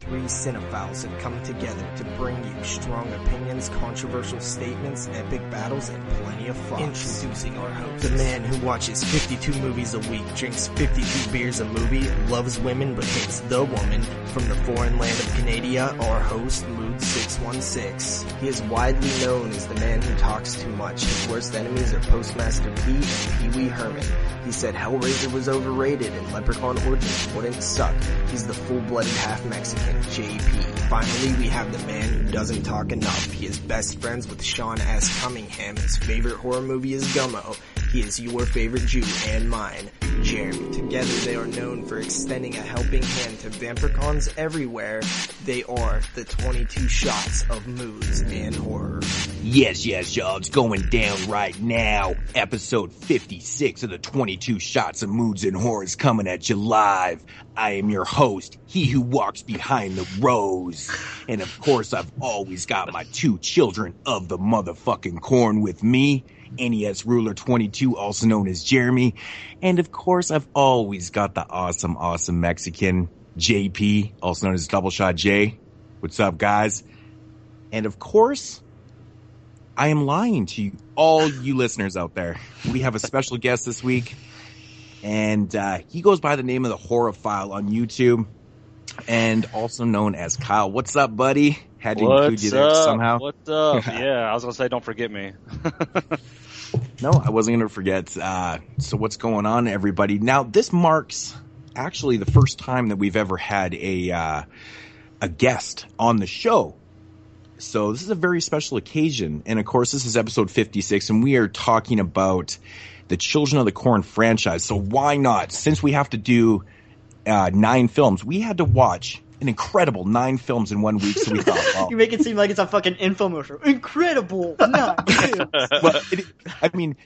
three cinephiles have come together to bring you strong opinions, controversial statements, epic battles, and plenty of fun. Introducing our host, the man who watches 52 movies a week, drinks 52 beers a movie, loves women but hates the woman, from the foreign land of Canada, our host, Moodz 616. He is widely known as the man who talks too much. His worst enemies are Postmaster P and Pee-wee Herman. He said Hellraiser was overrated and Leprechaun Origins wouldn't suck. He's the full-blooded half-Mexican, JP. Finally, we have the man who doesn't talk enough. He is best friends with Sean S. Cunningham. His favorite horror movie is Gummo. He is your favorite Jew and mine, Jeremy. Together they are known for extending a helping hand to vampircons everywhere. They are the 22 shots of Moodz and horror. Yes, y'all, it's going down right now. Episode 56 of the 22 shots of Moodz and horror is coming at you live. I am your host, he who walks behind the rose. And of course, I've always got my two children of the motherfucking corn with me. NES Ruler 22, also known as Jeremy. And of course, I've always got the awesome Mexican, JP, also known as Double Shot J. What's up, guys? And of course, I am lying to you, all you listeners out there. We have a special guest this week, and he goes by the name of TheHorrorphile on YouTube, and also known as Kyle. What's up, buddy? Had to include you there somehow. What's up? Yeah, I was going to say, don't forget me. No, I wasn't going to forget. So what's going on, everybody? Now, this marks actually the first time that we've ever had a guest on the show. So this is a very special occasion. And of course, this is episode 56, and we are talking about the Children of the Corn franchise. So why not? Since we have to do 9 films, we had to watch an incredible 9 films in 1 week. So we thought, well, you make it seem like it's a fucking infomercial. Incredible 9 films. Well,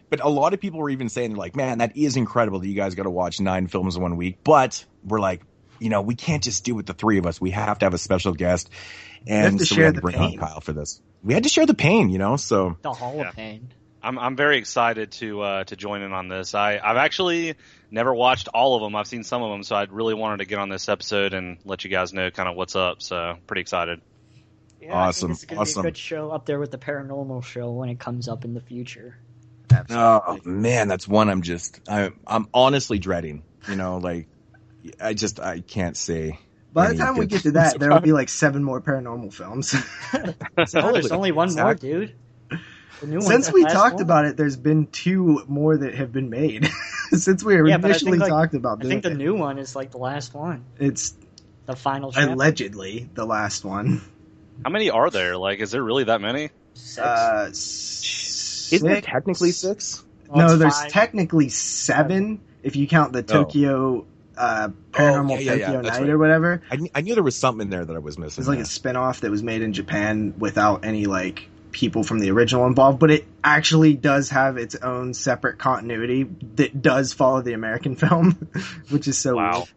but a lot of people were even saying, like, man, that is incredible that you guys got to watch 9 films in 1 week. But we're like, we can't just do it, the 3 of us. We have to have a special guest. And so we had to bring on Kyle for this. We had to share the pain, so. The Hall of Pain. I'm very excited to join in on this. I've actually never watched all of them. I've seen some of them, so I really wanted to get on this episode and let you guys know kind of what's up. So pretty excited. Yeah, awesome. I think it's going to be a good show up there with the paranormal show when it comes up in the future. Absolutely. Oh man, that's one I'm honestly dreading. I can't say. By the time we get to that, there will be like 7 more paranormal films. There's only one more, dude. Since we talked about it, there's been 2 more that have been made. Since we initially talked about this. I think the new one is like the last one. It's the final chapter. Allegedly the last one. How many are there? Like, is there really that many? 6. Isn't it technically 6? Well, no, there's technically 7 if you count the Tokyo Paranormal Tokyo Night or whatever. I knew there was something in there that I was missing. It's like a spin-off that was made in Japan without any people from the original involved, but it actually does have its own separate continuity that does follow the American film, which is so wow. weird.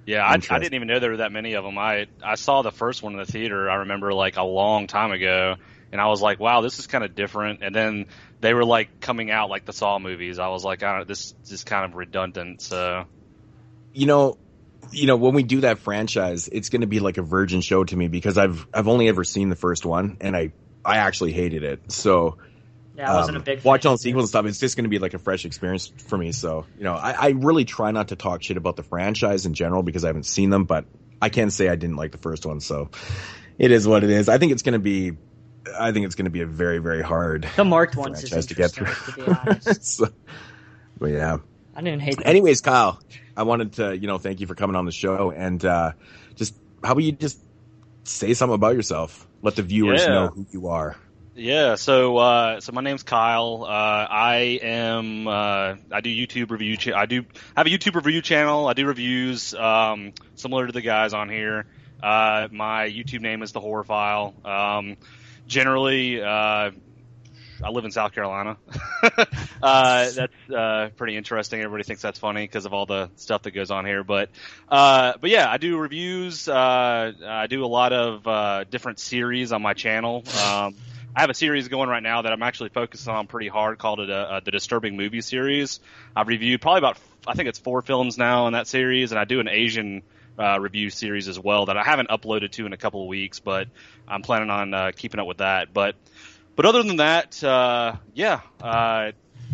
Yeah, I didn't even know there were that many of them. I saw the first one in the theater, I remember, like, a long time ago, and I was like, wow, this is kind of different. And then they were, like, coming out like the Saw movies. I was like, this is kind of redundant, so... when we do that franchise, it's going to be like a virgin show to me because I've only ever seen the first one, and I actually hated it. So yeah, I wasn't a big fan. Watch all the sequels and stuff. It's just going to be like a fresh experience for me. So I really try not to talk shit about the franchise in general because I haven't seen them, but I can say I didn't like the first one. So it is what it is. I think it's going to be a very, very hard. The marked ones franchise to get through. To be honest. But yeah. I didn't hate them. Anyways, Kyle, I wanted to, thank you for coming on the show, and just how about you just say something about yourself? Let the viewers know who you are. Yeah, so my name's Kyle. I do YouTube review. I do have a YouTube review channel. I do reviews similar to the guys on here. My YouTube name is TheHorrorphile. Generally, I live in South Carolina. That's pretty interesting. Everybody thinks that's funny because of all the stuff that goes on here. But yeah, I do reviews. I do a lot of different series on my channel. I have a series going right now that I'm actually focusing on pretty hard called the Disturbing Movie series. I've reviewed probably about, I think it's 4 films now in that series, and I do an Asian review series as well that I haven't uploaded to in a couple of weeks, but I'm planning on keeping up with that. But other than that,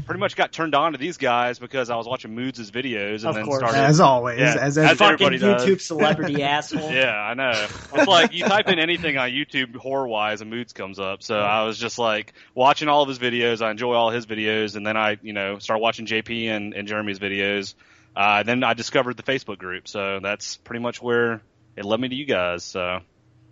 pretty much got turned on to these guys because I was watching Moodz' videos and Of then course. started. As always, Yeah, as as Fucking everybody does. YouTube celebrity asshole. Yeah, I know. It's like you type in anything on YouTube horror-wise and Moodz comes up. So I was just like watching all of his videos. I enjoy all his videos. And then I, started watching JP and Jeremy's videos. Then I discovered the Facebook group. So that's pretty much where it led me to you guys. So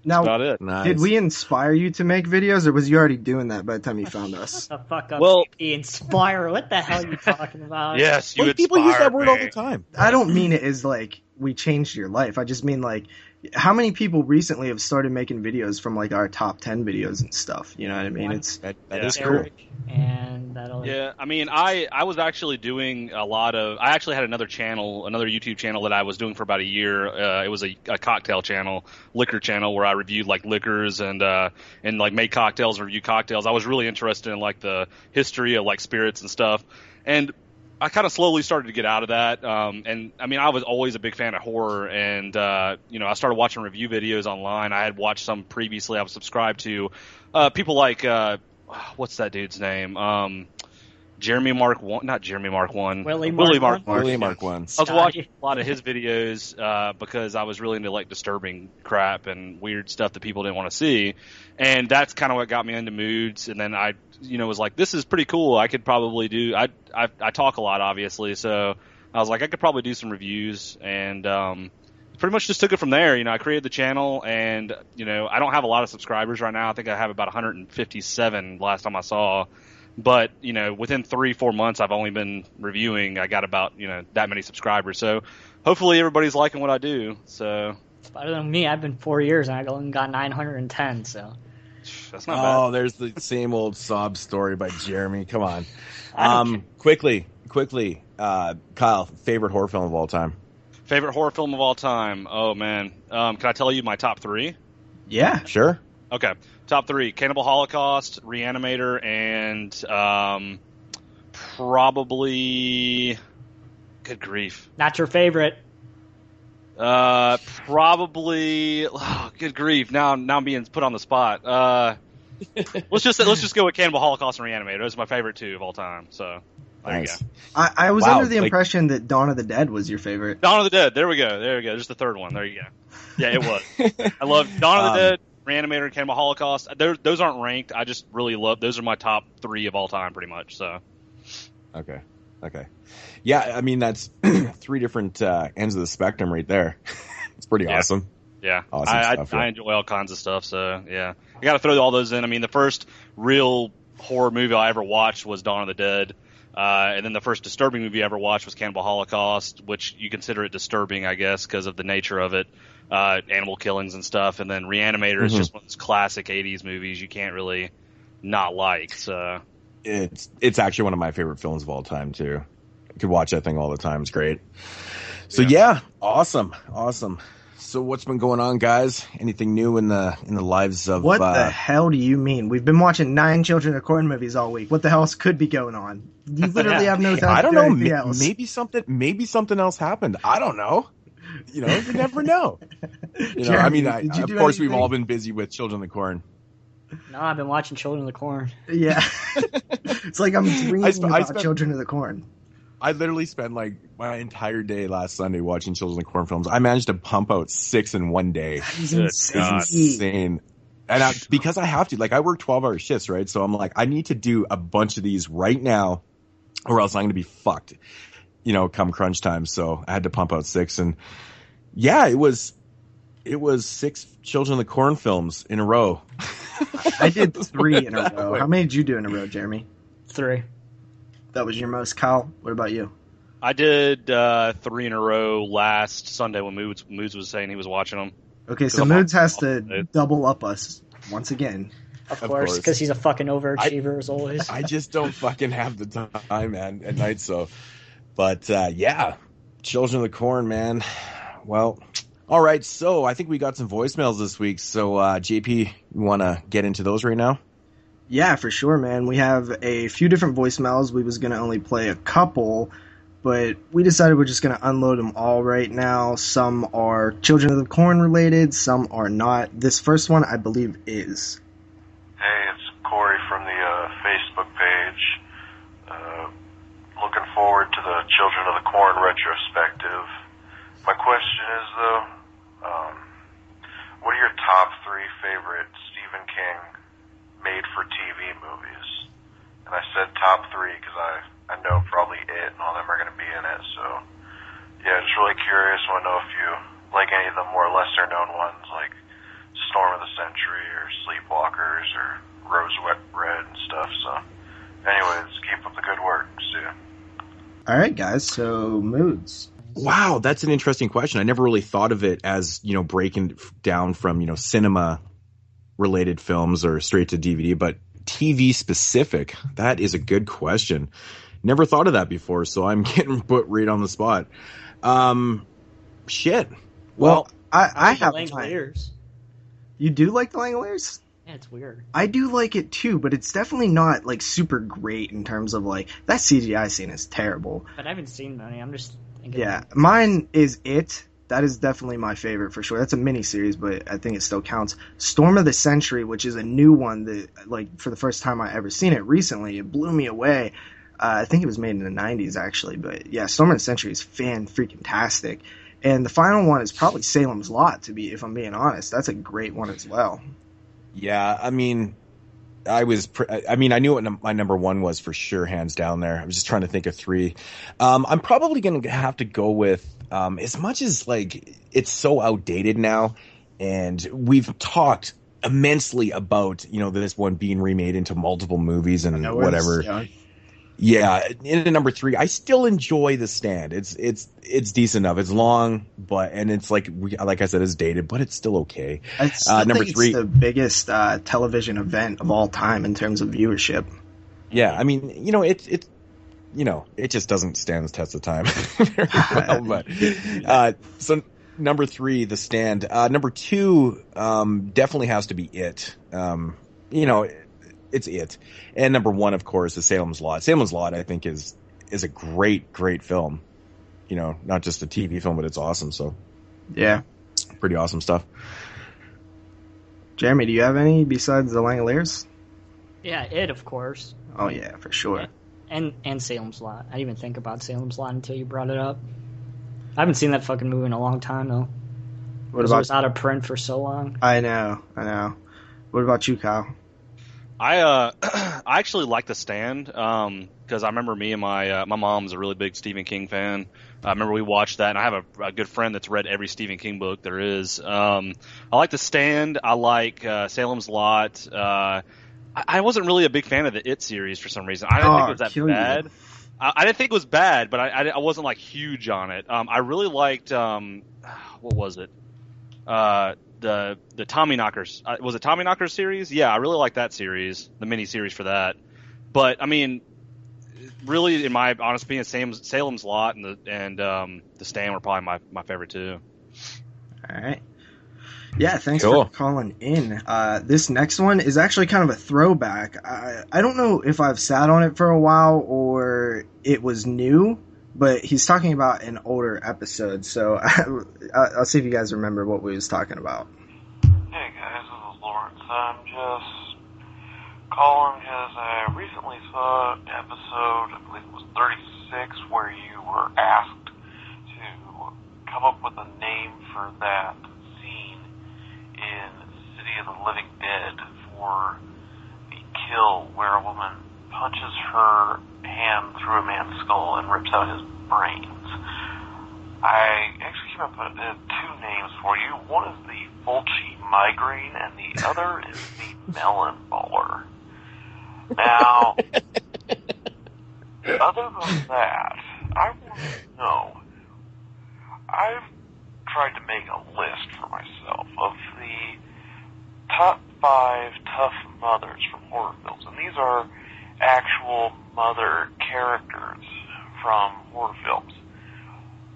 now, that's about it. Nice. did we inspire you to make videos, or was you already doing that by the time you found us? Shut the fuck up, Well- JP. Inspire. What the hell are you talking about? Yes, you Well, people use that inspired word all me. the time. I don't mean it as like we changed your life. I just mean like how many people recently have started making videos from like our top 10 videos and stuff. You know what I mean? One. It's That Yeah. is cool. Eric and that other. Yeah, I mean, I was actually doing I actually had another YouTube channel that I was doing for about a year. It was a cocktail channel, liquor channel, where I reviewed like liquors and like made cocktails, reviewed cocktails. I was really interested in like the history of like spirits and stuff. And I kind of slowly started to get out of that. And I mean, I was always a big fan of horror, and I started watching review videos online. I had watched some previously. I was subscribed to people like what's that dude's name? Jeremy Mark One, not Jeremy Mark One. Willie Mark Mark One. Willie Mark one. I was watching a lot of his videos because I was really into like disturbing crap and weird stuff that people didn't want to see, and that's kind of what got me into Moodz. And then I, was like, this is pretty cool. I could probably do. I talk a lot, obviously, so I was like, I could probably do some reviews, and pretty much just took it from there. I created the channel, and I don't have a lot of subscribers right now. I think I have about 157 last time I saw. But, within 3-4 months, I've only been reviewing. I got about, that many subscribers. So hopefully everybody's liking what I do. So It's better than me. I've been 4 years and I only got 910. So that's not bad. Oh, there's the same old sob story by Jeremy. Come on. I don't Quickly, Kyle, favorite horror film of all time? Favorite horror film of all time? Oh, man. Can I tell you my top 3? yeah. Sure. Okay. Top 3, Cannibal Holocaust, Reanimator, and probably... Good grief. Not your favorite. Probably... Oh, good grief. Now I'm being put on the spot. Let's just go with Cannibal Holocaust and Reanimator. Those are my favorite 2 of all time. So there Nice. you I was Wow, under the like- impression that Dawn of the Dead was your favorite. go. Dawn of the Dead. There we go. There's the third one. There you go. Yeah, it was. I love Dawn of the Dead, Reanimator, and Cannibal Holocaust. Those aren't ranked. I just really love. Those are my top 3 of all time, pretty much. So Okay. Yeah, I mean, that's 3 different ends of the spectrum right there. It's pretty Yeah. awesome. yeah, Awesome stuff, yeah. I enjoy all kinds of stuff. So yeah, I got to throw all those in. I mean, the first real horror movie I ever watched was Dawn of the Dead. And then the first disturbing movie I ever watched was Cannibal Holocaust, which you consider it disturbing, I guess, because of the nature of it, animal killings and stuff. And then Reanimator is just one of those classic 80s movies you can't really not like. So It's actually one of my favorite films of all time too. I could watch that thing all the time. It's great. So yeah, awesome. So what's been going on, guys? Anything new in the lives of What the hell do you mean? We've been watching 9 Children of Corn movies all week. What the hell else could be going on? You literally have no time I to don't do know. anything else. Maybe something else happened. I don't know. You never know. Jeremy, I mean, did you of do course, we've anything? all been busy with Children of the Corn. No, I've been watching Children of the Corn. Yeah. It's like I'm dreaming I about spent- Children of the Corn. I literally spent like my entire day last Sunday watching Children of the Corn films. I managed to pump out 6 in one day. He's Good insane. God. Insane. And because I have to, like, I work 12-hour shifts, right? So I'm like, I need to do a bunch of these right now, or else I'm going to be fucked, come crunch time. So I had to pump out 6. And yeah, it was 6 Children of the Corn films in a row. I did 3 in a row. How many did you do in a row, Jeremy? 3. That was your most. Kyle, what about you? I did 3 in a row last Sunday when Moodz was saying he was watching them. Okay, so I'm Moodz has off, to dude. double up us once again. Of Of course, course. because he's a fucking overachiever as always. I just don't fucking have the time, man, at night. So, but yeah, Children of the Corn, man. Well, all right. So I think we got some voicemails this week. So JP, you want to get into those right now? Yeah, for sure, man. We have a few different voicemails. We was going to only play a couple, but we decided we're just going to unload them all right now. Some are Children of the Corn related, some are not. This first one, I believe, is. Hey, it's Corey from the Facebook page. Looking forward to the Children of the Corn retrospective. My question is, though, what are your top 3 favorite Stephen King made-for-TV movies? And I said top 3 because I know probably It and all them are going to be in it. So, yeah, just really curious. Want to know if you like any of the more lesser-known ones, like Storm of the Century or Sleepwalkers or Rose Red and stuff. So, anyways, keep up the good work. See ya. All right, guys. So, Moodz. Wow, that's an interesting question. I never really thought of it as, breaking down from, cinema related films or straight to DVD, but TV specific. That is a good question. Never thought of that before, so I'm getting put right on the spot. Shit. Well, I have Langoliers. You do like the Langoliers? Yeah, it's weird. I do like it too, but it's definitely not like super great in terms of like that CGI scene is terrible. But I haven't seen many. I'm just thinking. Yeah, mine is It. That is definitely my favorite for sure. That's a miniseries, but I think it still counts. Storm of the Century, which is a new one that, like, for the first time I ever seen it recently, it blew me away. I think it was made in the 90s, actually. But, yeah, Storm of the Century is fan-freaking-tastic. And the final one is probably Salem's Lot, if I'm being honest. That's a great one as well. Yeah, I mean, I knew what my number 1 was for sure, hands down there. I was just trying to think of 3. I'm probably going to have to go with, as much as like it's so outdated now, and we've talked immensely about, this one being remade into multiple movies and whatever. Yeah, in number 3, I still enjoy The Stand. It's decent enough. It's long, and it's like I said, it's dated, but it's still okay. I still think it's the biggest television event of all time in terms of viewership. Yeah, I mean, it just doesn't stand the test of time very well. But so number 3, The Stand. Number 2, definitely has to be It. It's It. And number 1, of course, is Salem's Lot. Salem's Lot, I think, is a great, great film. Not just a TV film, but it's awesome. So, yeah, pretty awesome stuff. Jeremy, do you have any besides the Langoliers? Yeah, It, of course. Oh yeah, for sure. And Salem's Lot. I didn't even think about Salem's Lot until you brought it up. I haven't seen that fucking movie in a long time though. It was out of print for so long. I know. What about you, Kyle? I actually like The Stand because I remember me and my mom's a really big Stephen King fan. I remember we watched that, and I have a good friend that's read every Stephen King book there is. I like The Stand. I like Salem's Lot. I wasn't really a big fan of the It series for some reason. I didn't think it was that bad. I didn't think it was bad, but I wasn't like huge on it. I really liked what was it? The Tommyknockers. Was it Tommyknockers series? Yeah, I really like that series, the mini series for that. But I mean, really, in my honest opinion, Salem's Lot and The Stand were probably my favorite too. All right. Yeah, thanks for calling in. This next one is actually kind of a throwback. I don't know if I've sat on it for a while or it was new, but he's talking about an older episode, so I'll see if you guys remember what we was talking about. Hey guys, this is Lawrence. I'm just calling because I recently saw an episode, I believe it was 36, where you were asked to come up with a name for that scene in City of the Living Dead for the kill where a woman punches her hand through a man's skull and rips out his brains. I actually came up with 2 names for you. One is the Fulci migraine, and the other is the melon baller. Now, other than that, I want to know, I've tried to make a list for myself of the top 5 tough mothers from horror films, and these are actual mother characters from horror films.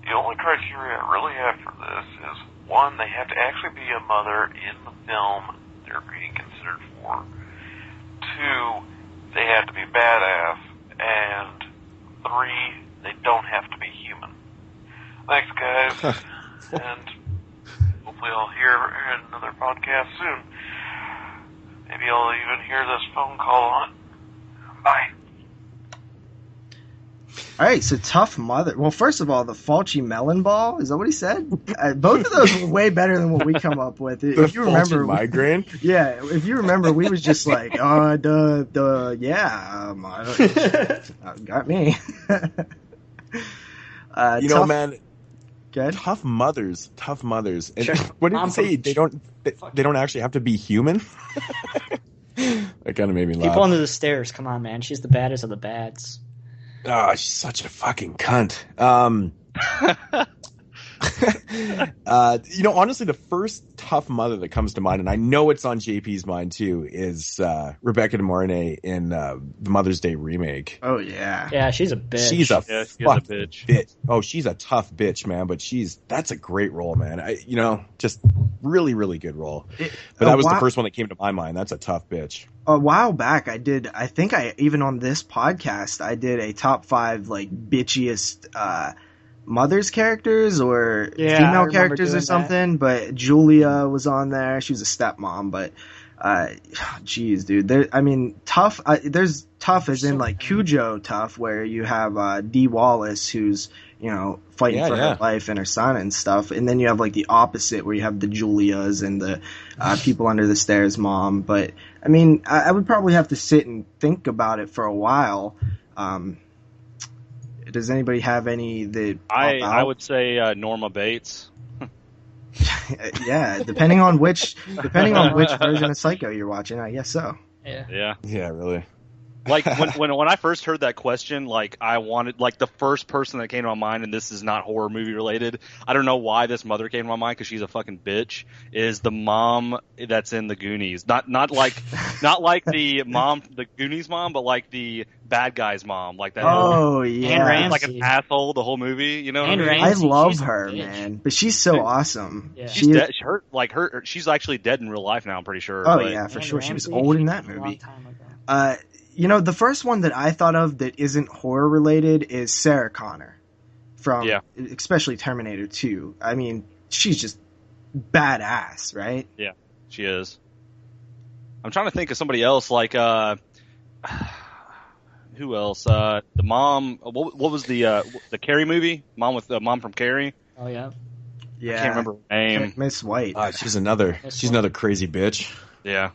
The only criteria I really have for this is, 1, they have to actually be a mother in the film they're being considered for. 2, they have to be badass. And 3, They don't have to be human. Thanks, guys. And hopefully I'll hear another podcast soon. Maybe I'll even hear this phone call on. Bye. All right, so Tough Mother. Well, first of all, the Fulci melon ball, is that what he said? Both of those were way better than what we come up with. If you remember, migraine. Yeah, if you remember, we was just like, I don't, got me. You know, man. Good. Tough mothers. And Sure. what did you say? They don't actually have to be human. That kind of made me laugh. People under the stairs. Come on, man. She's the baddest of the bads. Oh, she's such a fucking cunt. You know, honestly, the first Tough Mother that comes to mind, and I know it's on JP's mind too, is Rebecca De Mornay in the Mother's Day remake. Oh, yeah. Yeah, she's a bitch. She's a bitch. bitch. Oh, she's a tough bitch, man. But that's a great role, man. Just really, really good role. But that was the first one that came to my mind. That's a tough bitch. A while back, I think even on this podcast, I did a top 5 like bitchiest mothers characters or female characters or something. That. But Julia was on there. She was a stepmom, but geez, dude. Tough. There's Tough as in like Cujo Tough, where you have Dee Wallace, who's fighting for her life and her son and stuff, and then you have like the opposite, where you have the Julias and the people under the stairs mom. But I would probably have to sit and think about it for a while. Does anybody have any that I would say Norma Bates. Yeah, depending on which version of Psycho you're watching, I guess so. Yeah, really. Like when I first heard that question, like I wanted, like the first person that came to my mind, and this is not horror movie related. I don't know why this mother came to my mind because she's a fucking bitch. Is the mom that's in the Goonies? Not like the mom, the Goonies mom, but like the bad guy's mom, like that. Oh yeah, like an asshole the whole movie. You know, Anne what I mean? I love her, man, but she's so awesome. Yeah. She's dead. She's actually dead in real life now. I'm pretty sure. Oh yeah, for sure. She was old in that movie. A long time ago. The first one that I thought of that isn't horror related is Sarah Connor from especially Terminator 2. She's just badass, right? Yeah, she is. I'm trying to think of somebody else, like who else? The mom. What was the Carrie movie? Mom from Carrie. Oh yeah. Yeah. I can't remember her name. Miss White. She's another crazy bitch. Yeah.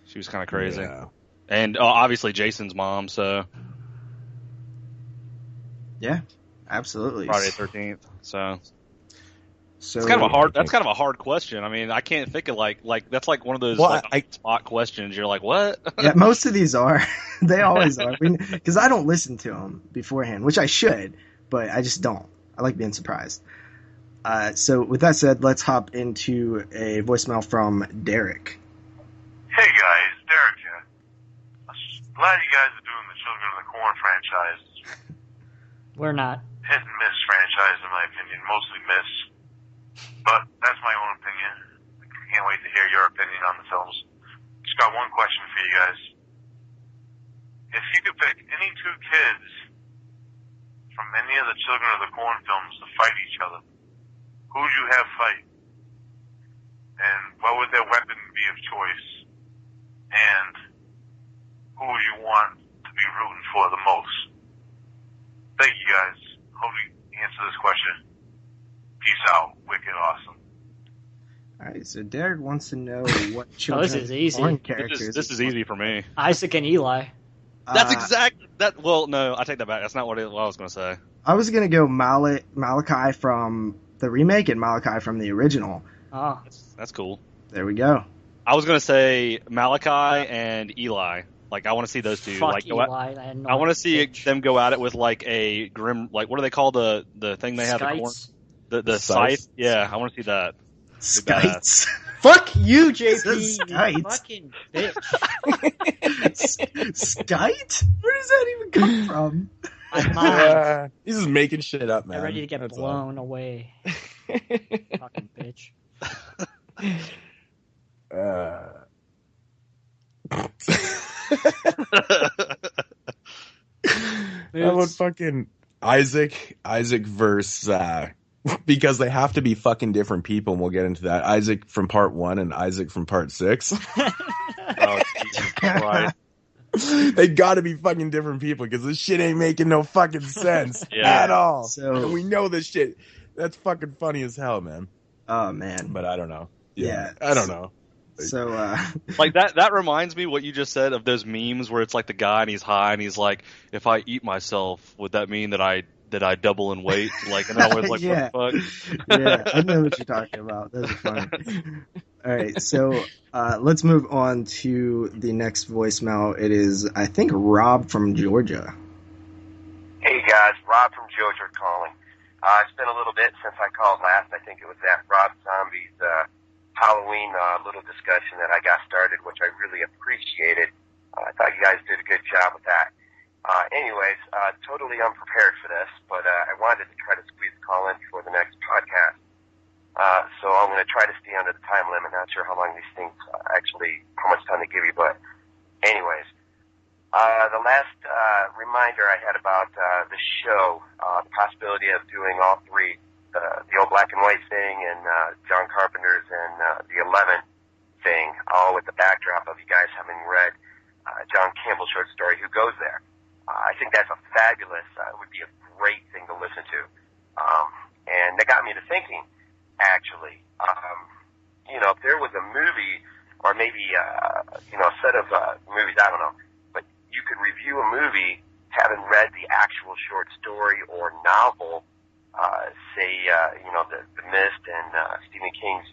She was kind of crazy. Yeah. And obviously Jason's mom, so. Yeah, absolutely. Friday the 13th. So it's kind of a hard question. I can't think of like that's like one of those spot questions. You're like, what? Yeah, most of these are. They always are. Because I don't listen to them beforehand, which I should, but I just don't. I like being surprised. So with that said, let's hop into a voicemail from Derek. Hey guys, Derek here. Glad you guys are doing the Children of the Corn franchise. We're not. Hit and miss franchise, in my opinion. Mostly miss. But that's my own opinion. I can't wait to hear your opinion on the films. Just got one question for you guys. If you could pick any 2 kids from any of the Children of the Corn films to fight each other, who would you have fight? And what would their weapon be of choice? And who would you want to be rooting for the most? Thank you guys. Hope you answer this question. Peace out. Wicked awesome. Alright, so Derek wants to know what children this is easy. characters. This is easy for me. Isaac and Eli. That's well, no, I take that back. That's not what I was going to say. I was going to go Malachi from the remake and Malachi from the original. Oh. That's cool. There we go. I was going to say Malachi and Eli. Like, I want to see those two. Fuck like, Eli. I want to see them go at it with like a grim, like what do they call the thing they have? The scythe. Yeah, I want to see that. Skites. Fuck you, JP. Skite. Fucking bitch. Skite? Where does that even come from? He's just making shit up, man. I'm ready to get blown away. Fucking bitch. I about fucking Isaac versus because they have to be fucking different people, and we'll get into that. Isaac from part 1 and Isaac from part 6. Oh, Jesus Christ. They gotta be fucking different people because this shit ain't making no fucking sense at all. So, and we know this shit. That's fucking funny as hell, man. Oh, man. But I don't know. Yeah. I don't know. So, like that reminds me what you just said of those memes where it's like the guy and he's high and he's like, if I eat myself, would that mean that I double in weight? Like, and I was like, yeah. what the fuck? Yeah, I know what you're talking about. That's funny. All right, so let's move on to the next voicemail. It is, I think, Rob from Georgia. Hey guys, Rob from Georgia calling. It's been a little bit since I called last. I think it was that Rob Zombie's Halloween little discussion that I got started, which I really appreciated. I thought you guys did a good job with that. Anyways, totally unprepared for this, but I wanted to try to squeeze a call in before the next podcast. So I'm going to try to stay under the time limit. Not sure how long these things how much time they give you, but anyways. The last reminder I had about the show, the possibility of doing all three, the old black and white thing and John Carpenter's and the 11 thing, all with the backdrop of you guys having read John Campbell's short story, Who Goes There? I think that's a fabulous, would be a great thing to listen to. And that got me to thinking, actually, if there was a movie or maybe, a set of movies, I don't know, but you could review a movie having read the actual short story or novel, say, The Mist and Stephen King's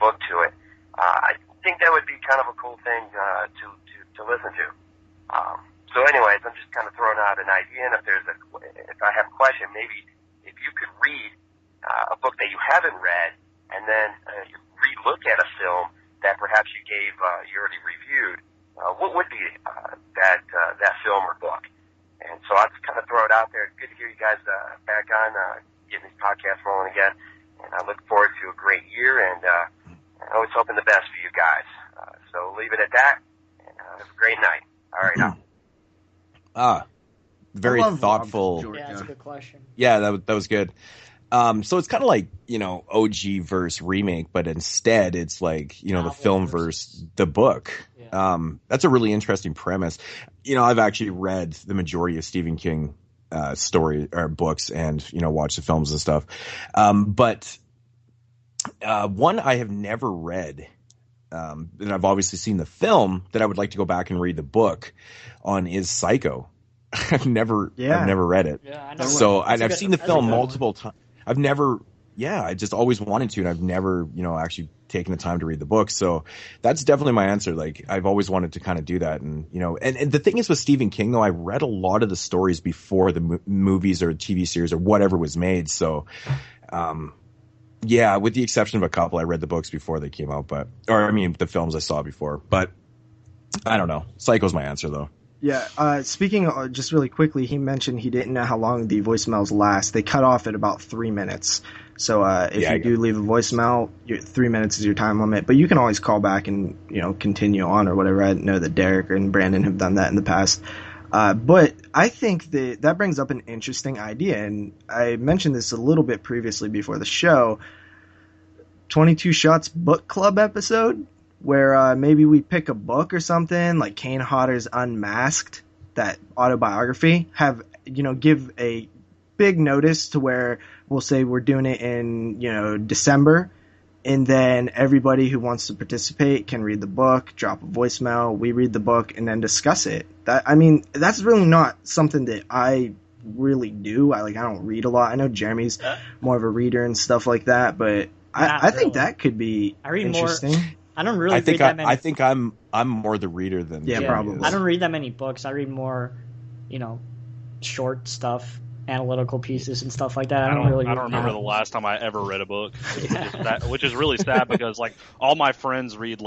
book to it. I think that would be kind of a cool thing to listen to. So anyways, I'm just kind of throwing out an idea, and if I have a question, maybe if you could read a book that you haven't read, and then you re-look at a film that perhaps you already reviewed, what would be that film or book? And so I'll just kind of throw it out there. It's good to hear you guys back on, getting these podcasts rolling again, and I look forward to a great year, and I'm always hoping the best for you guys. So leave it at that, and have a great night. All right, very thoughtful. Yeah, that's a good question. Yeah, that was good. So it's kind of like, OG versus remake, but instead it's like, the film versus the book. Yeah. That's a really interesting premise. I've actually read the majority of Stephen King story or books and, watched the films and stuff. But one I have never read, and I've obviously seen the film that I would like to go back and read the book on is Psycho. I've never read it. Yeah, I know. So I've seen the film multiple times. I just always wanted to, and I've never, actually taken the time to read the book. So that's definitely my answer. Like, I've always wanted to kind of do that. And, and the thing is with Stephen King, though, I read a lot of the stories before the movies or TV series or whatever was made. So, with the exception of a couple, I read the books before they came out, the films I saw before. But I don't know. Psycho's my answer, though. Yeah, speaking of, just really quickly, he mentioned he didn't know how long the voicemails last. They cut off at about 3 minutes. So if you do leave a voicemail, 3 minutes is your time limit. But you can always call back and, continue on or whatever. I know that Derek and Brandon have done that in the past. But I think that brings up an interesting idea. And I mentioned this a little bit previously before the show. 22 Shots Book Club episode, where maybe we pick a book or something like Kane Hodder's Unmasked, that autobiography, give a big notice to where we'll say we're doing it in, December, and then everybody who wants to participate can read the book, drop a voicemail, we read the book, and then discuss it. That's really not something that I really do. I don't read a lot. I know Jeremy's more of a reader and stuff like that, but I think that could be interesting. More. I don't really read that many. I think I'm more the reader than probably. I don't read that many books. I read more, short stuff, analytical pieces and stuff like that. I don't remember the last time I ever read a book, which is really sad because all my friends read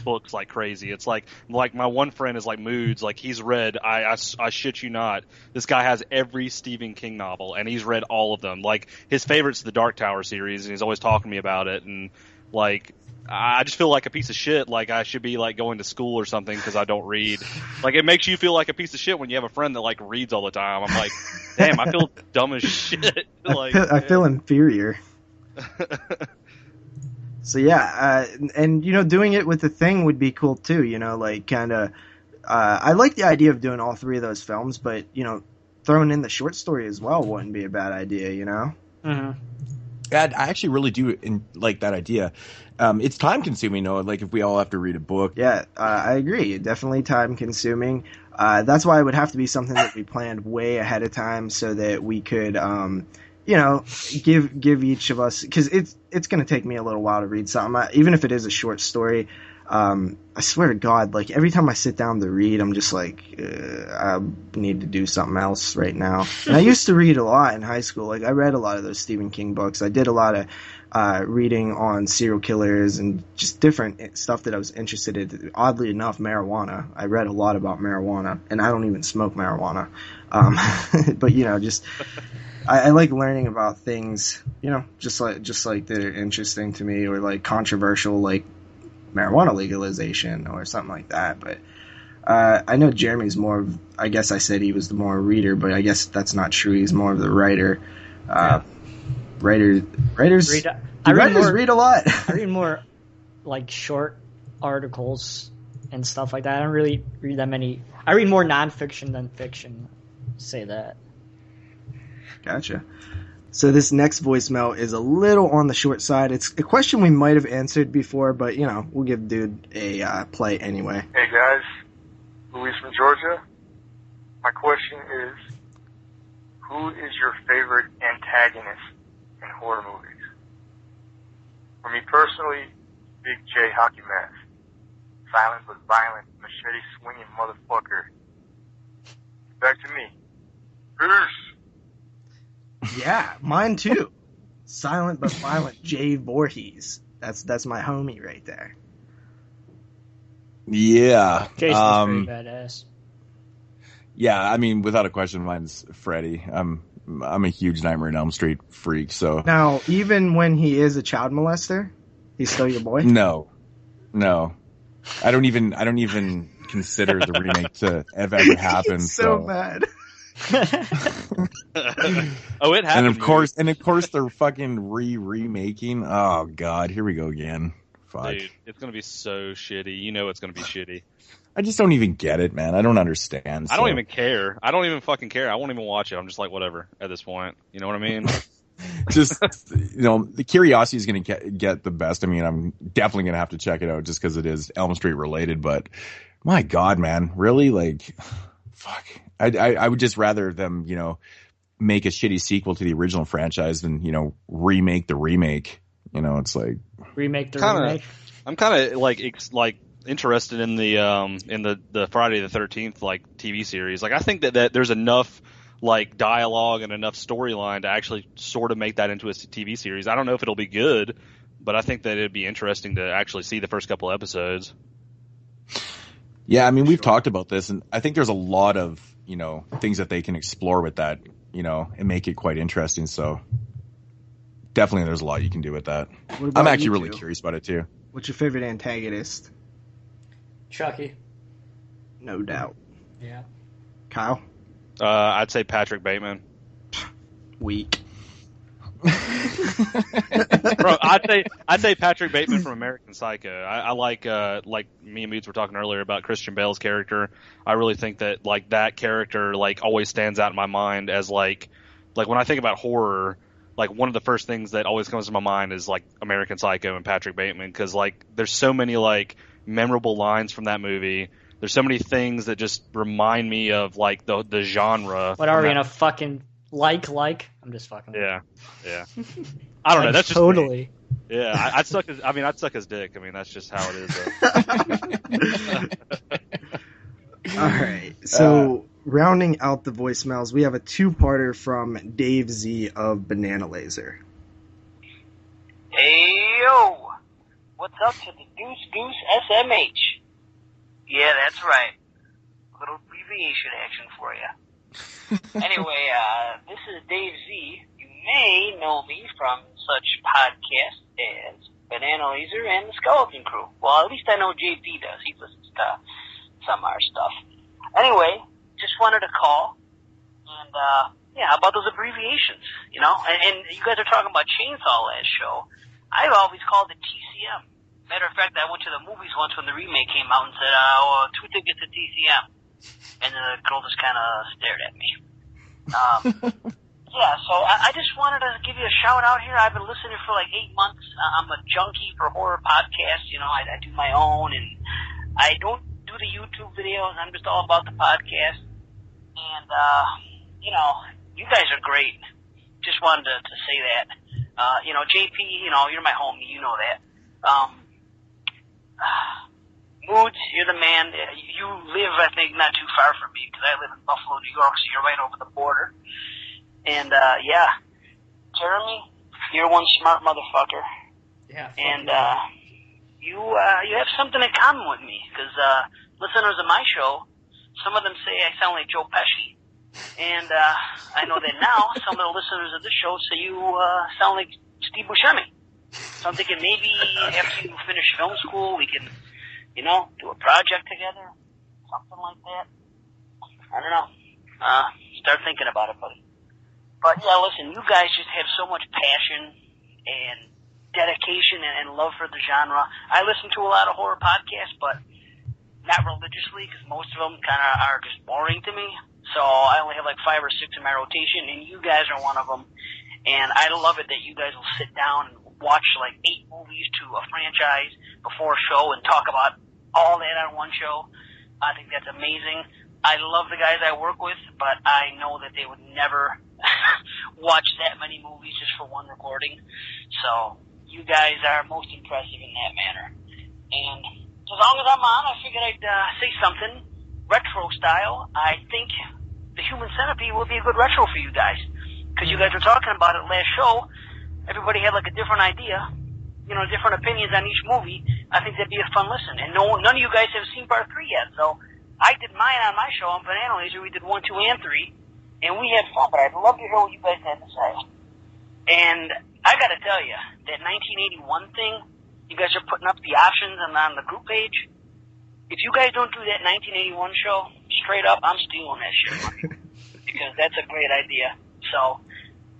books like crazy. It's like my one friend is Moodz. He's read, I shit you not, this guy has every Stephen King novel and he's read all of them. His favorite's the Dark Tower series, and he's always talking to me about it. And like, I just feel like a piece of shit. Like I should be like going to school or something because I don't read. Like it makes you feel like a piece of shit when you have a friend that like reads all the time. I'm like, damn, I feel dumb as shit. Like I feel inferior. So yeah, and you know, doing it with the Thing would be cool too. You know, like kind of. I like the idea of doing all three of those films, but you know, throwing in the short story as well wouldn't be a bad idea. You know. Mm-hmm. I actually really do like that idea. It's time consuming, though. Like if we all have to read a book. Yeah, I agree. Definitely time consuming. That's why it would have to be something that we planned way ahead of time so that we could, you know, give each of us, because it's going to take me a little while to read something, even if it is a short story. I swear to God, like every time I sit down to read, I'm just like, I need to do something else right now. And I used to read a lot in high school. Like I read a lot of those Stephen King books. I did a lot of reading on serial killers and just different stuff that I was interested in. Oddly enough, marijuana. I read a lot about marijuana, and I don't even smoke marijuana. But you know, just I like learning about things, you know, just like that are interesting to me, or like controversial, like marijuana legalization or something like that. But I know Jeremy's more of, I guess I said he was the more reader, but I guess that's not true. He's more of the writer. Writers read a lot. I read more like short articles and stuff like that. I don't really read that many. I read more nonfiction than fiction. Say that. Gotcha. So this next voicemail is a little on the short side. It's a question we might have answered before, but, you know, we'll give dude a play anyway. Hey, guys. Luis from Georgia. My question is, who is your favorite antagonist in horror movies? For me personally, Big J Hockey Mask. Silent but violent, machete-swinging motherfucker. Back to me. Peace! Yeah, mine too. Silent but violent Jay Voorhees. That's my homie right there. Yeah. Jason's pretty badass. Yeah, I mean, without a question, mine's Freddy. I'm a huge Nightmare on Elm Street freak, so. Now, even when he is a child molester, he's still your boy? No. I don't even consider the remake to have ever happened. So bad. Oh, it happened. And of course they're fucking remaking. Oh god, here we go again. Fuck. Dude, it's gonna be so shitty. You know it's gonna be shitty. I just don't even get it, man. I don't understand. I don't even care. I don't even fucking care. I won't even watch it. I'm just like, whatever at this point. You know what I mean? Just, you know, the curiosity is going to get the best. I mean, I'm definitely going to have to check it out just because it is Elm Street related. But my God, man, really? Like, fuck. I would just rather them, you know, make a shitty sequel to the original franchise than, you know, remake the remake. You know, it's like remake. I'm kind of like interested in the Friday the 13th like TV series. Like I think that there's enough like dialogue and enough storyline to actually sort of make that into a TV series. I don't know if it'll be good, but I think that it'd be interesting to actually see the first couple episodes. Yeah, I mean, we've talked about this, and I think there's a lot of, you know, things that they can explore with that, you know, and make it quite interesting. So definitely there's a lot you can do with that. I'm actually really curious about it too. What's your favorite antagonist? Chucky. No doubt. Yeah. Kyle? I'd say Patrick Bateman. Weak. Bro, I'd say Patrick Bateman from American Psycho. I like me and Moodz were talking earlier about Christian Bale's character. I really think that like that character like always stands out in my mind as like when I think about horror, like one of the first things that always comes to my mind is like American Psycho and Patrick Bateman, because like there's so many like memorable lines from that movie. There's so many things that just remind me of like the genre. What are we in a fucking like? I'm just fucking. Yeah. I don't know. That's just totally. Me. Yeah, I'd suck his dick. I mean, that's just how it is. All right. So rounding out the voicemails, we have a two-parter from Dave Z of Banana Laser. Hey yo, what's up to the Goose SMH? Yeah, that's right. A little abbreviation action for you. Anyway, this is Dave Z. You may know me from such podcasts as Banana Laser, and the Skeleton Crew. Well, at least I know JP does. He listens to some of our stuff. Anyway, just wanted to call, and how about those abbreviations, you know? And you guys are talking about Chainsaw last show. I've always called it TCM. Matter of fact, I went to the movies once when the remake came out and said, 2 tickets to TCM. And the girl just kind of stared at me. So I just wanted to give you a shout out here. I've been listening for like 8 months. I'm a junkie for horror podcasts. You know, I do my own, and I don't do the YouTube videos. I'm just all about the podcast. And, you guys are great. Just wanted to say that. JP, you're my homie. You know that. Moodz, you're the man. You live, I think, not too far from me because I live in Buffalo, New York, so you're right over the border. And, Jeremy, you're one smart motherfucker. Yeah. And, you have something in common with me because, listeners of my show, some of them say I sound like Joe Pesci. And, I know that now some of the listeners of this show say you, sound like Steve Buscemi. So I'm thinking maybe after you finish film school, we can, do a project together, something like that. I don't know. Start thinking about it, buddy. But yeah, listen, you guys just have so much passion and dedication and love for the genre. I listen to a lot of horror podcasts, but not religiously because most of them kind of are just boring to me. So I only have like 5 or 6 in my rotation, and you guys are one of them. And I love it that you guys will sit down and watch like 8 movies to a franchise before a show and talk about all that on one show. I think that's amazing. I love the guys I work with, but I know that they would never watch that many movies just for one recording. So you guys are most impressive in that manner. And as long as I'm on, I figured I'd say something retro style. I think the Human Centipede will be a good retro for you guys. Because you guys were talking about it last show. Everybody had like a different idea, different opinions on each movie. I think that'd be a fun listen. And none of you guys have seen part 3 yet. So I did mine on my show on Banana Laser. We did 1, 2, and 3. And we had fun, but I'd love to hear what you guys had to say. And I gotta tell you, that 1981 thing, you guys are putting up the options on the group page. If you guys don't do that 1981 show, straight up, I'm stealing that shit, buddy. Because that's a great idea. So,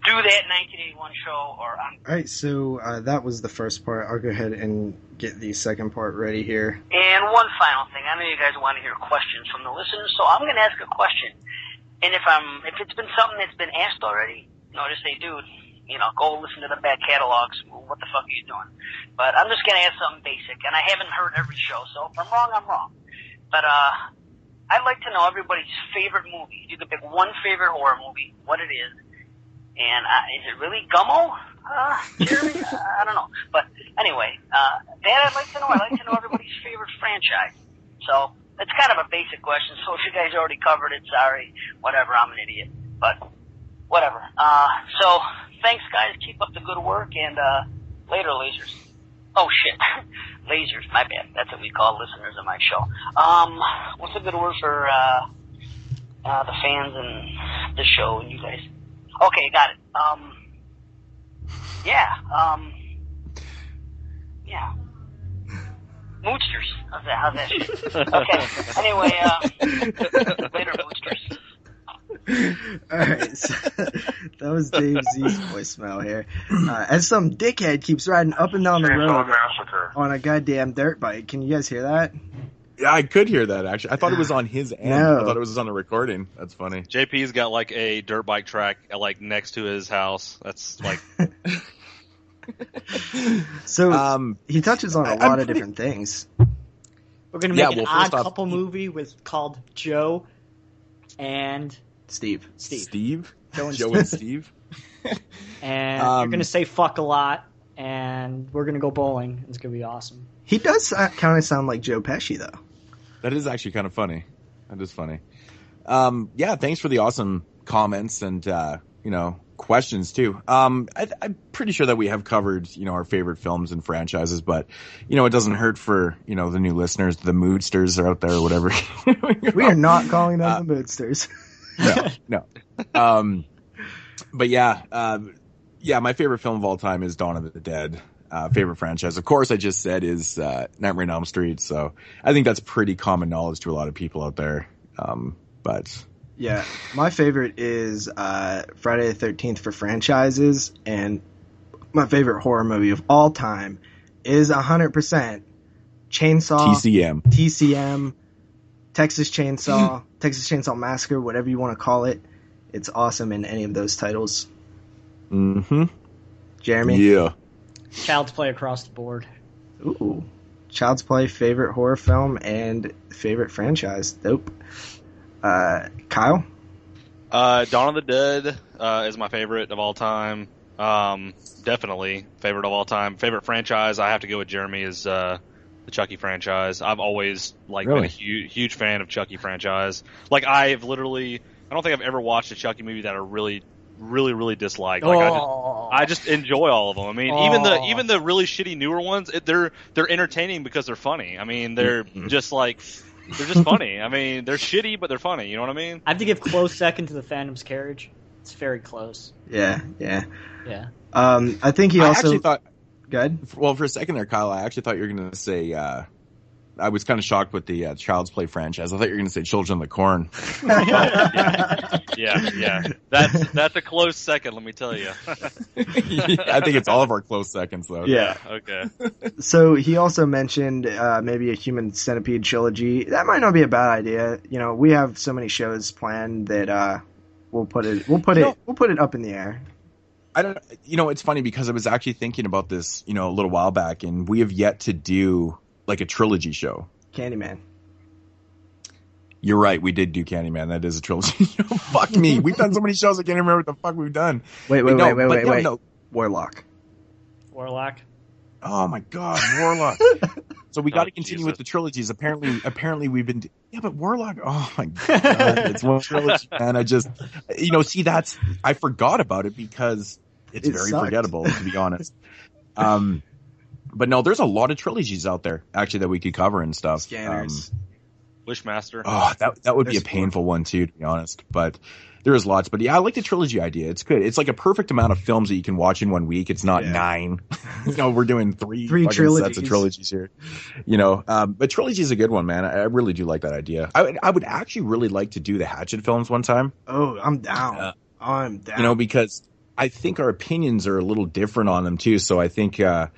do that 1981 show, or I'm... Alright, so that was the first part. I'll go ahead and get the second part ready here. And one final thing. I know you guys want to hear questions from the listeners, so I'm going to ask a question. And if it's been something that's been asked already, just say, dude, go listen to the back catalogs. What the fuck are you doing? But I'm just going to ask something basic, and I haven't heard every show, so if I'm wrong, I'm wrong. But I'd like to know everybody's favorite movie. You can pick one favorite horror movie, what it is. And is it really Gummo, Jeremy? I don't know. But anyway, that I'd like to know. I'd like to know everybody's favorite franchise. So it's kind of a basic question. So if you guys already covered it, sorry. Whatever, I'm an idiot. But whatever. So thanks, guys. Keep up the good work. And later, lasers. Oh, shit. Lasers, my bad. That's what we call listeners of my show. What's a good word for the fans and the show and you guys? Okay, got it. Moodsters. How's that shit? Okay. Anyway, later, Moodsters. Alright, so that was Dave Z's voicemail here. As some dickhead keeps riding up and down the road on a goddamn dirt bike. Can you guys hear that? Yeah, I could hear that, actually. I thought it was on his end. No. I thought it was on the recording. That's funny. JP's got like a dirt bike track like next to his house. That's like... So he touches on a lot of different things. We're going to make an odd couple movie called Joe and... Steve. Joe and Steve. And you're going to say fuck a lot, and we're going to go bowling. It's going to be awesome. He does kind of sound like Joe Pesci, though. That is actually kind of funny. That is funny. Thanks for the awesome comments and, questions, too. I'm pretty sure that we have covered, our favorite films and franchises, but, it doesn't hurt for, the new listeners, the Moodsters are out there or whatever. We are not calling them the Moodsters. No. But my favorite film of all time is Dawn of the Dead. favorite franchise, of course, I just said is Nightmare on Elm Street. So I think that's pretty common knowledge to a lot of people out there. But yeah, my favorite is Friday the 13th for franchises, and my favorite horror movie of all time is 100% Chainsaw. TCM, Texas Chainsaw Massacre, whatever you want to call it. It's awesome in any of those titles. Mm-hmm. Jeremy? Yeah. Child's Play across the board. Ooh. Child's Play, favorite horror film, and favorite franchise. Dope. Kyle? Dawn of the Dead is my favorite of all time. Definitely favorite of all time. Favorite franchise, I have to go with Jeremy, is the Chucky franchise. I've always been a huge fan of Chucky franchise. Like, I don't think I've ever watched a Chucky movie that I really disliked. Like, I just enjoy all of them. I mean, even the really shitty newer ones, they're entertaining because they're funny. I mean, they're just funny. I mean, they're shitty, but they're funny. You know what I mean? I have to give close second to the Phantom's Carriage. It's very close. Yeah. I think he also actually thought. Good. Well, for a second there, Kyle, I actually thought you were going to say. I was kind of shocked with the Child's Play franchise. I thought you were going to say Children of the Corn. Yeah. That's a close second, let me tell you. I think it's all of our close seconds, though. Yeah. Okay. So he also mentioned maybe a Human Centipede trilogy. That might not be a bad idea. You know, we have so many shows planned that we'll put it up in the air. I don't. It's funny because I was actually thinking about this, a little while back, and we have yet to do like a trilogy show. Candyman. You're right. We did do Candyman. That is a trilogy show. Fuck me. We've done so many shows. I can't remember what the fuck we've done. Wait. Warlock. Oh my God, Warlock. So we got to continue with the trilogies. Apparently we've been. Yeah, but Warlock. Oh my God, it's one trilogy, man. I just, I forgot about it because it's very forgettable, to be honest. But no, there's a lot of trilogies out there actually that we could cover and stuff. Scanners. Wishmaster. Oh, that would be a painful one too, to be honest. But there is lots. But yeah, I like the trilogy idea. It's good. It's like a perfect amount of films that you can watch in 1 week. It's not 9. We're doing three sets of trilogies here. But trilogy is a good one, man. I really do like that idea. I would actually really like to do the Hatchet films one time. Oh, I'm down. I'm down. Because I think our opinions are a little different on them too. So I think that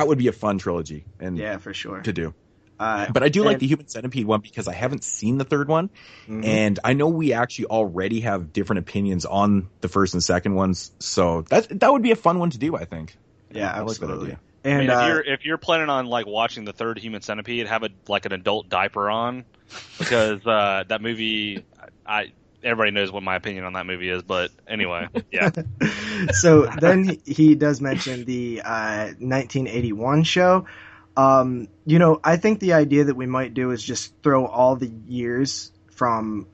would be a fun trilogy. And yeah, for sure to do. But I do like the Human Centipede one because I haven't seen the third one, and I know we actually already have different opinions on the first and second ones. So that would be a fun one to do, I think. Yeah, I like that idea. And if you're planning on like watching the third Human Centipede, have an adult diaper on, because that movie, everybody knows what my opinion on that movie is. But anyway, yeah. So then he does mention the 1981 show. I think the idea that we might do is just throw all the years from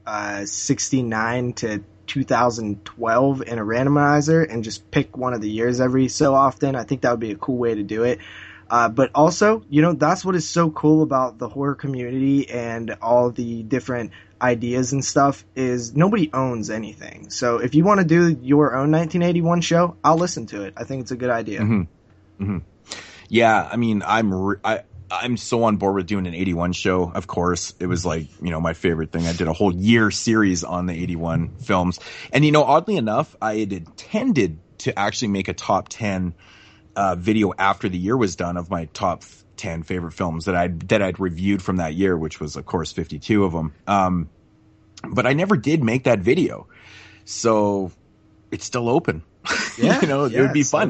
69 to 2012 in a randomizer and just pick one of the years every so often. I think that would be a cool way to do it. But also, that's what is so cool about the horror community and all the different ideas and stuff is nobody owns anything. So if you want to do your own 1981 show, I'll listen to it. I think it's a good idea. Mm-hmm. Mm-hmm. Yeah, I mean, I'm so on board with doing an 81 show. Of course, it was like, my favorite thing. I did a whole year series on the 81 films. And, oddly enough, I had intended to actually make a top 10 video after the year was done of my top 10 favorite films that I'd reviewed from that year, which was, of course, 52 of them. But I never did make that video. So it's still open. Yeah, it would be fun.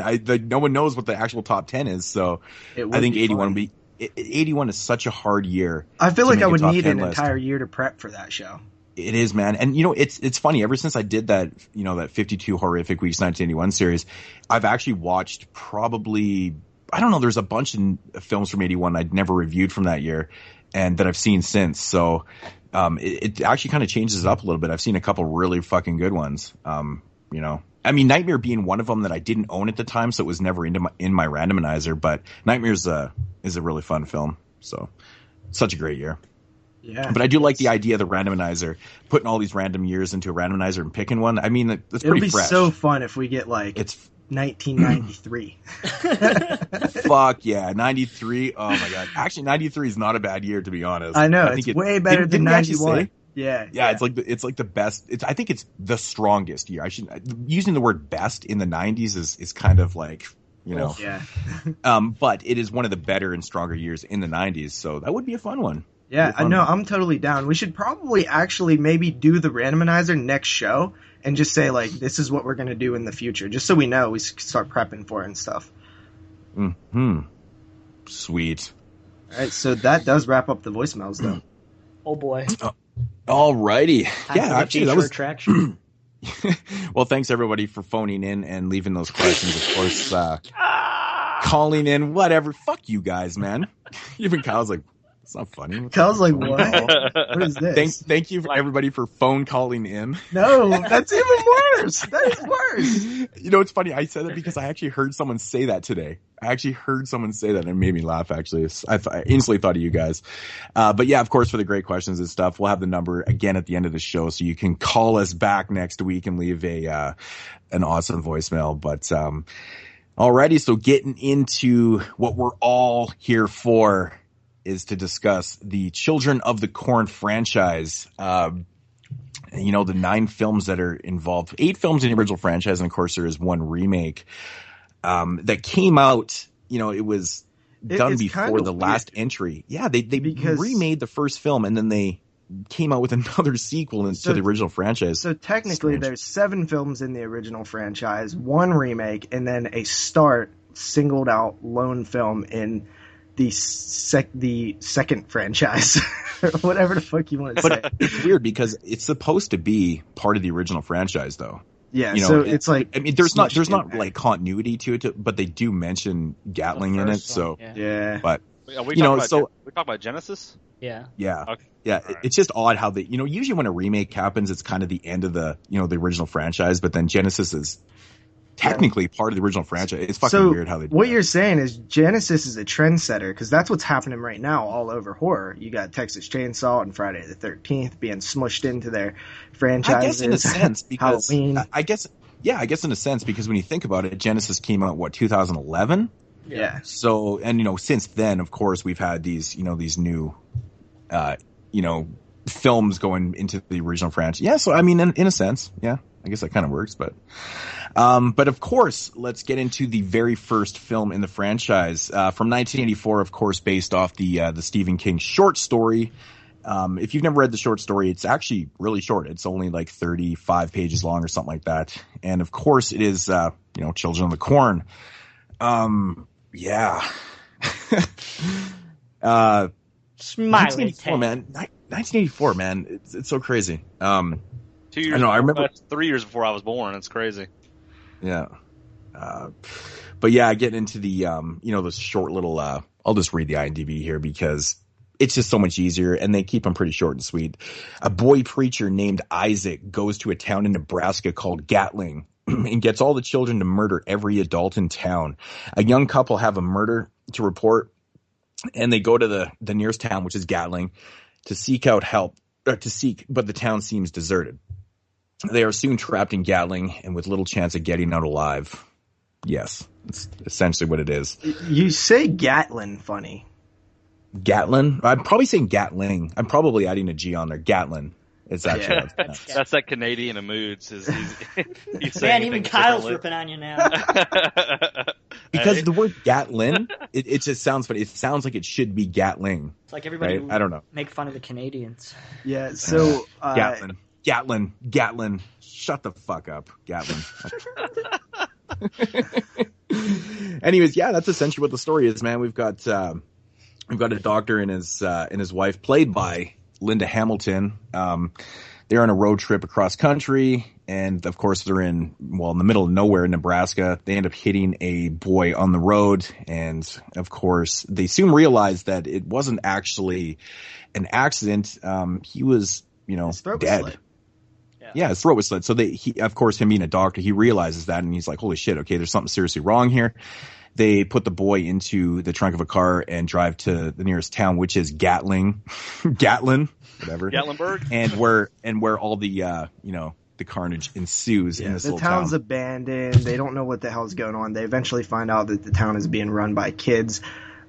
No one knows what the actual top 10 is, so I think 81 would be. 81 is such a hard year. I feel like I would need an entire year to prep for that show. It is, man, and it's funny. Ever since I did that, that 52 Horrific Weeks 1981 series, I've actually watched probably, I don't know, there's a bunch of films from 81 I'd never reviewed from that year, and that I've seen since. So it actually kind of changes it up a little bit. I've seen a couple really fucking good ones. I mean, Nightmare being one of them that I didn't own at the time, so it was never in my randomizer. But Nightmare's is a really fun film. So, such a great year. Yeah. But I do like the idea of the randomizer, putting all these random years into a randomizer and picking one. I mean, it's pretty fresh. It'll be so fun if we get like 1993. Fuck yeah, 93. Oh my god. Actually, 93 is not a bad year, to be honest. I know, it's way better than 91. Yeah, it's like the best. I think it's the strongest year. Using the word best in the 90s is kind of like, Yeah. But it is one of the better and stronger years in the 90s, so that would be a fun one. Yeah, I know. I'm totally down. We should probably actually maybe do the randomizer next show and just say, like, this is what we're going to do in the future, just so we know we start prepping for it and stuff. Sweet. All right, so that does wrap up the voicemails, though. Oh, boy. Alrighty. Yeah, actually, that was... attraction. Well, thanks, everybody, for phoning in and leaving those questions. Of course, calling in, whatever. Fuck you guys, man. Even Kyle's like... It's not funny. Kyle's like, what? What is this? Thank you, everybody, for phone calling in. No, that's even worse. That's worse. It's funny. I said that because I actually heard someone say that today. And it made me laugh, actually. I instantly thought of you guys. But yeah, of course, for the great questions and stuff, we'll have the number again at the end of the show, so you can call us back next week and leave an awesome voicemail. But alrighty, so getting into what we're all here for is to discuss the Children of the Corn franchise. The 9 films that are involved, 8 films in the original franchise, and of course there is one remake that came out. It was done before the last entry. Yeah, they remade the first film and then they came out with another sequel to the original franchise. So technically, there's 7 films in the original franchise, 1 remake, and then a singled out lone film in the second franchise, or whatever the fuck you want to say. But it's weird because it's supposed to be part of the original franchise, though. Yeah, so it's like, I mean, there's not like continuity to it, but they do mention Gatling in it. So yeah. But we talk about Genesis. Yeah. Okay. Yeah. Right. It's just odd how they, usually when a remake happens, it's kind of the end of the the original franchise, but then Genesis is technically part of the original franchise. It's fucking weird how they do what that. You're saying is Genesis is a trendsetter, because that's what's happening right now all over horror. You got Texas Chainsaw and Friday the 13th being smushed into their franchises. I guess in a sense, because Halloween. I guess in a sense, because when you think about it, Genesis came out 2011. Yeah. So, and since then, of course, we've had these these new films going into the original franchise. Yeah, so I mean, in a sense, yeah, I guess that kind of works, but of course, let's get into the very first film in the franchise, from 1984, of course, based off the Stephen King short story. If you've never read the short story, it's actually really short. It's only like 35 pages long or something like that. And of course, it is, Children of the Corn. Yeah. Smiley 1984, man. 1984, man. It's so crazy. 2 years. I know. I remember 3 years before I was born. It's crazy. Yeah. But yeah, getting into the the short little. I'll just read the IMDb here because it's just so much easier, and they keep them pretty short and sweet. A boy preacher named Isaac goes to a town in Nebraska called Gatling and gets all the children to murder every adult in town. A young couple have a murder to report, and they go to the nearest town, which is Gatling, to seek out help. But the town seems deserted. They are soon trapped in Gatling and with little chance of getting out alive. Yes, it's essentially what it is. You say Gatlin funny. Gatlin? I'm probably saying Gatling. I'm probably adding a G on there. Gatlin. It's actually that's that Canadian in Moodz. He's man, even Kyle's ripping on you now. Because the word Gatlin, it just sounds funny. It sounds like it should be Gatling. It's like everybody. Right? I don't know. Make fun of the Canadians. Yeah. So Gatlin. Shut the fuck up, Gatlin. Anyways, yeah, that's essentially what the story is, man. We've got a doctor and his wife, played by Linda Hamilton. They're on a road trip across country, and of course they're in the middle of nowhere in Nebraska. They end up hitting a boy on the road, and of course they soon realize that it wasn't actually an accident. He was, his throat dead. was slit. Yeah, his throat was slit. So of course, him being a doctor, he realizes that, and he's like, holy shit, okay, there's something seriously wrong here. They put the boy into the trunk of a car and drive to the nearest town, which is Gatlin, whatever. Gatlinburg. And where all the, the carnage ensues in this the little town's town. abandoned. They don't know what the hell's going on. They eventually find out that the town is being run by kids.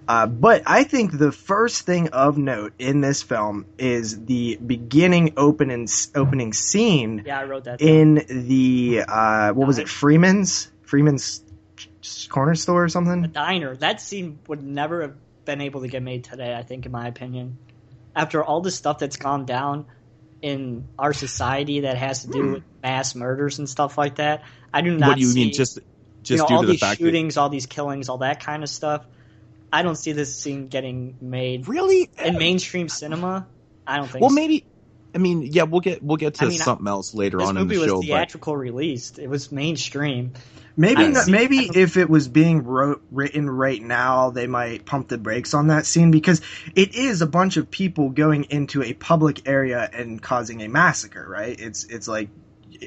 But I think the first thing of note in this film is the beginning opening scene. Yeah, I wrote that down. In the what was it? Freeman's corner store or something. A diner. That scene would never have been able to get made today, I think, in my opinion. After all the stuff that's gone down in our society that has to do with mass murders and stuff like that, I do not. What do you mean? Just due all to the these fact shootings, all these killings, all that kind of stuff. I don't see this scene getting made really in mainstream cinema. I don't think. Well, so. maybe. I mean, yeah, we'll get to something else later on in the show. This movie was theatrical released. It was mainstream. Maybe if it was being written right now, they might pump the brakes on that scene, because it is a bunch of people going into a public area and causing a massacre, right? It's like,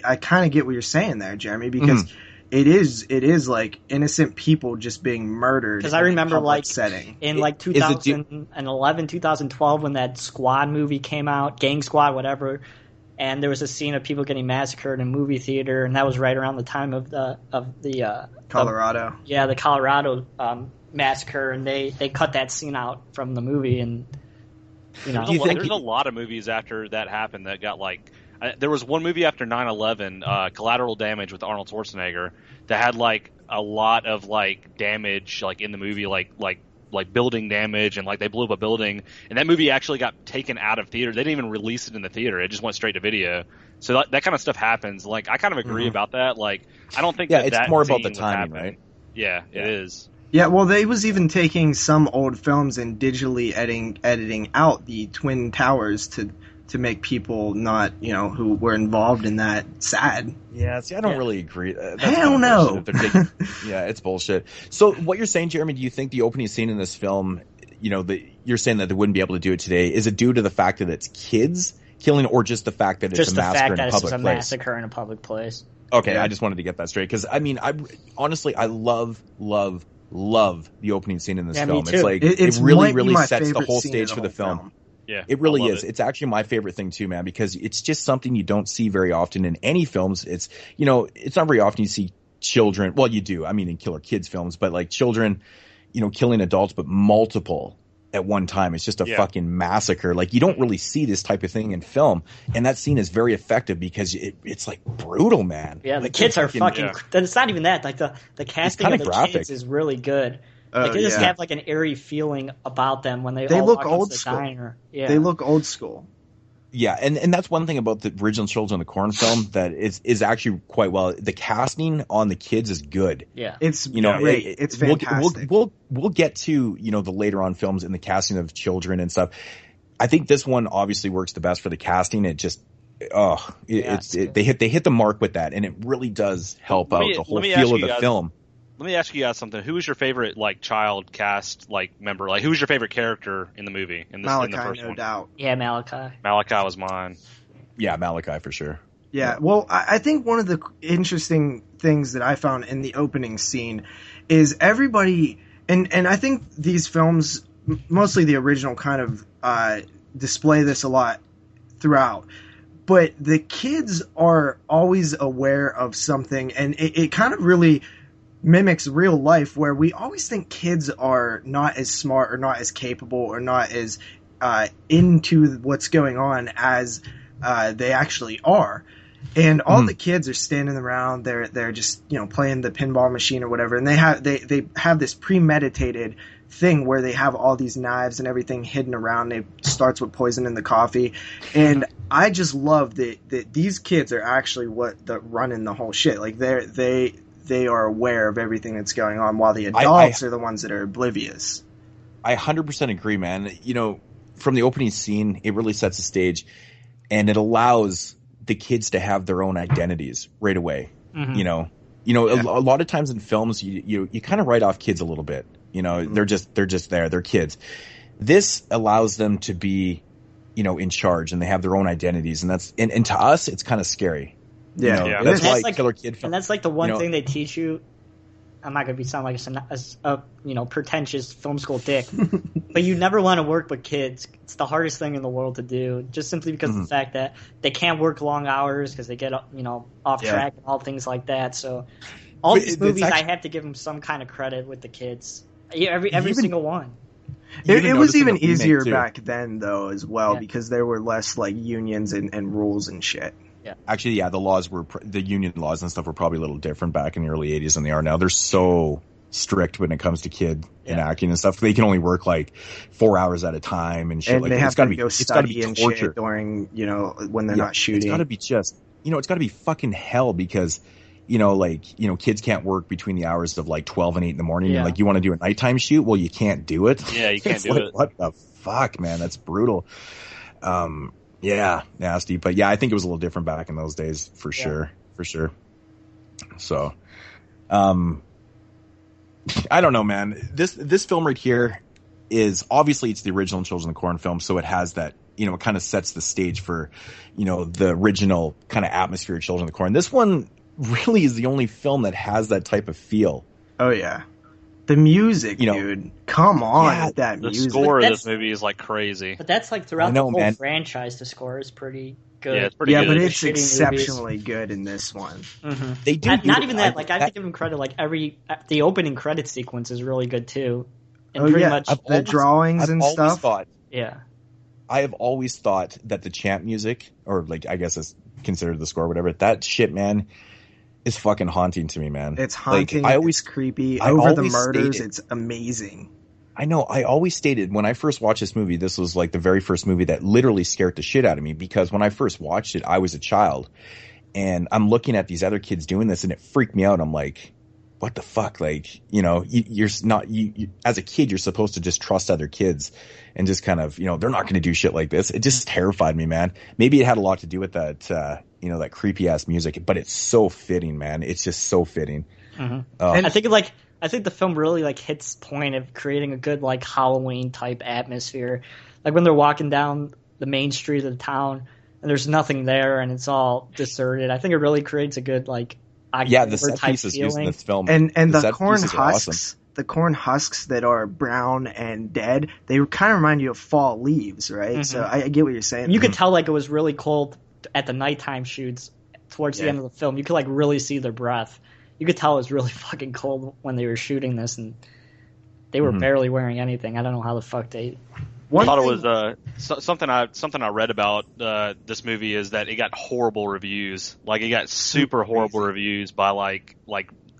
I kind of get what you're saying there, Jeremy, because it is like innocent people just being murdered. Because I remember setting. In 2011, 2012, when that Squad movie came out, Gang Squad, whatever. And there was a scene of people getting massacred in a movie theater, and that was right around the time of the Colorado. The Colorado massacre, and they cut that scene out from the movie. And there's a lot of movies after that happened that got there was one movie after 9/11, Collateral Damage with Arnold Schwarzenegger, that had a lot of damage in the movie, like building damage, and they blew up a building, and that movie actually got taken out of theater. They didn't even release it in the theater. It just went straight to video. So that kind of stuff happens. I kind of agree about that. I don't think it's more about the timing, right? Yeah, it is. Yeah, well, they was even taking some old films and digitally editing out the Twin Towers to make people not, who were involved in that sad. Yeah, see, I don't really agree. Hell no. Yeah, it's bullshit. So what you're saying, Jeremy, do you think the opening scene in this film, you're saying that they wouldn't be able to do it today, is it due to the fact that it's kids killing, or just the fact that it's a massacre in a public place? Massacre in a public place. Okay, yeah. I just wanted to get that straight, because, I mean, I love the opening scene in this film. Me too. It really sets the whole stage for the film. Yeah, it really is. It. It's actually my favorite thing too, man, because it's just something you don't see very often in any films. It's, it's not very often you see children. Well, you do. I mean, in killer kids films, but children, killing adults, but multiple at one time. It's just a fucking massacre. You don't really see this type of thing in film. And that scene is very effective because it's brutal, man. Yeah. The kids are fucking, it's not even that. The casting of the kids is really good. They just have an airy feeling about them when they all look walk old into the school. diner. Yeah. They look old school. Yeah, and that's one thing about the original Children of the Corn film that is actually quite well. The casting on the kids is good. Yeah, it's great. It's fantastic. We'll get to the later on films in the casting of children and stuff. I think this one obviously works the best for the casting. It just they hit the mark with that, and it really does help out the whole feel of the film. Let me ask you guys something. Who was your favorite child cast member? Who was your favorite character in the movie? Malachi, in the first no one? doubt. Yeah, Malachi. Malachi was mine. Yeah, Malachi for sure. Yeah, well, I think one of the interesting things that I found in the opening scene is everybody, and I think these films, mostly the original, kind of display this a lot throughout. But the kids are always aware of something, and it kind of really mimics real life, where we always think kids are not as smart or not as capable or not as into what's going on as they actually are. And all the kids are standing around, they're just playing the pinball machine or whatever, and they have this premeditated thing where they have all these knives and everything hidden around. It starts with poison in the coffee, and I just love that these kids are actually running the whole shit. They are aware of everything that's going on, while the adults are the ones that are oblivious. I 100% agree, man. From the opening scene, it really sets the stage, and it allows the kids to have their own identities right away. Mm-hmm. A lot of times in films, you kind of write off kids a little bit. They're just there. They're kids. This allows them to be, in charge, and they have their own identities, and to us, it's kind of scary. Yeah, that's why killer kid film. And that's the one thing they teach you I'm not going to sound like a pretentious film school dick, but you never want to work with kids. It's the hardest thing in the world to do, just simply because of the fact that they can't work long hours because they get off track and all things like that. So all these movies, I have to give them some kind of credit with the kids. Every single one. It was even easier back then, though, as well, because there were less like unions and rules and shit. Yeah. Actually, the union laws and stuff were probably a little different back in the early 80s than they are now. They're so strict when it comes to kid enacting and stuff. They can only work like 4 hours at a time and shit. And like they have to go study and torture. Shit during, when they're not shooting. It's got to be it's got to be fucking hell because, kids can't work between the hours of like 12 and 8 in the morning. And you want to do a nighttime shoot? Well, you can't do it. Yeah, you can't do it. What the fuck, man? That's brutal. Yeah, nasty. But yeah, I think it was a little different back in those days for sure. So, I don't know, man. This film right here is obviously it's the original Children of the Corn film, so it has that, it kind of sets the stage for, the original kind of atmosphere of Children of the Corn. This one really is the only film that has that type of feel. Oh yeah. The music, dude. Come on, that music. The score of this movie is like crazy. But that's like throughout the whole franchise, the score is pretty good. Yeah, it's pretty good. But it's exceptionally good in this one. Mm-hmm. They do. Not even that. Like I have to give them credit. Like the opening credit sequence is really good too. And much the drawings and stuff. I have always thought that the chant music, or like I guess it's considered the score, or whatever. That shit, man, is fucking haunting to me, man. It's haunting. It's creepy. Over the murders, it's amazing. I know. I always stated when I first watched this movie, this was like the very first movie that literally scared the shit out of me, because when I first watched it, I was a child and I'm looking at these other kids doing this and it freaked me out. I'm like, what the fuck? Like, you're not, as a kid, you're supposed to just trust other kids and just kind of, they're not going to do shit like this. It just terrified me, man. Maybe it had a lot to do with that, that creepy ass music, but it's so fitting, man. It's just so fitting. Mm-hmm. And I think the film really like hits point of creating a good like Halloween type atmosphere. Like when they're walking down the main street of the town and there's nothing there and it's all deserted. I think it really creates a good like the set pieces used in this film, and the corn husks, awesome. The corn husks that are brown and dead, they kind of remind you of fall leaves, right? Mm-hmm. So I get what you're saying. You could tell like it was really cold at the nighttime shoots towards the end of the film. You could like really see their breath. You could tell it was really fucking cold when they were shooting this, and they were barely wearing anything. I don't know how the fuck they. I thought it was something I read about this movie is that it got horrible reviews. Like it got super horrible reviews by like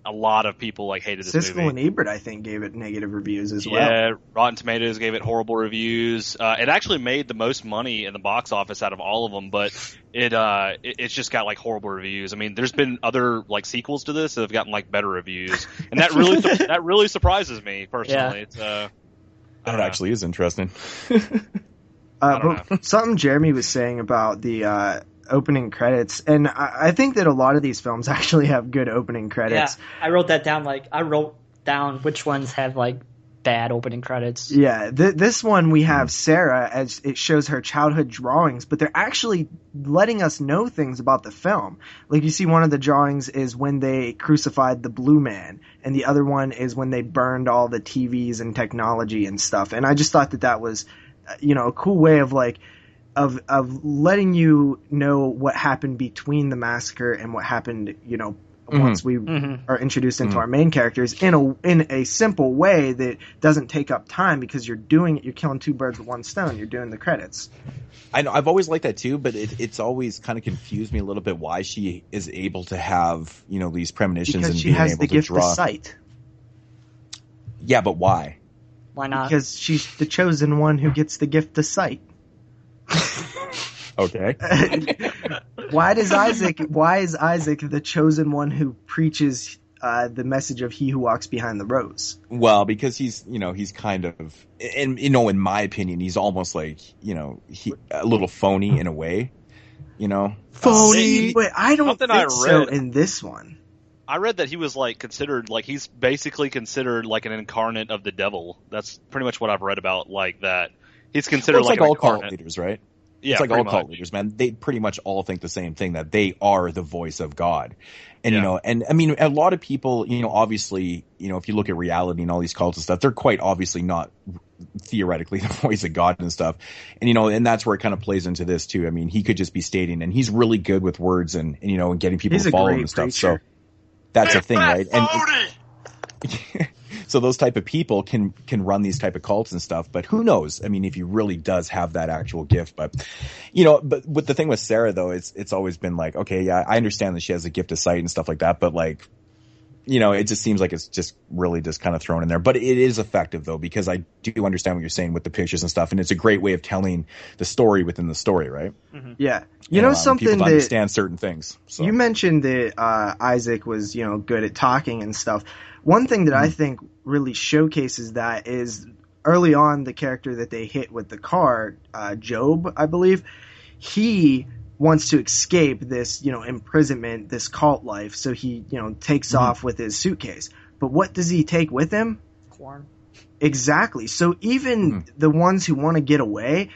a lot of people like hated this movie. Siskel and Ebert, I think, gave it negative reviews as well. Yeah, Rotten Tomatoes gave it horrible reviews. It actually made the most money in the box office out of all of them, but it's just got like horrible reviews. I mean, there's been other like sequels to this that have gotten like better reviews, and that really surprises me personally. Yeah. That actually is interesting. But something Jeremy was saying about the opening credits, and I think that a lot of these films actually have good opening credits. Yeah, I wrote that down. Like I wrote down which ones have like bad opening credits. Yeah, this one we have Sarah, as it shows her childhood drawings, but they're actually letting us know things about the film. Like you see one of the drawings is when they crucified the Blue Man, and the other one is when they burned all the TVs and technology and stuff. And I just thought that was, a cool way of like, of letting you know what happened between the massacre and what happened, once we are introduced into our main characters in a simple way that doesn't take up time, because you're killing two birds with one stone. You're doing the credits. I know, I've always liked that too, but it's always kind of confused me a little bit why she is able to have, these premonitions because and she being has able the to gift draw. of sight. Yeah, but why? Why not? Because she's the chosen one who gets the gift of sight. Okay. Why is Isaac the chosen one who preaches the message of he who walks behind the rose? Well, because he's kind of, and in my opinion, he's almost like, a little phony in a way, Phony, but I don't think so in this one. I read that he was he's basically considered like an incarnate of the devil. That's pretty much what I've read about like that. He's considered like an all incarnate. cult leaders, right? Yeah, it's like all pretty cult much. leaders, man. They pretty much all think the same thing, that they are the voice of God. And, Yeah. you know, and I mean, a lot of people, you know, obviously, you know, if you look at reality and all these cults and stuff, they're quite obviously not theoretically the voice of God and stuff. And, you know, and that's where it kind of plays into this too. I mean, he could just be stating, and he's really good with words and you know, and getting people He's to a follow him great and stuff. preacher. So that's a thing, right? And Phony! so those type of people can run these type of cults and stuff, but who knows? I mean, if he really does have that actual gift, but you know, but with the thing with Sarah though, it's always been like, okay, yeah, I understand that she has a gift of sight and stuff like that, but like, you know, it just seems like it's just really just kind of thrown in there, but it is effective though, because I do understand what you're saying with the pictures and stuff. And it's a great way of telling the story within the story, right? Mm-hmm. Yeah. You know, allowing something people to that understand certain things. So. you mentioned that Isaac was, you know, good at talking and stuff. One thing that I think really showcases that is early on the character that they hit with the car, Job, I believe, he wants to escape this, you know, imprisonment, this cult life. So he, you know, takes off with his suitcase. But what does he take with him? Corn. Exactly. So even the ones who want to get away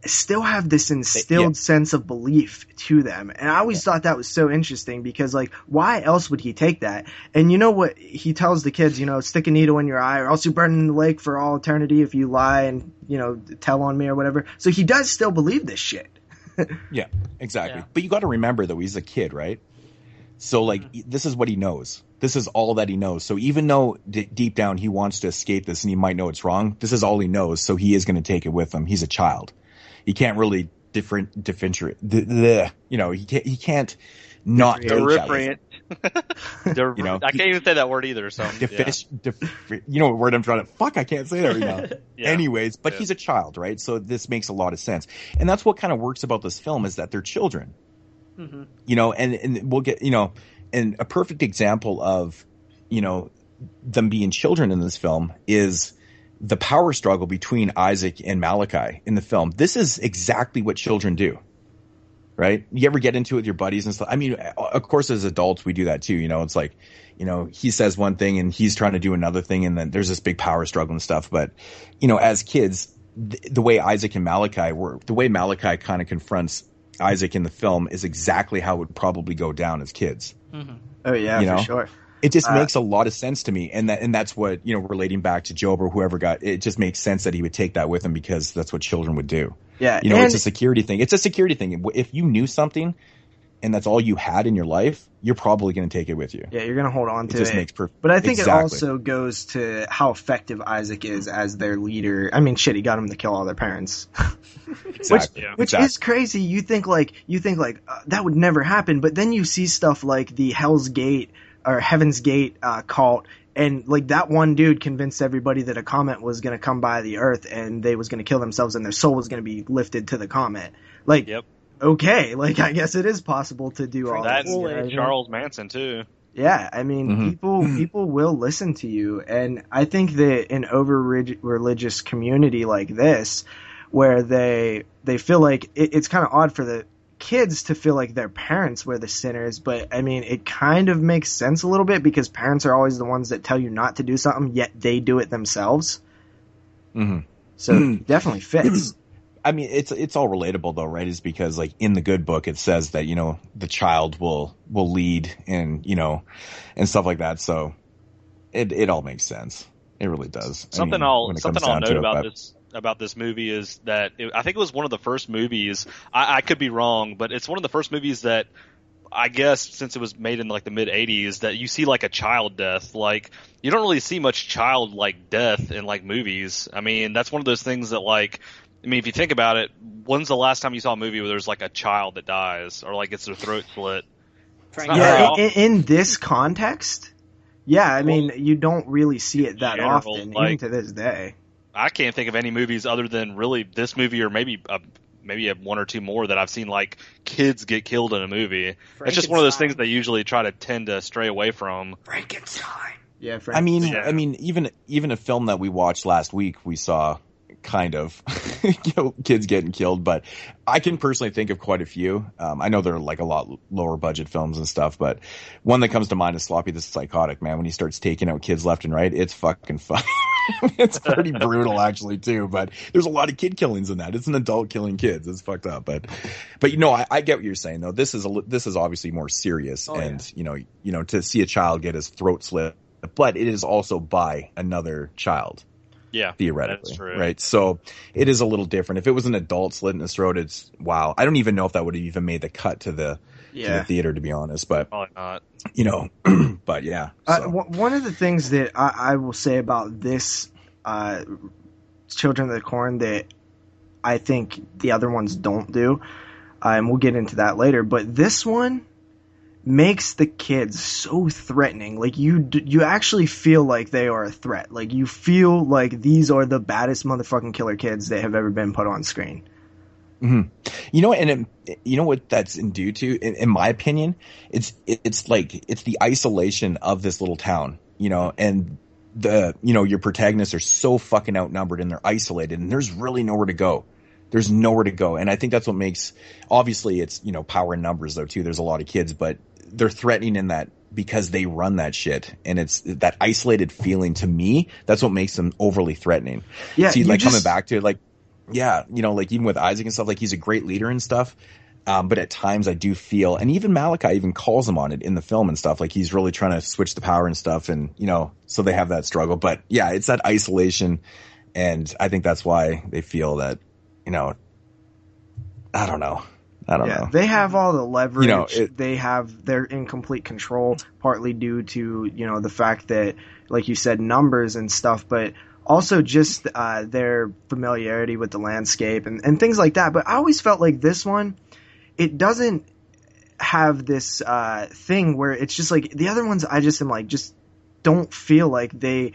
still have this instilled sense of belief to them. And I always thought that was so interesting because, like, why else would he take that? And you know what he tells the kids, you know, stick a needle in your eye or else you burn in the lake for all eternity if you lie and, you know, tell on me or whatever. So he does still believe this shit. Yeah, exactly. Yeah. But you got to remember, though, he's a kid, right? So, like, this is what he knows. This is all that he knows. So even though deep down he wants to escape this and he might know it's wrong, this is all he knows. So he is going to take it with him. He's a child. He can't really differentiate. You know, he can't not take that with him. You know, I can't even say that word either. So you know what word I'm trying to fuck. I can't say that right now. Yeah. Anyways, but he's a child, right? So this makes a lot of sense, and that's what kind of works about this film is that they're children. Mm-hmm. You know, and we'll get, you know, and a perfect example of, you know, them being children in this film is the power struggle between Isaac and Malachi in the film. This is exactly what children do. Right? You ever get into it with your buddies and stuff? I mean, of course, as adults, we do that too. You know, it's like, you know, he says one thing and he's trying to do another thing, and then there's this big power struggle and stuff. But, you know, as kids, the way Isaac and Malachi were, the way Malachi kind of confronts Isaac in the film is exactly how it would probably go down as kids. Mm-hmm. Oh, yeah, You know? for sure. It just makes a lot of sense to me. And that's what, you know, relating back to Job or whoever it just makes sense that he would take that with him because that's what children would do. Yeah. You know, it's a security thing. It's a security thing. If you knew something and that's all you had in your life, you're probably going to take it with you. Yeah, you're going to hold on to it. Just makes perfect. But I think exactly. it also goes to how effective Isaac is as their leader. I mean, shit, he got him to kill all their parents. Exactly. Which is crazy. You think like that would never happen, but then you see stuff like the Hell's Gate or Heaven's Gate cult, and like that one dude convinced everybody that a comet was going to come by the Earth and they was going to kill themselves and their soul was going to be lifted to the comet. Like, okay, like I guess it is possible to do all that. this. And Charles Manson too. Yeah, I mean, people will listen to you, and I think that in over religious community like this, where they feel like it's kind of odd for the kids to feel like their parents were the sinners, but I mean, it kind of makes sense a little bit because parents are always the ones that tell you not to do something, yet they do it themselves. Mm-hmm. So it definitely fits. I mean, it's all relatable though, right? Is because like in the good book, it says that, you know, the child will lead and, you know, and stuff like that. So it all makes sense. It really does. Something I'll note about this movie is that I think it was one of the first movies. I could be wrong, but it's one of the first movies that I guess since it was made in like the mid '80s that you see like a child death. Like you don't really see much child like death in like movies. I mean, that's one of those things that like. I mean, if you think about it, when's the last time you saw a movie where there's like a child that dies or like gets their throat slit? Yeah, in this context, yeah, I mean, you don't really see it that often, even to this day. I can't think of any movies other than really this movie or maybe one or two more that I've seen like kids get killed in a movie. It's just one of those things they usually try to tend to stray away from. Frankenstein. Yeah, I mean, even a film that we watched last week, we saw kind of kids getting killed, but I can personally think of quite a few. I know they're like a lot lower budget films and stuff, but one that comes to mind is Sloppy the Psychotic, man. When he starts taking out kids left and right, it's fucking funny. It's pretty brutal actually too, but there's a lot of kid killings in that. It's an adult killing kids. It's fucked up, but I get what you're saying though. This is obviously more serious, to see a child get his throat slit, but it is also by another child. Yeah, theoretically, that's true. Right? So it is a little different. If it was an adult slitting his throat, it's wow. I don't even know if that would have even made the cut to the theater, to be honest. But probably not. But yeah. So. One of the things that I will say about this Children of the Corn that I think the other ones don't do, and we'll get into that later, but this one makes the kids so threatening. Like you actually feel like they are a threat. Like you feel like these are the baddest motherfucking killer kids that have ever been put on screen. Mm-hmm. You know what that's due to, in my opinion, it's the isolation of this little town, and your protagonists are so fucking outnumbered and they're isolated and there's really nowhere to go. There's nowhere to go. And I think that's what makes, obviously it's, power in numbers though too. There's a lot of kids, but they're threatening in that because they run that shit. And it's that isolated feeling, to me, that's what makes them overly threatening. Yeah. See, coming back to it, even with Isaac and stuff, like he's a great leader and stuff. But at times I do feel, and even Malachi even calls him on it in the film and stuff, like he's really trying to switch the power and stuff. And, so they have that struggle, but yeah, it's that isolation. And I think that's why they feel that, I don't know. They have all the leverage. They're in complete control, partly due to, the fact that, like you said, numbers and stuff, but also just their familiarity with the landscape and things like that. But I always felt like this one, it doesn't have this thing where it's just like the other ones. I just am like, just don't feel like they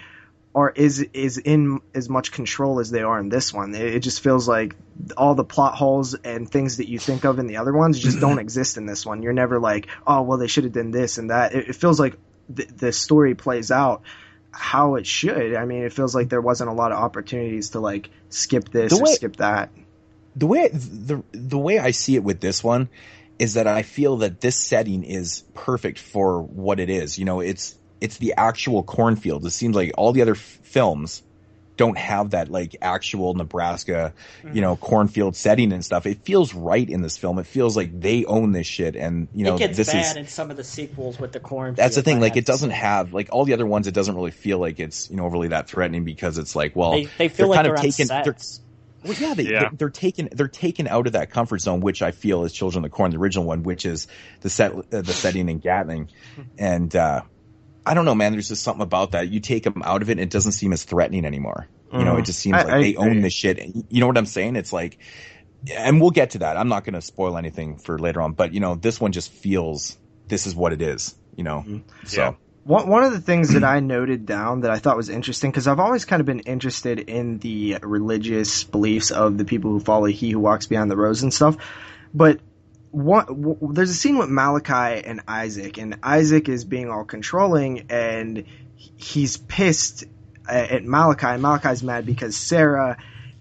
are is in as much control as they are in this one. It just feels like all the plot holes and things that you think of in the other ones just don't exist in this one. You're never like, oh, well, they should have done this and that. It feels like the story plays out how it should. I mean, it feels like there wasn't a lot of opportunities to like skip this or skip that. The way I see it with this one is that I feel that this setting is perfect for what it is. It's the actual cornfield. It seems like all the other films don't have that like actual Nebraska, cornfield setting and stuff. It feels right in this film. It feels like they own this shit. And it gets bad in some of the sequels with the cornfield. That's the thing. Like it doesn't have like all the other ones. It doesn't really feel like it's overly that threatening because it's like, well, they feel like they're taken. They're taken out of that comfort zone, which I feel is Children of the Corn, the original one, which is the setting in Gatling, and I don't know, man. There's just something about that. You take them out of it, and it doesn't seem as threatening anymore. It just seems like they own this shit. You know what I'm saying? It's like, and we'll get to that. I'm not going to spoil anything for later on, but this one just feels this is what it is. So. Yeah. One of the things that I noted down that I thought was interesting, because I've always kind of been interested in the religious beliefs of the people who follow He Who Walks Behind the Rose and stuff, but there's a scene with Malachi and Isaac is being all controlling, and he's pissed at Malachi, and Malachi's mad because Sarah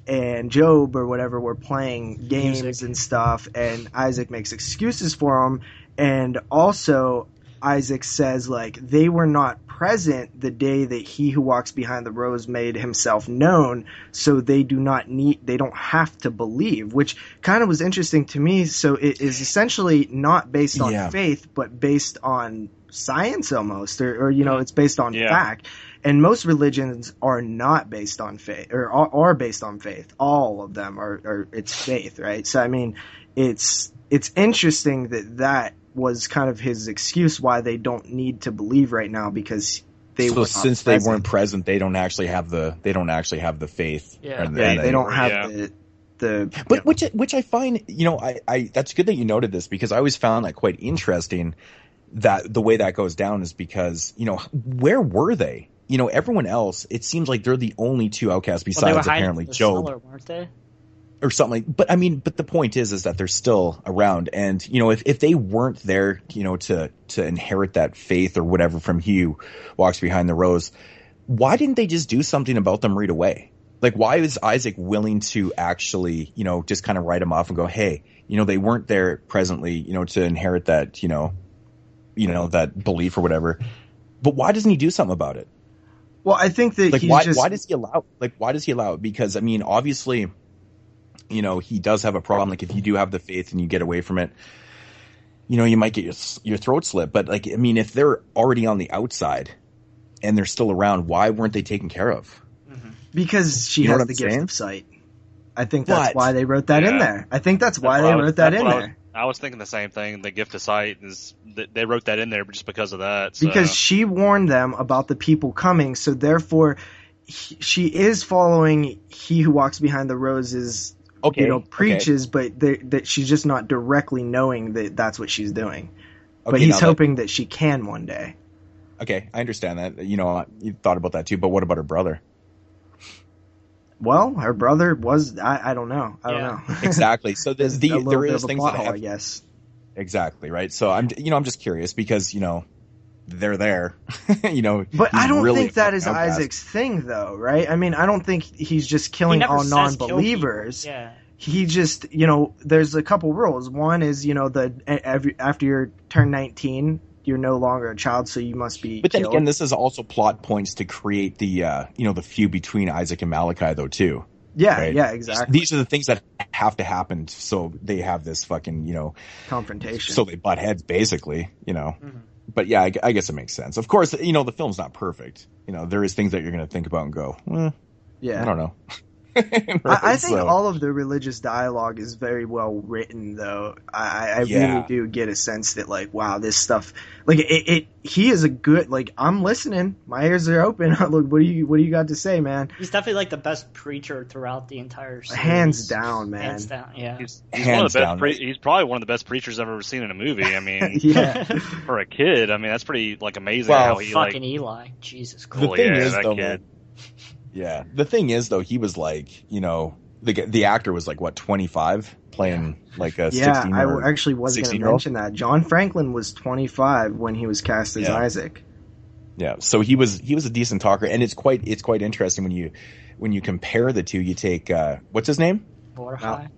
and Job or whatever were playing games and stuff, and Isaac makes excuses for him, and also Isaac says, like, they were not present the day that He Who Walks Behind the Rose made himself known, so they don't have to believe, which kind of was interesting to me. So it is essentially not based on faith, but based on science almost, or it's based on fact. And most religions are not based on faith, or are based on faith. All of them are it's faith, right? So, I mean, it's interesting that was kind of his excuse why they don't need to believe right now, because they weren't present, they don't actually have the faith. They don't have the which I find, I that's good that you noted this, because I always found that quite interesting, that the way that goes down is because, where were they? Everyone else, it seems like they're the only two outcasts besides apparently Job. Cellar, weren't they? Or something like, but the point is that they're still around, and if they weren't there, to inherit that faith or whatever from He Who Walks Behind the Rose, why didn't they just do something about them right away? Like, why is Isaac willing to actually, just kind of write them off and go, hey, they weren't there presently, to inherit that, that belief or whatever, but why doesn't he do something about it? Well, I think that like he's why just... why does he allow it? Because I mean, obviously, you know, he does have a problem. Like if you do have the faith and you get away from it, you know, you might get your throat slit. But like, I mean, if they're already on the outside and they're still around, why weren't they taken care of? Because she has the gift of sight. I think that's why they wrote that in there. I think that's why they wrote that in there. I was thinking the same thing. The gift of sight is they wrote that in there just because of that. So. Because she warned them about the people coming, so therefore she is following he who walks behind the roses. Preaches, but that she's just not directly knowing that that's what she's doing. But he's hoping that she can one day. Okay, I understand that. You know, you thought about that too. But what about her brother? Well, her brother was I don't know. I don't know. Exactly. So there is things that I guess. Exactly, right? So I'm just curious because, you know, they're there. You know, but I don't think that is Isaac's thing though, right? I mean, I don't think he's just killing all non-believers. Yeah. He just, you know, there's a couple rules. One is, you know, after you turn 19, you're no longer a child, so you must be But then killed. again, this is also plot points to create the, you know, the feud between Isaac and Malachi, though, too. Yeah, right? yeah, exactly. These are the things that have to happen so they have this fucking, you know... confrontation. So they butt heads, basically, you know. Mm-hmm. But yeah, I guess it makes sense. Of course, you know, the film's not perfect. You know, there is things that you're going to think about and go, yeah, I don't know. I think all of the religious dialogue is very well written, though. I really do get a sense that, like, wow, this stuff, like, he is a good, like, I'm listening, my ears are open. Look, what do you got to say, man? He's definitely like the best preacher throughout the entire series. Hands down, man. Hands down, yeah. He's one of the best. He's probably one of the best preachers I've ever seen in a movie. I mean, for a kid, I mean, that's pretty like amazing. How he fucking Eli, Jesus Christ. The thing is, though, kid. Yeah. The thing is, though, he was like, you know, the actor was like, what, 25? Playing like a 16 I actually was going to mention that. John Franklin was 25 when he was cast as Isaac. Yeah. So he was a decent talker. And it's quite interesting when you compare the two. You take, what's his name? Malachi.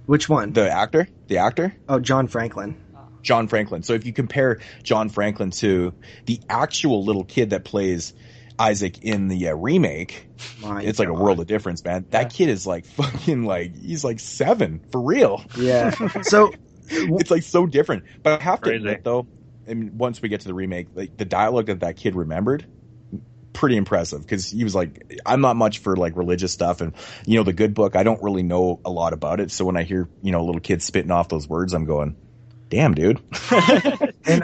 Which one? The actor? Oh, John Franklin. John Franklin. So if you compare John Franklin to the actual little kid that plays Isaac in the remake, it's like a world of difference, man. That kid is like fucking like, he's like 7 for real. Yeah. So it's like so different. But I have to admit though, and once we get to the remake, like the dialogue that kid remembered, pretty impressive, because he was like, I'm not much for like religious stuff, and you know, the Good Book, I don't really know a lot about it. So when I hear, you know, little kids spitting off those words, I'm going, damn, dude.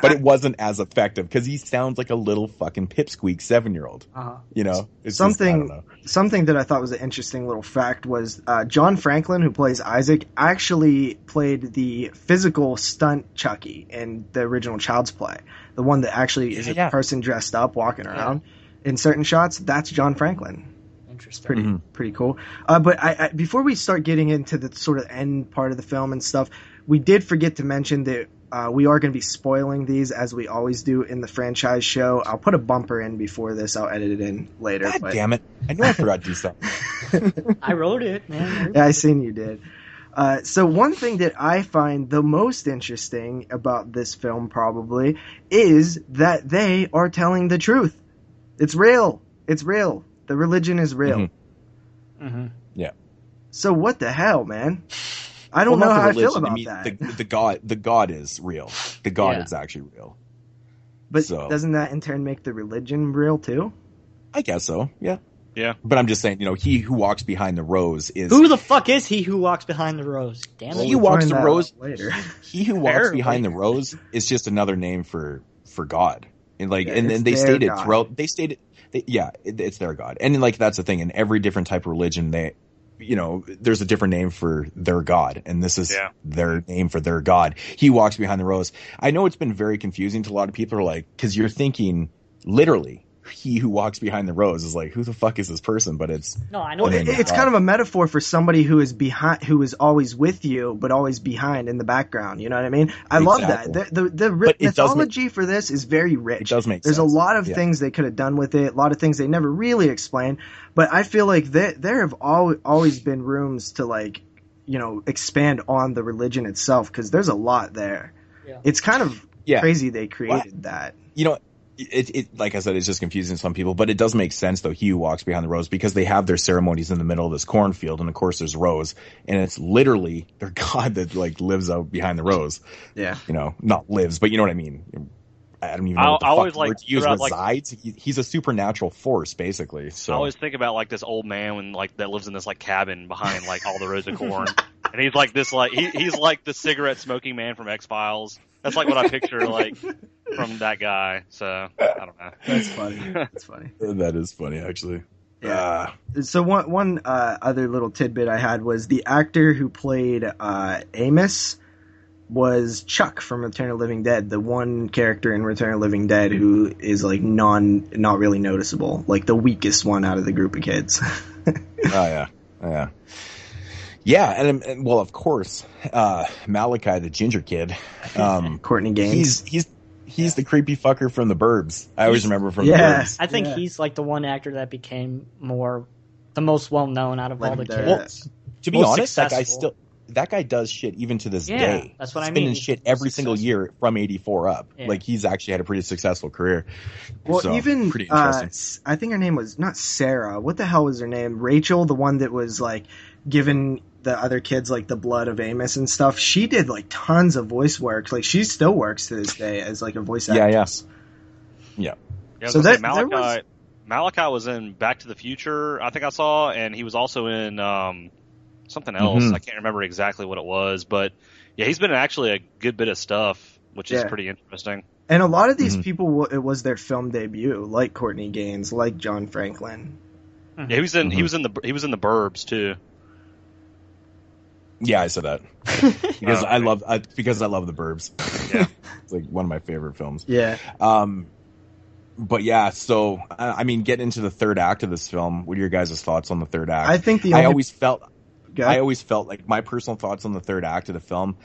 But it wasn't as effective because he sounds like a little fucking pipsqueak 7-year-old. You know, it's something that I thought was an interesting little fact was John Franklin, who plays Isaac, actually played the physical stunt Chucky in the original Child's Play, the one that actually is a person dressed up walking around in certain shots. That's John Franklin. Interesting. Pretty cool. But I before we start getting into the sort of end part of the film and stuff, we did forget to mention that we are going to be spoiling these, as we always do in the franchise show. I'll put a bumper in before this. I'll edit it in later. God damn it. I know I forgot to do something. I wrote it, man. Yeah, I seen you did. So one thing that I find the most interesting about this film probably is that they are telling the truth. It's real. It's real. The religion is real. Yeah. So what the hell, man? I don't know how I feel about that. The God is real. The God is actually real. But doesn't that in turn make the religion real too? I guess so. Yeah. Yeah. But I'm just saying, you know, he who walks behind the rose is... Who the fuck is he who walks behind the rose? Damn it. He walks the rose later. He who walks behind the rose is just another name for God. And like, and then they stated throughout, it's their God. And like, that's the thing. In every different type of religion, you know, there's a different name for their God, and this is their name for their God. He walks behind the rose. I know it's been very confusing to a lot of people, like, because you're thinking literally, he who walks behind the rose is like, who the fuck is this person? But it's it's kind of a metaphor for somebody who is behind, who is always with you, but always behind in the background. You know what I mean? I love that. The mythology for this is very rich. It does make There's sense. a lot of things they could have done with it. A lot of things they never really explain. But I feel like there have always been rooms to, like, you know, expand on the religion itself, because there's a lot there. Yeah. It's kind of crazy they created that. You know, it like I said, it's just confusing to some people, but it does make sense though. He who walks behind the rows, because they have their ceremonies in the middle of this cornfield, and of course there's rows, and it's literally their god that like lives out behind the rows. Yeah, not lives, but you know what I mean. I don't even know what the fuck word to use. Resides. He's a supernatural force, basically. So I always think about like this old man when like that lives in this like cabin behind like all the rows of corn, and he's like this like he's like the cigarette smoking man from X-Files. That's like what I picture like from that guy. So I don't know. That's funny. That's funny. That is funny, actually. Yeah. So one other little tidbit I had was the actor who played Amos was Chuck from Return of the Living Dead, the one character in Return of the Living Dead who is like not really noticeable, like the weakest one out of the group of kids. Oh yeah, and well, of course, Malachi, the ginger kid, Courtney Gaines. He's the creepy fucker from The Burbs. I always remember from The Burbs. I think he's like the one actor that became the most well known out of all the kids. Well, to be honest, that guy does shit even to this day. That's what I mean. He's been in shit every single year from '84 up. Yeah. Like he's actually had a pretty successful career. Well, so, even pretty interesting. I think her name was not Sarah. What the hell was her name? Rachel, the one that was like giving the other kids like the blood of Amos and stuff. She did like tons of voice work. Like she still works to this day as like a voice actress. Yeah. So that Malachi was in Back to the Future, I think I saw, and he was also in something else. I can't remember exactly what it was, but yeah, he's been in actually a good bit of stuff, which is pretty interesting. And a lot of these people, it was their film debut, like Courtney Gaines, like John Franklin. Yeah, he was in the Burbs too. Yeah, I said that because I love The Burbs. Yeah, it's like one of my favorite films. Yeah. But yeah, so I mean, getting into the third act of this film, what are your guys' thoughts on the third act? I think I always felt like my personal thoughts on the third act of the film.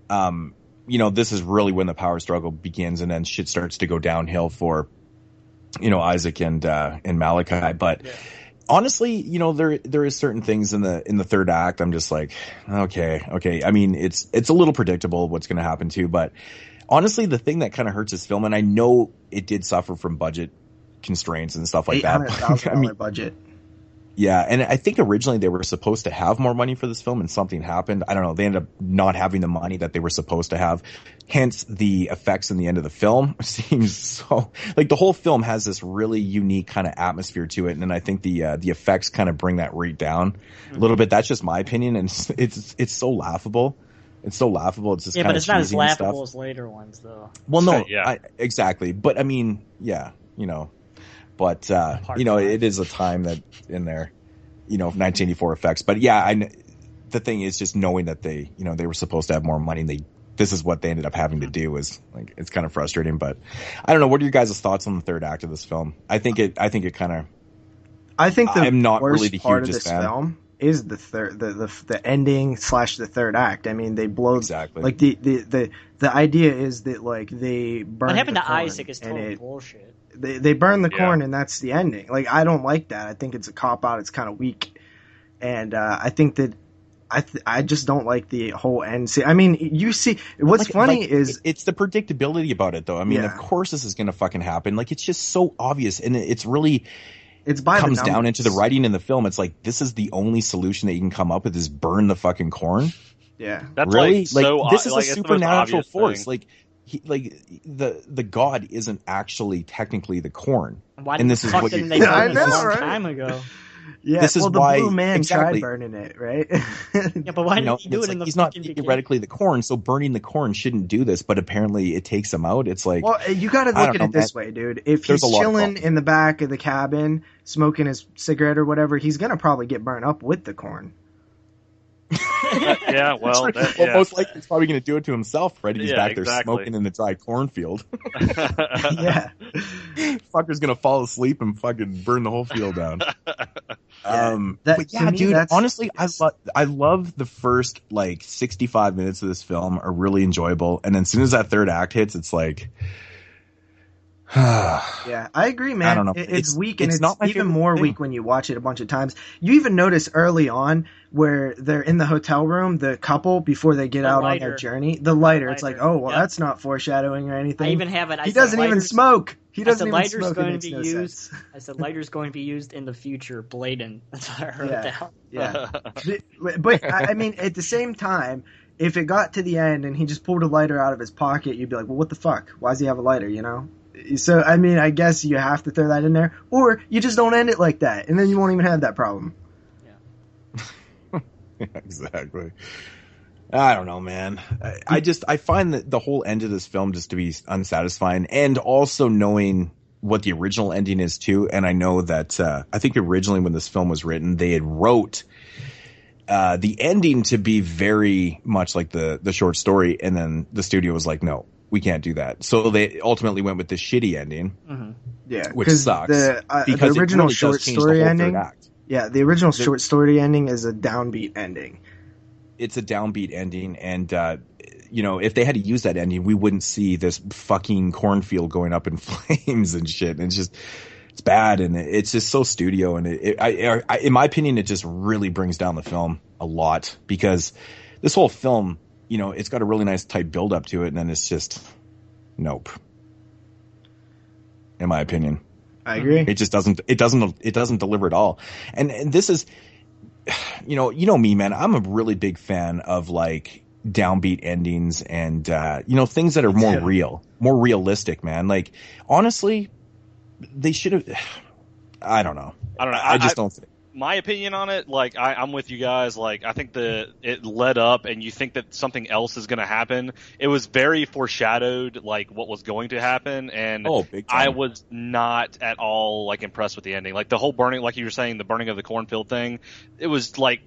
This is really when the power struggle begins, and then shit starts to go downhill for, Isaac and Malachi. But honestly, there is certain things in the third act. I'm just like, okay. I mean, it's a little predictable what's going to happen too, but honestly, the thing that kind of hurts this film, and I know it did suffer from budget constraints and stuff like that. $800,000 budget. Yeah, and I think originally they were supposed to have more money for this film, and something happened. I don't know. They ended up not having the money that they were supposed to have. Hence, the effects in the end of the film seems so like the whole film has this really unique kind of atmosphere to it, and then I think the effects kind of bring that rate down a little bit. That's just my opinion, and it's so laughable. It's so laughable. It's just but it's not as laughable as later ones, though. Well, no, exactly. But I mean, But, it is a time that in there, 1984 effects. But yeah, the thing is just knowing that they were supposed to have more money. And this is what they ended up having to do is like, it's kind of frustrating, but I don't know. What are your guys' thoughts on the third act of this film? I think the I'm not worst really the part of hugest this fan. film is the ending / the third act. I mean, they blow exactly like the idea is that like they burn. What happened to Isaac is total bullshit. They burn the corn and that's the ending. Like, I don't like that. I think it's a cop-out. It's kind of weak. And I think that I just don't like the whole end scene. I mean, you see, what's funny is... It's the predictability about it, though. I mean, of course this is going to fucking happen. Like, it's just so obvious. And it's really... It comes down into the writing in the film. It's like, this is the only solution that you can come up with is burn the fucking corn. Yeah. That's really? This is like, a supernatural force. Thing. The god isn't actually technically the corn. Why didn't they burn it a long time ago? Yeah, this is the why blue man tried burning it, right? Yeah, but why didn't he do it in the he's not theoretically the corn, so burning the corn shouldn't do this, but apparently it takes him out. It's like, well, you got to look at it this way, dude. If he's chilling in the back of the cabin, smoking his cigarette or whatever, he's gonna probably get burned up with the corn. Most likely he's probably going to do it to himself, right? He's back there smoking in the dry cornfield. Yeah. Fucker's going to fall asleep and fucking burn the whole field down. Dude, honestly, I love the first, 65 minutes of this film are really enjoyable. And then as soon as that third act hits, it's like, Yeah, I agree, man. I don't know. It's weak, and it's it's not my even favorite more thing. weak when you watch it a bunch of times. You even notice early on where they're in the hotel room, the couple, before they get out on their journey. The lighter. It's like, oh, well, that's not foreshadowing or anything. I even have it. He doesn't even smoke. He doesn't even smoke. Going to be used. I said lighter's going to be used in the future. Bladen. That's what I wrote down. Yeah. But I mean, at the same time, if it got to the end and he just pulled a lighter out of his pocket, you'd be like, well, what the fuck? Why does he have a lighter, you know? So, I mean, I guess you have to throw that in there. Or you just don't end it like that, and then you won't even have that problem. Yeah. Exactly. I don't know, man. I find that the whole end of this film just to be unsatisfying, and also knowing what the original ending is too. And I know that I think originally when this film was written, they had wrote the ending to be very much like the short story, and then the studio was like, no, we can't do that. So they ultimately went with the shitty ending. Mm-hmm. Yeah, which sucks. Because the original short story ending. Yeah, the original short story ending is a downbeat ending. It's a downbeat ending, and you know, if they had to use that ending, we wouldn't see this fucking cornfield going up in flames and shit. And it's bad, and it's just so studio. And in my opinion, it just really brings down the film a lot, because this whole film, you know, it's got a really nice tight build up to it, and then it's just nope. In my opinion, I agree. It just doesn't deliver at all. And this is, you know me, man. I'm a really big fan of like downbeat endings and you know, things that are more real, more realistic, man. Like honestly, they should have. I don't know. I just don't think. My opinion on it, like I'm with you guys. Like I think it led up, and you think that something else is going to happen. It was very foreshadowed, like what was going to happen, and big time. I was not at all like impressed with the ending. Like the whole burning, like you were saying, the burning of the cornfield thing. It was like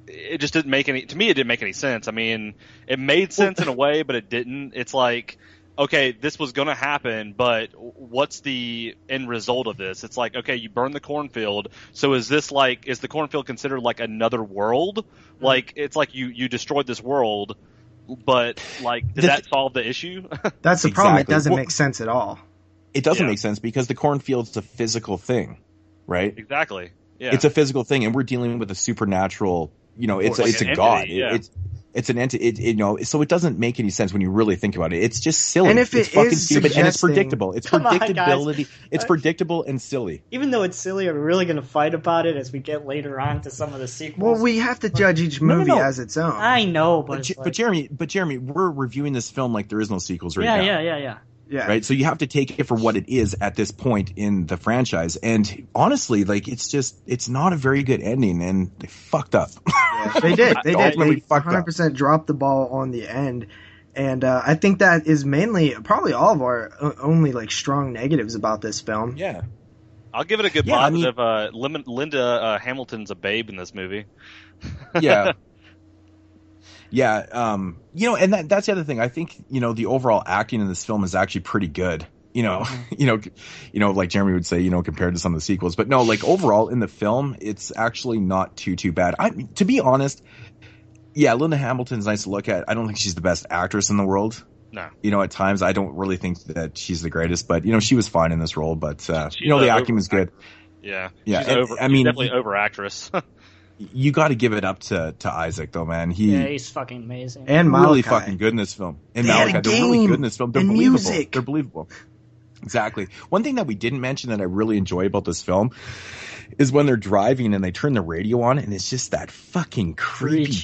it just didn't make any. To me, it didn't make any sense. I mean, it made sense in a way, but it didn't. It's like, okay, this was going to happen, but what's the end result of this? It's like, okay, you burn the cornfield. So is the cornfield considered like another world? Like, it's like you destroyed this world, but like, did that solve the issue? That's the problem. It doesn't make sense at all. It doesn't make sense because the cornfield's a physical thing, right? Exactly. Yeah. It's a physical thing, and we're dealing with a supernatural, you know, it's a god. Yeah. It's an entity, you know, so it doesn't make any sense when you really think about it. It's just silly. And if it's fucking stupid, and it's predictable. It's predictability. It's predictable and silly. Even though it's silly, are we really going to fight about it as we get later on to some of the sequels? Well, we have to judge each movie as its own. I know, but Jeremy, we're reviewing this film like there is no sequels right now. Yeah. Right. So you have to take it for what it is at this point in the franchise. And honestly, like, it's not a very good ending, and they fucked up. Yeah, they did. They 100% dropped the ball on the end. And I think that is probably all of our only like strong negatives about this film. Yeah. I'll give it a good positive. Linda Hamilton's a babe in this movie. Yeah. Yeah, you know, and that's the other thing. I think, you know, the overall acting in this film is actually pretty good. You know, you know, like Jeremy would say, you know, compared to some of the sequels. But no, like overall in the film, it's actually not too bad. To be honest, yeah, Linda Hamilton's nice to look at. I don't think she's the best actress in the world. No. You know, at times I don't really think that she's the greatest, but you know, she was fine in this role. But you know, the acting was good. Yeah, yeah. She's definitely over actress. You got to give it up to Isaac, though, man. He's fucking amazing. And Malachi. Really fucking good in this film. And Malachi, they're really good in this film. They're believable. Music. They're believable. Exactly. One thing that we didn't mention that I really enjoy about this film is when they're driving and they turn the radio on, and it's just that fucking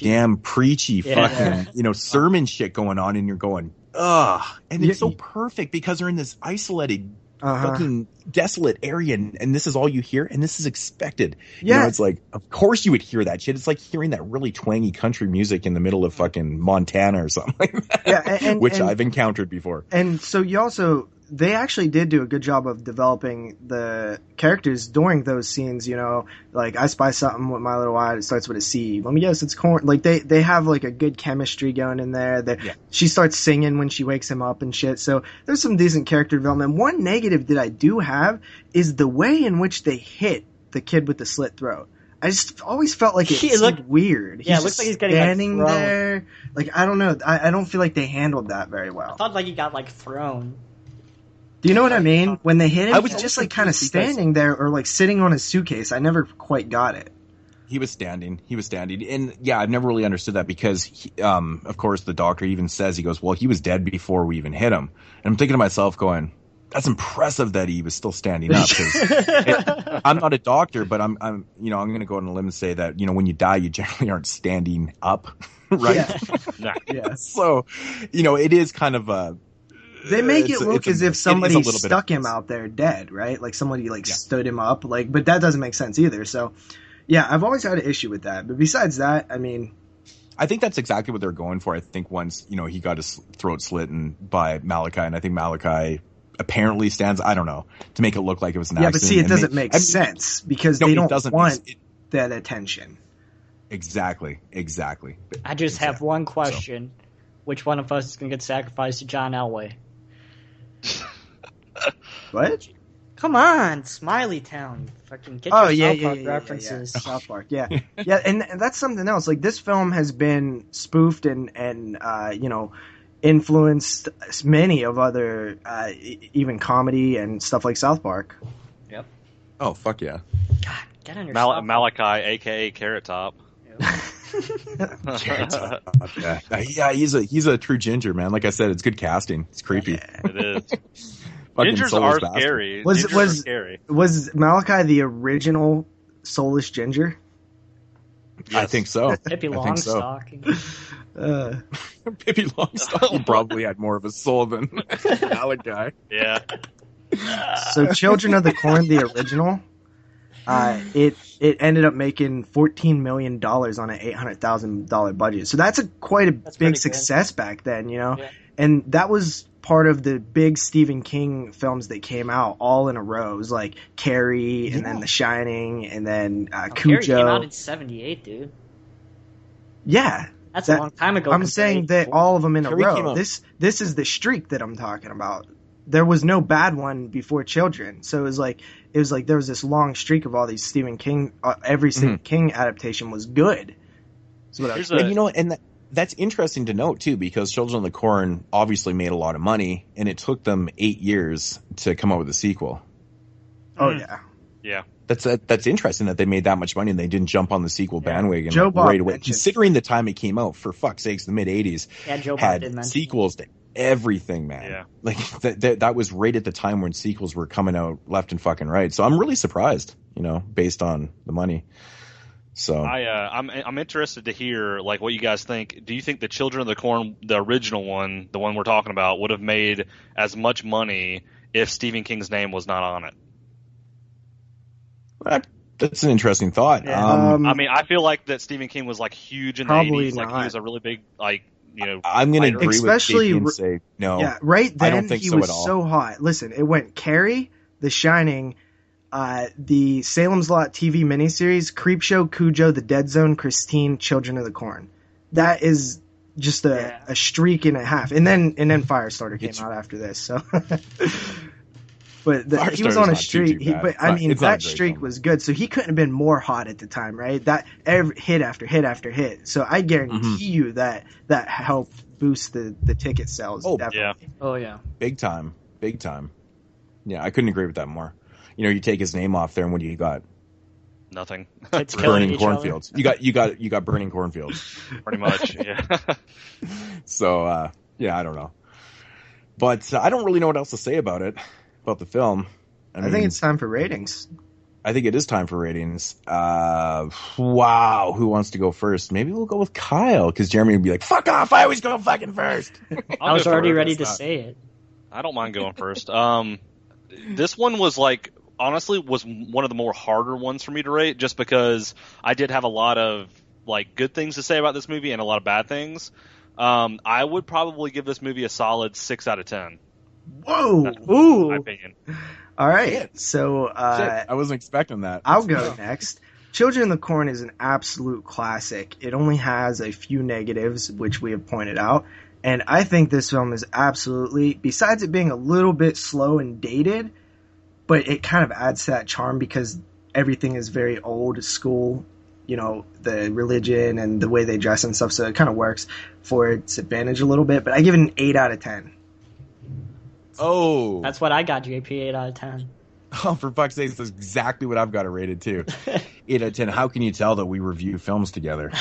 damn preachy fucking, you know, sermon shit going on, and you're going, ugh. And it's so perfect because they're in this isolated fucking desolate area, and this is all you hear, and this is expected. Yeah. You know, it's like, of course you would hear that shit. It's like hearing that really twangy country music in the middle of fucking Montana or something like that. Yeah, which I've encountered before. And so they actually did do a good job of developing the characters during those scenes, you know, like I spy something with my little eye, it starts with a C. Let me guess, it's corn. Like they have like a good chemistry going in there. She starts singing when she wakes him up and shit. So there's some decent character development. One negative that I do have is the way in which they hit the kid with the slit throat. I just always felt like it looked weird. Yeah, it looks like he's getting standing like, there. Like, I don't know. I don't feel like they handled that very well. I thought like he got like thrown. Do you know what I mean? When they hit him, I was he's just also like kind of confused because- standing there or like sitting on his suitcase. I never quite got it. He was standing. And yeah, I've never really understood that because, of course, the doctor even says, he goes, well, he was dead before we even hit him. And I'm thinking to myself going, that's impressive that he was still standing up. 'Cause I'm not a doctor, but I'm going to go on a limb and say that, when you die, you generally aren't standing up. Right. Yeah. So, it is kind of a, they make it look as if somebody stuck him out. out there dead, right? Like somebody stood him up, but that doesn't make sense either. So, yeah, I've always had an issue with that. But besides that, I mean, I think that's exactly what they're going for. I think once, he got his throat slit by Malachi, and I think Malachi apparently stands, I don't know, to make it look like it was an accident. Yeah, but see, it doesn't make sense because they don't want that attention. Exactly. I just have one question. So. Which one of us is going to get sacrificed to John Elway? What? Come on, Smiley Town. Fucking get your South Park references. Yeah. South Park, yeah. Yeah, and that's something else. Like, this film has been spoofed and influenced many of other, even comedy and stuff like South Park. Yep. Oh, fuck yeah. God, get on your Malachi, a.k.a. Carrot Top. Yeah, he's a true ginger, man. Like I said, it's good casting. It's creepy. Yeah, it is. Gingers are scary. Was Malachi the original soulless ginger? Yes. I think so. Pippi Longstocking. Pippi Longstocking probably had more of a soul than Malachi. Yeah. So, Children of the Corn, the original, it ended up making $14 million on an $800,000 budget. So that's quite a big success back then, Yeah. And that was part of the big Stephen King films that came out all in a row. It was like Carrie, and then The Shining, and then Cujo. Carrie came out in 78, dude. Yeah. That's a long time ago. I'm saying that all of them in a row. This is the streak that I'm talking about. There was no bad one before Children. So it was like there was this long streak of all these Stephen King. Every Stephen King adaptation was good. And that's interesting to note too, because Children of the Corn obviously made a lot of money, and it took them 8 years to come up with a sequel. Oh yeah, yeah. That's interesting that they made that much money and they didn't jump on the sequel bandwagon Joe Bob right away. Mentioned. Considering the time it came out, for fuck's sakes, the mid '80s had sequels to everything, man. Yeah. Like that was right at the time when sequels were coming out left and fucking right. So I'm really surprised, based on the money. So I'm interested to hear like what you guys think. Do you think the Children of the Corn, the original one, the one we're talking about, would have made as much money if Stephen King's name was not on it? That's an interesting thought. Yeah. I mean, I feel like that Stephen King was like huge in the 80s. Like he was a really big I'm going to agree with JP and say no. Yeah, right then I don't think he so was at all. so hot. Listen, it went Carrie, The Shining, the Salem's Lot TV miniseries, Creepshow, Cujo, The Dead Zone, Christine, Children of the Corn. That is just a streak and a half. And then Firestarter came out after this. So, but he was on a streak. That streak was good. So he couldn't have been more hot at the time, right? That hit after hit after hit. So I guarantee you that helped boost the ticket sales. Oh, definitely. Yeah. Oh yeah. Big time. Yeah, I couldn't agree with that more. You take his name off there, and what do you got? Nothing. It's burning cornfields. You got burning cornfields. Pretty much. Yeah. So I don't know, but I don't really know what else to say about the film. I think it's time for ratings. I think it is time for ratings. Wow, who wants to go first? Maybe we'll go with Kyle, because Jeremy would be like, "Fuck off! I always go fucking first." I was already ready to say it. I don't mind going first. This one was honestly was one of the more harder ones for me to rate, just because I did have a lot of good things to say about this movie and a lot of bad things. I would probably give this movie a solid 6 out of 10. Whoa! Ooh! My opinion. All right, so I wasn't expecting that. I'll go next. Children of the Corn is an absolute classic. It only has a few negatives, which we have pointed out. And I think this film is absolutely, besides it being a little bit slow and dated, but it kind of adds to that charm because everything is very old school, the religion and the way they dress and stuff. So it kind of works for its advantage a little bit. But I give it an 8 out of 10. Oh. That's what I got JP 8 out of 10. Oh, for fuck's sake, that's exactly what I've got it rated too. 8 out of 10. How can you tell that we review films together?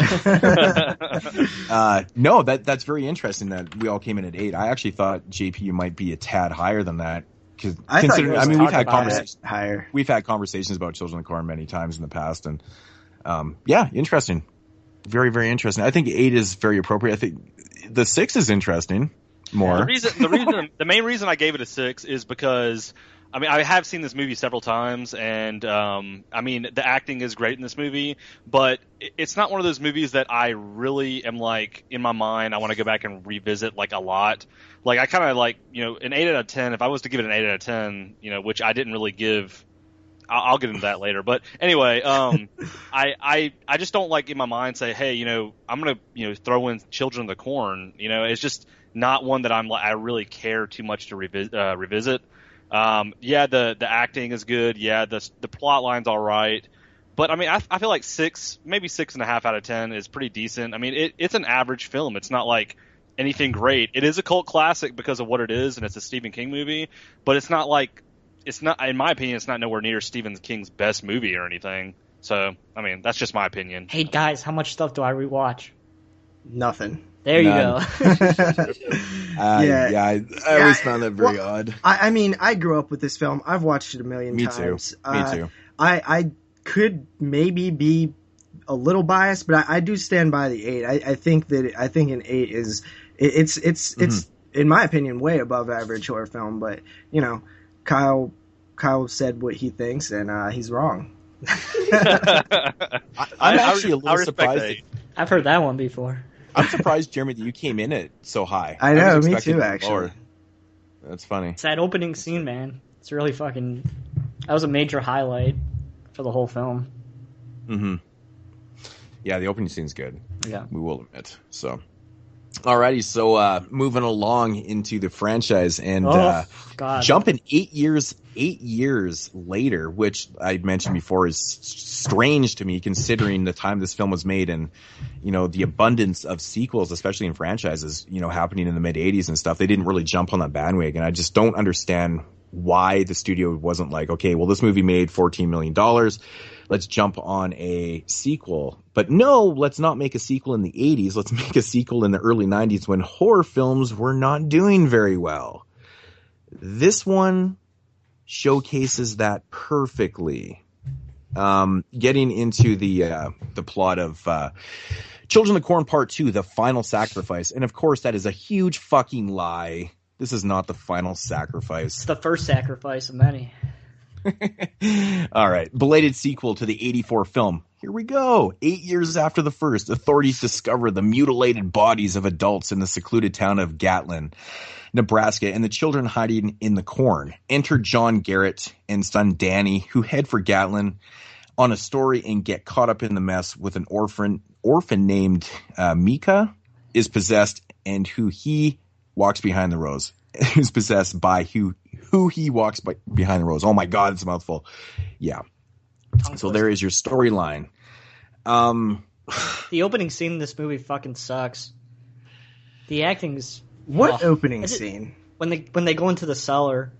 No, that's very interesting that we all came in at 8. I actually thought JP you might be a tad higher than that. We've had conversations higher. We've had conversations about Children of the Corn many times in the past, and yeah, interesting. Very, very interesting. I think 8 is very appropriate. I think the 6 is interesting more. The main reason I gave it a 6 is because, I mean, I have seen this movie several times, and I mean, the acting is great in this movie, but it's not one of those movies that I really am like, in my mind, I want to go back and revisit like a lot. Like, I kind of like, you know, an 8 out of 10, if I was to give it an 8 out of 10, you know, which I didn't really give, I'll get into that later. But anyway, I just don't like in my mind say, hey, you know, I'm going to, you know, throw in Children of the Corn. You know, it's just not one that I really care too much to revisit. Yeah, the acting is good. Yeah, the plot line's all right. But I mean, I feel like 6, maybe 6.5 out of 10 is pretty decent. I mean, it's an average film. It's not like anything great. It is a cult classic because of what it is, and it's a Stephen King movie. But it's not like, in my opinion, it's not nowhere near Stephen King's best movie or anything. So, I mean, that's just my opinion. Hey guys, how much stuff do I rewatch? Nothing. There you go. I always found that very odd. I mean, I grew up with this film. I've watched it a million times. Me too. I could maybe be a little biased, but I do stand by the 8. I think an 8 is it's in my opinion way above average horror film. But you know, Kyle said what he thinks, and he's wrong. I'm actually a little surprised. I've heard that one before. I'm surprised, Jeremy, that you came in it so high. I know, me too, actually. Lower. That's funny. It's that opening scene, man. It's really fucking... That was a major highlight for the whole film. Mm-hmm. Yeah, the opening scene's good. Yeah. We will admit. So, alrighty, so moving along into the franchise and jumping 8 years later, which I mentioned before is strange to me considering the time this film was made and, you know, the abundance of sequels, especially in franchises, you know, happening in the mid 80s and stuff. They didn't really jump on that bandwagon. I just don't understand why the studio wasn't like, okay, well, this movie made $14 million. Let's jump on a sequel. But no, let's not make a sequel in the 80s. Let's make a sequel in the early 90s when horror films were not doing very well. This one showcases that perfectly. Getting into the plot of Children of the Corn Part 2, The Final Sacrifice. And of course, that is a huge fucking lie. This is not the final sacrifice. It's the first sacrifice of many. All right. Belated sequel to the 84 film. Here we go. 8 years after the first, authorities discover the mutilated bodies of adults in the secluded town of Gatlin, Nebraska, and the children hiding in the corn. Enter John Garrett and son Danny, who head for Gatlin on a story and get caught up in the mess with an orphan named Mika is possessed and who he walks behind the rose. Who's possessed by who he walks behind the rose. Oh my God, it's a mouthful. Yeah. So there is your storyline. The opening scene in this movie fucking sucks. The acting's... What opening scene? When they go into the cellar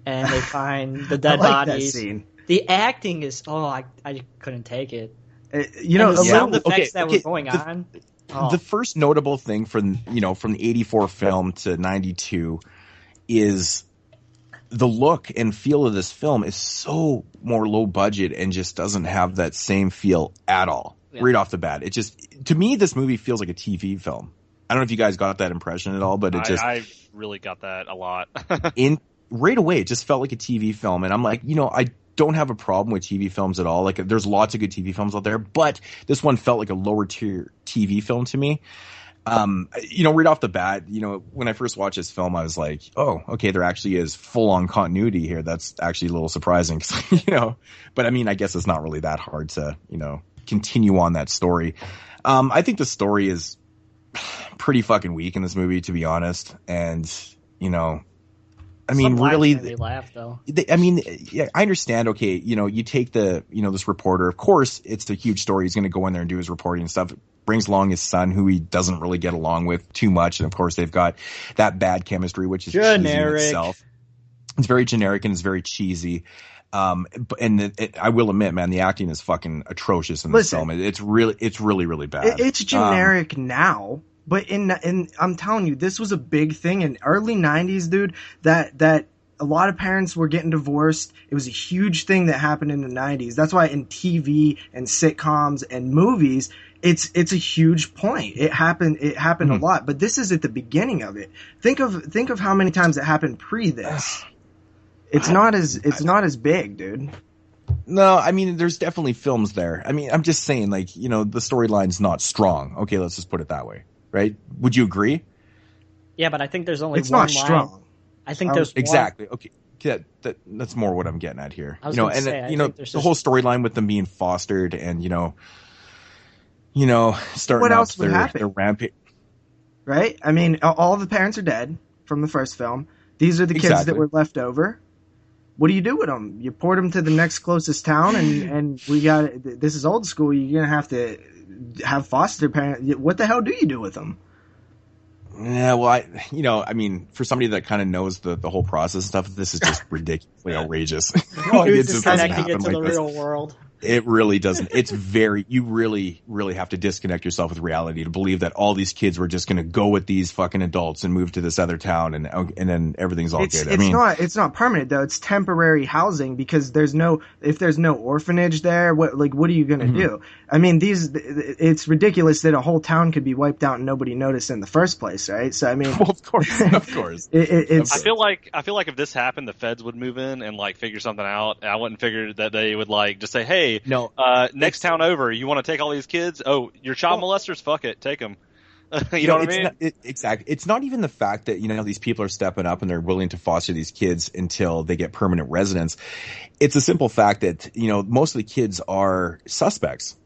and they find the dead I like bodies. That scene. The acting is... Oh, I couldn't take it. You know, the sound effects that were going on... The first notable thing from the 84 film to 92 is the look and feel of this film is so more low budget and just doesn't have that same feel at all. Yeah. Right off the bat. It just, to me, this movie feels like a TV film. I don't know if you guys got that impression at all, but I really got that a lot. Right away, it just felt like a TV film. And I'm like, you know, I don't have a problem with TV films at all. Like, there's lots of good TV films out there, but this one felt like a lower tier TV film to me. You know, right off the bat, you know, when I first watched this film, I was like, oh, okay, there actually is full on continuity here. That's actually a little surprising, you know, but I mean, I guess it's not really that hard to, you know, continue on that story. I think the story is pretty fucking weak in this movie, to be honest. And, you know, I mean, really, made me laugh though. Yeah, I understand. Okay, you take this reporter. Of course, it's a huge story. He's going to go in there and do his reporting and stuff. Brings along his son, who he doesn't really get along with too much, and of course, they've got that bad chemistry, which is cheesy in itself. It's very generic and it's very cheesy. I will admit, man, the acting is fucking atrocious in this film. It's really, really bad. It's generic now. But I'm telling you, this was a big thing in early 90s, dude, that a lot of parents were getting divorced. It was a huge thing that happened in the 90s. That's why in TV and sitcoms and movies, it's a huge point. It happened a lot, but this is at the beginning of it. Think of how many times it happened pre this. It's not as big, dude. No, I mean, there's definitely films there. I mean, I'm just saying, like, the storyline's not strong. Okay, let's just put it that way. Right? Would you agree? Yeah, but I think there's only it's one not line. Strong. I think there's exactly one. Okay. That's more what I'm getting at here. I was gonna say, the whole storyline with them being fostered and starting what up else would happen? Their rampage. Right? I mean, all the parents are dead from the first film. These are the kids that were left over. What do you do with them? You port them to the next closest town, and this is old school. You're gonna have to have foster parents. What the hell do you do with them? Yeah, well, I mean, for somebody that kind of knows the whole process and stuff, this is just ridiculously outrageous. It's just connecting it to the real world. It really doesn't. It's you really, really have to disconnect yourself with reality to believe that all these kids were just going to go with these fucking adults and move to this other town and then everything's all good. It's not permanent though. It's temporary housing because if there's no orphanage there, what are you going to do? I mean, it's ridiculous that a whole town could be wiped out and nobody noticed in the first place, right? So I mean, well, of course. I feel like if this happened, the feds would move in and like figure something out. I wouldn't figure that they would like just say, hey, no, next town over, you want to take all these kids? Oh, you're child molesters? Fuck it, take them. You know what I mean? Exactly. It's not even the fact that these people are stepping up and they're willing to foster these kids until they get permanent residence. It's a simple fact that most of the kids are suspects.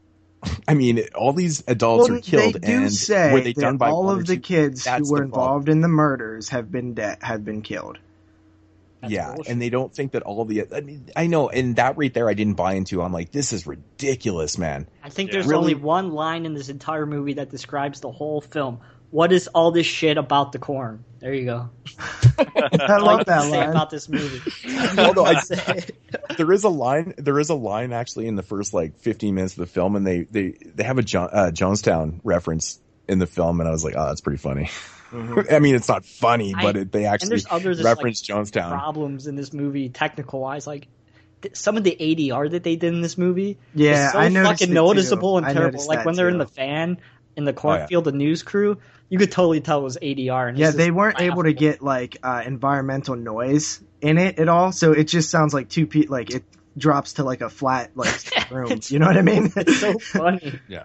I mean, all these adults are killed. They do say were they that done by all of the kids who were involved in the murders have been killed. That's bullshit. And they don't think that all the. I mean, I know, and that right there, I didn't buy into. I'm like, this is ridiculous, man. I think there's only one line in this entire movie that describes the whole film. What is all this shit about the corn? There you go. I love that line about this movie. Although there is a line actually in the first 15 minutes of the film, and they have a Jonestown reference in the film, and I was like, oh, that's pretty funny. Mm-hmm. I mean, it's not funny, but they actually reference Jonestown. Problems in this movie, technical wise, some of the ADR that they did in this movie, is so I fucking noticeable and I terrible. Like when they're in the fan in the cornfield, the news crew, you could totally tell it was ADR. And they weren't able to get environmental noise in it at all, so it just sounds like two people. It drops to a flat room. You know what I mean? It's so funny. Yeah.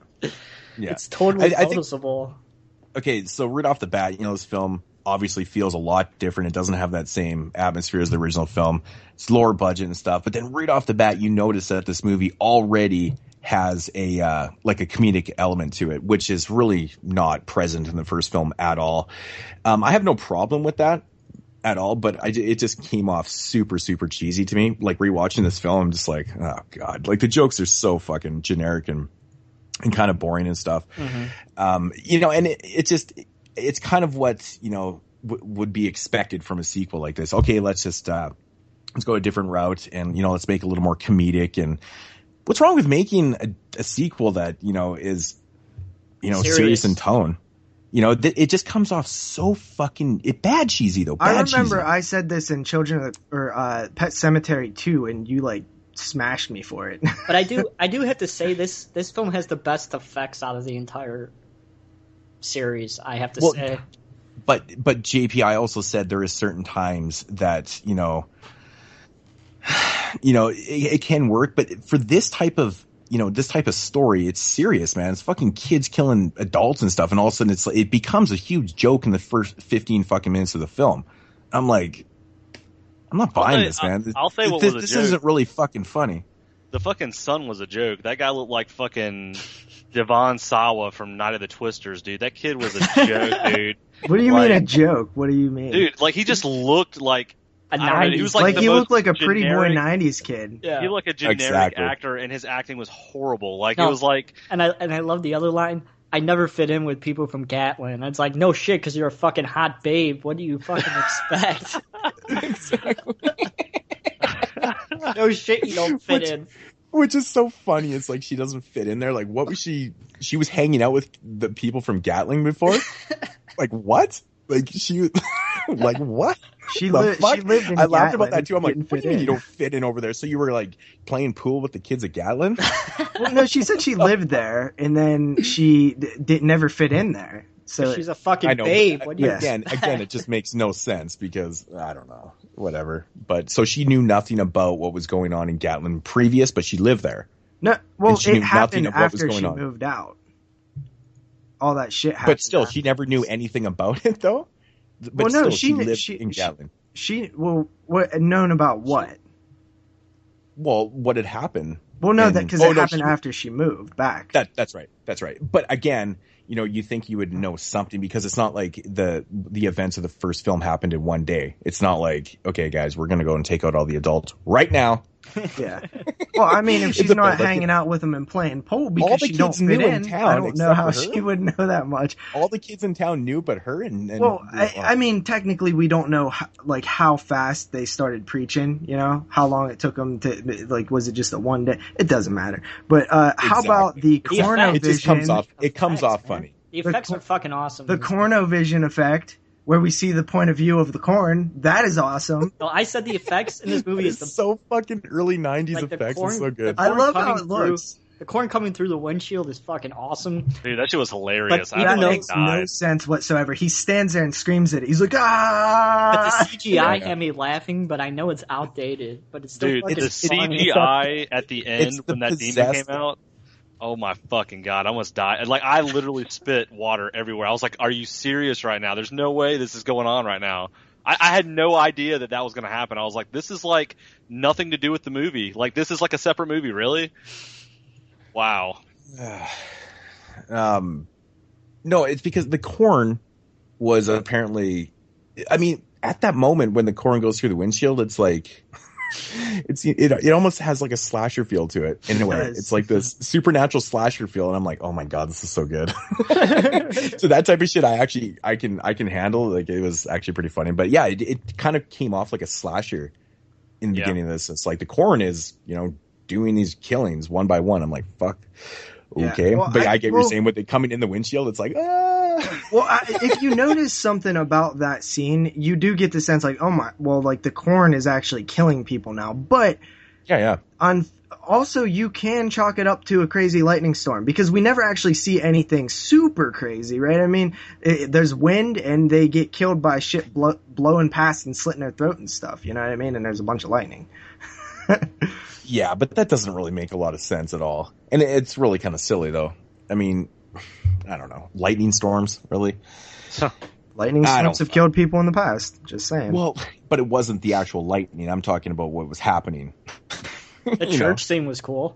It's totally noticeable. Okay, so right off the bat, this film obviously feels a lot different. It doesn't have that same atmosphere as the original film. It's lower budget and stuff. But then right off the bat, you notice that this movie already has a comedic element to it, which is really not present in the first film at all. I have no problem with that at all, but it just came off super, super cheesy to me. Rewatching this film, I'm just like, oh God, the jokes are so fucking generic and kind of boring and stuff. Mm-hmm. And it's kind of what, would be expected from a sequel like this. Okay, let's go a different route and, let's make it a little more comedic. And what's wrong with making a sequel that, is, serious in tone? It just comes off so fucking bad cheesy though. I remember I said this in Pet Cemetery 2 and you smashed me for it. But I do have to say this film has the best effects out of the entire series, I have to say. But JP, I also said there is certain times that it can work, but for this type of story, it's serious, man. It's fucking kids killing adults and stuff, and all of a sudden it becomes a huge joke in the first 15 fucking minutes of the film. I'm like, I'm not buying this, man. I'll say what was a joke. This isn't really fucking funny. The fucking son was a joke. That guy looked like fucking Devon Sawa from Night of the Twisters, dude. That kid was a joke, dude. What do you mean a joke? What do you mean? Dude, he just looked like He was like he looked like a pretty boy '90s kid. Yeah. He looked like a generic actor, and his acting was horrible. Like it was like, and I love the other line. I never fit in with people from Gatlin. It's like, no shit, because you're a fucking hot babe. What do you fucking expect? Exactly. No shit, you don't fit in. Which is so funny. It's like she doesn't fit in there. Like, what was she? She was hanging out with the people from Gatling before. Like what? Like she, like what? She lived in I laughed Gatlin, about that too. I'm like, didn't what do you fit mean in. you don't fit in over there? So you were like playing pool with the kids at Gatlin? Well, no, she said she lived there, and then she never fit in there. So She's a fucking babe. What do you Again, it just makes no sense because I don't know, whatever. But so she knew nothing about what was going on in Gatlin previous, but she lived there. No, well, she it knew nothing happened of what was after going she on. moved out. All that shit happened. But still, she never knew anything about it, though. But Well, no, still, she lived she- in Gatlin. What known about what? Well, what had happened? Well, no, And- because oh, it no, happened after she moved back. That's right. That's right. But again, you think you would know something because it's not like the events of the first film happened in one day. It's not like, okay, guys, we're going to go and take out all the adults right now. Yeah. Well, I mean, if It's she's a not bit like hanging out with them and playing pool All because the she don't kids fit knew in in, town I don't know except how for her. she would know that much. All the kids in town knew but her. And Well, I mean, technically, we don't know how fast they started preaching. How long it took them to was it just a one day? It doesn't matter. But how about the Cornovision? It just comes off. It comes off funny. The effects are fucking awesome. The Cornovision effect, where we see the point of view of the corn, that is awesome. No, I said the effects in this movie is It's so fucking early 90s effects. It's so good. I love how it looks. The corn coming through the windshield is fucking awesome. dude, that shit was hilarious. But I That fucking makes no died. sense whatsoever. He stands there and screams it. He's like, ah! But the CGI had me laughing, but I know it's outdated. But it's still Dude, fucking the funny. CGI at the end It's the when that demon possessed- came out. Oh my fucking god! I almost died. Like I literally spit water everywhere. I was like, "Are you serious right now? There's no way this is going on right now." I had no idea that was going to happen. I was like, "This is like nothing to do with the movie. Like this is like a separate movie, really." Wow. No, it's because the corn was apparently. I mean, at that moment when the corn goes through the windshield, it's like. It almost has like a slasher feel to it in a way. It's like this supernatural slasher feel, and I'm like, oh my god, this is so good. So that type of shit, I can handle. Like it was actually pretty funny, but yeah, it kind of came off like a slasher in the beginning of this. It's like the corn is doing these killings one by one. I'm like, fuck. Okay, Yeah. Well, but I get what you're saying with it coming in the windshield. It's like, Well, if you notice something about that scene, you do get the sense like, oh my, well, like the corn is actually killing people now. But yeah. Also, you can chalk it up to a crazy lightning storm because we never actually see anything super crazy, right? I mean, there's wind and they get killed by shit blowing past and slitting their throat and stuff. You know what I mean? And there's a bunch of lightning. Yeah, but that doesn't really make a lot of sense at all. And it's really kind of silly, though. I mean, I don't know. Lightning storms, really? Lightning storms have killed people in the past. Just saying. Well, but it wasn't the actual lightning. I'm talking about what was happening. The church scene was cool.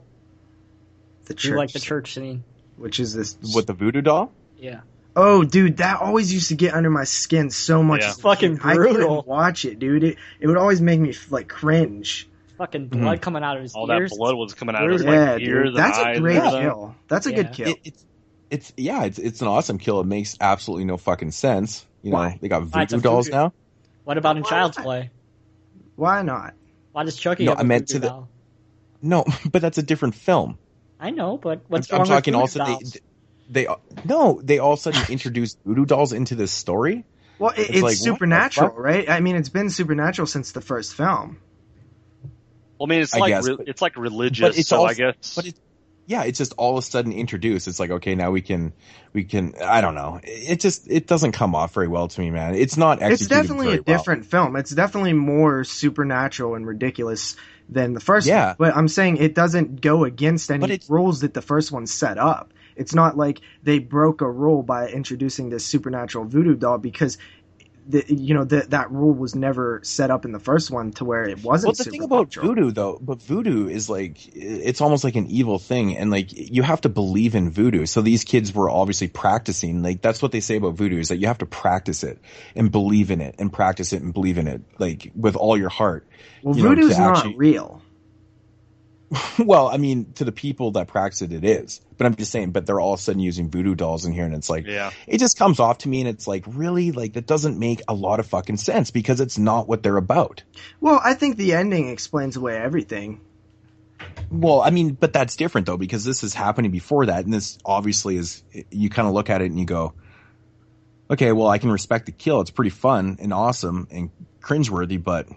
You like the church scene. Which is this? With the voodoo doll? Yeah. Oh, dude, that always used to get under my skin so much. Yeah. Fucking I brutal. couldn't watch it, dude. It would always make me like cringe. Fucking blood coming out of his All ears. that blood was coming out of his Yeah, ears dude. and That's eyes. a great and everything. kill. That's a good kill. It's an awesome kill. It makes absolutely no fucking sense. Why? They got Why, it's a voodoo dolls voodoo. now. What about in Child's Play? Why not? Why does Chucky No, have a I meant voodoo to the- doll? No, but that's a different film. I know, but what's I'm wrong talking with voodoo also dolls? they all of a sudden introduced voodoo dolls into this story. Well, it's like, what the supernatural, fuck? right? I mean, it's been supernatural since the first film. Well, I mean, it's I like guess, but- it's like religious. But it's so also, I guess. But it's just all of a sudden introduced. It's like, okay, now we can. I don't know. It doesn't come off very well to me, man. It's not. It's definitely a very well. different film. It's definitely more supernatural and ridiculous than the first Yeah. one. But I'm saying it doesn't go against But any it's- rules that the first one set up. It's not like they broke a rule by introducing this supernatural voodoo doll because that rule was never set up in the first one to where it wasn't. Well, the thing about voodoo though, but voodoo is like, it's almost like an evil thing, and like you have to believe in voodoo. So these kids were obviously practicing. Like that's what they say about voodoo, is that you have to practice it and believe in it and practice it and believe in it, like with all your heart. Well, voodoo's not real. Well, I mean, to the people that practice it, it is. But I'm just saying, but they're all of a sudden using voodoo dolls in here, and it's like, it just comes off to me, and it's like, really, like, that doesn't make a lot of fucking sense, because it's not what they're about. Well, I think the ending explains away everything. Well, I mean, but that's different, though, because this is happening before that, and this obviously is, you kind of look at it and you go, okay, well, I can respect the kill. It's pretty fun and awesome and cringeworthy, but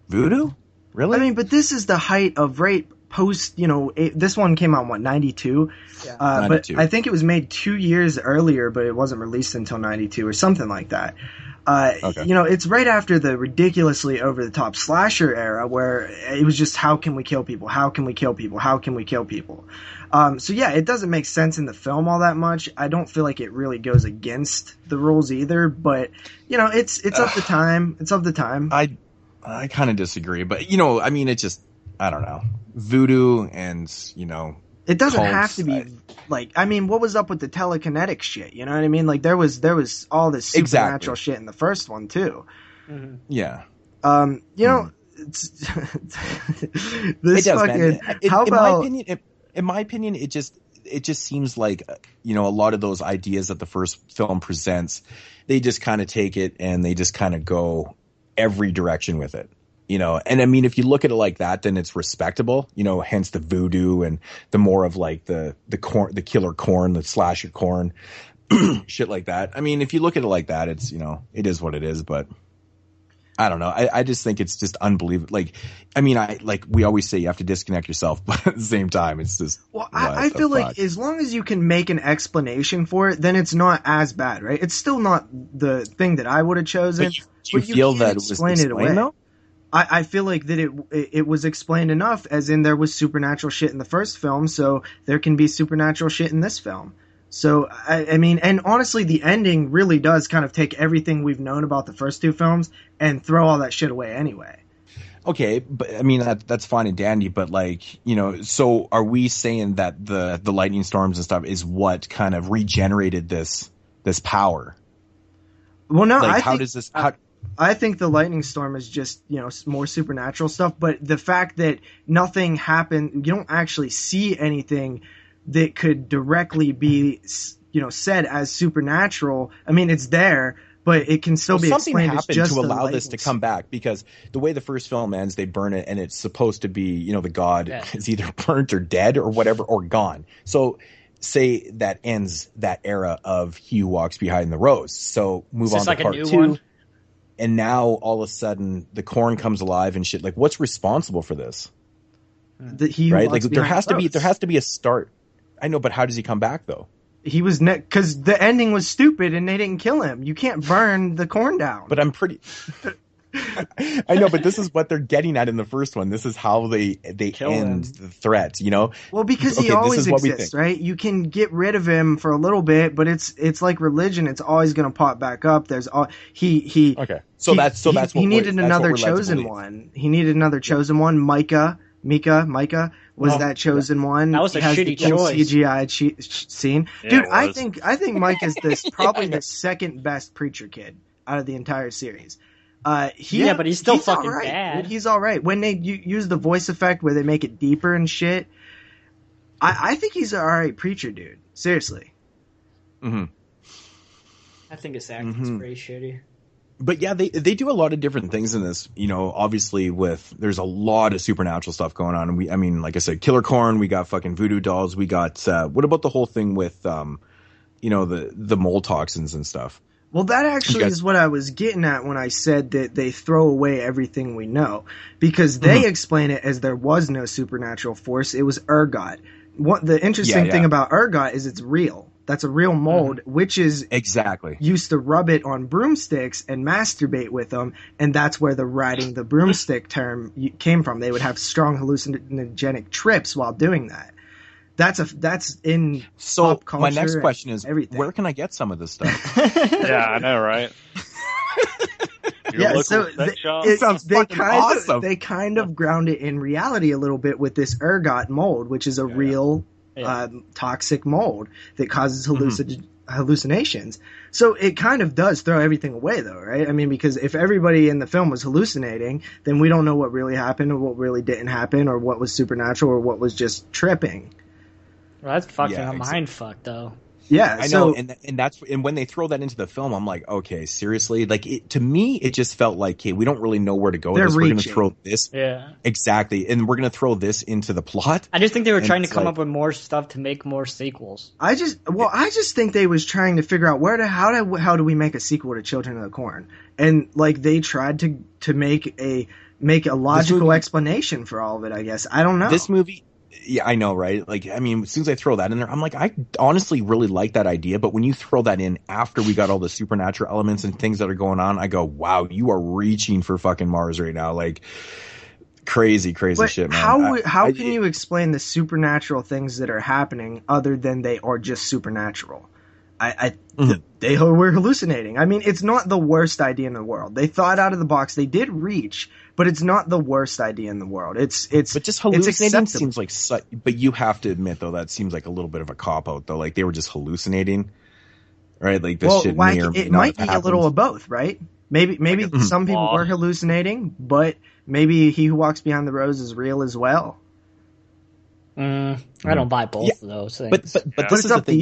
voodoo? Really? I mean, but this is the height of rape. Post, this one came out, 92? Yeah. 92. But I think it was made 2 years earlier, but it wasn't released until 92 or something like that. Okay. It's right after the ridiculously over-the-top slasher era, where it was just, how can we kill people? How can we kill people? How can we kill people? So yeah, it doesn't make sense in the film all that much. I don't feel like it really goes against the rules either, but, it's of the time. It's of the time. I kind of disagree, but, I mean, it just, I don't know. Voodoo and, it doesn't have to be like, I mean, what was up with the telekinetic shit? You know what I mean? Like there was all this supernatural shit in the first one too. Mm-hmm. Yeah. It's this fucking, how about, in my opinion, it just seems like, a lot of those ideas that the first film presents, they just kind of take it and they just kind of go every direction with it. And I mean, if you look at it like that, then it's respectable, hence the voodoo and the more of like the killer corn, the slasher corn, shit like that. I mean, if you look at it like that, it's, it is what it is, but I don't know. I just think it's just unbelievable. Like, I mean, we always say you have to disconnect yourself, but at the same time, it's just. Well, I feel like as long as you can make an explanation for it, then it's not as bad, right? It's still not the thing that I would have chosen. But do you feel that it was explained though? I feel like that it was explained enough, as in there was supernatural shit in the first film, so there can be supernatural shit in this film. So, I mean, and honestly, the ending really does kind of take everything we've known about the first two films and throw all that shit away anyway. Okay, but I mean, that's fine and dandy, but like, so are we saying that the lightning storms and stuff is what kind of regenerated this power? Well, no, like, how does this... I think the lightning storm is just, more supernatural stuff, but the fact that nothing happened, you don't actually see anything that could directly be, said as supernatural. I mean, it's there, but it can still be explained as just something happened to allow this to come back, because the way the first film ends, they burn it and it's supposed to be, the god is either burnt or dead or whatever, or gone. So say that ends that era of He Who Walks Behind the Rose. So move on to part 2. One? And now all of a sudden the corn comes alive and shit. Like, what's responsible for this? Right? Like there has to be a start. I know, but how does he come back though? He was because the ending was stupid and they didn't kill him. You can't burn the corn down. But I'm pretty. I know, but this is what they're getting at in the first one. This is how they end the threat, Well, because he always exists, right? You can get rid of him for a little bit, but it's like religion. It's always going to pop back up. There's he. Okay, that's what he needed another chosen one. He needed another chosen one. Micah was that chosen one. That was a shitty choice. CGI scene, yeah, dude. I think Micah's probably the second best preacher kid out of the entire series. But he's still fucking bad. Dude, he's all right. When they use the voice effect where they make it deeper and shit, I think he's an all right preacher, dude. Seriously. Mm-hmm. I think his acting's pretty shitty. But yeah, they do a lot of different things in this. Obviously there's a lot of supernatural stuff going on. And like I said, killer corn. We got fucking voodoo dolls. We got what about the whole thing with the mold toxins and stuff? Well, that actually is what I was getting at when I said that they throw away everything we know. Because they explain it as there was no supernatural force. It was ergot. The interesting thing about ergot is it's real. That's a real mold, witches used to rub it on broomsticks and masturbate with them, and that's where the riding the broomstick term came from. They would have strong hallucinogenic trips while doing that. That's in pop culture. My next question is, everything. Where can I get some of this stuff? Yeah, I know, right? Your so pet shop? awesome. They kind of ground it in reality a little bit with this ergot mold, which is a real toxic mold that causes hallucinations. So it kind of does throw everything away, though, right? I mean, because if everybody in the film was hallucinating, then we don't know what really happened or what really didn't happen or what was supernatural or what was just tripping. Well, that's fucking a mind fuck, though. Yeah, I know, and when they throw that into the film, I'm like, okay, seriously. Like, to me, it just felt like, hey, we don't really know where to go with this. We're going to throw this, exactly, and we're going to throw this into the plot. I just think they were trying to come up with more stuff to make more sequels. I just think they was trying to figure out how do we make a sequel to Children of the Corn, and like they tried to make a logical explanation for all of it. I guess I don't know this movie. Yeah, I know, right? Like, I mean, as soon as I throw that in there, I'm like, I honestly really like that idea. But when you throw that in after we got all the supernatural elements and things that are going on, I go, wow, you are reaching for fucking Mars right now. Like, crazy shit, man. How can you explain the supernatural things that are happening other than they are just supernatural? They were hallucinating. I mean, it's not the worst idea in the world. They thought out of the box. They did reach, but it's not the worst idea in the world. But just hallucinating seems like but you have to admit though that seems like a little bit of a cop out though. Like they were just hallucinating, right? Like this shit it might be a little of both, right? Maybe some people were hallucinating, but maybe He Who Walks Behind the Rose is real as well. I don't buy both of those things. But this is the thing.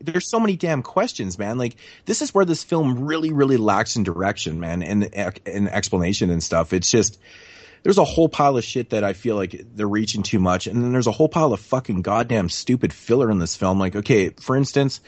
There's so many damn questions, man. Like this is where this film really lacks in direction, man, and explanation and stuff. It's just there's a whole pile of shit that I feel like they're reaching too much, and then there's a whole pile of fucking goddamn stupid filler in this film. Like, okay, for instance,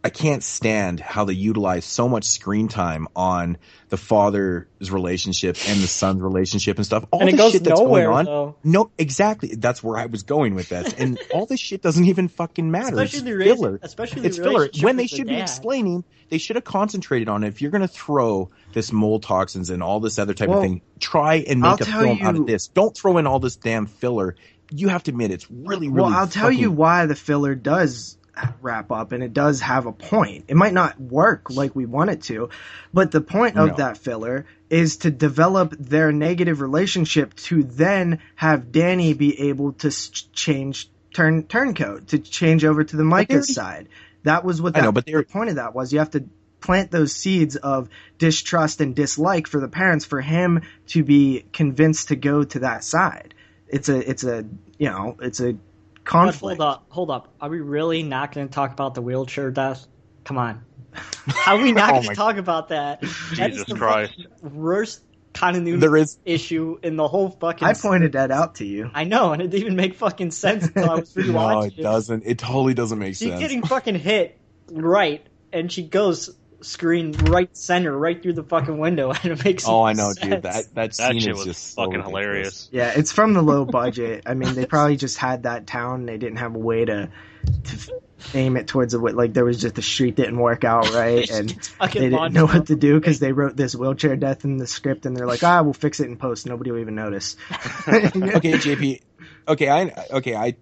I can't stand how they utilize so much screen time on the father's relationship and the son's relationship and stuff. All the shit that's going on. Though. No, exactly. That's where I was going with that. And all this shit doesn't even fucking matter. Especially it's filler. It's filler. When they should be explaining, they should have concentrated on it. If you're going to throw this mold toxins and all this other type of thing, try and make a film out of this. Don't throw in all this damn filler. You have to admit, it's really Well, I'll tell you why the filler does wrap up, and it does have a point. It might not work like we want it to, but the point of that filler is to develop their negative relationship to then have Danny be able to turncoat, to change over to the Micah's side. That was what the point of that was. You have to plant those seeds of distrust and dislike for the parents for him to be convinced to go to that side. It's a conflict. Hold up. Are we really not going to talk about the wheelchair death? Come on. How are we not going to talk about that? Jesus Christ. Worst continuity issue in the whole fucking I pointed that out to you. I know, and it didn't even make fucking sense until I was rewatching No, it doesn't. It totally doesn't make sense. She's getting fucking hit right, and she goes screen right center, right through the fucking window, and it makes I know, sense. Dude. That scene shit is was just fucking so hilarious. Yeah, it's from the low budget. I mean, they probably just had that town. They didn't have a way to aim it towards like there was just the street didn't work out right, and they didn't know what to do because they wrote this wheelchair death in the script, and they're like, we'll fix it in post. Nobody will even notice. Okay, JP. I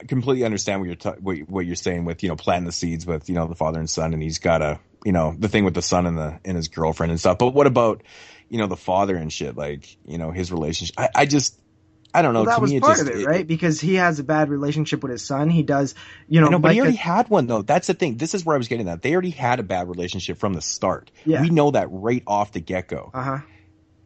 completely understand what you're saying with planting the seeds with the father and son, and he's got a the thing with the son and his girlfriend and stuff. But what about the father and shit, like his relationship? I don't know. Well, that to was me, part of it, right? Because he has a bad relationship with his son. He does, but he already had one though. That's the thing. This is where I was getting at. They already had a bad relationship from the start. Yeah. We know that right off the get go.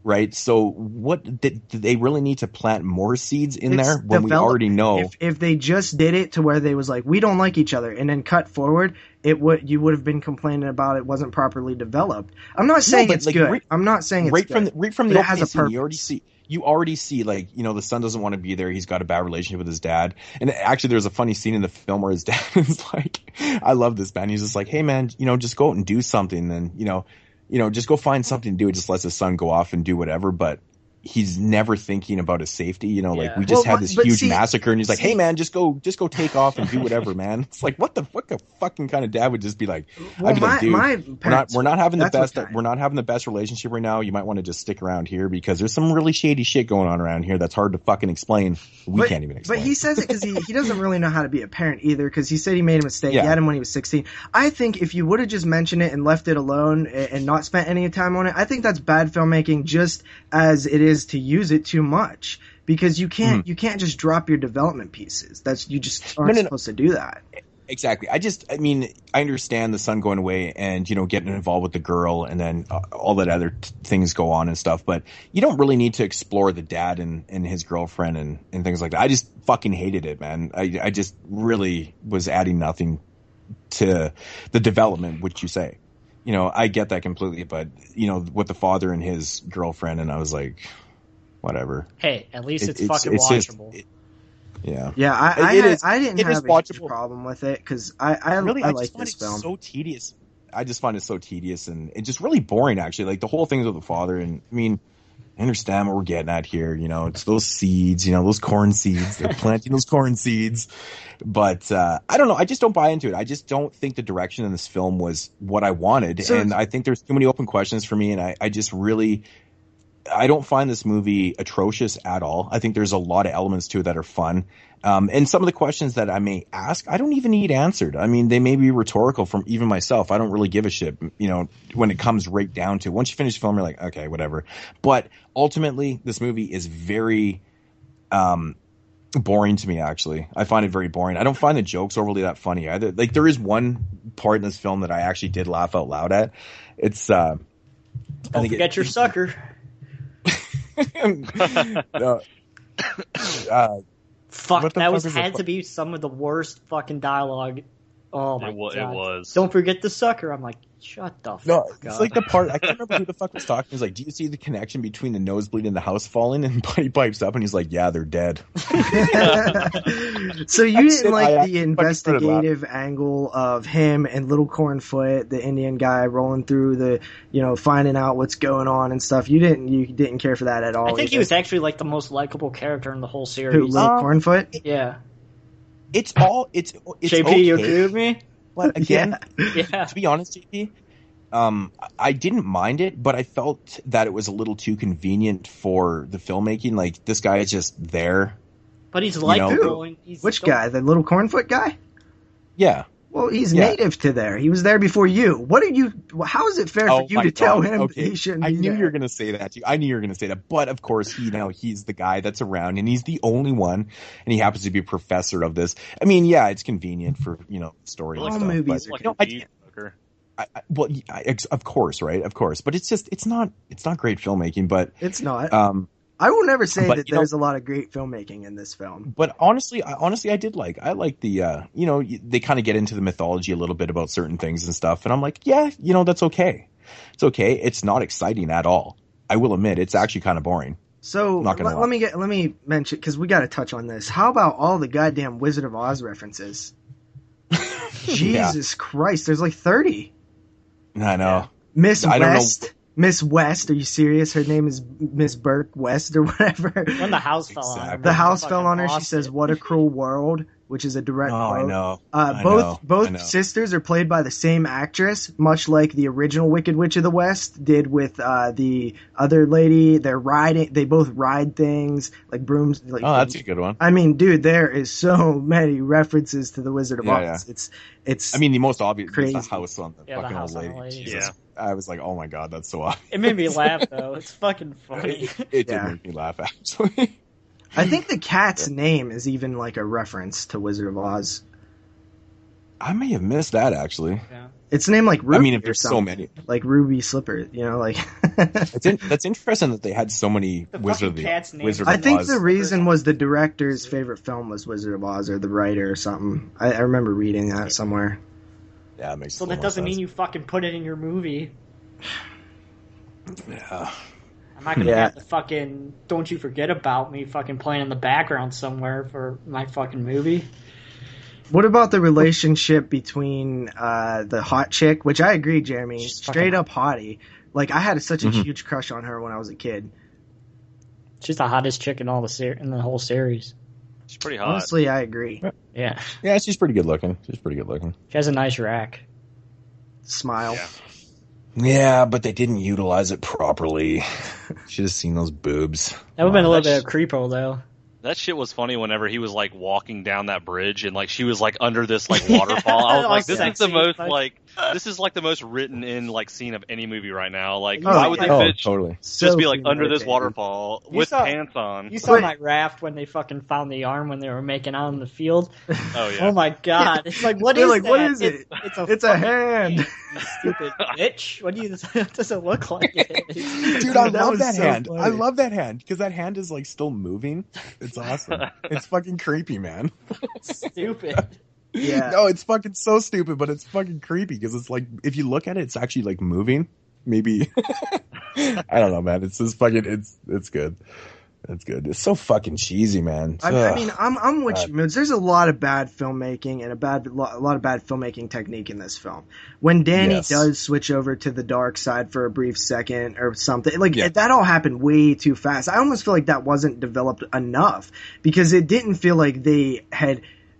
Right. So what did they really need to plant more seeds in there when we already know? If they just did it to where they was like, we don't like each other, and then cut forward, you would have been complaining about it wasn't properly developed. I'm not saying it's good. I'm not saying it's good. Right from the opening scene, you already see like the son doesn't want to be there. He's got a bad relationship with his dad, and actually there's a funny scene in the film where his dad is like, I love this, man. He's just like, hey man, just go out and do something, and just go find something to do. It just lets his son go off and do whatever. But he's never thinking about his safety. You know, like Yeah. we just had this huge massacre, and he's like, "Hey man, just go take off and do whatever, man." It's like, what the fucking kind of dad would just be like? Well, I'd be like, dude, we're not having the best. what We're not having the best relationship right now. You might want to just stick around here because there's some really shady shit going on around here that's hard to fucking explain. We can't even explain. But he says it because he doesn't really know how to be a parent either, because he said he made a mistake. Yeah. He had him when he was 16. I think if you would have just mentioned it and left it alone and not spent any time on it, I think that's bad filmmaking, just as it is to use it too much, because you can't just drop your development pieces. You just aren't supposed to do that. Exactly. I mean, I understand the son going away and, you know, getting involved with the girl and then all that other things go on and stuff. But you don't really need to explore the dad and his girlfriend and things like that. I just fucking hated it, man. I just really was adding nothing to the development, which you say. You know, I get that completely. But, you know, with the father and his girlfriend, and I was like, whatever. Hey, at least it's fucking watchable. Yeah. Yeah, I didn't have a huge problem with it because I like this film. So tedious. I just find it so tedious and just really boring, actually. Like the whole thing with the father, and I mean, I understand what we're getting at here. You know, it's those seeds. You know, those corn seeds. They're planting those corn seeds. But I don't know. I just don't buy into it. I just don't think the direction in this film was what I wanted, and I think there's too many open questions for me. And I just really. I don't find this movie atrocious at all. I think there's a lot of elements to it that are fun. And some of the questions that I may ask, I don't even need answered. I mean, they may be rhetorical from even myself. I don't really give a shit, you know, when it comes right down to it. Once you finish the film, you're like, okay, whatever. But ultimately, this movie is very boring to me, actually. I find it very boring. I don't find the jokes overly that funny either. Like, there is one part in this film that I actually did laugh out loud at. It's don't forget your sucker. Fuck, that had to be some of the worst fucking dialogue. Oh my god, it was. Don't forget the sucker. I'm like, shut the fuck up. It's like the part, I can't remember who the fuck was talking. He's like, do you see the connection between the nosebleed and the house falling? And Buddy pipes up and he's like, yeah, they're dead. So you didn't like the investigative angle of him and Little Cornfoot, the Indian guy, rolling through the, you know, finding out what's going on and stuff. You didn't care for that at all. I think he was actually like the most likable character in the whole series. Who, Little Cornfoot? Yeah. It's JP, okay. you agree with me? But again, yeah. To be honest, JP, I didn't mind it, but I felt that it was a little too convenient for the filmmaking. Like, this guy is just there. But he's likable. Which guy? The Little Cornfoot guy? Yeah. Well, he's native to there. He was there before you. How is it fair for you to tell him he shouldn't be there? I knew you were going to say that. I knew you were going to say that. But, of course, he's the guy that's around, and he's the only one, and he happens to be a professor of this. I mean, yeah, it's convenient for, you know, story and stuff. Movies of course, right? Of course. But it's not great filmmaking, but... It's not. I will never say that there's a lot of great filmmaking in this film. But honestly, I did like the, you know, they kind of get into the mythology a little bit about certain things and stuff. And I'm like, yeah, you know, that's okay. It's okay. It's not exciting at all. I will admit, it's actually kind of boring. So let me mention, because we got to touch on this. How about all the goddamn Wizard of Oz references? Jesus Christ, there's like 30. I know. Miss West, are you serious? Her name is Miss Burke West or whatever. When the house fell on her. The house fell on her. She says, "What a cruel world," which is a direct quote. I know. Both sisters are played by the same actress, much like the original Wicked Witch of the West did with the other lady. They both ride things like brooms. Like, that's a good one. I mean, dude, there is so many references to the Wizard of Oz. Yeah. It's. I mean, the most obvious is the house on the fucking old lady. Yeah. I was like, oh my god, that's so obvious. It made me laugh though. It's fucking funny. It did make me laugh, actually. I think the cat's name is even like a reference to Wizard of Oz. I may have missed that, actually. Yeah. It's named like Ruby. I mean, if there's so many, like Ruby Slipper, you know, like. That's interesting that they had so many Wizard of Oz. I think the reason was the director's favorite film was Wizard of Oz, or the writer or something. I remember reading that somewhere. Yeah, it makes so that doesn't mean you fucking put it in your movie. Yeah. I'm not gonna have the fucking "Don't You Forget About Me" fucking playing in the background somewhere for my fucking movie. What about the relationship between the hot chick, which I agree, Jeremy, straight up hottie. Like, I had such a huge crush on her when I was a kid. She's the hottest chick in all in the whole series. She's pretty hot. Honestly, I agree. Yeah. Yeah, she's pretty good looking. She has a nice rack. Smile. Yeah, but they didn't utilize it properly. Should have seen those boobs. That would have been a little bit of creepo, though. That shit was funny whenever he was like walking down that bridge and like she was like under this like waterfall. I was like, this is the most like this is like the most written in like scene of any movie right now. Like why would this bitch totally just be like under this waterfall with pants on? You saw my raft when they fucking found the arm when they were making out in the field. Oh yeah. Oh my god! It's like what is like, that? what is it? It's a hand. You stupid bitch! What does it look like? Dude, I love that hand. Funny. I love that hand because that hand is like still moving. It's awesome. It's fucking creepy, man. Stupid. Yeah. No, it's fucking so stupid, but it's fucking creepy because it's like if you look at it, it's actually like moving. Maybe I don't know, man. It's just fucking. It's good. It's good. It's so fucking cheesy, man. I mean, I'm with you, Moodz. There's a lot of bad filmmaking and a lot of bad filmmaking technique in this film. When Danny does switch over to the dark side for a brief second or something, that all happened way too fast. I almost feel like that wasn't developed enough because it didn't feel like they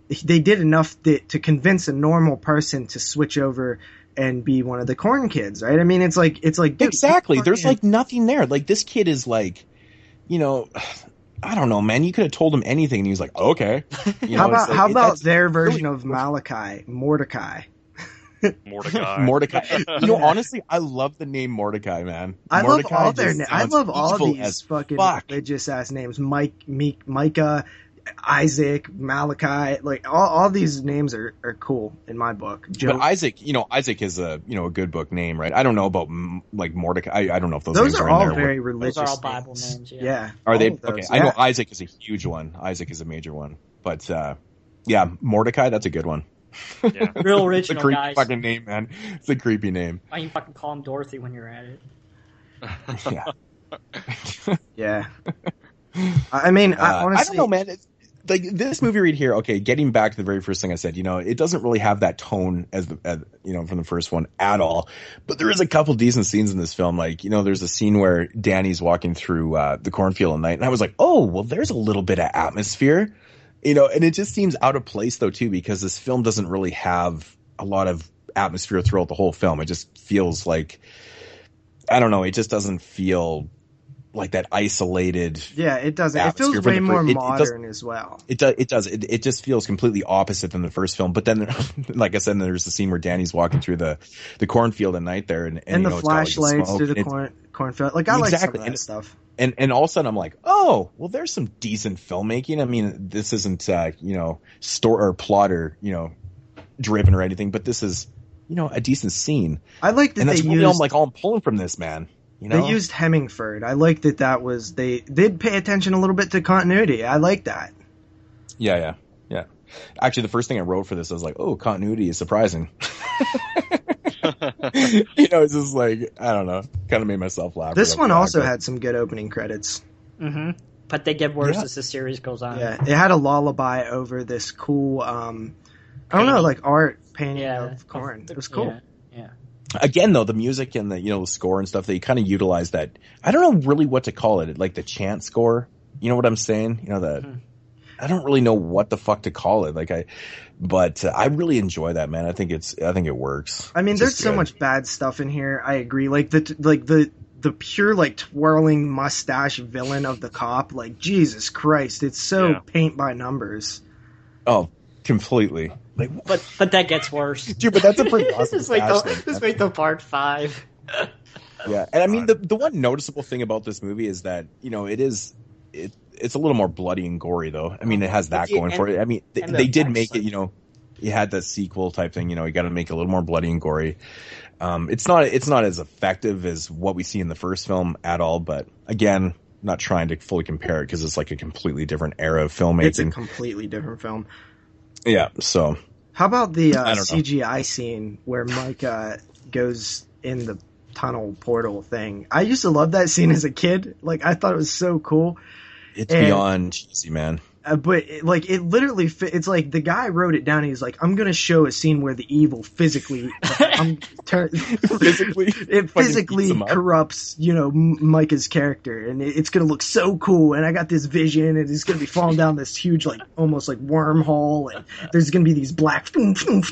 did enough to convince a normal person to switch over and be one of the corn kids, right? I mean, it's like dude, exactly. There's like nothing there. Like this kid is like. You know, I don't know, man. You could have told him anything, and he was like, "Okay." You know, how about their version of Mordecai? Mordecai. You know, honestly, I love the name Mordecai, man. I Mordecai love all their names. I love all evil these fucking religious ass names. Micah, Isaac, Malachi, like all these names are cool in my book. But Isaac is a good book name, right? I don't know about like Mordecai. I don't know if those names are in all there. very religious. Those are all Bible names. Yeah. Are they those, okay? yeah. I know Isaac is a huge one. Isaac is a major one, but yeah, Mordecai, that's a good one. Yeah. Real It's a original, creepy guys. fucking name, man. It's a creepy name. Why you fucking call him Dorothy when you're at it? Yeah. Yeah. I mean, honestly, I don't know, man. It's, like this movie right here. Okay, getting back to the very first thing I said, it doesn't really have that tone as from the first one at all. But there is a couple decent scenes in this film. Like, there's a scene where Danny's walking through the cornfield at night, and I was like, oh, well, there's a little bit of atmosphere, and it just seems out of place though too, because this film doesn't really have a lot of atmosphere throughout the whole film. It just feels like, I don't know, it just doesn't feel like that isolated. Yeah, it doesn't. It feels way more modern as well. It does. It just feels completely opposite than the first film. But then, like I said, there's the scene where Danny's walking through the cornfield at night there, and the flashlights through the cornfield. Like I like some of that stuff. And all of a sudden I'm like, oh, well, there's some decent filmmaking. I mean, this isn't story or plot or driven or anything, but this is a decent scene. I like that that's really all I'm pulling from this, man. They used Hemingford. I like that was they did pay attention a little bit to continuity. I like that. Yeah. Actually, the first thing I wrote for this, I was like, oh, continuity is surprising. It's just like, I don't know, kind of made myself laugh. This one also had some good opening credits. Mm-hmm. But they get worse as the series goes on. Yeah, it had a lullaby over this cool, I don't know, like art painting of corn. It was cool. Yeah. Again, though, the music and the score and stuff, they kind of utilize that. I don't know really what to call it, like the chant score. You know what I'm saying? I don't really know what the fuck to call it. But I really enjoy that, man. I think it works. I mean, there's so much bad stuff in here. I agree. Like the pure like twirling mustache villain of the cop. Like Jesus Christ, it's so paint by numbers. Oh, completely. But that gets worse. Dude, but that's a pretty awesome Just wait till part 5. Yeah, and I mean the one noticeable thing about this movie is that it's a little more bloody and gory though. I mean, it has that going for it. I mean, they did make it. You had the sequel type thing. You got to make it a little more bloody and gory. It's not as effective as what we see in the first film at all. But again, not trying to fully compare it because it's like a completely different era of filmmaking. It's a completely different film. Yeah. So. How about the CGI scene where Mike goes in the tunnel portal thing? I used to love that scene as a kid. Like, I thought it was so cool. It's beyond cheesy, man. But it literally it's like the guy wrote it down. He's like, I'm gonna show a scene where the evil physically physically corrupts, Micah's character, and it's gonna look so cool. And I got this vision, and he's gonna be falling down this huge, almost like wormhole, and there's gonna be these black things that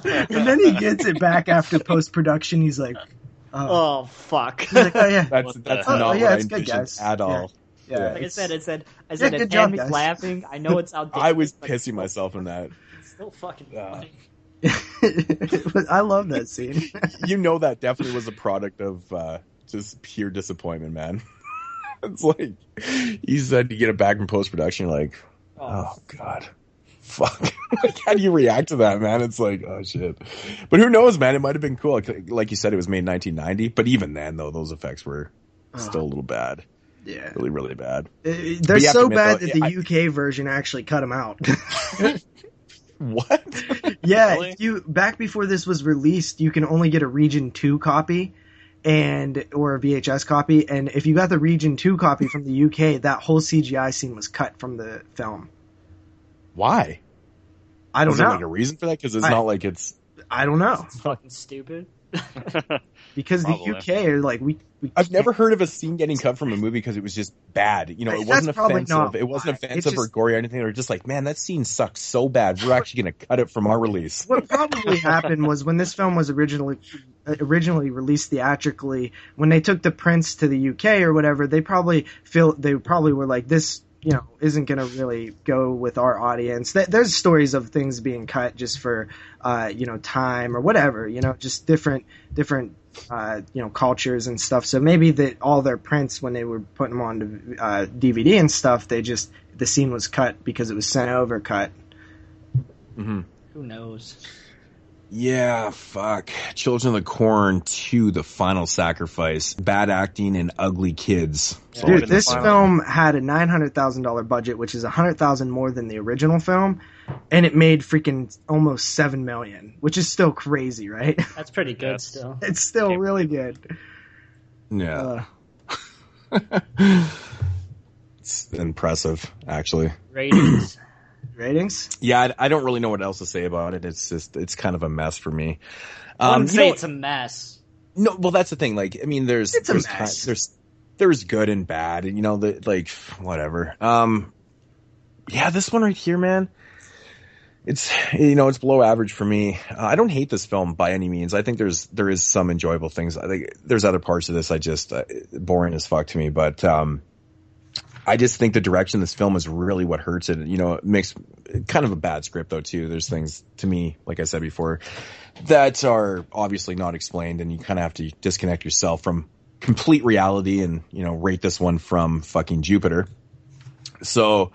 and then he gets it back after post production. He's like, oh fuck. He's like, oh yeah, that's not what I envisioned at all. Yeah, like I said, it good job, guys. laughing. I know it's outdated. I was pissing myself in that. It's still fucking funny. I love that scene. That definitely was a product of just pure disappointment, man. It's like you said, you get it back in post production, like, oh god, fuck. How do you react to that, man? It's like, oh shit. But who knows, man? It might have been cool. Like you said, it was made in 1990, but even then, though, those effects were still a little bad. Yeah, really, really bad. They're so bad that the UK version actually cut them out. What? Yeah, Really? back before this was released, you can only get a Region 2 copy or a VHS copy, and if you got the Region 2 copy from the UK, that whole CGI scene was cut from the film. Why? I don't know. Is there like a reason for that? Because it's not like it's. I don't know. It's fucking stupid. Because Probably. the UK are like we I've never heard of a scene getting cut from a movie because it was just bad. It wasn't offensive. It wasn't offensive or gory or anything. They were just like, man, that scene sucks so bad. We're actually going to cut it from our release. What probably happened was when this film was originally released theatrically, when they took the prints to the UK or whatever, they probably were like, this isn't going to really go with our audience. There's stories of things being cut just for time or whatever, just different cultures and stuff. So maybe that all their prints, when they were putting them on DVD and stuff, the scene was cut because it was sent over cut. Mm-hmm. Who knows? Yeah, fuck. Children of the Corn 2, The Final Sacrifice. Bad acting and ugly kids. Dude, this film had a $900,000 budget, which is $100,000 more than the original film, and it made freaking almost $7 million, which is still crazy, right? That's pretty good still. It's still really good. Yeah. It's impressive, actually. Ratings? Yeah, I don't really know what else to say about it. It's kind of a mess for me. I wouldn't say it's a mess. No, well, that's the thing. There's a mess. There's good and bad, and whatever. Yeah, this one right here, man. It's it's below average for me. I don't hate this film by any means. I think there is some enjoyable things. I think there's other parts of this I just boring as fuck to me, but I just think the direction of this film is really what hurts it. It makes kind of a bad script though too. There's things to me, like I said before, that are obviously not explained, and you kind of have to disconnect yourself from complete reality and rate this one from fucking Jupiter. So,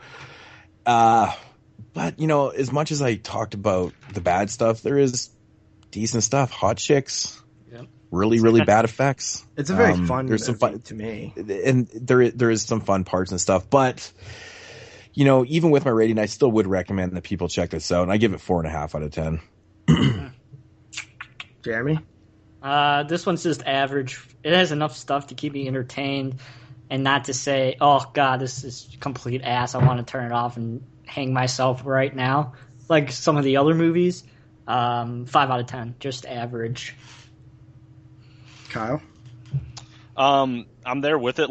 but as much as I talked about the bad stuff, there is decent stuff. Hot chicks. Really, really bad effects. It's a very fun movie to me. And there is some fun parts and stuff. But, even with my rating, I still would recommend that people check this out. And I give it 4.5 out of 10. Jeremy? This one's just average. It has enough stuff to keep me entertained and not to say, oh, God, this is complete ass. I want to turn it off and hang myself right now. Like some of the other movies. 5 out of 10. Just average. Kyle? I'm there with it.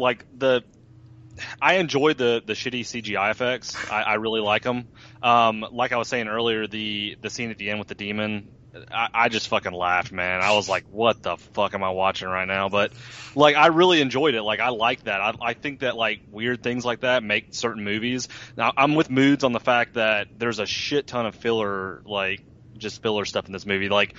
I enjoy the shitty CGI effects. I really like them. Like I was saying earlier, the scene at the end with the demon, I just fucking laughed, man. I was like, what the fuck am I watching right now? But I really enjoyed it. I like that. I think that weird things like that make certain movies. Now I'm with Moodz on the fact that there's a shit ton of filler, just filler stuff in this movie. Like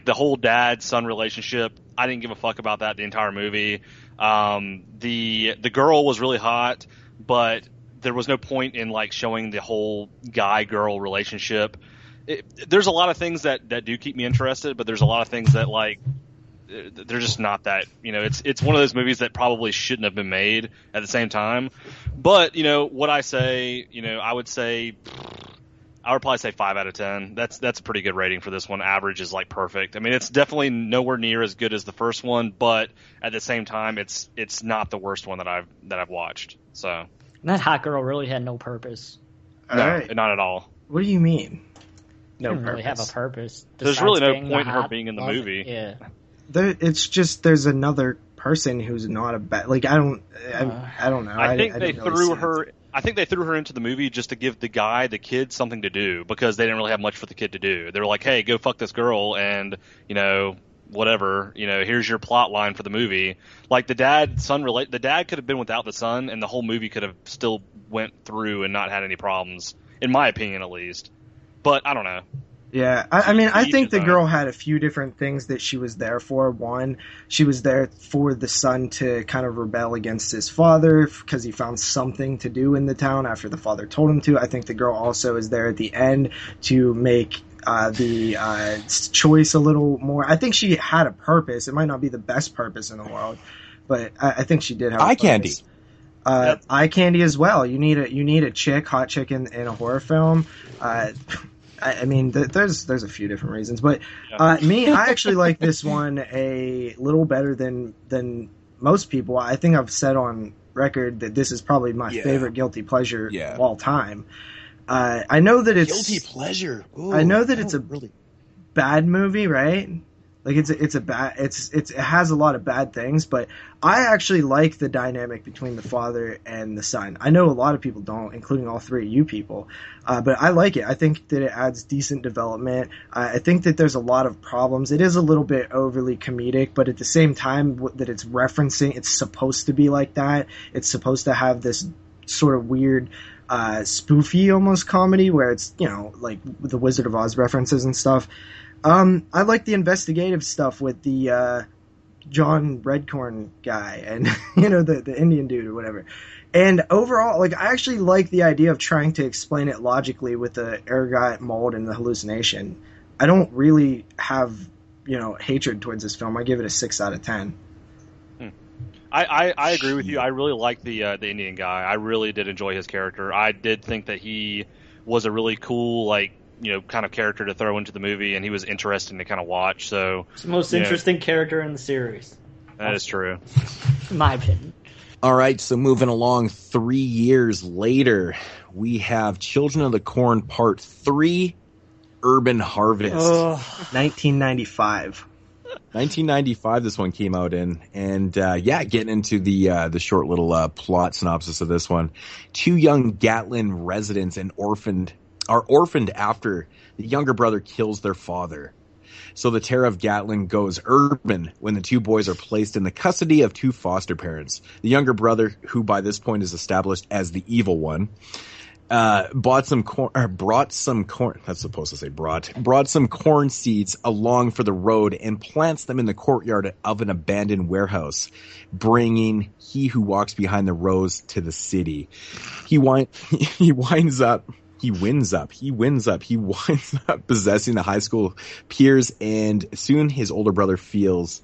the whole dad-son relationship, I didn't give a fuck about that the entire movie. The girl was really hot, but there was no point in showing the whole guy-girl relationship. There's a lot of things that do keep me interested, but there's a lot of things that they're just not that. It's one of those movies that probably shouldn't have been made at the same time. But what I say, I would probably say 5 out of 10. That's a pretty good rating for this one. Average is perfect. I mean, it's definitely nowhere near as good as the first one, but at the same time, it's not the worst one that I've watched. So That hot girl really had no purpose. No, not at all. What do you mean? No purpose. Really have a purpose. There's really no point in her being in the movie. Yeah. It's just there's another person who's not a bad. Like I don't know. I think they threw her. I think they threw her into the movie just to give the kid something to do because they didn't really have much for the kid to do. They were like, "Hey, go fuck this girl," and whatever. Here's your plot line for the movie. Like the dad could have been without the son, and the whole movie could have still went through and not had any problems, in my opinion, at least. But I don't know. Yeah, I mean, I think the girl had a few different things that she was there for. One, she was there for the son to kind of rebel against his father because he found something to do in the town after the father told him to. I think the girl also is there at the end to make the choice a little more. I think she had a purpose. It might not be the best purpose in the world, but I think she did have eye candy. Eye candy as well. You need a hot chick in a horror film. I mean, there's a few different reasons, but I actually like this one a little better than most people. I think I've said on record that this is probably my favorite guilty pleasure of all time. I know that it's guilty pleasure. Ooh, I know that it's a really bad movie, right? Like it has a lot of bad things, but I actually like the dynamic between the father and the son. I know a lot of people don't, including all three of you people, but I like it. I think that it adds decent development. I think that there's a lot of problems. It is a little bit overly comedic, but at the same time that it's referencing, it's supposed to be like that. It's supposed to have this sort of weird spoofy almost comedy where it's, like the Wizard of Oz references and stuff. I like the investigative stuff with the John Redcorn guy and the Indian dude or whatever. And overall, like I actually like the idea of trying to explain it logically with the ergot mold and the hallucination. I don't really have hatred towards this film. I give it a 6 out of 10. I agree with you. I really like the Indian guy. I really did enjoy his character. I did think that he was a really cool kind of character to throw into the movie, and he was interesting to kind of watch. So it's the most interesting character in the series. That is true. In my opinion. All right, so moving along 3 years later, we have Children of the Corn Part 3, Urban Harvest. 1995. 1995 this one came out in, and getting into the short little plot synopsis of this one. 2 young Gatlin residents are orphaned after the younger brother kills their father. So the terror of Gatlin goes urban when the 2 boys are placed in the custody of 2 foster parents. The younger brother, who by this point is established as the evil one, brought some corn seeds along for the road and plants them in the courtyard of an abandoned warehouse, bringing he who walks behind the rows to the city. He winds up possessing the high school peers, and soon his older brother feels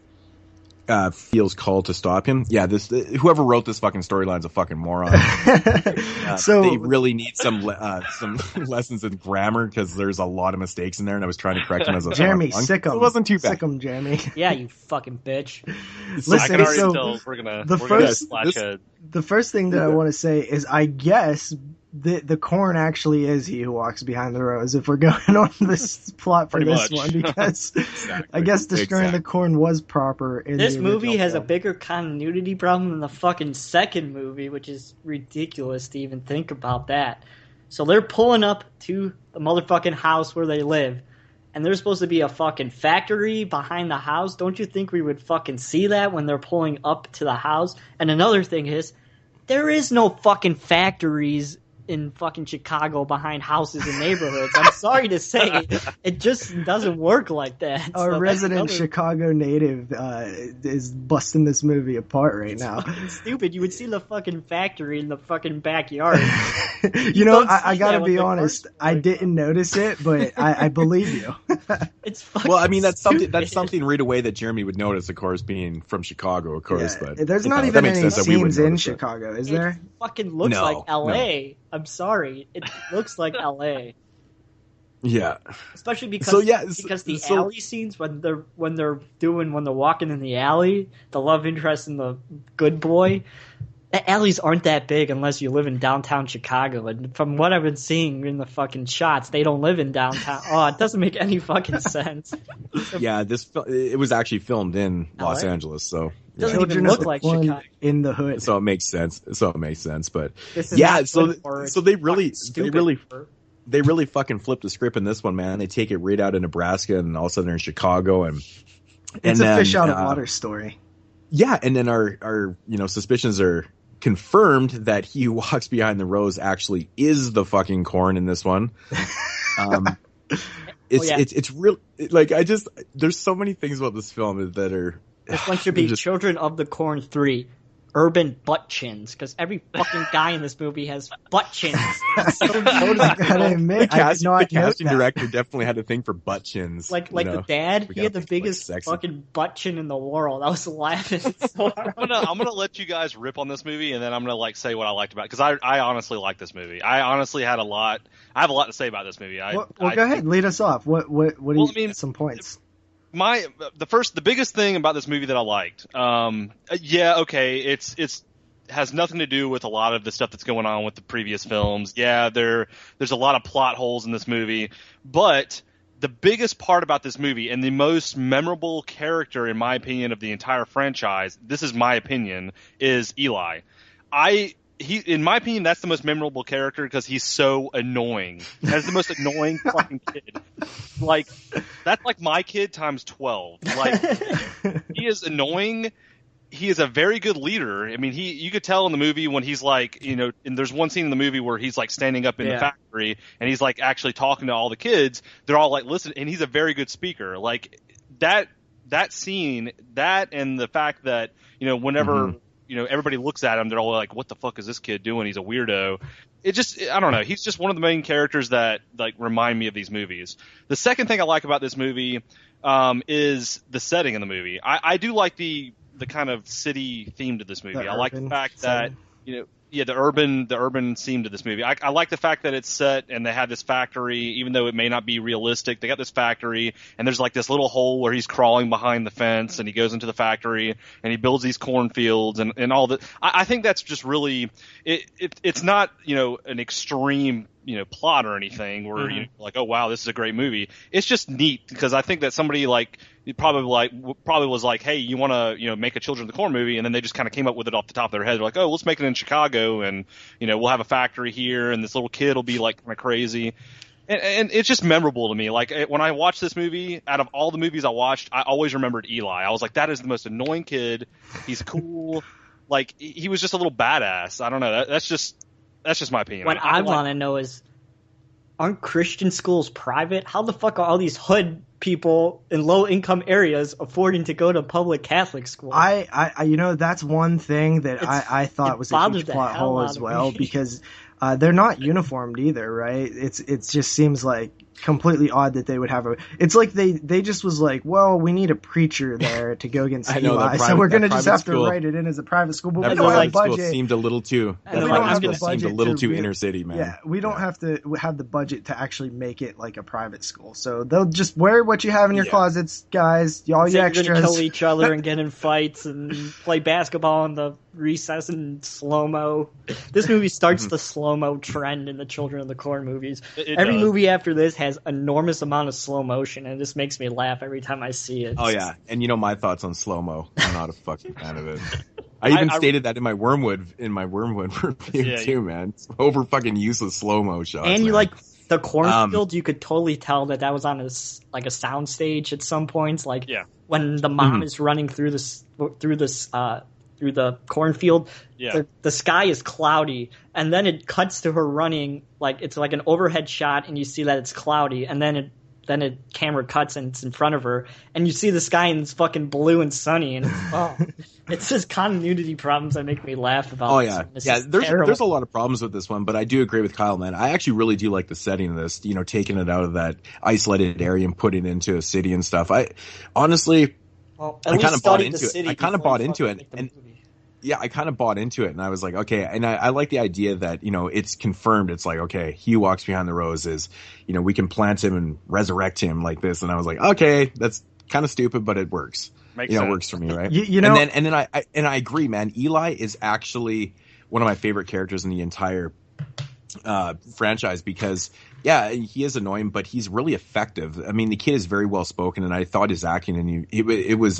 called to stop him. Yeah, whoever wrote this fucking storyline's a fucking moron. So they really need some lessons in grammar because there's a lot of mistakes in there, and I was trying to correct him as a Jeremy, sick him. It wasn't too bad. Sick him, Jeremy. Yeah, you fucking bitch. Listen, I can already tell we're gonna slash head. The first thing that I want to say is I guess the corn actually is he who walks behind the rows if we're going on this plot for Pretty this much. one, because I guess destroying the corn was proper in this the movie has film. a bigger continuity problem than the fucking second movie, which is ridiculous to even think about that. So they're pulling up to the motherfucking house where they live, and there's supposed to be a fucking factory behind the house. Don't you think we would fucking see that when they're pulling up to the house? And another thing is, there is no fucking factories in fucking Chicago behind houses and neighborhoods. I'm sorry to say, it just doesn't work like that. Our resident Chicago native is busting this movie apart right now. Fucking stupid. You would see the fucking factory in the fucking backyard. I gotta be honest. I didn't notice it, but I believe you. It's fucking well, I mean, that's stupid. something right away that Jeremy would notice, of course, being from Chicago, of course. Yeah, but there's not even any scenes in Chicago, is there? It fucking looks like L.A. No. I'm sorry. It looks like L.A. Yeah. Especially because the alley scenes when they're walking in the alley, the love interest and the good boy, The alleys aren't that big unless you live in downtown Chicago, and from what I've been seeing in the fucking shots, they don't live in downtown. Oh, it doesn't make any fucking sense. Yeah, it was actually filmed in Los LA? Angeles, so It doesn't even look like Chicago. In the hood. so it makes sense. But This is yeah, not so good for they really fucking stupid. they really fucking flipped the script in this one, man. They take it right out of Nebraska, and all of a sudden they're in Chicago, and It's a then, fish out of water story. Yeah, and then our suspicions are confirmed that he who walks behind the rose actually is the fucking corn in this one. It's real. Like, there's so many things about this film that are. This one should be Children of the Corn 3. Urban butt chins, because every fucking guy in this movie has butt chins. The casting director definitely had a thing for butt chins. The dad, he had the biggest fucking butt chin in the world. I was laughing so hard. I'm gonna let you guys rip on this movie, and then I'm gonna say what I liked about it, because I honestly like this movie. I honestly had a lot. I have a lot to say about this movie. Go ahead, lead us off. What some points? The biggest thing about this movie that I liked, it's has nothing to do with a lot of the stuff that's going on with the previous films. Yeah, there's a lot of plot holes in this movie, but the biggest part about this movie and the most memorable character, in my opinion, of the entire franchise, this is my opinion, is Eli. In my opinion, that's the most memorable character because he's so annoying. That's the most annoying fucking kid. Like, that's like my kid times 12. Like, he is annoying. He is a very good leader. I mean, you could tell in the movie when he's like, and there's one scene in the movie where he's like standing up in the factory and he's like actually talking to all the kids. They're all like, listen, and he's a very good speaker. Like, that scene, that and the fact that, whenever, everybody looks at him, they're all like, what the fuck is this kid doing? He's a weirdo. I don't know. He's just one of the main characters that like remind me of these movies. The second thing I like about this movie is the setting in the movie. I do like the kind of city theme to this movie. I like the fact that, the urban theme to this movie. I like the fact that it's set and they have this factory, even though it may not be realistic. They got this factory and there's like this little hole where he's crawling behind the fence and he goes into the factory and he builds these cornfields and all that. I think that's just really, it's not, an extreme, plot or anything where you're like, oh wow, this is a great movie. It's just neat because I think that somebody probably was like, hey, you want to make a Children of the Corn movie, and then they just kind of came up with it off the top of their head. They're like, oh, let's make it in Chicago, and we'll have a factory here, and this little kid will be like kind of crazy, and it's just memorable to me. Like when I watched this movie, out of all the movies I watched, I always remembered Eli. I was like, that is the most annoying kid. He's cool. Like he was just a little badass. I don't know. That's just my opinion. What I want to know is, aren't Christian schools private? How the fuck are all these hood people in low-income areas affording to go to public Catholic school? That's one thing that I thought was a huge plot hole as well, because they're not uniformed either, right? It just seems like completely odd that they would have it's like they just was like, well, we need a preacher there to go against Eli, so we're gonna just have to write it in as a private school, but we don't have budget. School seemed a little too inner city, man. Yeah, we don't have to have the budget to actually make it like a private school, so they'll just wear what you have in your closets, guys. Y'all, you extras. You're gonna kill each other and get in fights and play basketball in the recess in slow-mo. This movie starts the slow-mo trend in the Children of the Corn movies. Every movie after this has enormous amount of slow motion, and this makes me laugh every time I see it. Oh yeah, and my thoughts on slow-mo. I'm not a fucking fan of it. I even stated that in my Wormwood review too, man. It's over fucking useless slow-mo shots. And you like the cornfield, you could totally tell that was on a sound stage at some points. Like when the mom is running through the cornfield, the sky is cloudy, and then it cuts to her running, like it's like an overhead shot, and you see that it's cloudy, and then a camera cuts and it's in front of her, and you see the sky and it's fucking blue and sunny, and it's just continuity problems that make me laugh about. Oh yeah, there's a lot of problems with this one, but I do agree with Kyle, man. I actually really do like the setting of this, taking it out of that isolated area and putting it into a city and stuff. I honestly, I kind of bought into it. I kind of bought into it, and I kind of bought into it, and I was like, okay. And I like the idea that, it's confirmed. It's like, okay, he walks behind the roses. We can plant him and resurrect him like this. And I was like, okay, that's kind of stupid, but it works. Makes sense. Works for me, right? You know, and then I agree, man. Eli is actually one of my favorite characters in the entire franchise because, yeah, he is annoying, but he's really effective. I mean, the kid is very well spoken, and I thought his acting and it was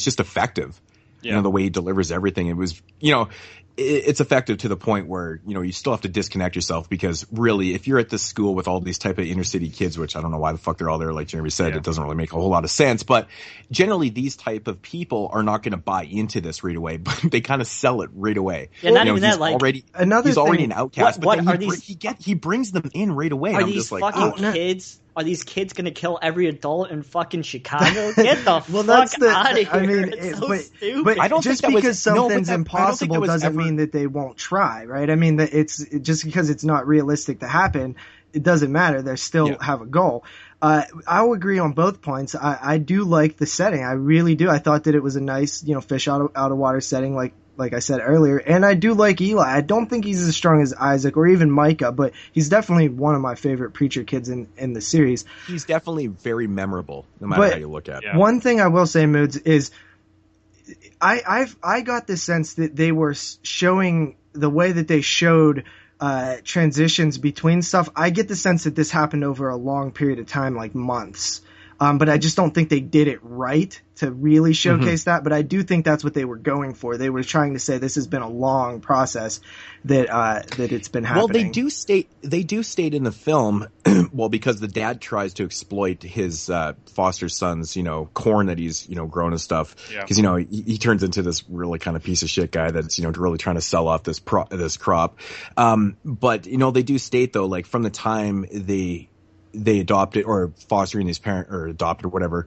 just effective. Yeah. The way he delivers everything, it was, it's effective to the point where, you still have to disconnect yourself because really, if you're at this school with all these type of inner city kids, which I don't know why the fuck they're all there, like Jeremy said, it doesn't really make a whole lot of sense. But generally, these type of people are not going to buy into this right away, but they kind of sell it right away. Yeah, not even that. Like he's already an outcast, what but then he brings them in right away. Are these fucking kids? Are these kids going to kill every adult in fucking Chicago? Get the fuck out of here. I mean, it's so stupid. But I don't just think because something's impossible doesn't mean that they won't try, right? I mean, that it's just because it's not realistic to happen, it doesn't matter. They still have a goal. I'll agree on both points. I do like the setting. I really do. I thought that it was a nice, fish out of water setting, like I said earlier, and I do like Eli. I don't think he's as strong as Isaac or even Micah, but he's definitely one of my favorite preacher kids in the series. He's definitely very memorable, no matter how you look at it. One thing I will say, Moodz, is I got the sense that they were showing the way that they showed transitions between stuff. I get the sense that this happened over a long period of time, like months. But I just don't think they did it right to really showcase that. But I do think that's what they were going for. They were trying to say this has been a long process that it's been happening. Well, they do state in the film, well, because the dad tries to exploit his foster son's, corn that he's, grown and stuff. Because, he turns into this really kind of piece of shit guy that's, really trying to sell off this crop. But, they do state, though, like from the time they adopted or fostering these parent or adopted or whatever,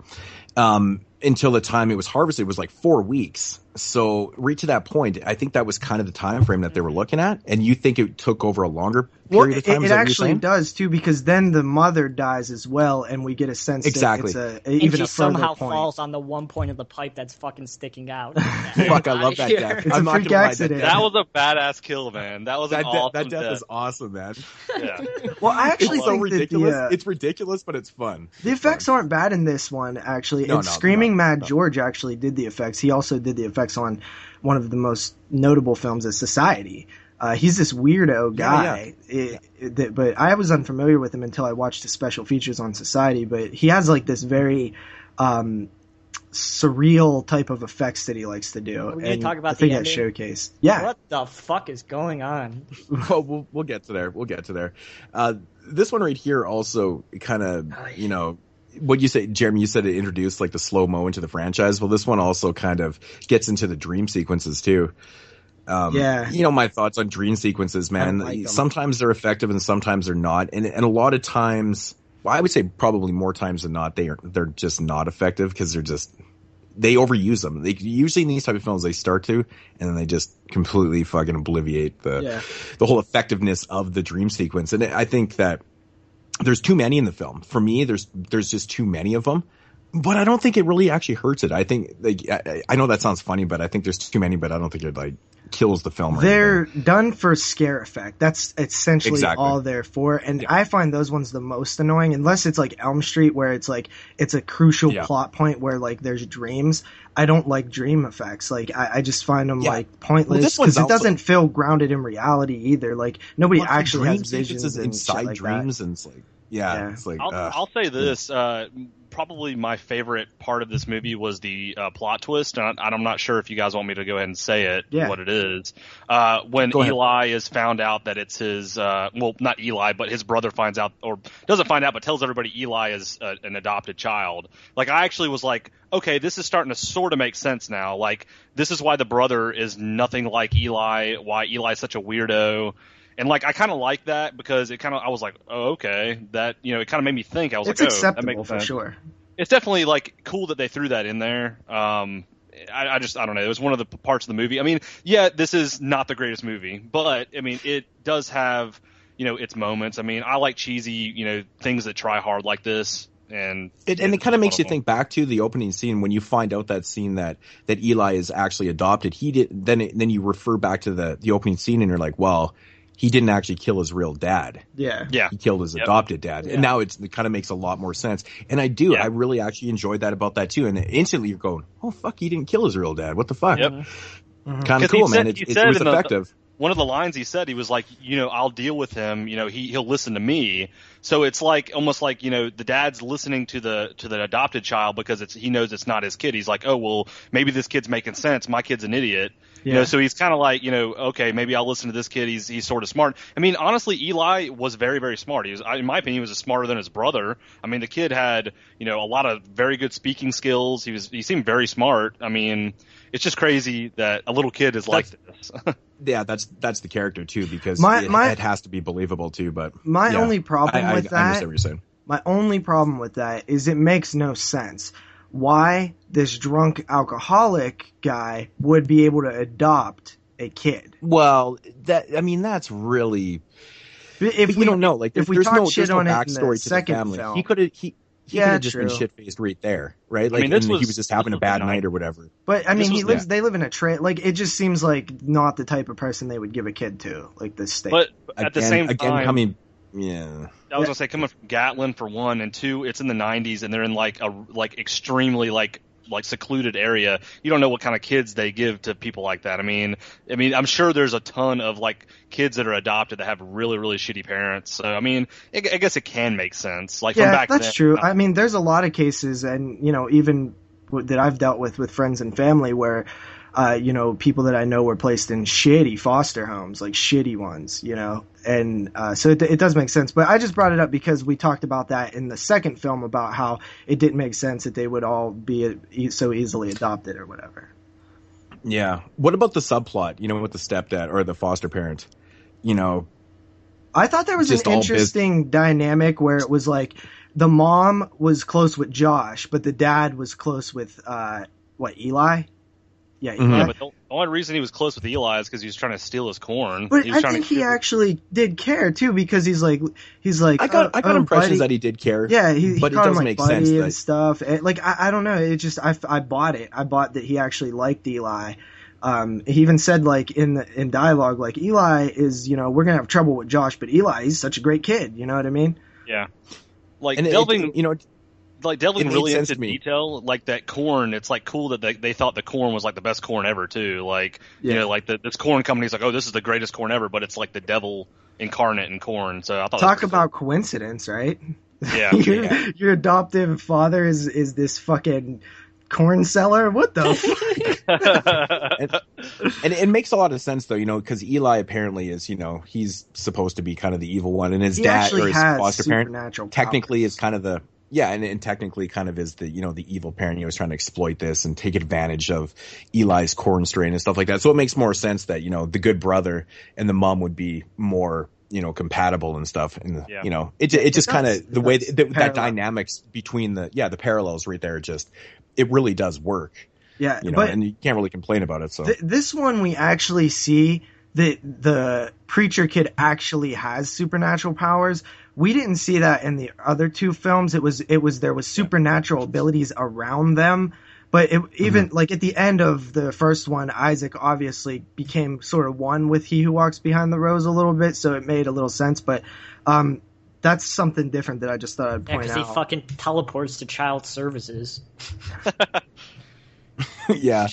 until the time it was harvested, it was like 4 weeks. So right to that point, I think that was kind of the time frame that they were looking at. And you think it took over a longer period of time? It actually does too, because then the mother dies as well, and we get a sense that it's even a further somehow point. falls on the one point of the pipe that's fucking sticking out. Fuck, I love that death. It's a freak accident. That was a badass kill, man. That was an awesome that death is awesome, man. Yeah. Well, I actually it's so think ridiculous. that it's ridiculous, but it's fun. The effects aren't bad in this one, actually. No, Screaming Mad George actually did the effects. He also did the effects on one of the most notable films is Society. He's this weirdo guy, but I was unfamiliar with him until I watched the special features on Society. But he has like this very surreal type of effects that he likes to do. We're going to talk about I think the that ending? showcase. Yeah. What the fuck is going on? Well, we'll get to there. This one right here also kind of, what you say, Jeremy, you said it introduced like the slow-mo into the franchise. Well, this one also kind of gets into the dream sequences too. My thoughts on dream sequences, man. Like sometimes they're effective and sometimes they're not. And a lot of times, well, I would say probably more times than not, they're just not effective because they overuse them. They usually in these type of films, they start to, and then they just completely fucking obliviate the whole effectiveness of the dream sequence. And I think that there's too many in the film. For me, there's just too many of them. But I don't think it really actually hurts it. I think, I know that sounds funny, but I think there's too many, but I don't think it kills the film. They're done for scare effect. That's essentially all they're for. And I find those ones the most annoying, unless it's like Elm Street, where it's like, it's a crucial plot point where like there's dreams. I don't like dream effects. Like I just find them like pointless because it doesn't feel grounded in reality either. Like nobody actually has visions inside like dreams, that. and it's like, it's like. I'll say this. Probably my favorite part of this movie was the plot twist, and I'm not sure if you guys want me to go ahead and say it, what it is. When Eli is found out that it's his, not Eli, but his brother finds out, or doesn't find out, but tells everybody Eli is an adopted child. Like, I actually was like, okay, this is starting to sort of make sense now. Like, this is why the brother is nothing like Eli, why Eli is such a weirdo. And like, I kind of like that because I was like, oh, okay, that, it kind of made me think. I was it's like, oh, acceptable that makes for sense. sure. It's definitely like cool that they threw that in there. I don't know. It was one of the parts of the movie. I mean, this is not the greatest movie, but I mean, it does have, its moments. I mean, I like cheesy, things that try hard like this. And it kind of makes you think back to the opening scene when you find out that scene that Eli is actually adopted. Then you refer back to the opening scene and you're like, well, he didn't actually kill his real dad. Yeah. He killed his adopted dad. And now it kind of makes a lot more sense. And I really actually enjoyed that about that too. And instantly you're going, oh fuck, he didn't kill his real dad. What the fuck? Kind of cool, man. It was effective. One of the lines he said, he was like, I'll deal with him. He'll listen to me. So it's like almost like, the dad's listening to the adopted child because he knows it's not his kid. He's like, oh, well, maybe this kid's making sense. My kid's an idiot. So he's kind of like, okay, maybe I'll listen to this kid. He's sort of smart. I mean, honestly, Eli was very, very smart. In my opinion, he was smarter than his brother. I mean, the kid had, a lot of very good speaking skills. He seemed very smart. I mean, it's just crazy that a little kid is like this. Yeah, that's the character too, because it has to be believable too. But my only problem with that, I understand what you're saying. My only problem with that is it makes no sense why this drunk alcoholic guy would be able to adopt a kid. Well, that's really if we don't know. Like, if we there's talk no shit on backstory to the family. Film, he could have just been shit-faced right there, right? Like, he was just having a bad night or whatever. But I mean, they live in a trailer. Like, it just seems like not the type of person they would give a kid to, like this state. But at the same time, coming from Gatlin for one, and two, it's in the 90s, and they're in like a extremely like secluded area. You don't know what kind of kids they give to people like that. I mean, I'm sure there's a ton of like kids that are adopted that have really, really shitty parents. So I mean, I guess it can make sense. Like, from back that's then, true. I mean, there's a lot of cases, and even that I've dealt with friends and family where, people that I know were placed in shitty foster homes, like shitty ones, and so it does make sense. But I just brought it up because we talked about that in the second film about how it didn't make sense that they would all be so easily adopted or whatever. Yeah. What about the subplot, with the stepdad or the foster parent? I thought there was an interesting dynamic where it was like the mom was close with Josh, but the dad was close with, Eli? Yeah, Eli. Yeah, but the only reason he was close with Eli is because he was trying to steal his corn. But I think he actually did care too, because he's like. I got impressions that he did care. Yeah, but it doesn't make sense and stuff. And, I don't know. It just I bought it. I bought that he actually liked Eli. He even said like in dialogue, like, Eli is, we're gonna have trouble with Josh, but Eli, he's such a great kid. You know what I mean? Yeah. Like, and delving really into detail, like that corn. It's like cool that they thought the corn was like the best corn ever too. Like, like this corn company's like, oh, this is the greatest corn ever, but it's like the devil incarnate in corn. So I thought, talk about coincidence, right? Yeah. Your adoptive father is this fucking corn seller. What the fuck? and it makes a lot of sense though, because Eli apparently is, he's supposed to be kind of the evil one, and his dad or his foster parent technically is kind of the. Yeah, and technically kind of is the, the evil parent, was trying to exploit this and take advantage of Eli's corn strain and stuff like that. So it makes more sense that, the good brother and the mom would be more, compatible and stuff. And, it just kind of, the way that dynamics between the parallels right there, it really does work. Yeah. And you can't really complain about it. So this one we actually see that the preacher kid actually has supernatural powers. We didn't see that in the other two films. There was supernatural abilities around them, but even like at the end of the first one, Isaac obviously became sort of one with He Who Walks Behind the Rose a little bit, so it made a little sense. But that's something different that I just thought I'd point out. Because he fucking teleports to child services. Yeah.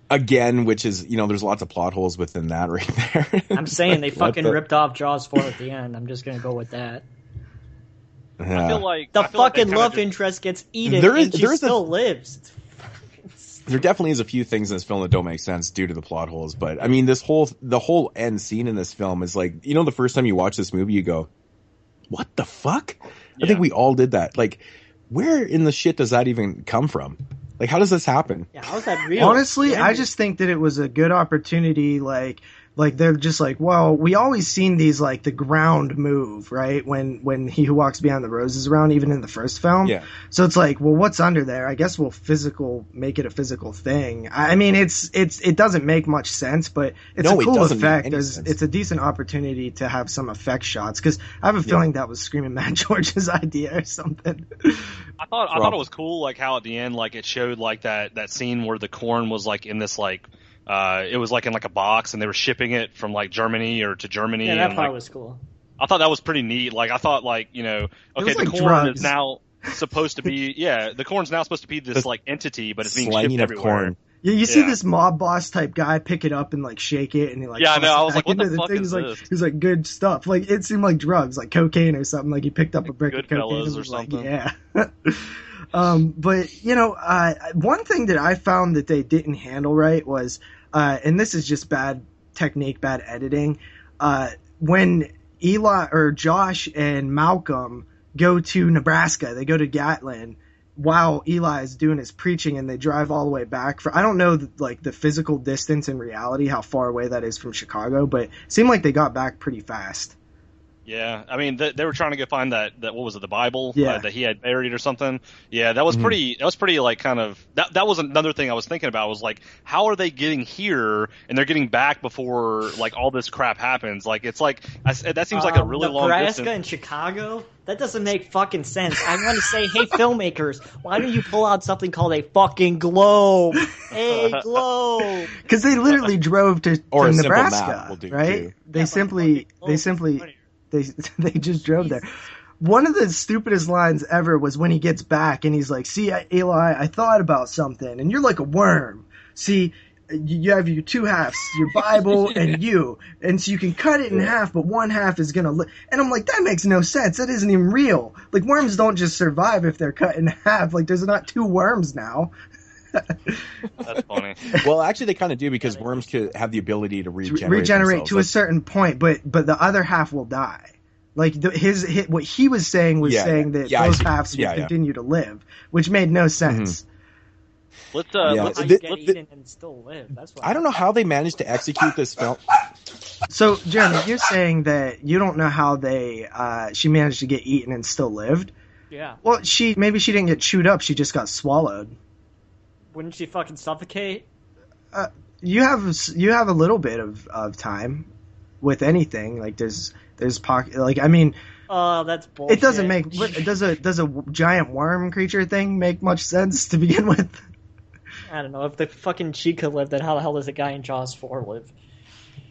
Again, which is, there's lots of plot holes within that right there. I'm saying they fucking ripped off Jaws 4 at the end. I'm just going to go with that. I feel like the fucking love interest gets eaten and she still lives. There definitely is a few things in this film that don't make sense due to the plot holes. But, I mean, the whole end scene in this film is like, the first time you watch this movie, you go, what the fuck? Yeah. I think we all did that. Like, where in the shit does that even come from? Like, how does this happen? Yeah, how is that real? Honestly, I just think that it was a good opportunity. Like they're just like, well, we always seen these like the ground move, right? When He Who Walks Behind the Rose is around, even in the first film. Yeah. So it's like, well, what's under there? I guess we'll make it a physical thing. I mean, it doesn't make much sense, but it's a cool effect. It's a decent opportunity to have some effect shots, because I have a feeling that was Screaming Mad George's idea or something. I thought it was cool, like how at the end, like it showed like that scene where the corn was like in this like It was like in like a box, and they were shipping it from like Germany or to Germany. Yeah, that and, part like, was cool. I thought that was pretty neat. Like I thought, like okay, like the corn drugs. is now supposed to be the corn's now supposed to be this like entity, but it's being Slanging shipped of everywhere. corn. Yeah, you see this mob boss type guy pick it up and like shake it, and he like Yeah, I know. I was like, what into the fuck thing. is He's like, this? he's like good stuff. Like it seemed like drugs, like cocaine or something. Like he picked up a brick of cocaine Goodfellas and or was like, something. yeah. But one thing that I found that they didn't handle right was, and this is just bad technique, bad editing. When Eli or Josh and Malcolm go to Nebraska, they go to Gatlin while Eli is doing his preaching, and they drive all the way back. I don't know the physical distance in reality, how far away that is from Chicago, but it seemed like they got back pretty fast. Yeah, I mean, they were trying to go find that what was it, the Bible that he had buried or something. Yeah, that was pretty. That was pretty like kind of that was another thing I was thinking about was like, how are they getting here and they're getting back before like all this crap happens? Like it's like that seems like a really long distance. Nebraska and Chicago. That doesn't make fucking sense. I want to say, hey, filmmakers, why don't you pull out something called a fucking globe? A globe. Because they literally drove to a Nebraska, will do, right? too. They just drove there. One of the stupidest lines ever was when he gets back and he's like, see, Eli, I thought about something, and you're like a worm. See, you have your two halves, your Bible and you, and so you can cut it in half, but one half is going to live. And I'm like, that makes no sense. That isn't even real. Like, worms don't just survive if they're cut in half. Like, there's not two worms now. That's funny. Well, actually, they kind of do because worms could have the ability to regenerate to a certain point, but the other half will die. Like what he was saying was saying that those halves will continue to live, which made no sense. Let's get eaten and still live. That's what I don't know how they managed to execute this film. So, Jeremy, you're saying that you don't know how she managed to get eaten and still lived? Yeah. Well, maybe she didn't get chewed up. She just got swallowed. Wouldn't she fucking suffocate? You have a little bit of time with anything. Like there's pocket. Like I mean. Oh, that's bullshit. It doesn't make. Does a giant worm creature thing make much sense to begin with? I don't know. If the fucking Chica lived, then how the hell does the guy in Jaws 4 live?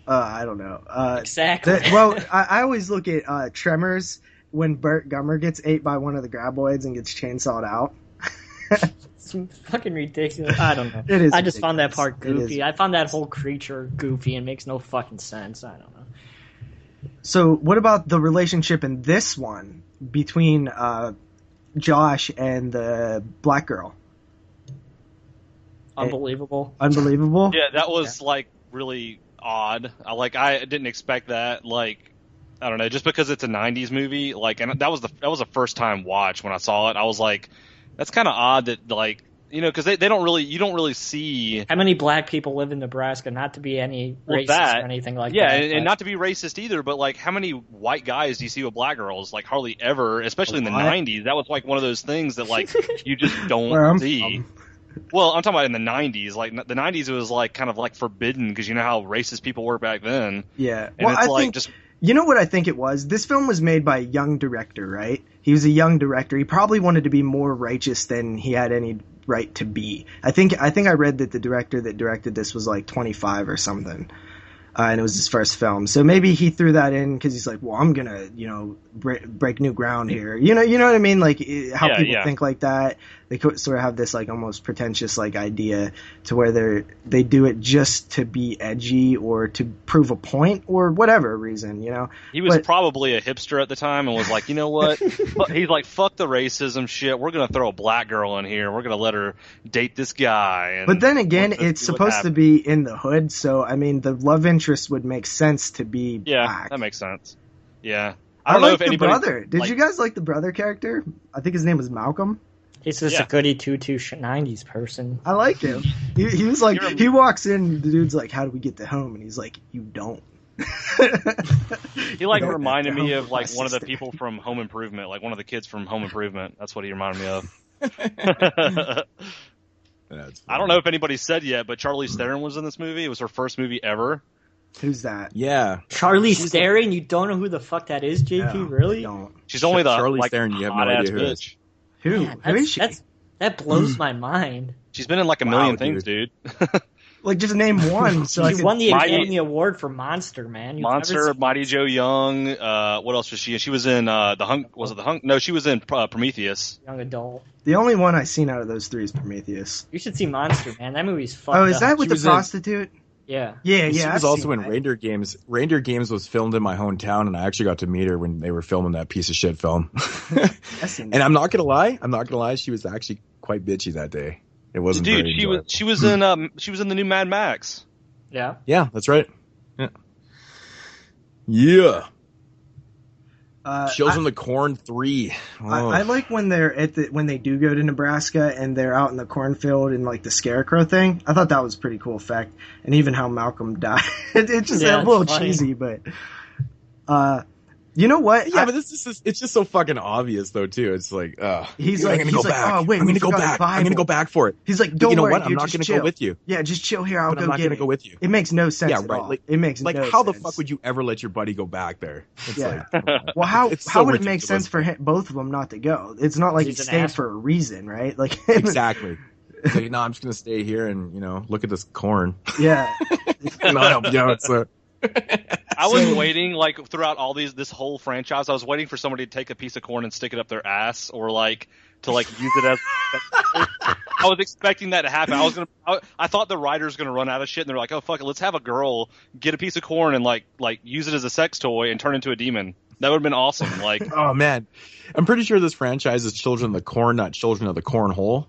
I don't know. Exactly. I always look at Tremors when Burt Gummer gets ate by one of the graboids and gets chainsawed out. It's fucking ridiculous. I don't know. It is. I just found that part goofy. I found that whole creature goofy and makes no fucking sense. I don't know. So, what about the relationship in this one between Josh and the black girl? Unbelievable. Unbelievable? Yeah, that was like really odd. I didn't expect that. Like, I don't know, just because it's a '90s movie. Like, and that was a first time watch when I saw it. I was like, that's kind of odd that because you don't really see how many black people live in Nebraska. Not to be any racist or anything like that. Yeah, and not to be racist either, but like how many white guys do you see with black girls? Like hardly ever, especially in the '90s. That was like one of those things that like you just don't see. Well, I'm talking about in the '90s. Like the '90s, it was like kind of like forbidden because you know how racist people were back then. Yeah, and I think you know what I think it was? This film was made by a young director, right? He was a young director. He probably wanted to be more righteous than he had any right to be. I think I read that the director that directed this was like 25 or something. And it was his first film. So maybe he threw that in because he's like, well, I'm going to, break new ground here. You know what I mean? Like how people think like that. They could sort of have this like almost pretentious like idea to where they do it just to be edgy or to prove a point or whatever reason, He was probably a hipster at the time and was like, you know what? He's like, fuck the racism shit. We're going to throw a black girl in here. We're going to let her date this guy. And but then again, it's supposed to be in the hood. So, I mean, the love interest would make sense to be black. That makes sense. Yeah. I don't know if anybody... the brother. Did you guys like the brother character? I think his name was Malcolm. He's just a goody two-two 90s person. I like him. He was like, he walks in, the dude's like, how do we get to home? And he's like, you don't. He reminded me of like one of the people from Home Improvement, like one of the kids from Home Improvement. That's what he reminded me of. I don't know if anybody said yet, but Charlize Theron was in this movie. It was her first movie ever. Who's that? Yeah. Charlize Theron? You don't know who the fuck that is, JP? No, really? Don't. She's only the Charlize Theron, you have no idea who bitch. Who is she? That blows my mind. She's been in like a million things, dude. Like, just name one. So she won the Academy Award for Monster, man. Monster, Mighty Joe Young. What else was she in? She was in The Hunk. Was it The Hunk? No, she was in Prometheus. Young adult. The only one I've seen out of those three is Prometheus. You should see Monster, man. That movie's fucked up. Oh, is that with the prostitute? Yeah. Yeah. She was also in Reindeer Games. Reindeer Games was filmed in my hometown, and I actually got to meet her when they were filming that piece of shit film. And I'm not gonna lie, she was actually quite bitchy that day. It wasn't. Dude, she was in the new Mad Max. Yeah. Yeah, that's right. Yeah. Children of the Corn 3. Oh. I like when they're when they do go to Nebraska and they're out in the cornfield and like the scarecrow thing. I thought that was a pretty cool effect, and even how Malcolm died. It's just a little cheesy, but you know what? Yeah, but it's just so fucking obvious though too. It's like, he's like, oh wait, I'm gonna go back. I'm gonna go back for it. He's like, don't worry, I'm not gonna go with you. Yeah, just chill here. I'm not gonna go with you. It makes no sense. Yeah, right. Like, it makes like no how sense. the fuck would you ever let your buddy go back there? It's yeah. like, well, how would it make ridiculous. sense for both of them not to go? It's not like he stayed for a reason, right? Like exactly. Like, no, I'm just gonna stay here and look at this corn. Yeah. And I'll help you out. So. I was waiting, like, throughout all this whole franchise, I was waiting for somebody to take a piece of corn and stick it up their ass, or like to like use it as. I was expecting that to happen. I thought the writer's gonna run out of shit, and they're like, "Oh fuck it, let's have a girl get a piece of corn and like use it as a sex toy and turn into a demon." That would have been awesome. Like, oh man, I'm pretty sure this franchise is Children of the Corn, not Children of the Cornhole.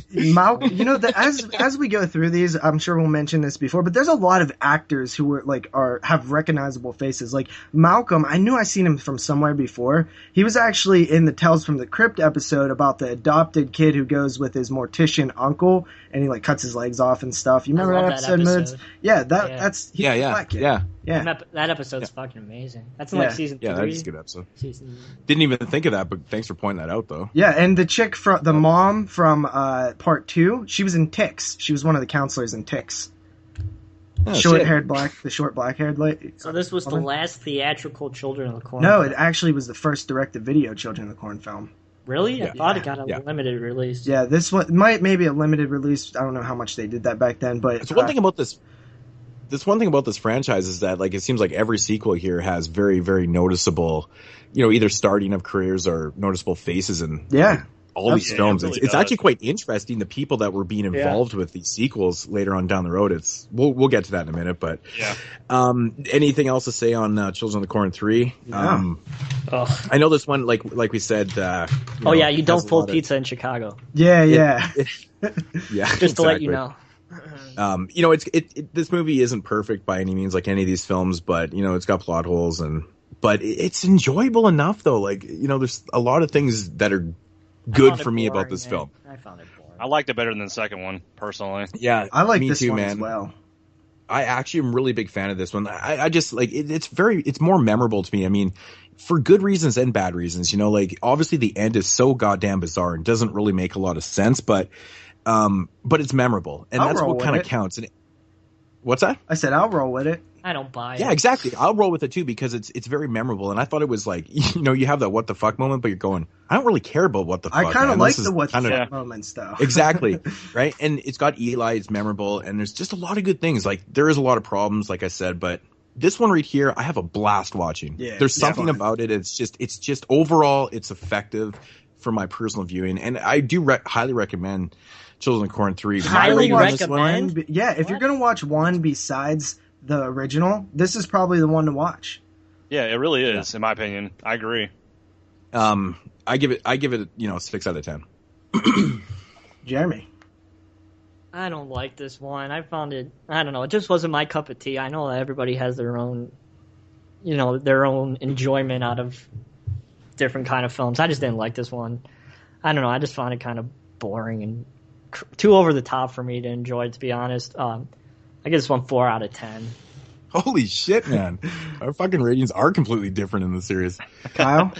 Malcolm, as we go through these, I'm sure we'll mention this before, but there's a lot of actors who have recognizable faces. Like Malcolm, I knew I seen him from somewhere before. He was actually in the Tales from the Crypt episode about the adopted kid who goes with his mortician uncle and he like cuts his legs off and stuff. You remember that episode, Moodz? Yeah, that's black kid. Yeah. That episode's fucking amazing. That's in like season 3. Yeah, that's a good episode. Didn't even think of that, but thanks for pointing that out, though. Yeah, and the chick from the mom from part 2, she was in Ticks. She was one of the counselors in Ticks. Oh, the short black-haired lady. So this was the last theatrical Children of the Corn. No, film. it actually was the first direct-to-video Children of the Corn film. Really? I thought it got a limited release. Yeah, this one maybe a limited release. I don't know how much they did that back then, but it's one thing about this. This one thing about this franchise is that, like, it seems like every sequel here has very, very noticeable, either starting of careers or noticeable faces in all these films. Really it's actually quite interesting, the people that were being involved with these sequels later on down the road. We'll get to that in a minute, but anything else to say on Children of the Corn 3? I know this one, like we said. you don't pull pizza in Chicago. Yeah. Just to let you know. This movie isn't perfect by any means, like any of these films, but it's got plot holes but it's enjoyable enough though. Like, there's a lot of things that are good for me about this film. I found it boring. I liked it better than the second one, personally. Yeah, I like me this too, one man. as well. I actually am really big fan of this one. I just like it's more memorable to me. I mean, for good reasons and bad reasons. Like obviously the end is so goddamn bizarre and doesn't really make a lot of sense, but it's memorable, and that's what kind of counts. And what's that? I said I'll roll with it. I don't buy it. Yeah, exactly. I'll roll with it too because it's very memorable, and I thought it was like you have that what the fuck moment, but you're going, I don't really care about what the fuck. I kind of like the what the fuck moments though. Exactly, right? And it's got Eli. It's memorable, and there's just a lot of good things. Like there is a lot of problems, like I said, but this one right here, I have a blast watching. Yeah, there's something about it. It's just overall, it's effective for my personal viewing, and I do highly recommend Children of the Corn 3. Highly recommend? Yeah, if you're going to watch one besides the original, this is probably the one to watch. Yeah, it really is, in my opinion. I agree. I give it 6 out of 10. Jeremy. I don't like this one. I found it, I don't know, it just wasn't my cup of tea. I know that everybody has their own, their own enjoyment out of different kind of films. I just didn't like this one. I don't know, I just found it kind of boring and too over the top for me to enjoy, to be honest. I give this one 4 out of 10. Holy shit, man. Our fucking ratings are completely different in the series. Kyle?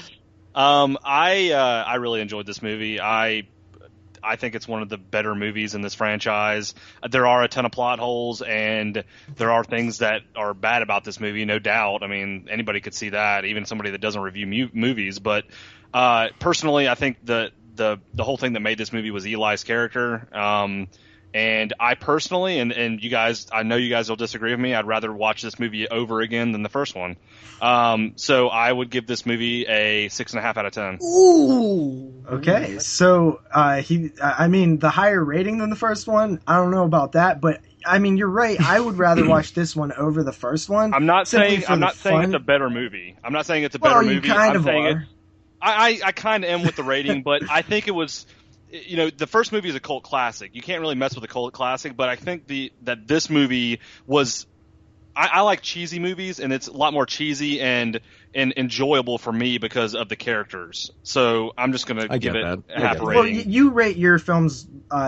I really enjoyed this movie. I think it's one of the better movies in this franchise. There are a ton of plot holes, and there are things that are bad about this movie, no doubt. I mean, anybody could see that, even somebody that doesn't review movies. But personally, I think the the whole thing that made this movie was Eli's character. And I personally, and you guys, I know you guys will disagree with me, I'd rather watch this movie over again than the first one. So I would give this movie a 6.5 out of 10. Ooh. Okay, so I mean, the higher rating than the first one, I don't know about that, but I mean, you're right. I would rather watch this one over the first one. I'm not saying it's a better movie. I'm not saying it's a better movie. You kind of are. I kind of am with the rating, but I think it was, the first movie is a cult classic. You can't really mess with a cult classic, but I think that this movie was. I like cheesy movies, and it's a lot more cheesy and enjoyable for me because of the characters. So I'm just going to give it a half rating. Well, you rate your films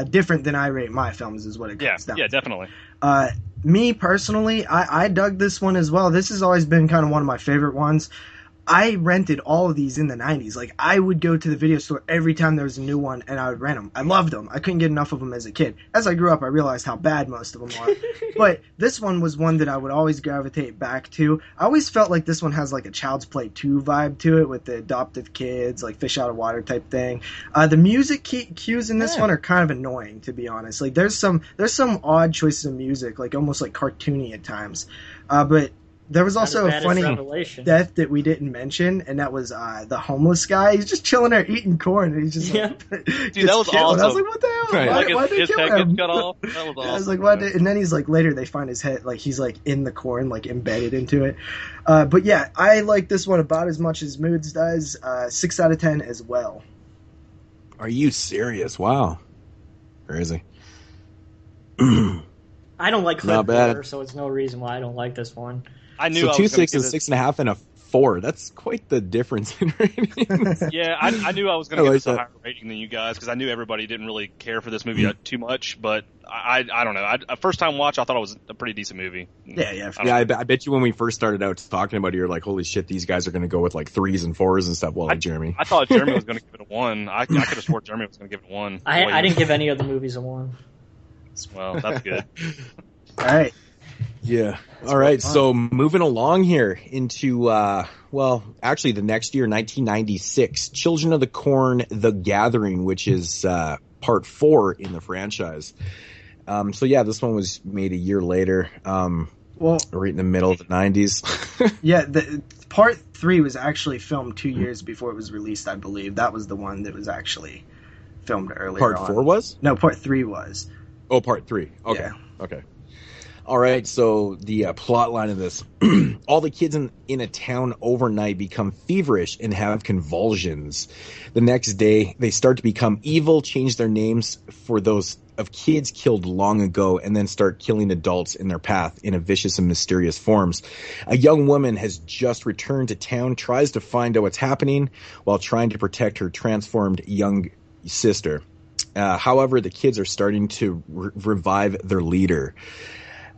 different than I rate my films, is what it comes down to. Yeah, definitely. Me personally, I dug this one as well. This has always been kind of one of my favorite ones. I rented all of these in the 90s. Like, I would go to the video store every time there was a new one, and I would rent them. I loved them. I couldn't get enough of them as a kid. As I grew up, I realized how bad most of them are. But this one was one that I would always gravitate back to. I always felt like this one has, like, a Child's Play 2 vibe to it with the adoptive kids, like Fish Out of Water type thing. The music cues in this one are kind of annoying, to be honest. Like, there's some odd choices of music, like almost like cartoony at times. But there was also a funny death that we didn't mention, and that was the homeless guy. He's just chilling there eating corn, and he's just dude, that was awesome. I was like, what the hell? Right. Why did they kill him? Cut off? That was awesome. I was like, what? And then he's like, later they find his head, like he's like in the corn, like embedded into it. But yeah, I like this one about as much as Moodz does. 6 out of 10 as well. Are you serious? Wow, crazy. I don't like Clip Horror, so it's no reason why I don't like this one. I knew so I 2 was 6 and 6.5 and a 4. That's quite the difference in ratings. Yeah, I knew I was going to give this a higher rating than you guys because I knew everybody didn't really care for this movie too much. But I don't know. First time watch, I thought it was a pretty decent movie. I bet you when we first started out talking about it, you're like, holy shit, these guys are going to go with like 3s and 4s and stuff. Well, like Jeremy. I thought Jeremy was going to give it a 1. I could have sworn Jeremy was going to give it a 1. I didn't give any of the movies a 1. Well, that's good. All right. Yeah. All right. So moving along here into, actually the next year, 1996, Children of the Corn, The Gathering, which is part 4 in the franchise. This one was made a year later. Right in the middle of the 90s. Yeah. Part 3 was actually filmed 2 years before it was released, I believe. That was the one that was actually filmed earlier. Part 4 was? No, Part 3 was. Oh, Part 3. Okay. Yeah. Okay. All right, so the plot line of this. All the kids in a town overnight become feverish and have convulsions. The next day, they start to become evil, change their names for those of kids killed long ago, and then start killing adults in their path in a vicious and mysterious forms. A young woman has just returned to town, tries to find out what's happening while trying to protect her transformed young sister. However, the kids are starting to revive their leader.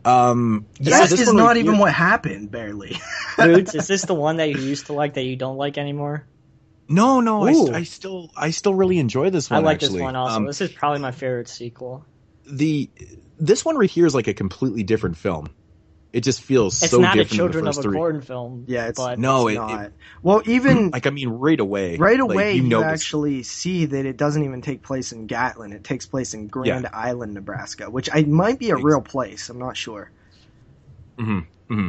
That is not even what happened, barely. Moodz, is this the one that you used to like that you don't like anymore? No, I still really enjoy this one. I like this one also. This is probably my favorite sequel. This one right here is like a completely different film. It just feels so different. It's not a Children of a Corn film. Yeah, it's not. Well, even right away. Right away, you actually see that it doesn't even take place in Gatlin. It takes place in Grand Island, Nebraska, which might be a real place. I'm not sure. Mm-hmm. Mm-hmm.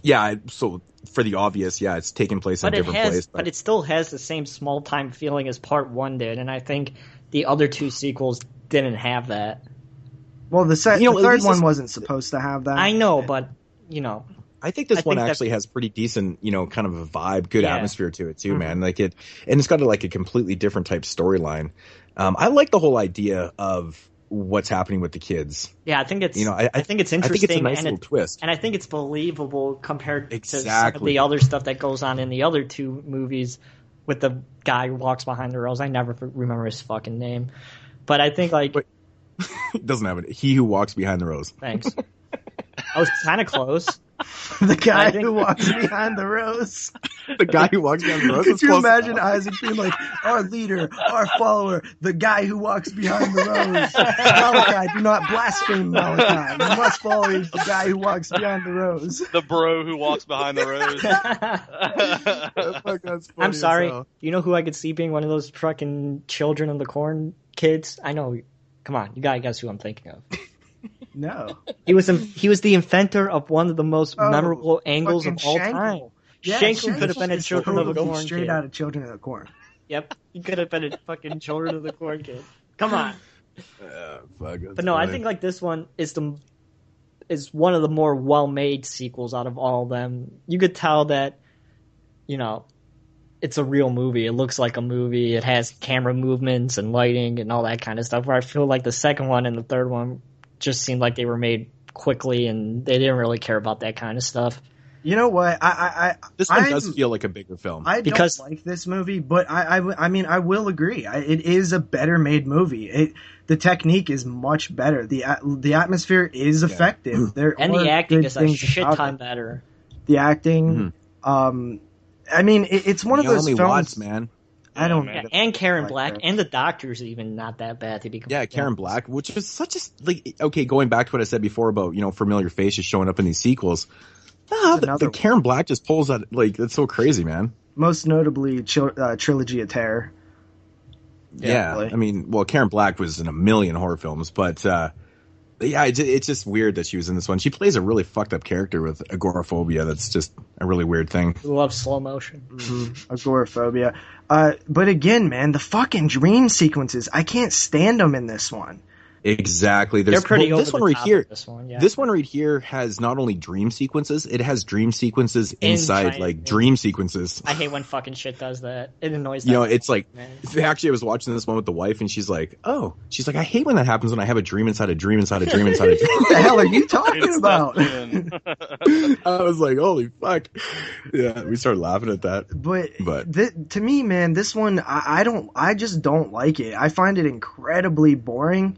Yeah, so for the obvious, it's taking place in a different place. But it still has the same small time feeling as Part 1 did, and I think the other 2 sequels didn't have that. Well, the third one wasn't supposed to have that. I know, but, I think this one actually has pretty decent, kind of a vibe, good atmosphere to it too, man. Like and it's got a completely different type storyline. I like the whole idea of what's happening with the kids. Yeah, I think it's, I think it's interesting. I think it's a nice little twist. And I think it's believable compared to some of the other stuff that goes on in the other 2 movies with the guy who walks behind the rails. I never remember his fucking name. But I think it doesn't have it. He who walks behind the rose. Thanks. I was kind of close. The guy who walks behind the rose. The guy who walks behind the rose. Could you imagine Isaac being like, our leader, our follower, the guy who walks behind the rose? Malachi, do not blaspheme Malachi. You must follow the guy who walks behind the rose. The bro who walks behind the rose. I'm sorry. You know who I could see being one of those fucking Children of the Corn kids? I know. Come on, you gotta guess who I'm thinking of. No. He was the inventor of one of the most memorable angles of all time. Yeah, Shankle could have been a Children of the Corn straight kid. out of Children of the Corn. Yep, he could have been a fucking Children of the Corn kid. Come on. But no, I think like this one is one of the more well-made sequels out of all of them. You could tell that, you know, it's a real movie. It looks like a movie. It has camera movements and lighting and all that kind of stuff. Where I feel like the second one and the third one just seemed like they were made quickly and they didn't really care about that kind of stuff. You know what? This one does feel like a bigger film. I don't like this movie, but I mean, I will agree. It is a better made movie. The technique is much better. The atmosphere is effective. And the acting is a shit ton better. The acting, I mean, it's one of those films, Watts, man. I don't. Yeah, and Karen Black, and the doctor's even not that bad to be. Karen Black, which is such a okay. Going back to what I said before about familiar faces showing up in these sequels. The Karen Black just pulls that that's so crazy, man. Most notably, Trilogy of Terror. Yeah, I mean, Karen Black was in a million horror films, but it's just weird that she was in this one. She plays a really fucked up character with agoraphobia. That's just a really weird thing. Who loves slow motion? Mm-hmm. Agoraphobia. But again, man, the fucking dream sequences, I can't stand them in this one. Exactly. They're pretty over this one right top here. This one, yeah. This one right here has not only dream sequences, it has dream sequences inside dream sequences. I hate when fucking shit does that. It annoys me. It's like, actually I was watching this one with the wife and she's like, I hate when that happens when I have a dream inside a dream inside a dream inside a dream. What the hell are you talking about? I was like, holy fuck. Yeah, we started laughing at that. But to me, man, this one, I just don't like it. I find it incredibly boring.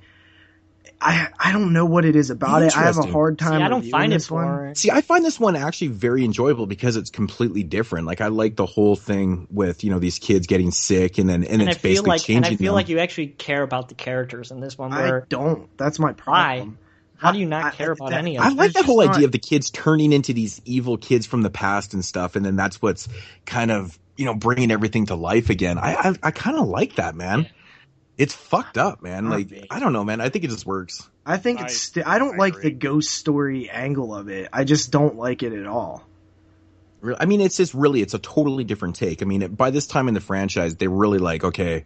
I don't know what it is about it. I have a hard time. I don't find it boring. See, I find this one actually very enjoyable because it's completely different. Like I like the whole thing with these kids getting sick and it's basically changing. And I feel like you actually care about the characters in this one. I don't. That's my problem. How do you not care about any of them? I like that whole idea of the kids turning into these evil kids from the past and stuff, and then that's what's kind of bringing everything to life again. I kind of like that, man. Yeah. It's fucked up, man. I don't know, man. I think it just works. I think I don't like the ghost story angle of it. I just don't like it at all. I mean, it's a totally different take. I mean, by this time in the franchise, they really okay,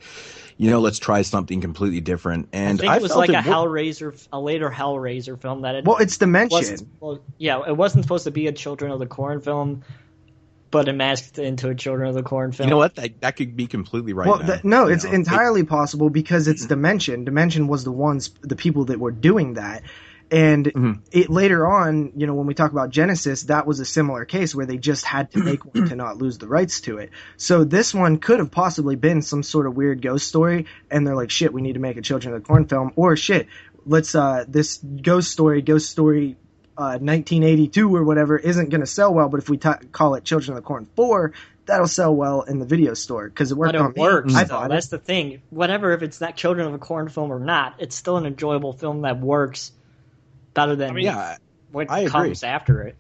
let's try something completely different. And I think it was like a later Hellraiser film that it's Dimension. It wasn't supposed to be a Children of the Corn film, but it masked into a Children of the Corn film. You know what? That could be completely right. Well, it's entirely possible because it's Dimension. Dimension was the people that were doing that. And it later on, when we talk about Genesis, that was a similar case where they just had to make one to not lose the rights to it. So this one could have possibly been some sort of weird ghost story, and they're like, shit, we need to make a Children of the Corn film, or shit, let's this ghost story 1982 or whatever isn't going to sell well, but if we call it Children of the Corn 4, that'll sell well in the video store because it worked on me. I thought that's the thing. Whatever, if it's not Children of the Corn film or not, it's still an enjoyable film that works better than what comes after it.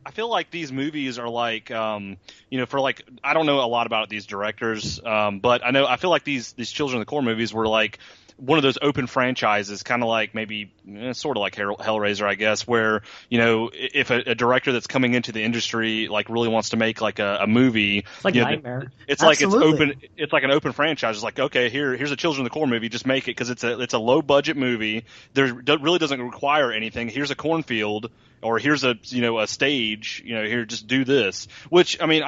I feel like these movies are like, I don't know a lot about these directors, but I feel like these Children of the Corn movies were like one of those open franchises, kind of like maybe sort of like Hellraiser, I guess, where, if a director that's coming into the industry like really wants to make like a movie, it's like Nightmare. It's like it's like an open franchise. It's like, okay, here's a Children of the Corn movie, just make it because it's a low budget movie. There really doesn't require anything. Here's a cornfield, or here's a stage. Here, just do this. Which, I mean,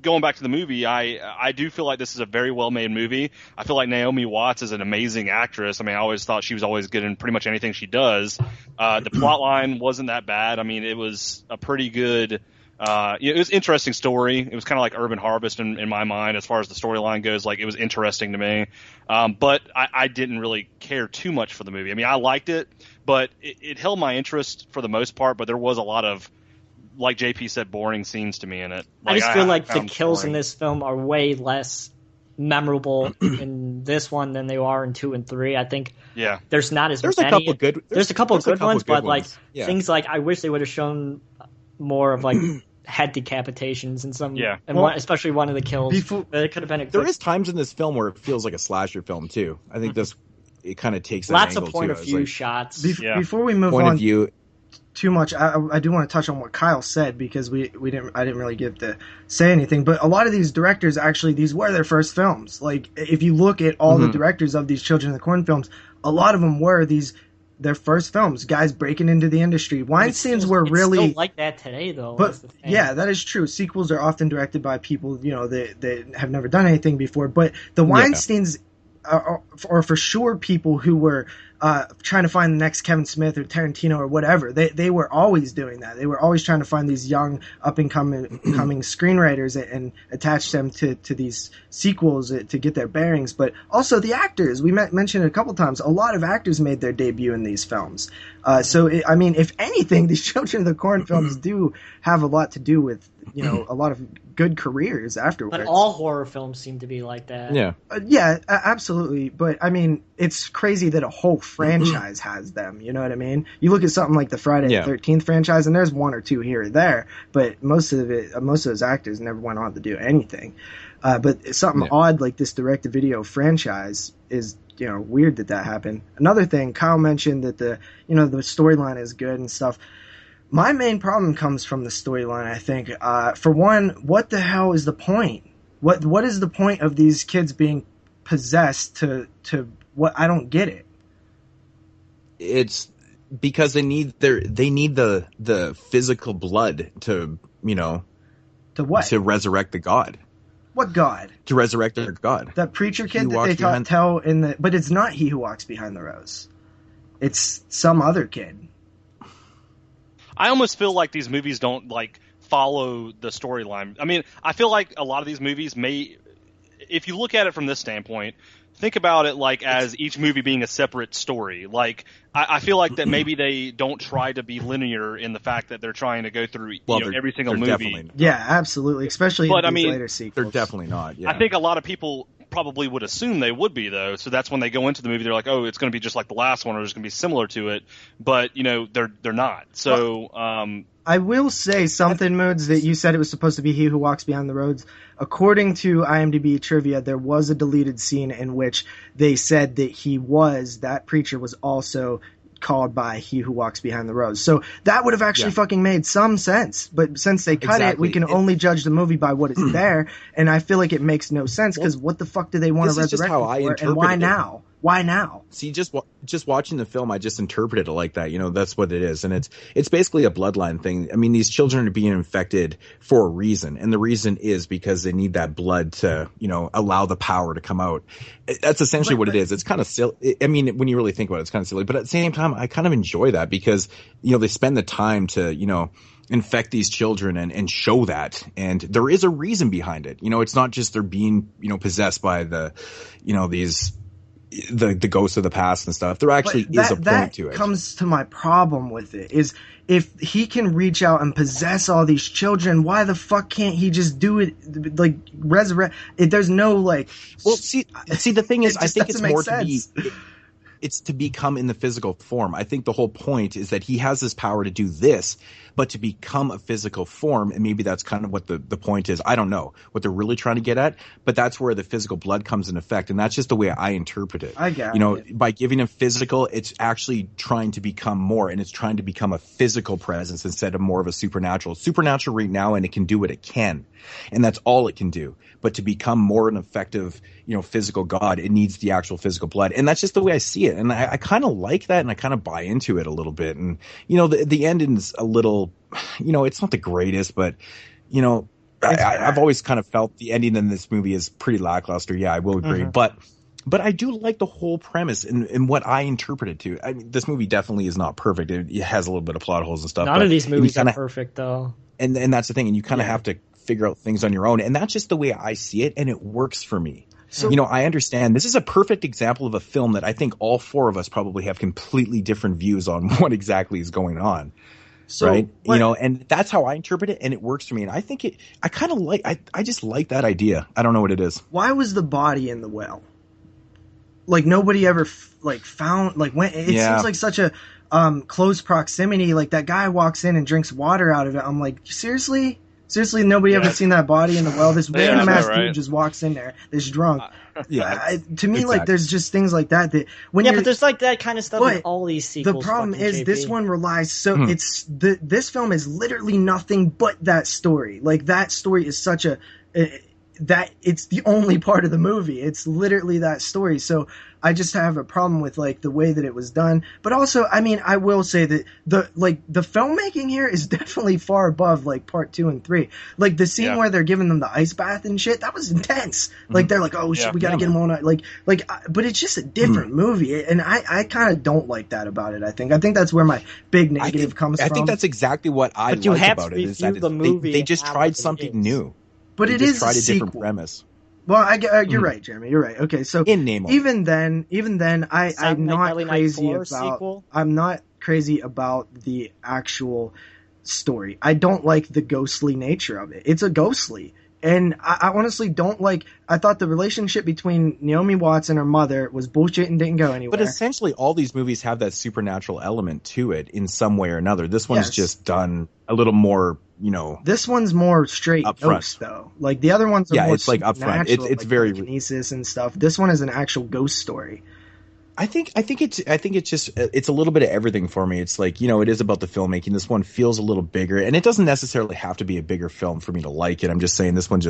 going back to the movie, I do feel like this is a very well made movie. I feel like Naomi Watts is an amazing actress. I mean, I always thought she was always good in pretty much anything she does. The plot line wasn't that bad. I mean, it was a pretty good. It was an interesting story. It was kind of like Urban Harvest in my mind as far as the storyline goes. Like, it was interesting to me, but I didn't really care too much for the movie. I mean, I liked it, but it held my interest for the most part. But there was a lot of like JP said, boring scenes to me in it. I just feel like the found kills boring. in this film are way less memorable in this one than they are in 2 and 3. I think there's not as there's many. a couple good There's a couple good ones, but like yeah. things like I wish they would have shown more of like head decapitations and some, and especially one of the kills. It could have been. There is times in this film where it feels like a slasher film too. I think it kind of takes that lots angle of point too. of view like, shots. Before we move point on of view. too much, I do want to touch on what Kyle said because I didn't really get to say anything. But a lot of these directors actually, these were their first films. Like if you look at all the directors of these Children of the Corn films, a lot of them were their first films, guys breaking into the industry. Weinstein's were really still like that today, though. But yeah, that is true. Sequels are often directed by people that have never done anything before. But the Weinsteins are for sure people who were trying to find the next Kevin Smith or Tarantino or whatever. They were always doing that. They were always trying to find these young up and coming screenwriters and attach them to these sequels to get their bearings. But also the actors, we mentioned it a couple times, a lot of actors made their debut in these films. If anything, these Children of the Corn films do have a lot to do with a lot of good careers afterwards. But all horror films seem to be like that. Yeah, absolutely. But I mean, it's crazy that a whole franchise has them. You know what I mean? You look at something like the Friday the 13th franchise, and there's one or two here or there, but most of those actors never went on to do anything. But something odd like this direct-to-video franchise is weird that happened. Another thing, Kyle mentioned that the storyline is good and stuff. My main problem comes from the storyline, I think. For one, what the hell is the point? What is the point of these kids being possessed to what? I don't get it. It's because they need the physical blood to to what? To resurrect the god. What god? To resurrect their god. That preacher kid that they tell in the... But it's not He Who Walks Behind the Rose. It's some other kid. I almost feel like these movies don't follow the storyline. I mean, I feel like a lot of these movies may, if you look at it from this standpoint, think about it as each movie being a separate story. I feel like that maybe they don't try to be linear in the fact that they're trying to go through every single movie. Yeah, absolutely. Especially in these later sequels. They're definitely not. Yeah. I think a lot of people probably would assume they would be, though. So that's when they go into the movie, they're like, oh, it's going to be just like the last one, or it's going to be similar to it. But, they're not. So I will say something, Moodz, that you said it was supposed to be He Who Walks Behind the Roads. According to IMDb trivia, there was a deleted scene in which they said that that preacher was also called by He Who Walks Behind the Roads. So that would have actually fucking made some sense. But since they cut it, we can only judge the movie by what is there. And I feel like it makes no sense because what the fuck do they want to resurrect it for? And why now? Why now? See, just watching the film, I just interpreted it like that. That's what it is, and it's basically a bloodline thing. I mean, these children are being infected for a reason, and the reason is because they need that blood to, allow the power to come out. That's essentially what it is. It's kind of silly. I mean, when you really think about it, it's kind of silly, but at the same time, I kind of enjoy that because they spend the time to infect these children and show that, and there is a reason behind it. It's not just they're being possessed by the the ghosts of the past and stuff. There actually is a point to it. That comes to my problem with it is if he can reach out and possess all these children, why the fuck can't he just do it resurrect? There's no Well, see the thing is, I think it's more sense. It's to become in the physical form. I think the whole point is that he has this power to do this, but to become a physical form, and maybe that's kind of what the point is. I don't know what they're really trying to get at, but that's where the physical blood comes in effect, and that's just the way I interpret it. I got it. By giving him physical, it's actually trying to become more, and it's trying to become a physical presence instead of more of a supernatural. It's supernatural right now, and it can do what it can, and that's all it can do. But to become more an effective, physical God, it needs the actual physical blood, and that's just the way I see it. And I kind of like that, and I kind of buy into it a little bit. And the ending's a little, it's not the greatest, but I've always kind of felt the ending in this movie is pretty lackluster. Yeah, I will agree, but I do like the whole premise and what I interpreted to. I mean, this movie definitely is not perfect. It has a little bit of plot holes and stuff. None of these movies are perfect, though. And that's the thing, and you kind of have to figure out things on your own, and that's just the way I see it, and it works for me. So, I understand this is a perfect example of a film that I think all four of us probably have completely different views on what exactly is going on. So, right? You know, and that's how I interpret it, and it works for me. And I think I just like that idea. I don't know what it is. Why was the body in the well? Like, nobody ever found, like, when it seems like such a close proximity. Like, that guy walks in and drinks water out of it. I'm like, seriously, nobody ever seen that body in the well? This random ass dude just walks in there, this drunk. To me, like, there's just things like that when but there's like that kind of stuff in all these sequels. The problem is this one relies this film is literally nothing but that story. Like, that story is such that it's the only part of the movie. It's literally that story. So I just have a problem with, like, the way that it was done. But also, I mean, I will say that the filmmaking here is definitely far above, like, part 2 and 3. Like, the scene where they're giving them the ice bath and shit, that was intense. Like, they're like, oh shit, we gotta get them all night. But it's just a different movie. And I kind of don't like that about it, I think. I think that's where my big negative comes from. I think that's exactly what I like about it. Is that they just tried something new. But it is tried a different premise. Well, you're right, Jeremy. You're right. Okay, so even then, I'm not crazy about the actual story. I don't like the ghostly nature of it. It's a ghostly. And I honestly don't like. I thought the relationship between Naomi Watts and her mother was bullshit and didn't go anywhere. But essentially, all these movies have that supernatural element to it in some way or another. This one's just done a little more, you know. This one's more straight ghost, though. Like, the other ones are more it's like upfront. It's like very telekinesis and stuff. This one is an actual ghost story. I think it's just it's a little bit of everything for me. It's like, you know, it is about the filmmaking. This one feels a little bigger, and it doesn't necessarily have to be a bigger film for me to like it. I'm just saying this one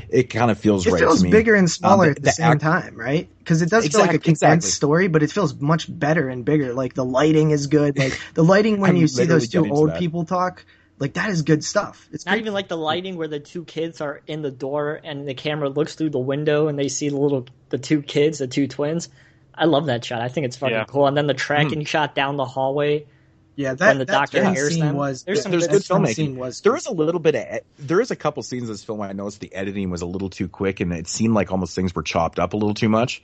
it kind of feels right to me. It feels bigger and smaller at the same time, right? Because it does feel like a condensed story, but it feels much better and bigger. Like, the lighting is good. Like, the lighting when you see those two old people talk. Like, that is good stuff. It's not even like the lighting where the two kids are in the door and the camera looks through the window and they see the two kids, the two twins. I love that shot. I think it's fucking cool. And then the tracking shot down the hallway. Yeah, when the doctor hears them. There's good filmmaking. There is a little bit there is a couple scenes in this film where I noticed the editing was a little too quick and it seemed like almost things were chopped up a little too much.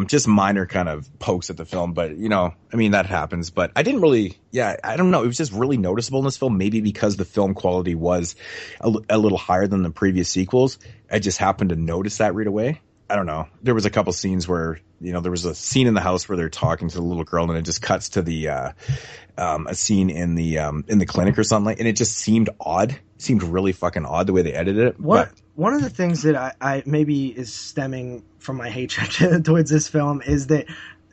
Just minor kind of pokes at the film, but, you know, I mean, that happens. But I didn't really, I don't know. It was just really noticeable in this film, maybe because the film quality was a little higher than the previous sequels. I just happened to notice that right away. I don't know. There was a couple scenes where, you know, there was a scene in the house where they're talking to the little girl and it just cuts to the a scene in the clinic or something, and it just seemed odd. It seemed really fucking odd the way they edited it. One of the things that I maybe is stemming from my hatred towards this film is that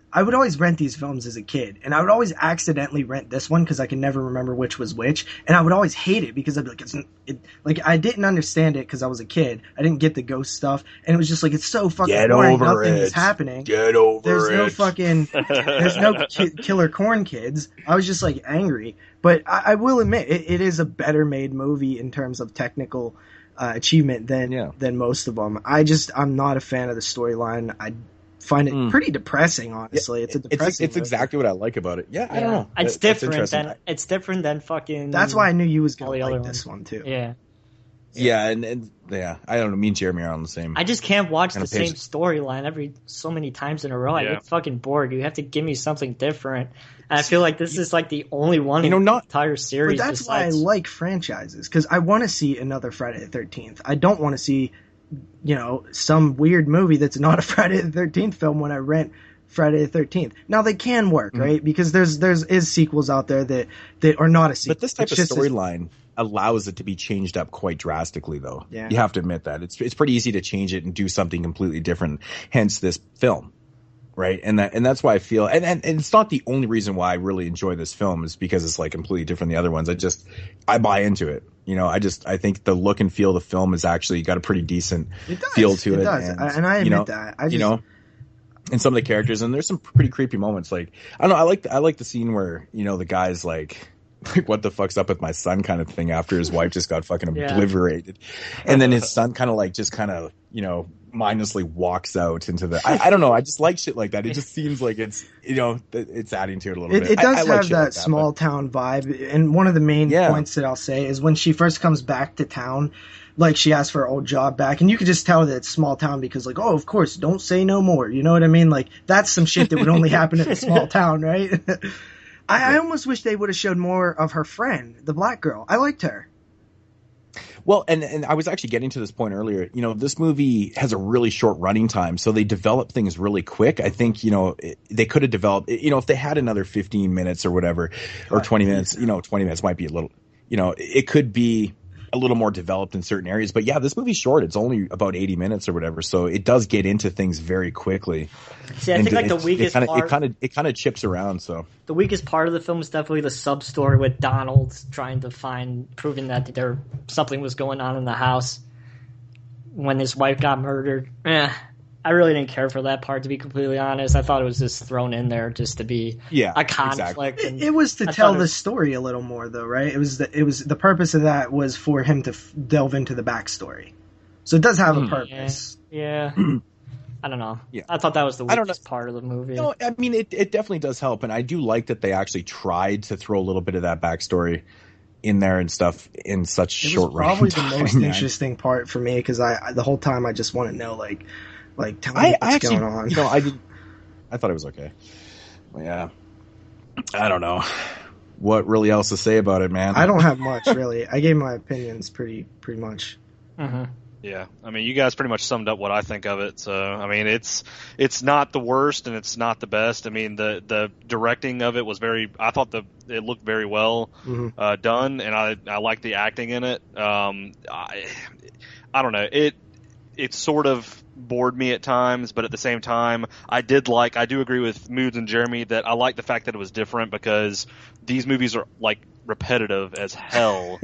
I would always rent these films as a kid, and I would always accidentally rent this one because I can never remember which was which, and I would always hate it because I'd be like, I didn't understand it because I was a kid. I didn't get the ghost stuff, and it was just like, it's so fucking boring. Nothing is happening. There's no killer corn kids. I was just like angry, but I will admit it is a better made movie in terms of technical achievement than most of them. I'm not a fan of the storyline. I find it pretty depressing, honestly. It's a depressing it's exactly what I like about it. I don't know. It's different than fucking. That's why I knew you was going to like this one too. Yeah, I don't know. Me and Jeremy are on the same. I just can't watch the same storyline so many times in a row. I get fucking bored. You have to give me something different. And I feel like this is like the only one in the entire series. But that's why I like franchises, because I want to see another Friday the 13th. I don't want to see, you know, some weird movie that's not a Friday the 13th film when I rent Friday the 13th. Now, they can work, right? Because there's sequels out there that are not a sequel. But this type of storyline allows it to be changed up quite drastically, though. Yeah. You have to admit that. It's pretty easy to change it and do something completely different, hence this film. Right. And that's why I feel, and it's not the only reason why I really enjoy this film is because it's like completely different than the other ones. I buy into it. You know, I think the look and feel of the film has actually got a pretty decent feel to it. It does. And I admit that. You know, and some of the characters, and there's some pretty creepy moments. Like, I don't know, I like the scene where, you know, the guy's like, what the fuck's up with my son kind of thing after his wife just got fucking obliterated. And then his son kind of, you know, mindlessly walks out into the I don't know, I just like shit like that. It just seems like it's, you know, it's adding to it a little bit. It does have like that small town vibe, and one of the main points that I'll say is when she first comes back to town, like, she asks for her old job back, and you could just tell that it's small town because, like, oh, of course, don't say no more, you know what I mean? Like, that's some shit that would only happen in a small town, right? I almost wish they would have showed more of her friend, the black girl. I liked her. Well, and I was actually getting to this point earlier. This movie has a really short running time, so they develop things really quick. I think, they could have developed, if they had another 15 minutes or whatever, or 20 minutes, 20 minutes might be a little, it could be a little more developed in certain areas. But yeah, this movie's short. It's only about 80 minutes or whatever, so it does get into things very quickly. See, I think like the weakest part, it kind of chips around. So the weakest part of the film is definitely the sub story with Donald trying to proving that something was going on in the house when his wife got murdered. I really didn't care for that part, to be completely honest. I thought it was just thrown in there just to be a conflict. Exactly. It was to tell the story a little more, though, right? It was the purpose of that was for him to delve into the backstory. So it does have a purpose. Yeah. I don't know. Yeah. I thought that was the weakest part of the movie. No, I mean, it definitely does help, and I do like that they actually tried to throw a little bit of that backstory in there and stuff in such short run. Probably the most interesting part for me, because the whole time I just want to know, tell me what's going on. I thought it was okay. Well, yeah. I don't know what really else to say about it, man. I don't have much, really. I gave my opinions pretty much. Mm-hmm. Yeah, I mean, you guys pretty much summed up what I think of it. So, I mean, it's not the worst and it's not the best. I mean, the directing of it was I thought it looked very well done, and I like the acting in it. I don't know, it sort of bored me at times, but at the same time, I do agree with Moodz and Jeremy that I like the fact that it was different, because these movies are repetitive as hell.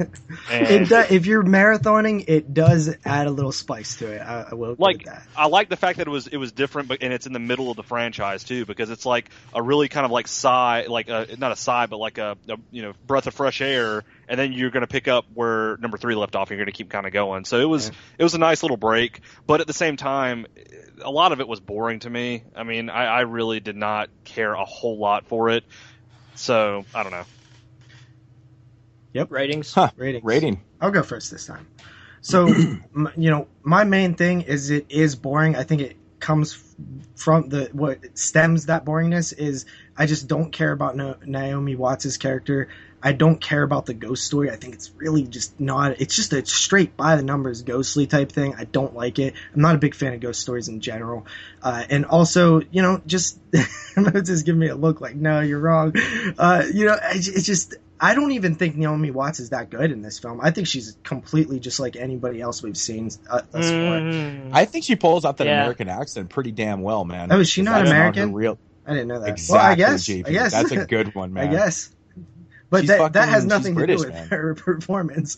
And if you're marathoning, it does add a little spice to it. I will give that. I like the fact that it was different, and it's in the middle of the franchise too, because it's like a really kind of not a sigh, but like a breath of fresh air, and then you're going to pick up where number 3 left off, and you're going to keep kind of going. So it was a nice little break, but at the same time, a lot of it was boring to me. I mean, I really did not care a whole lot for it. So I don't know. Yep. Ratings. Rating. I'll go first this time. So, my main thing is it is boring. I think it comes from what stems that boringness is I just don't care about Naomi Watts' character. I don't care about the ghost story. I think it's really just not. It's just a straight by the numbers ghostly type thing. I don't like it. I'm not a big fan of ghost stories in general. And also, just Moodz is giving me a look like, no, you're wrong. It's just. I don't even think Naomi Watts is that good in this film. I think she's completely just like anybody else we've seen thus far. I think she pulls out that American accent pretty damn well, man. Oh, is she not American? I didn't know that. Exactly, well, I guess. That's a good one, man. I guess. But that has nothing to do with her performance.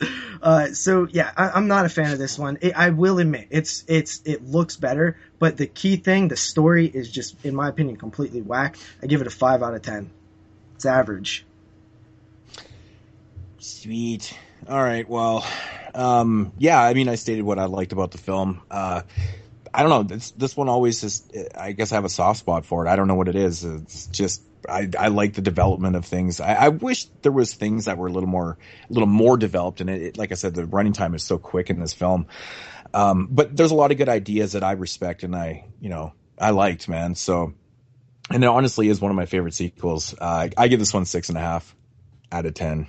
So yeah, I'm not a fan of this one. I will admit it looks better, but the key thing, the story, is just, in my opinion, completely whack. I give it a 5 out of 10. It's average. Sweet. All right. Well, yeah. I mean, I stated what I liked about the film. I don't know. This one always is. I guess I have a soft spot for it. I don't know what it is. It's just I like the development of things. I wish there was things that were a little more developed. And it, like I said, the running time is so quick in this film. But there's a lot of good ideas that I respect and I liked, man. So, and it honestly is one of my favorite sequels. I give this one 6.5 out of 10.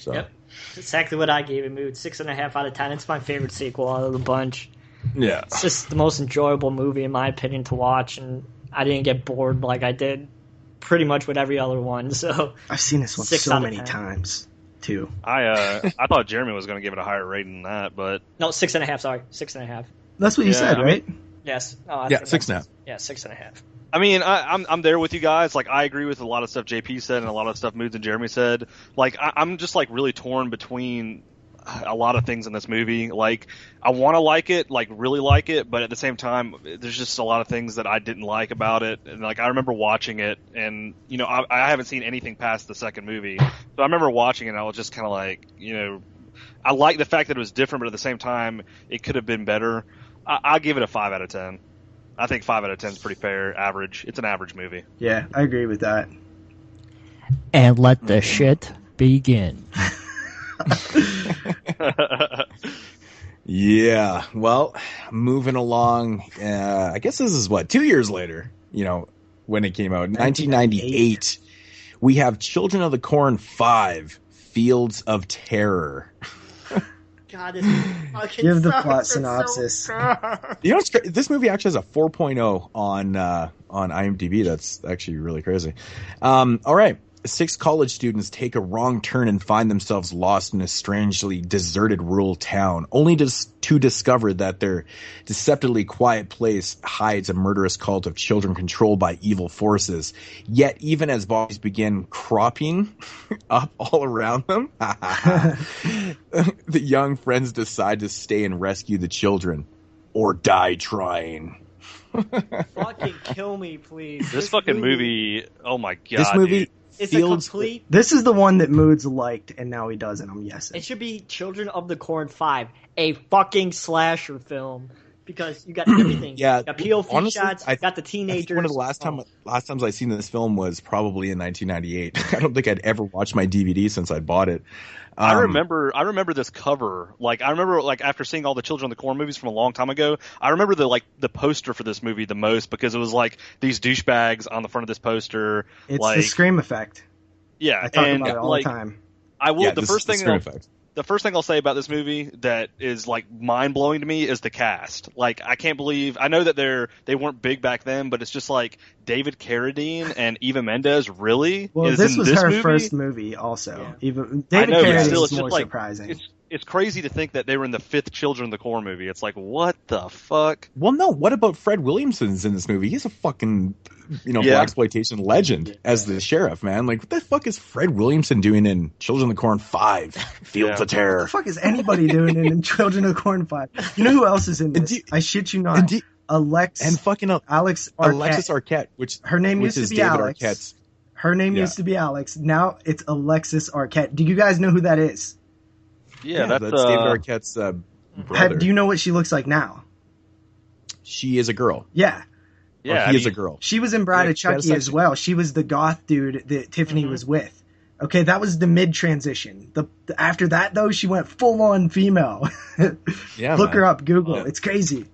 So. Yep, exactly what I gave it. Mood 6.5 out of 10. It's my favorite sequel out of the bunch. Yeah, it's just the most enjoyable movie in my opinion to watch, and I didn't get bored like I did pretty much with every other one. So I've seen this one so many times too. I thought Jeremy was going to give it a higher rating than that, but no, 6.5. Sorry, 6.5. That's what you said, right? Yes. Oh, yeah, 6.5. Yeah, 6.5. I mean, I'm there with you guys. Like, I agree with a lot of stuff JP said and a lot of stuff Moodz and Jeremy said. Like, I'm just like really torn between a lot of things in this movie. Like, I want to like it, like really like it, but at the same time, there's just a lot of things that I didn't like about it. And like, I remember watching it, and I haven't seen anything past the second movie, so I remember watching it, and I was just kind of like, I like the fact that it was different, but at the same time, it could have been better. I'll give it a 5 out of 10. I think 5 out of 10 is pretty fair, average. It's an average movie. Yeah, I agree with that. And let the shit begin. Yeah, well, moving along, I guess this is 2 years later, when it came out, 1998. we have Children of the Corn 5, Fields of Terror. God, this fucking Give the sucks. plot It's synopsis. So bad. You know, this movie actually has a 4.0 on IMDb. That's actually really crazy. All right. 6 college students take a wrong turn and find themselves lost in a strangely deserted rural town, only to discover that their deceptively quiet place hides a murderous cult of children controlled by evil forces. Yet, even as bodies begin cropping up all around them, the young friends decide to stay and rescue the children, or die trying. Fucking kill me, please. This fucking movie. Oh my god. This movie. Dude. It's a complete. This is the one that Moodz liked, and now he doesn't. I'm guessing. It should be Children of the Corn 5, a fucking slasher film, because you got everything. Yeah, you got POV honestly, shots. You got the teenagers. One of the last times I seen this film was probably in 1998. I don't think I'd ever watched my DVD since I bought it. I remember this cover. Like, I remember, like, after seeing all the Children of the Corn movies from a long time ago, I remember the poster for this movie the most, because it was like these douchebags on the front of this poster. It's like, the Scream effect. Yeah, I talk and about it all like, the time. I will. Yeah, the first thing I'll say about this movie that is like mind blowing to me is the cast. Like, I can't believe. I know that they weren't big back then, but it's just like David Carradine and Eva Mendes. Really? Well, is this in was this her movie? first movie, also. Yeah. Even I David know, but Carradine still, is it's more just like surprising. it's crazy to think that they were in the 5th Children of the Corn movie. It's like, what the fuck? Well, no. What about Fred Williamson's in this movie? He's a fucking, blaxploitation legend as the sheriff, man. Like, what the fuck is Fred Williamson doing in Children of the Corn 5, Fields of Terror? What the fuck is anybody doing in Children of the Corn 5? You know who else is in this? I shit you not. Alexis Arquette. Which her name used to be David Alex. Arquette's. Her name used to be Alex. Now it's Alexis Arquette. Do you guys know who that is? Yeah, that's David Arquette's brother. Do you know what she looks like now? She is a girl. Yeah. He is a girl. She was in Bride of Chucky as well. She was the goth dude that Tiffany was with. Okay, that was the mid transition. After that, though, she went full on female. Look her up, Google. It's crazy.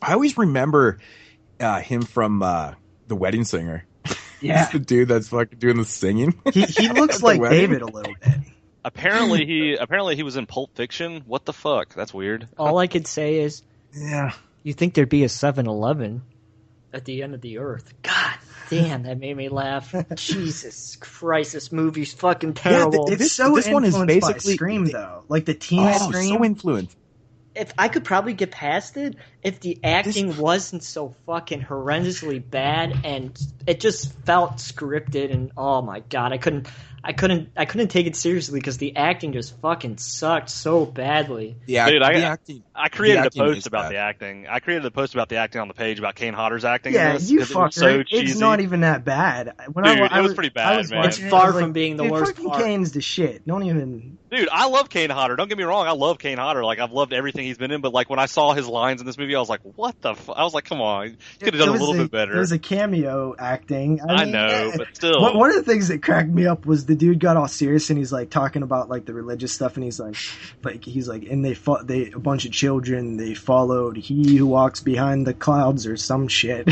I always remember him from The Wedding Singer. Yeah, he's the dude that's fucking doing the singing. He looks like David a little bit. Apparently he was in Pulp Fiction. What the fuck? That's weird. All I could say is, yeah, you think there'd be a 7-Eleven at the end of the earth? God damn, that made me laugh. Jesus Christ, this movie's fucking terrible. Yeah, this one is basically by Scream, though. Like the teen Scream. So influenced. If I could probably get past it if the acting wasn't so fucking horrendously bad and it just felt scripted, and oh my god, I couldn't take it seriously because the acting just fucking sucked so badly. Dude, I created a post about the acting. I created a post about the acting on the page about Kane Hodder's acting. Yeah, in this, you fucker. So it's not even that bad. It was pretty bad, man. It's far from being the worst part. Kane's the shit. Don't even. Dude, I love Kane Hodder. Don't get me wrong. I love Kane Hodder. Like, I've loved everything he's been in. But like when I saw his lines in this movie, I was like, what the fuck? I was like, come on, you could have done a little bit better. It was a cameo acting. I know, but still. One of the things that cracked me up was the dude got all serious and he's like talking about like the religious stuff, and he's like, and they a bunch of children, they followed he who walks behind the clouds or some shit.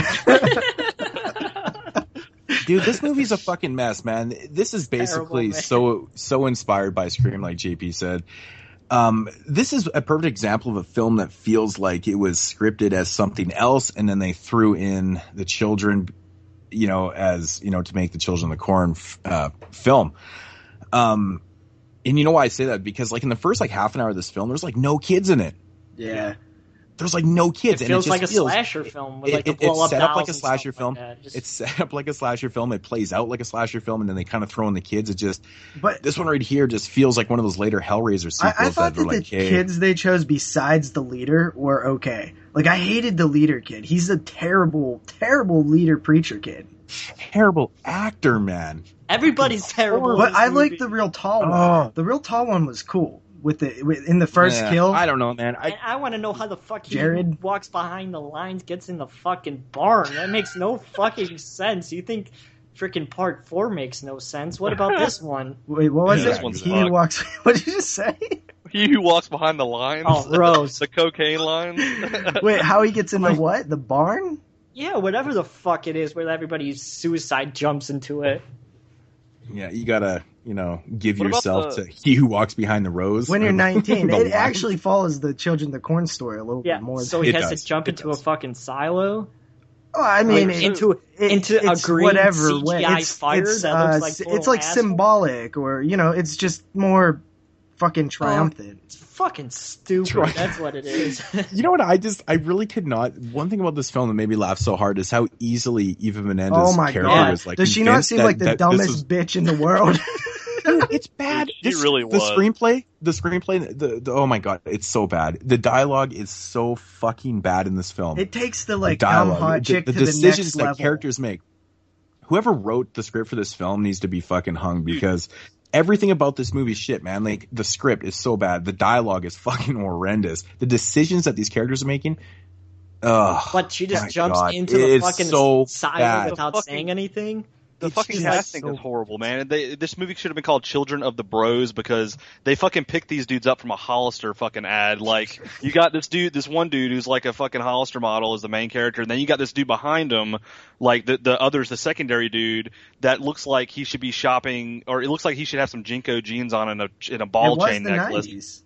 Dude, this movie's a fucking mess, man. This is basically so inspired by Scream, like JP said. This is a perfect example of a film that feels like it was scripted as something else, and then they threw in the children, to make the Children of the Corn film. And you know why I say that? Because like in the first like half an hour of this film, there's like no kids in it. Yeah. There's like no kids. It feels like a slasher film. With, it's set up like a slasher film. It's set up like a slasher film. It plays out like a slasher film, and then they kind of throw in the kids. But this one right here just feels like one of those later Hellraiser sequels. I thought that the kids they chose besides the leader were okay. Like I hated the leader kid. He's a terrible, terrible leader preacher kid. Terrible actor, man. Everybody's terrible. But I like the real tall one. The real tall one was cool. In the first kill. I don't know, man. I want to know how the fuck Jared walks behind the lines, gets in the fucking barn. That makes no fucking sense. You think freaking part 4 makes no sense? What about this one? Wait, what was this it? One's He walks. What did you just say? He who walks behind the lines. Oh, Rose. The cocaine lines. Wait, how he gets in the what? The barn? Yeah, whatever the fuck it is, where everybody's suicide jumps into it. Yeah, you gotta, give What about yourself to He Who Walks Behind the Rose. When you're 19, The it life. actually follows the Children of the Corn story a little Yeah, bit more. so he It has does. to jump It into does. a fucking silo. Oh, I mean, Like, into a it's green whatever. CGI fire that looks like total it's like asshole. symbolic, or it's just more fucking triumphant. It's fucking stupid. That's what it is. You know what? I really could not. One thing about this film that made me laugh so hard is how easily Eva Menendez' Oh my character god! was like. Does she not seem like the dumbest bitch in the world? It's bad. She really the was. The screenplay, the oh my god, it's so bad. The dialogue is so fucking bad in this film. It takes the The dumb hot chick the to the decisions next that level. characters make. Whoever wrote the script for this film needs to be fucking hung because everything about this movie is shit, man. Like the script is so bad, the dialogue is fucking horrendous. The decisions that these characters are making. But she just my jumps God, into the it's fucking so silo bad. without saying anything. The fucking just casting so- is horrible, man. This movie should have been called Children of the Bros because they fucking picked these dudes up from a Hollister fucking ad. Like, you got this one dude who's like a fucking Hollister model as the main character, and then you got this dude behind him, like the secondary dude that looks like he should be shopping, or it looks like he should have some Jinko jeans on in a ball it was chain the necklace. 90s.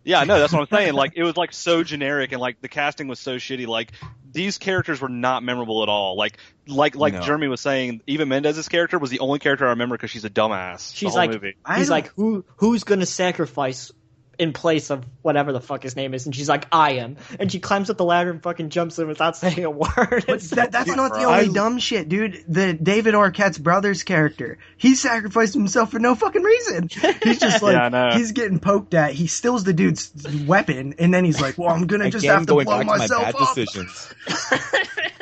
Yeah, I know, that's what I'm saying. Like, it was like so generic, and like the casting was so shitty. Like, these characters were not memorable at all. Like No. Jeremy was saying, Eva Mendez's character was the only character I remember because she's a dumbass. She's the whole like, movie. he's like, who's gonna sacrifice in place of whatever the fuck his name is? And she's like, I am. And she climbs up the ladder and fucking jumps in without saying a word. But that's not the only dumb shit, dude. The David Arquette's brother's character, he sacrificed himself for no fucking reason. He's just like, Yeah, I know. he's getting poked at. He steals the dude's weapon, and then he's like, well, I'm gonna just have to going blow back to my myself bad up. decisions.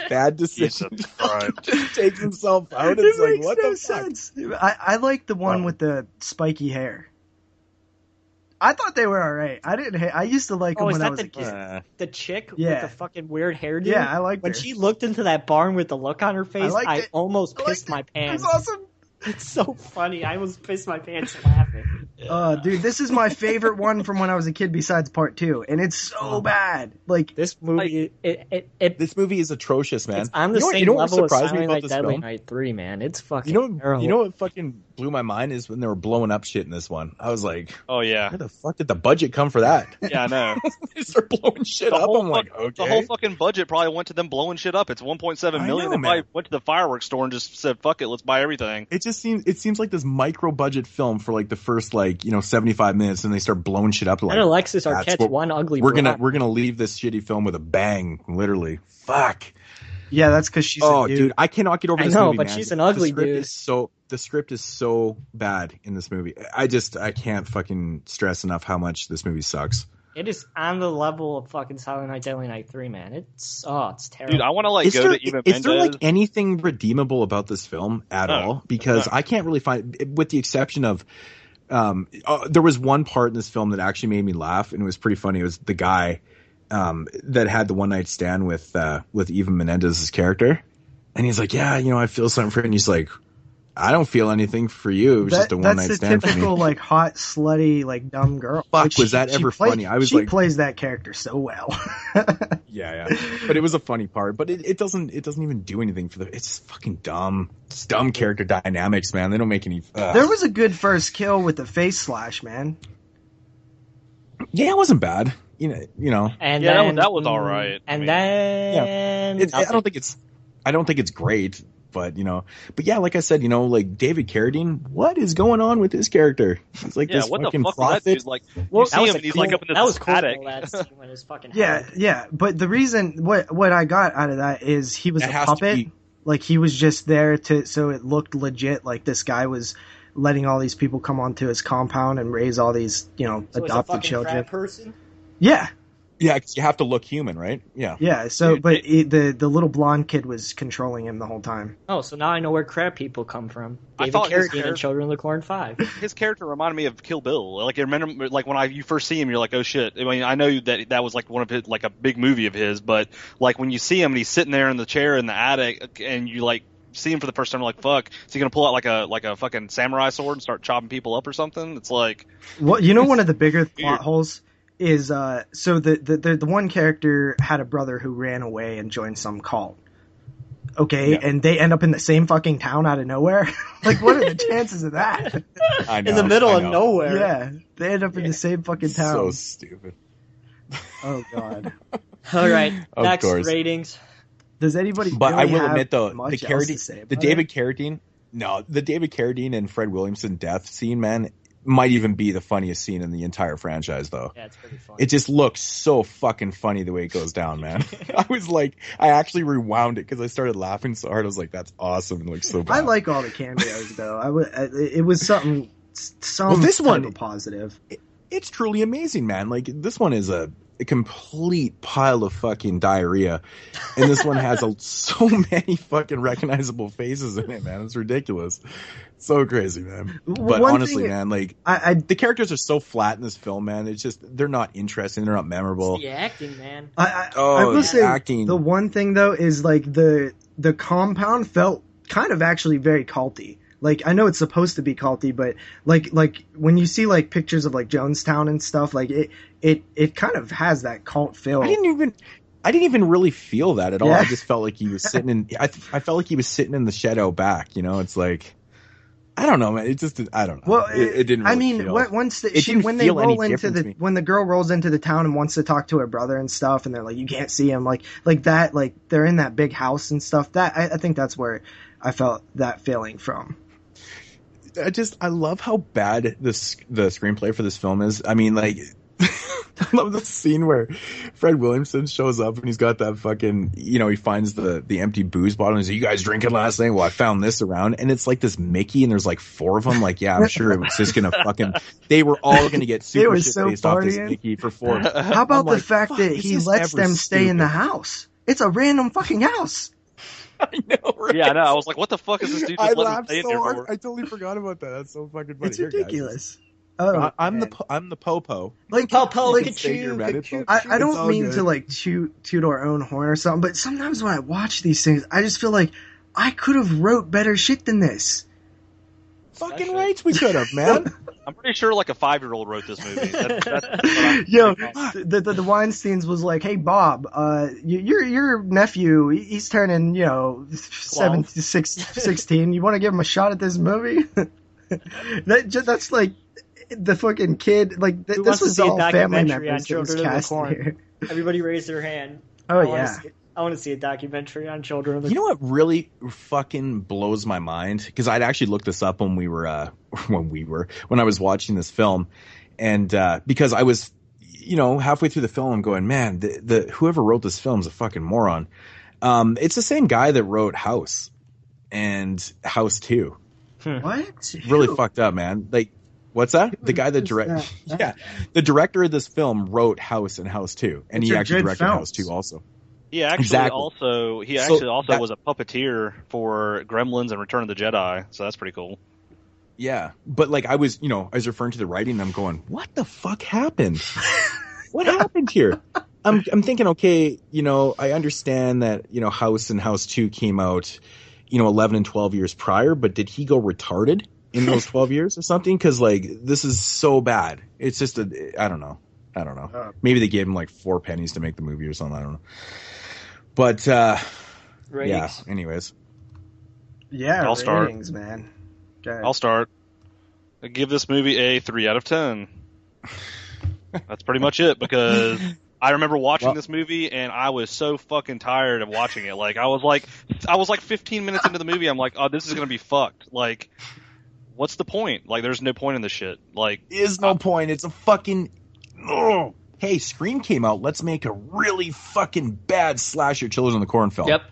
Bad decisions. Jesus Christ. Just takes himself out. It It's like, makes what no the fuck? sense. I like the one with the spiky hair. I thought they were alright. I used to like them is when I that was a kid. the chick Yeah. with the fucking weird hairdo? Yeah, I liked When her. she looked into that barn with the look on her face, liked I it. almost I liked pissed my it. It pants. was awesome. It's so funny. I almost pissed my pants laughing. Dude, this is my favorite one from when I was a kid besides part 2, and it's so bad. Like, This movie, This movie is atrocious, man. it's on the You know what- same you know what level as surprised me Silent about Night, this Deadly film? Night 3, man. It's fucking You terrible. know what fucking blew my mind is when they were blowing up shit in this one. I was like, Oh yeah. where the fuck did the budget come for that? Yeah, I know. They start blowing shit up. I'm like, okay. The whole fucking budget probably went to them blowing shit up. It's 1.7 I million. know, They probably man. went to the fireworks store and just said, "Fuck it, let's buy everything." It seems like this micro budget film for like the first 75 minutes, and they start blowing shit up. Like, And Alexis that's Arquette's what- one ugly We're blonde. gonna leave this shitty film with a bang, literally. Fuck. yeah, that's because she's Oh, a dude. dude, I cannot get over I this know, movie, but man. she's an ugly the script dude. The script is so bad in this movie. I can't fucking stress enough how much this movie sucks. It is on the level of fucking Silent Night, Deadly Night 3, man. It's terrible. Dude, I want to Is go there, to Eva is there Mendes. like anything redeemable about this film at No. all? Because No. I can't really find, with the exception of, there was one part in this film that actually made me laugh, and it was pretty funny. It was the guy that had the one night stand with Eva Menendez's character, and he's like, "Yeah, I feel something for it," and he's like, "I don't feel anything for you. It was just a one night That's the stand for me." typical like hot, slutty, like dumb girl. Fuck, Like, was that ever funny? I was she like- plays that character so well. Yeah. But it was a funny part. But it doesn't even do anything for it's just fucking dumb. It's dumb character dynamics, man. They don't make any. There was a good first kill with the face slash, man. Yeah, it wasn't bad. And Yeah, then, that was all right. And I mean, then I don't think it's great, but yeah, like I said, like David Carradine, what is going on with his character? He's like yeah, this what the fucking fuck was that prophet. dude? Like, Well, you see him and he's like up in that this was cool. attic. That scene when his fucking Yeah, head- yeah. But the reason what I got out of that is he was It a has to puppet. be- Like he was just there so it looked legit. Like this guy was letting all these people come onto his compound and raise all these, So it's a adopted fucking children. crab person. Yeah, Yeah, 'cause you have to look human, right? Yeah. yeah. So, Dude, but the little blonde kid was controlling him the whole time. Oh, so now I know where crab people come from. I David thought his Carradine in character- Children of the Corn 5. His character reminded me of Kill Bill. Like, I remember, like when you first see him, you're like, oh shit. I mean, I know that was like one of his, like a big movie of his, but like when you see him and he's sitting there in the chair in the attic, and you like see him for the first time, you're like, fuck, is he gonna pull out like a fucking samurai sword and start chopping people up or something? It's like, What one of the bigger plot holes is so the one character had a brother who ran away and joined some cult. Okay, and they end up in the same fucking town out of nowhere? Like, what are the chances of that? I know, in the middle of nowhere. Yeah, they end up in the same fucking town. So stupid. Oh, God. All right, Of next course. ratings. Does anybody But really I will have admit, though, much the else to say about David it? Carradine, the David Carradine and Fred Williamson death scene, man, might even be the funniest scene in the entire franchise, though. Yeah, it's pretty funny. It just looks so fucking funny the way it goes down, man. I actually rewound it because I started laughing so hard. I was like, that's awesome. It looks so bad. I like all the cameos, though. It was some this type one of positive. It's truly amazing, man. Like, this one is a complete pile of fucking diarrhea, and this one has so many fucking recognizable faces in it, man. It's ridiculous. So crazy, man. But honestly, man, like, the characters are so flat in this film, man. It's just, they're not interesting. They're not memorable. It's the acting, man. I will say acting. The one thing, though, is like the compound felt kind of actually very culty. Like, I know it's supposed to be culty, but like when you see like pictures of like Jonestown and stuff, like it kind of has that cult feel. I didn't even really feel that at all. I just felt like he was sitting in. I felt like he was sitting in the shed out back. You know, it's like, I don't know, man. It just, I don't know. Well, it didn't. Really I mean, feel, when the girl rolls into the town and wants to talk to her brother and stuff, and they're like, you can't see him, like that, like they're in that big house and stuff. That I think that's where I felt that feeling from. I love how bad the screenplay for this film is. I mean, like, I love the scene where Fred Williamson shows up and he's got that fucking, he finds the empty booze bottle and he's like, you guys drinking last night? Well, I found this around, and it's like this Mickey and there's like 4 of them. Like, yeah, I'm sure it was just gonna fucking, they were all gonna get super shit faced off this Mickey for 4. How about the fact that he lets them stay in the house? It's a random fucking house. I know, right? Yeah, I know. I was like, what the fuck is this dude just letting stay in there for? I totally forgot about that. That's so fucking funny. It's ridiculous. I'm the popo. Like, Popo, look at stay you. here, man. I don't mean to like toot our own horn or something, but sometimes when I watch these things, I just feel like I could have wrote better shit than this. Fucking rights we could have, man. I'm pretty sure like a 5-year-old wrote this movie. Yo, the Weinsteins was like, hey Bob, your nephew, he's turning 16. You want to give him a shot at this movie? That's like the fucking kid. Like this was all family members that was cast here. Everybody raised their hand. Oh yeah. I want to see a documentary on children of the. You know what really fucking blows my mind? Because I'd actually looked this up when I was watching this film, and because I was, halfway through the film, I'm going, man, the whoever wrote this film is a fucking moron. It's the same guy that wrote House and House 2. What? Really fucked up, man. Like, what's that? The guy that the director of this film wrote House and House 2, and he actually directed House 2 also. He actually also was a puppeteer for Gremlins and Return of the Jedi, so that's pretty cool. Yeah, but like I was referring to the writing, and I'm going, what the fuck happened? What happened here? I'm thinking, okay, I understand that House and House 2 came out, 11 and 12 years prior, but did he go retarded in those 12 years or something? Because like this is so bad. It's just I don't know. Maybe they gave him like 4 pennies to make the movie or something. I don't know. But yeah. Anyways. Yeah, I'll start, man. I'll start. I give this movie a 3 out of 10. That's pretty much it, because I remember watching this movie and I was so fucking tired of watching it. Like I was like 15 minutes into the movie, I'm like, oh, this is gonna be fucked. Like, what's the point? Like, there's no point in this shit. Like, is no point. It's a fucking. Oh. Hey, Scream came out. Let's make a really fucking bad slasher Children of the Corn film. Yep.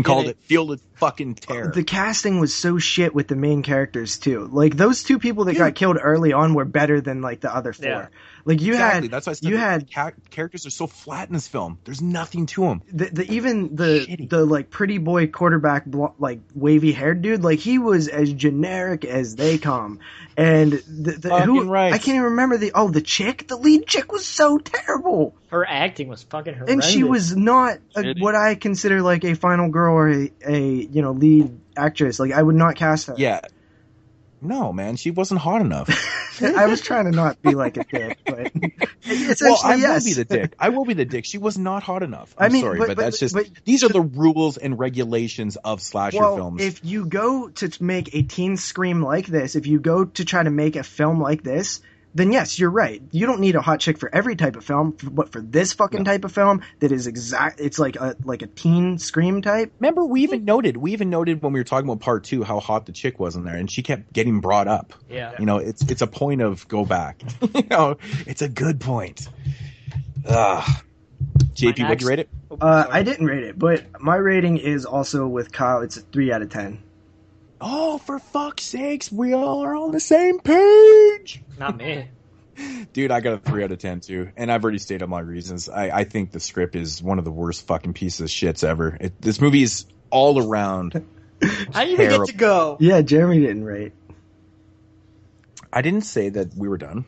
Called it Field of Fucking Terror. The casting was so shit with the main characters too. Like those 2 people that got killed early on were better than like the other 4. Yeah. Like that's why I said characters are so flat in this film. There's nothing to them. The like pretty boy quarterback like wavy haired dude, like he was as generic as they come. And I can't even remember the chick. The lead chick was so terrible. Her acting was fucking horrendous. And she was not what I consider like a final girl or a lead actress. Like I would not cast her. Yeah. No, man, she wasn't hot enough. I was trying to not be like a dick, but essentially, well, I yes. will be the dick. I will be the dick. She was not hot enough. I mean, sorry, but that's just these are the rules and regulations of slasher films. If you go to make a teen scream like this, if you go to try to make a film like this, then yes, you're right. You don't need a hot chick for every type of film, but for this fucking type of film that is it's like a teen scream type. Remember, we even noted when we were talking about part 2 how hot the chick was in there, and she kept getting brought up. Yeah. You know, it's a point of go back. You know, it's a good point. JP, what'd you rate it? I didn't rate it, but my rating is also with Kyle. It's a 3 out of 10. Oh, for fuck's sakes, we all are on the same page. Not me. Dude, I got a 3 out of 10 too, and I've already stated my reasons. I think the script is one of the worst fucking pieces of shits ever. This movie is all around. I didn't even get to go. Yeah, Jeremy didn't rate. I didn't say that we were done.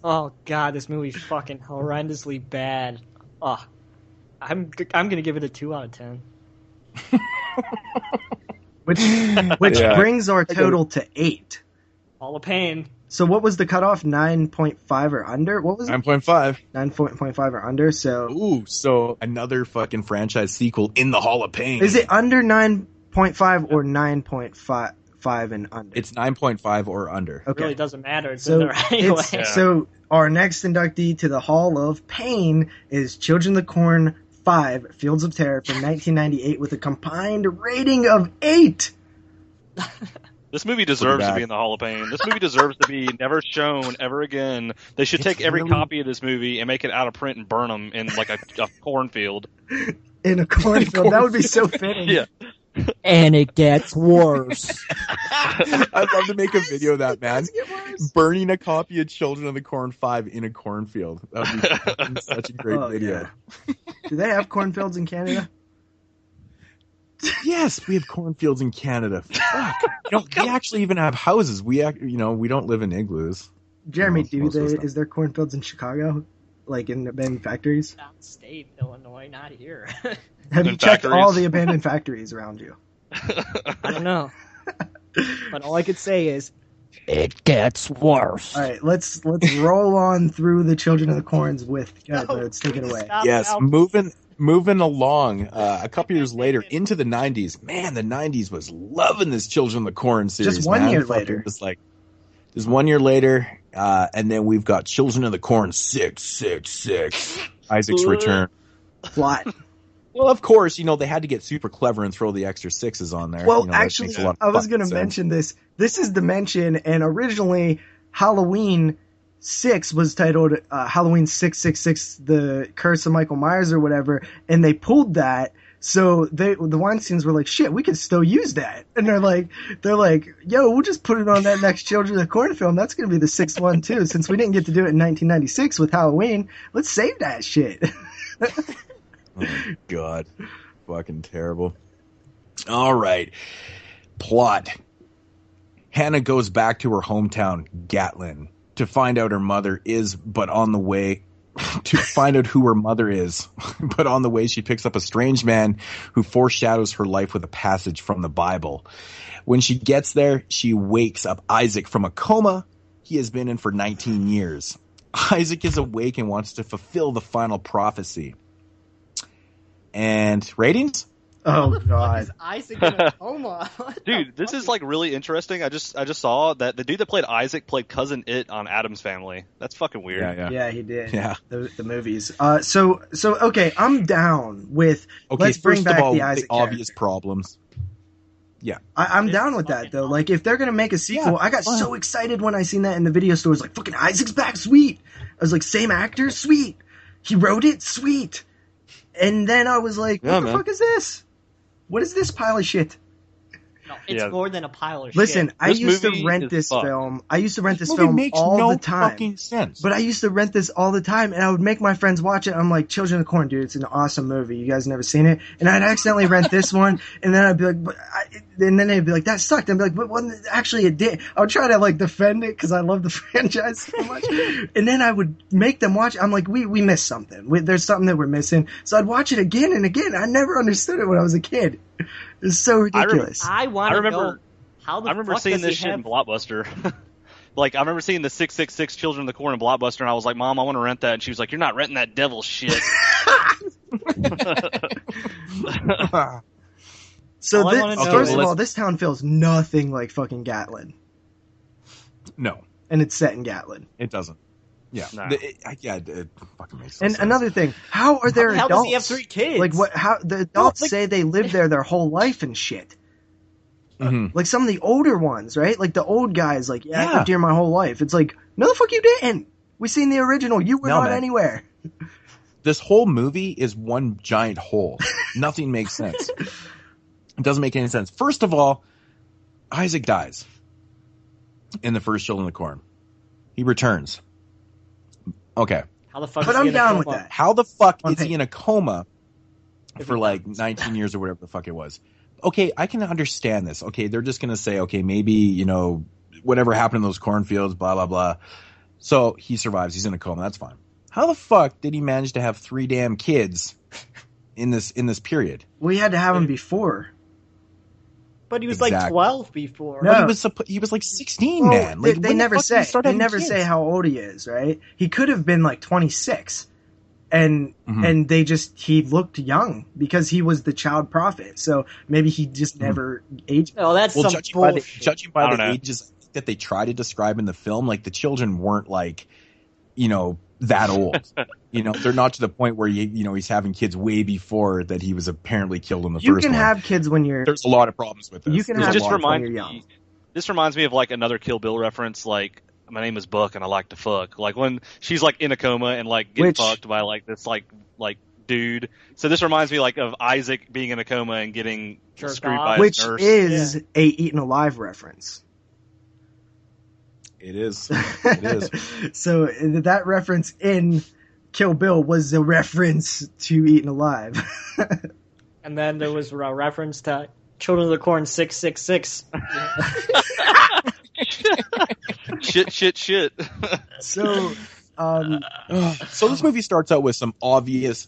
Oh god, this movie's fucking horrendously bad. Oh, I'm gonna give it a 2 out of 10. Which brings our total to 8. All the pain. So what was the cutoff? 9.5 or under? What was it? 9.5. 9.5 or under. So another fucking franchise sequel in the Hall of Pain. Is it under 9.5 or 9.5 and under? It's 9.5 or under. Okay. It really doesn't matter. It's in there anyway. So our next inductee to the Hall of Pain is Children of the Corn 5, Fields of Terror from 1998 with a combined rating of 8. This movie deserves to be in the Hall of Fame. This movie deserves to be never shown ever again. They should take every copy of this movie and make it out of print and burn them in like a cornfield. In a cornfield. That would be so fitting. Yeah. And it gets worse. I'd love to make a video of that, man. Burning a copy of Children of the Corn 5 in a cornfield. That would be such a great video. Yeah. Do they have cornfields in Canada? Yes, we have cornfields in Canada. Fuck. We actually even have houses. We don't live in igloos. Jeremy, is there cornfields in Chicago? Like in abandoned factories? Downstate Illinois, not here. Have you checked all the abandoned factories around you? I don't know. But all I could say is, it gets worse. All right, let's roll on through the Children of the Corns with Moodz. Take it away. Yes, moving along. A couple years later, into the 90s. Man, the 90s was loving this Children of the Corn series. Just 1 year later. Just 1 year later, and then we've got Children of the Corn 666. Isaac's Return. Plot. Well, of course, they had to get super clever and throw the extra 6s on there. Well, actually, I was going to mention this. This is the mention, and originally Halloween 6 was titled Halloween 666, The Curse of Michael Myers or whatever, and they pulled that. So the Weinsteins were like, shit, we could still use that. And they're like, yo, we'll just put it on that next Children of the Corn film. That's going to be the 6th one too. Since we didn't get to do it in 1996 with Halloween, let's save that shit. Oh my God. Fucking terrible. All right. Plot. Hannah goes back to her hometown, Gatlin, to find out her mother is, but on the way to find out who her mother is. But on the way, she picks up a strange man who foreshadows her life with a passage from the Bible. When she gets there, she wakes up Isaac from a coma he has been in for 19 years. Isaac is awake and wants to fulfill the final prophecy. And ratings? Oh God! Is Isaac in a coma? Dude, this is like really interesting. I just saw that the dude that played Isaac played Cousin It on Addams Family. That's fucking weird. Yeah, he did. Yeah, the movies. So okay, I'm down with. Okay, let's bring first back of all, the Isaac obvious character. Problems. Yeah, I'm down with that though. Like, if they're gonna make a sequel, I got so excited when I seen that in the video stores. Like, fucking Isaac's back, sweet. I was like, same actor, sweet. He wrote it, sweet. And then I was like, what the fuck is this? What is this pile of shit? No, it's more than a pile of shit. Listen, I used to rent this film. I used to rent this film all the time. Fucking sense. But I used to rent this all the time, and I would make my friends watch it. I'm like, Children of the Corn, dude, it's an awesome movie. You guys never seen it? And I'd accidentally rent this one, and then I'd be like, and then they'd be like, that sucked. I'd be like, but actually it did. I would try to like defend it because I love the franchise so much. And then I would make them watch. I'm like, we missed something. There's something that we're missing. So I'd watch it again and again. I never understood it when I was a kid. It's so ridiculous. I want to know How the I remember fuck seeing does he this shit have... in Blockbuster. Like, I remember seeing the 666 Children of the Corn in Blockbuster, and I was like, Mom, I want to rent that. And she was like, you're not renting that devil shit. So All I wanna know first is- of all, this town feels nothing like fucking Gatlin, No, and it's set in Gatlin. it doesn't. Yeah, No. it fucking makes no And sense. another thing, how are there How adults? does he have 3 kids? Like what? How the adults like- say they lived there their whole life and shit. Mhm. Like some of the older ones, right? Like the old guys, like I Yeah. lived here my whole life. It's like, no, the fuck you didn't. We seen the original. You were No, not man. anywhere. This whole movie is one giant hole. Nothing makes sense. It doesn't make any sense. First of all, Isaac dies in the first Children of the Corn. He returns. Okay. How the fuck But is he I'm in a down with coma? that. How the fuck On is he paper. in a coma for like 19 years or whatever the fuck it was? Okay, I can understand this. Okay, they're just going to say, okay, maybe, you know, whatever happened in those cornfields, blah, blah, blah. So he survives. He's in a coma. That's fine. How the fuck did he manage to have 3 damn kids in this period? We had to have him before. But he was like Exactly. 12 before. No. But he was like 16, Well, man. Like, they when the never fuck did he say. start They having never kids? say how old he is, right? He could have been like 26, and Mhm. and he looked young because he was the child prophet. So maybe he just never aged. Oh, that's Well, some judging by bullshit. I the don't know. ages that they try to describe in the film, like the children weren't like, you know, that old. You know, they're not to the point where he's having kids way before that he was apparently killed in the You first can one. have kids when you're. There's a lot of problems with this. You can There's have a This lot just of when reminds you're young. me. This reminds me of like another Kill Bill reference. Like, my name is Buck and I like to fuck. Like when she's like in a coma and like getting Which- fucked by like this like dude. So this reminds me like of Isaac being in a coma and getting Jerk screwed off. by his Which nurse. is a Eaten Alive reference. It is. It is. So that reference in Kill Bill was a reference to Eaten Alive. And then there was a reference to Children of the Corn 666. Shit. So, So this movie starts out with some obvious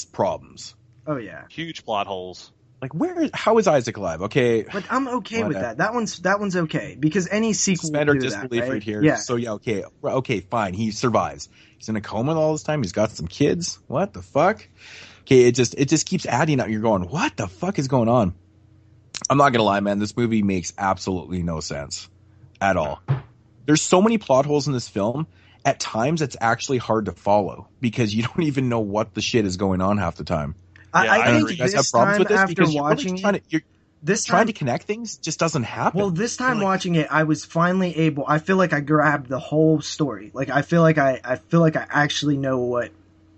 problems. oh yeah, Huge plot holes. Like, how is Isaac alive? Okay, but I'm okay with Whatever. that. That one's okay because any sequel suspend will our do disbelief that, right? right here. Yeah. So yeah, okay, fine. He survives. He's in a coma all this time. He's got some kids. What the fuck? Okay, it just keeps adding up. You're going, what the fuck is going on? I'm not gonna lie, man. This movie makes absolutely no sense at all. There's so many plot holes in this film. At times, it's actually hard to follow because you don't even know what the shit is going on half the time. Yeah, I I think agree. You guys this have problems time with this after because watching you're this trying time, to connect things just doesn't happen. well, this time You're like, watching it, I was finally able. I feel like I grabbed the whole story. Like I feel like I actually know what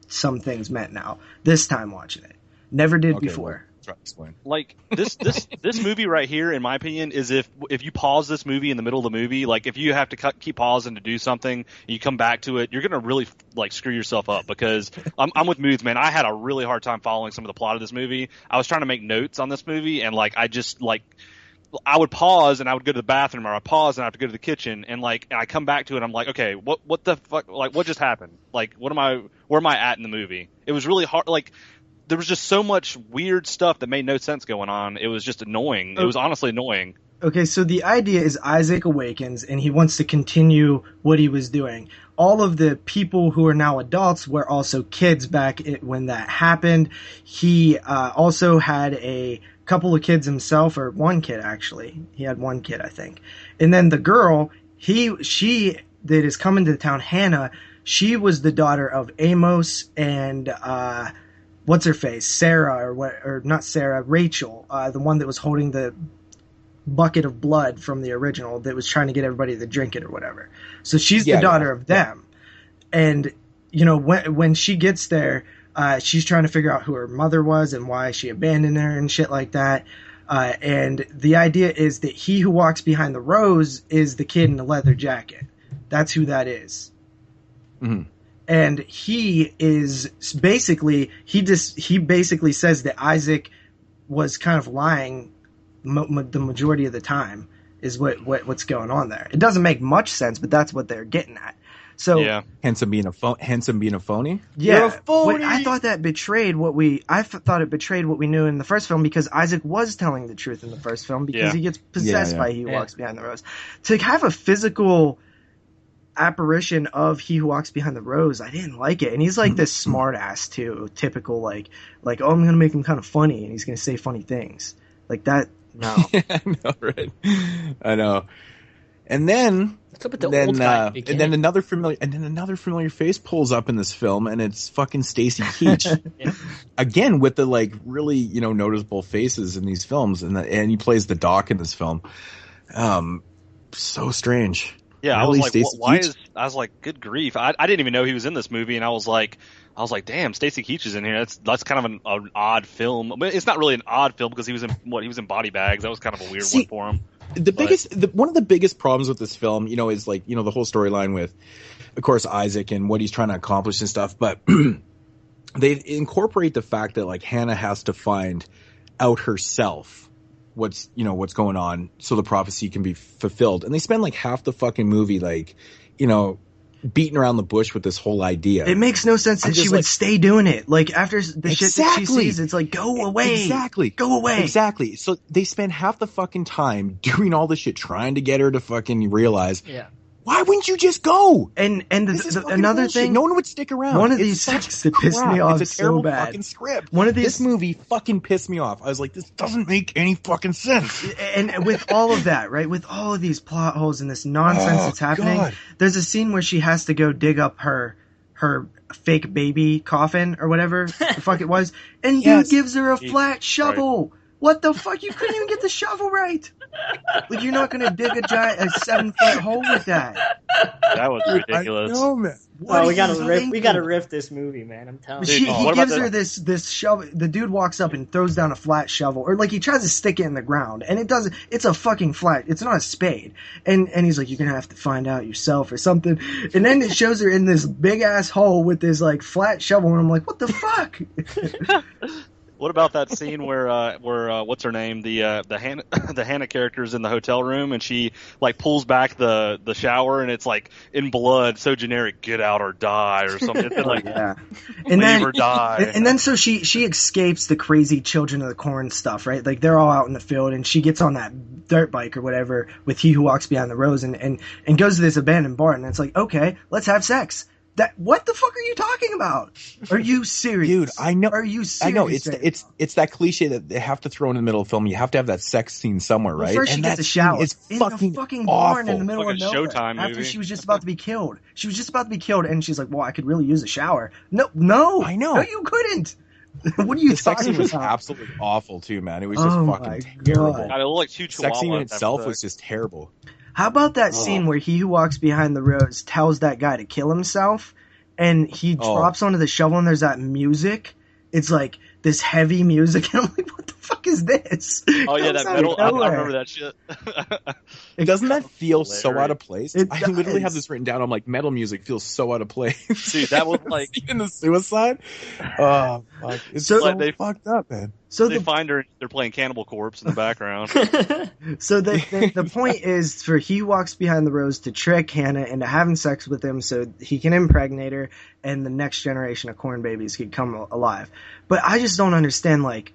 some things meant now. This time watching it, never did okay, before. well, try to explain. Like this movie right here, in my opinion, is if you pause this movie in the middle of the movie, like if you have to keep pausing to do something, and you come back to it, you're gonna really like screw yourself up because I'm with Moodz, man. I had a really hard time following some of the plot of this movie. I was trying to make notes on this movie, and like I would pause and I would go to the bathroom, or I pause and I have to go to the kitchen, and like I come back to it, I'm like, okay, what the fuck, like what just happened? Like where am I at in the movie? It was really hard, like. There was just so much weird stuff that made no sense going on. It was just annoying. It was honestly annoying. Okay, so the idea is Isaac awakens and he wants to continue what he was doing. All of the people who are now adults were also kids back when that happened. He also had a couple of kids himself, or one kid actually. He had one kid, I think. And then the girl, she that is coming to town, Hannah, she was the daughter of Amos and what's her face, Sarah, or not Sarah, Rachel, the one that was holding the bucket of blood from the original that was trying to get everybody to drink it or whatever. So she's the daughter of them. And, you know, when she gets there, she's trying to figure out who her mother was and why she abandoned her and shit like that. And the idea is that he who walks behind the rose is the kid in the leather jacket. That's who that is. Mm-hmm. And he is basically, he basically says that Isaac was kind of lying the majority of the time is what's going on there. It doesn't make much sense, but that's what they're getting at. So handsome being a phony. Yeah, You're a phony. I thought that betrayed what we. Thought it betrayed what we knew in the first film, because Isaac was telling the truth in the first film, because he gets possessed by He Who Walks Behind the Rose. To have a physical apparition of He Who Walks Behind the Rose, I didn't like it. And he's like this smart ass too, typical like oh, I'm gonna make him kind of funny, and he's gonna say funny things like that. No, I know, right? I know. And then, what's up with the old guy? And then another familiar face pulls up in this film, and it's fucking Stacy Keach. Again, with the like really noticeable faces in these films, and he plays the doc in this film. So strange. Yeah, really, I was like, I was like, good grief! I didn't even know he was in this movie, and I was like, damn, Stacy Keach is in here. That's kind of an odd film. But it's not really an odd film because he was in Body Bags. That was kind of a weird one for him. One of the biggest problems with this film, is like the whole storyline with, of course, Isaac and what he's trying to accomplish and stuff. But they incorporate the fact that like Hannah has to find out herself what's going on so the prophecy can be fulfilled, and they spend like half the fucking movie like beating around the bush with this whole idea. It makes no sense that she would stay doing it. Like after the shit that she sees, it's like, go away. Go away. Exactly. So they spend half the fucking time doing all this shit, trying to get her to fucking realize. Yeah. Why wouldn't you just go? And another bullshit. thing, no one would stick around. One of these things that pissed me off it's a terrible so bad. Fucking script. This movie fucking pissed me off. I was like, this doesn't make any fucking sense. And with all of that, right, with all of these plot holes and this nonsense that's happening, there's a scene where she has to go dig up her fake baby coffin or whatever the fuck it was, and dude gives her a flat shovel. Right. What the fuck? You couldn't even get the shovel right. Like, you're not gonna dig a 7-foot hole with that. That was ridiculous. I know, man. We gotta riff this movie, man. I'm telling you. He gives her this shovel. The dude walks up and throws down a flat shovel, or like he tries to stick it in the ground, and it doesn't. It's a fucking flat. It's not a spade. And he's like, you're gonna have to find out yourself or something. And then it shows her in this big ass hole with this like flat shovel, and I'm like, what the fuck? What about that scene where what's her name, the Hannah character's in the hotel room, and she like pulls back the shower, and it's like in blood, so generic, get out or die or something. It's like and then or die. And then so she escapes the crazy Children of the Corn stuff, right? Like they're all out in the field, and she gets on that dirt bike or whatever with He Who Walks Behind the Rose, and goes to this abandoned barn, and it's like, okay, let's have sex. What the fuck are you talking about? Are you serious? Dude, I know. Are you serious? I know. It's that cliche that they have to throw in the middle of the film. You have to have that sex scene somewhere, right? First she gets a shower. It's in fucking the fucking awful. barn in the middle of nowhere. Showtime after movie. she was just about to be killed. She was just about to be killed, and she's like, well, I could really use a shower. No. I know. No, you couldn't. What are you the sex talking scene was about? absolutely awful, too, man. It was just fucking terrible. God, it looked like two sex scene in chihuahuas itself was just terrible. How about that scene where He Who Walks Behind the Rose tells that guy to kill himself, and he drops onto the shovel, and there's that music. It's like this heavy music, and I'm like, what the fuck is this? Oh yeah, that metal. I remember that shit. Doesn't that feel so hilarious. out of place? I literally have this written down. I'm like, metal music feels so out of place. Dude, that was like in the Suicide. Oh, fuck. It's so like they fucked up, man. So they find her. They're playing Cannibal Corpse in the background. So the point is for He Who Walks Behind the Rose to trick Hannah into having sex with him so he can impregnate her and the next generation of corn babies can come alive. But I just don't understand, like,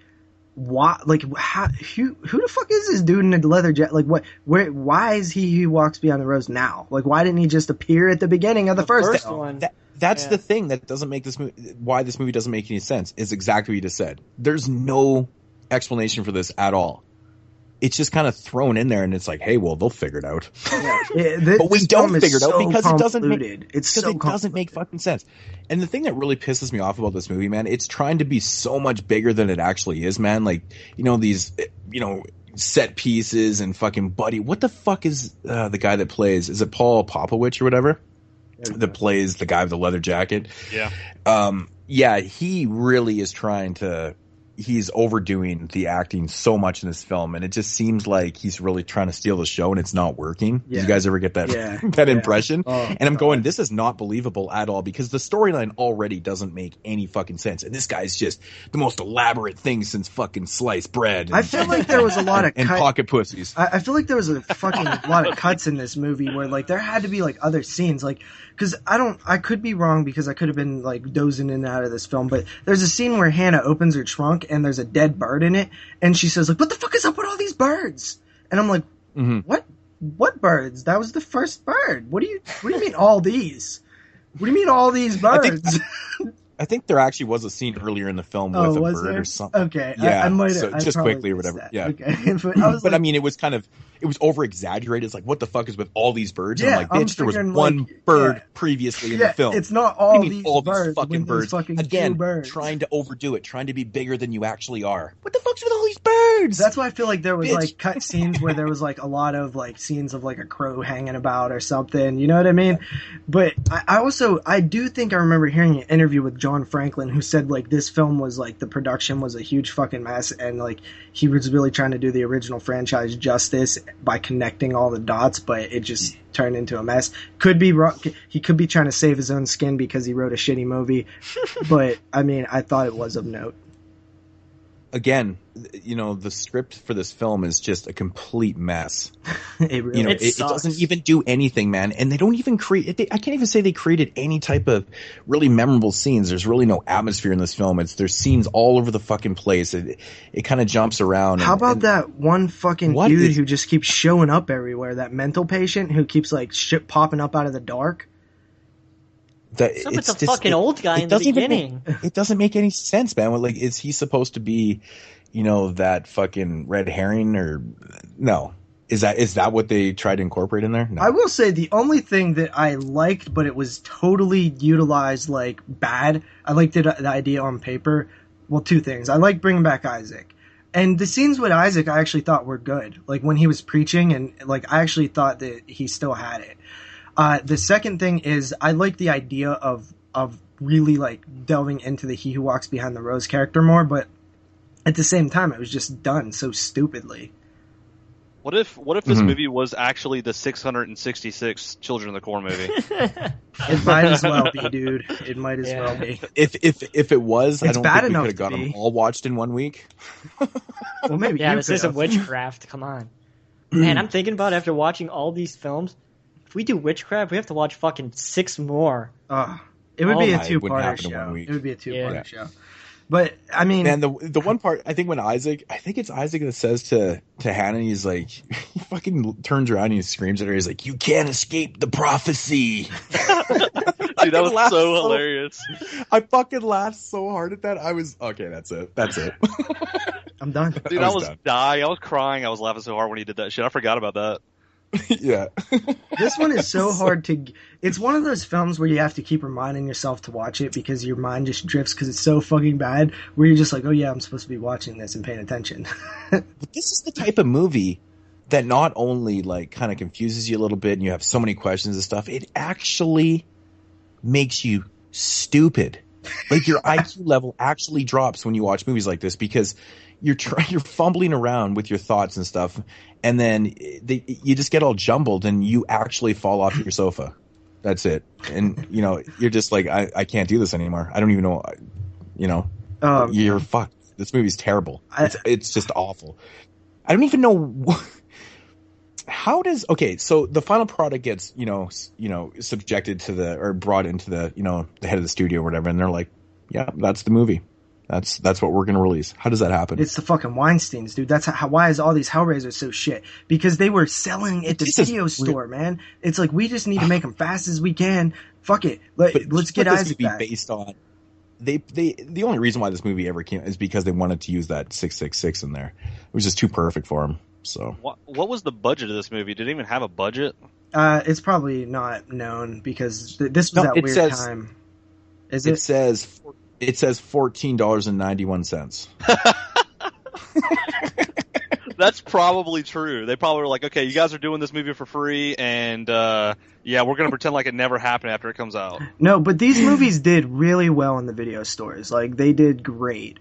why, like, how, who the fuck is this dude in a leather jacket? Like, why is He Who Walks Behind the Rose now? Like, why didn't he just appear at the beginning of the first one? That's the thing that doesn't make this movie. Why this movie doesn't make any sense is exactly what you just said. There's no explanation for this at all. It's just kind of thrown in there, and it's like, hey, well, they'll figure it out. But we don't figure it out because it doesn't make fucking sense. And the thing that really pisses me off about this movie, man, it's trying to be so much bigger than it actually is, man. Like, these, set pieces and fucking Buddy. What the fuck is the guy that plays? Is it Paul Popovich or whatever? That plays the guy with the leather jacket. Yeah. Yeah, he really is trying to he's overdoing the acting so much in this film, and it just seems like he's really trying to steal the show, and it's not working. Yeah. Did you guys ever get that that impression? Oh, and I'm going, this is not believable at all, because the storyline already doesn't make any fucking sense, and this guy's just the most elaborate thing since fucking sliced bread. And, I feel like there was a lot of and pocket pussies. I feel like there was a fucking lot of cuts in this movie where like there had to be like other scenes, like because I could be wrong because I could have been like dozing in and out of this film, but there's a scene where Hannah opens her trunk and there's a dead bird in it, and she says like, "What the fuck is up with all these birds?" And I'm like, What birds? That was the first bird. What do you mean all these? What do you mean all these birds? I think there actually was a scene earlier in the film with a bird or something. Okay, yeah. I might so have just quickly or whatever. Yeah. Okay, but I mean, it was over exaggerated. It's like, what the fuck is with all these birds? Yeah, and I'm like, bitch, there was one bird previously in the film. It's not all these all birds. these fucking birds. Fucking Again, birds. trying to overdo it, trying to be bigger than you actually are. What the fuck's with all these birds? That's why I feel like there was like cut scenes where there was like a lot of like scenes of like a crow hanging about or something. You know what I mean? But I do think I remember hearing an interview with John Franklin who said like this film was like the production was a huge fucking mess, and like he was really trying to do the original franchise justice by connecting all the dots, but it just turned into a mess. Could be wrong. He could be trying to save his own skin because he wrote a shitty movie, but I mean, I thought it was of note. Again, the script for this film is just a complete mess. It really it doesn't even do anything, man. And they don't even create. I can't even say they created any type of really memorable scenes. There's really no atmosphere in this film. There's scenes all over the fucking place. It kind of jumps around. How about that one fucking dude who just keeps showing up everywhere? That mental patient who keeps like shit popping up out of the dark. It's a fucking old guy in the beginning. It doesn't make any sense, man. Like, is he supposed to be, that fucking red herring or no? Is that what they tried to incorporate in there? No. I will say the only thing that I liked, but it was totally utilized like bad. I liked the idea on paper. Well, two things. I like bringing back Isaac. And the scenes with Isaac I actually thought were good. Like when he was preaching and like I actually thought that he still had it. The second thing is I like the idea of really like delving into the He Who Walks Behind the Rose character more, but at the same time it was just done so stupidly. What if this movie was actually the 666 Children of the Corn movie? It might as well be, dude. It might as well be. If it was, it's I don't bad think we enough could have got to be. them all watched in 1 week. Well, maybe yeah, you this could isn't have. witchcraft. Come on, man. I'm thinking about after watching all these films. If we do witchcraft, we have to watch fucking 6 more. It would be a it wouldn't two-parter happen in show. 1 week. It would be a two-parter show. But I mean, and the one part, I think when it's Isaac that says to Hannah, he's like, he fucking turns around and he screams at her. He's like, "You can't escape the prophecy." Dude, that was so hilarious. I fucking laughed so hard at that. I was okay. That's it. I'm done. Dude, I was dying. I was crying. I was laughing so hard when he did that shit. I forgot about that. Yeah. This one is so hard to... It's one of those films where you have to keep reminding yourself to watch it because your mind just drifts because it's so fucking bad where you're just like, oh yeah, I'm supposed to be watching this and paying attention. But this is the type of movie that not only like kind of confuses you a little bit and you have so many questions and stuff, it actually makes you stupid. Like your IQ level actually drops when you watch movies like this because you're fumbling around with your thoughts and stuff, and then you just get all jumbled and you actually fall off your sofa. That's it. And you're just like, I can't do this anymore. I don't even know. You're fucked. This movie's terrible. It's just awful. I don't even know so the final product gets subjected to or brought into the the head of the studio or whatever, and they're like, yeah, that's the movie. That's what we're going to release. How does that happen? It's the fucking Weinsteins, dude. That's why is all these Hellraisers so shit? Because they were selling at the video store, man. It's like, we just need to make them fast as we can. Fuck it. Let's get Isaac back. Based on the only reason why this movie ever came is because they wanted to use that 666 in there. It was just too perfect for them. So what was the budget of this movie? Did it even have a budget? It's probably not known because this was that weird time. It says $14.91. That's probably true. They probably were like, okay, you guys are doing this movie for free, and we're going to pretend like it never happened after it comes out. No, but these movies did really well in the video stores. Like, they did great.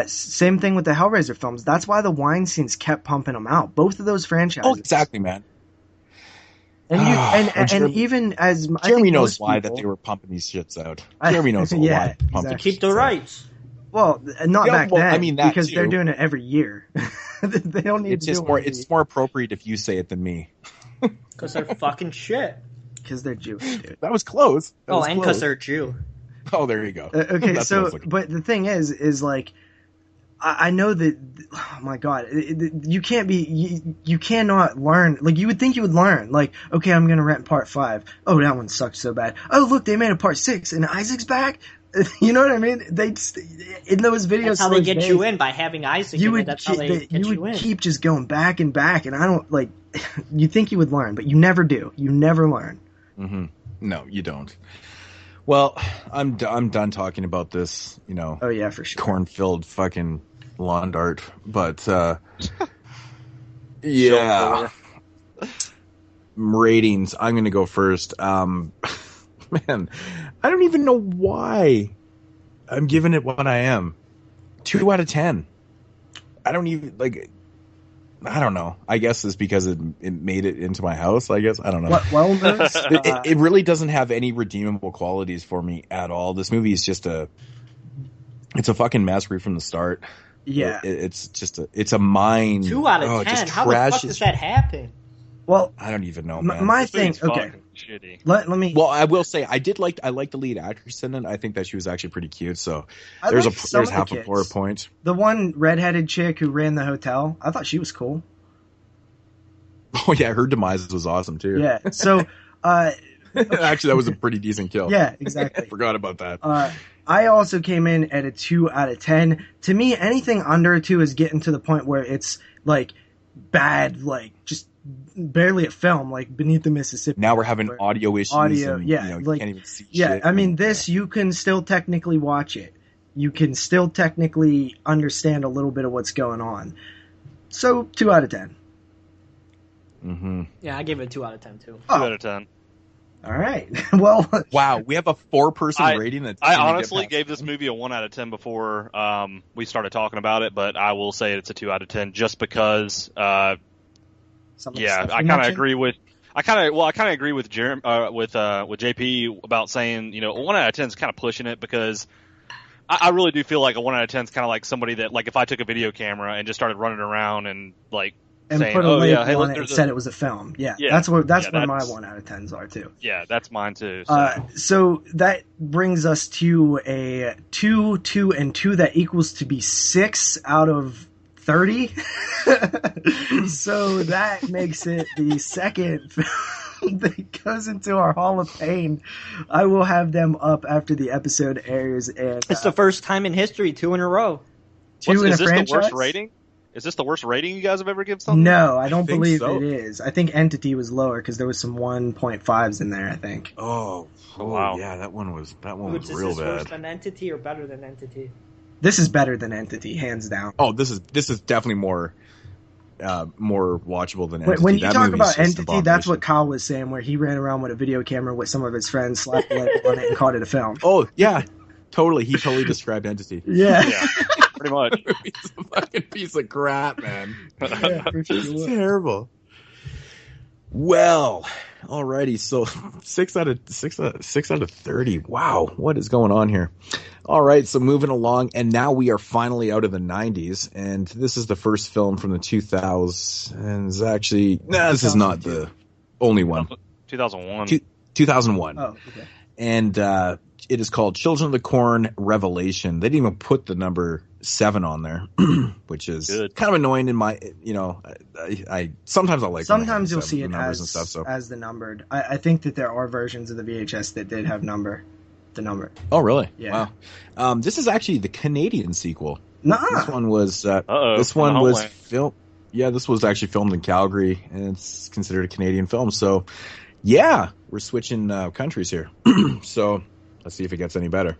Same thing with the Hellraiser films. That's why the Weinsteins kept pumping them out. Both of those franchises. Oh, exactly, man. And even as Jeremy knows why that they were pumping these shits out. Jeremy knows why. Exactly. To keep the rights. Well, not back then. I mean, that because too. they're doing it every year. They don't need to do it. It's more appropriate if you say it than me. Because they're fucking shit. Because they're Jewish, dude. That was close. And because they're Jew. Oh, there you go. Okay, so, but the thing is like, I know that, oh my god, you can't be, you cannot learn, like, you would think you would learn, like, okay, I'm gonna rent part 5. Oh, that one sucked so bad. Oh, look, they made a part 6, and Isaac's back? You know what I mean? They just, in those videos, that's how they get you in, by having Isaac in it. That's how they get you in. You would keep just going back and back, and I don't, like, you think you would learn, but you never do. You never learn. Mm-hmm. No, you don't. Well, I'm done talking about this, you know. Oh yeah, for sure. Corn-filled fucking lawn dart, but yeah. Ratings. I'm gonna go first. Man, I don't even know why I'm giving it what I am. 2 out of 10. I don't even like. I don't know. I guess it's because it made it into my house, I guess. I don't know. Well, it really doesn't have any redeemable qualities for me at all. This movie is just it's a fucking mess right from the start. Yeah. It's a mine. 2 out of 10. How the fuck does that happen? Well, I don't even know, man. My thing, okay. Shitty. Let me. Well, I will say I like the lead actress in it. I think that she was actually pretty cute. So there's half a poor point. The one redheaded chick who ran the hotel, I thought she was cool. Oh yeah, her demise was awesome too. Yeah. So, actually, that was a pretty decent kill. Yeah, exactly. I forgot about that. I also came in at a 2 out of 10. To me, anything under a 2 is getting to the point where it's like bad, like just barely a film, like Beneath the Mississippi. Now we're having audio issues. And, yeah, you can't even see shit. I mean, this, you can still technically watch it. You can still technically understand a little bit of what's going on. So, 2 out of 10. Mm-hmm. Yeah, I gave it a 2 out of 10 too. 2 out of 10. All right. Well, wow, we have a 4-person rating. I honestly gave this movie a 1 out of 10 before we started talking about it, but I will say it's a 2 out of 10 just because. I kind of agree with. I kind of agree with with JP about saying, you know, a 1 out of 10 is kind of pushing it, because I really do feel like a 1 out of 10 is kind of like somebody that, like, if I took a video camera and just started running around and like. And saying, put a label hey, on it and said it was a film. Yeah, that's where my 1 out of 10s are too. Yeah, that's mine too. So that brings us to a 2, 2, and 2 that equals to be 6 out of 30. So that makes it the second film that goes into our Hall of Fame. I will have them up after the episode airs. And it's the first time in history, 2 in a row. Is this the worst rating? Is this the worst rating you guys have ever given something? No, I don't believe it is. I think Entity was lower because there was some 1.5s in there, I think. Oh wow. Yeah, that one was real bad. Is this worse than Entity or better than Entity? This is better than Entity, hands down. Oh, this is definitely more watchable than Entity. When you talk about Entity, that's what Kyle was saying, where he ran around with a video camera with some of his friends, slapped the label on it, and called it a film. Oh yeah, totally. He totally described Entity. Yeah. Pretty much. It's a fucking piece of crap, man. Yeah, for sure. It's terrible. Well, alrighty. So 6 out of 30. Wow, what is going on here? All right, so moving along, and now we are finally out of the 90s, and this is the first film from the 2000s. Actually, this is not the only one. 2001. 2001. Oh, okay. And it is called Children of the Corn Revelation. They didn't even put the number 7 on there, which is kind of annoying in my, I sometimes I like. Sometimes you'll see it as and stuff, as the numbered. I think that there are versions of the VHS that did have the number. Oh, really? Yeah. Wow. This is actually the Canadian sequel. Nuh-uh. This one was. This one was filmed. Yeah, this was actually filmed in Calgary, and it's considered a Canadian film. So, yeah, we're switching countries here. So let's see if it gets any better.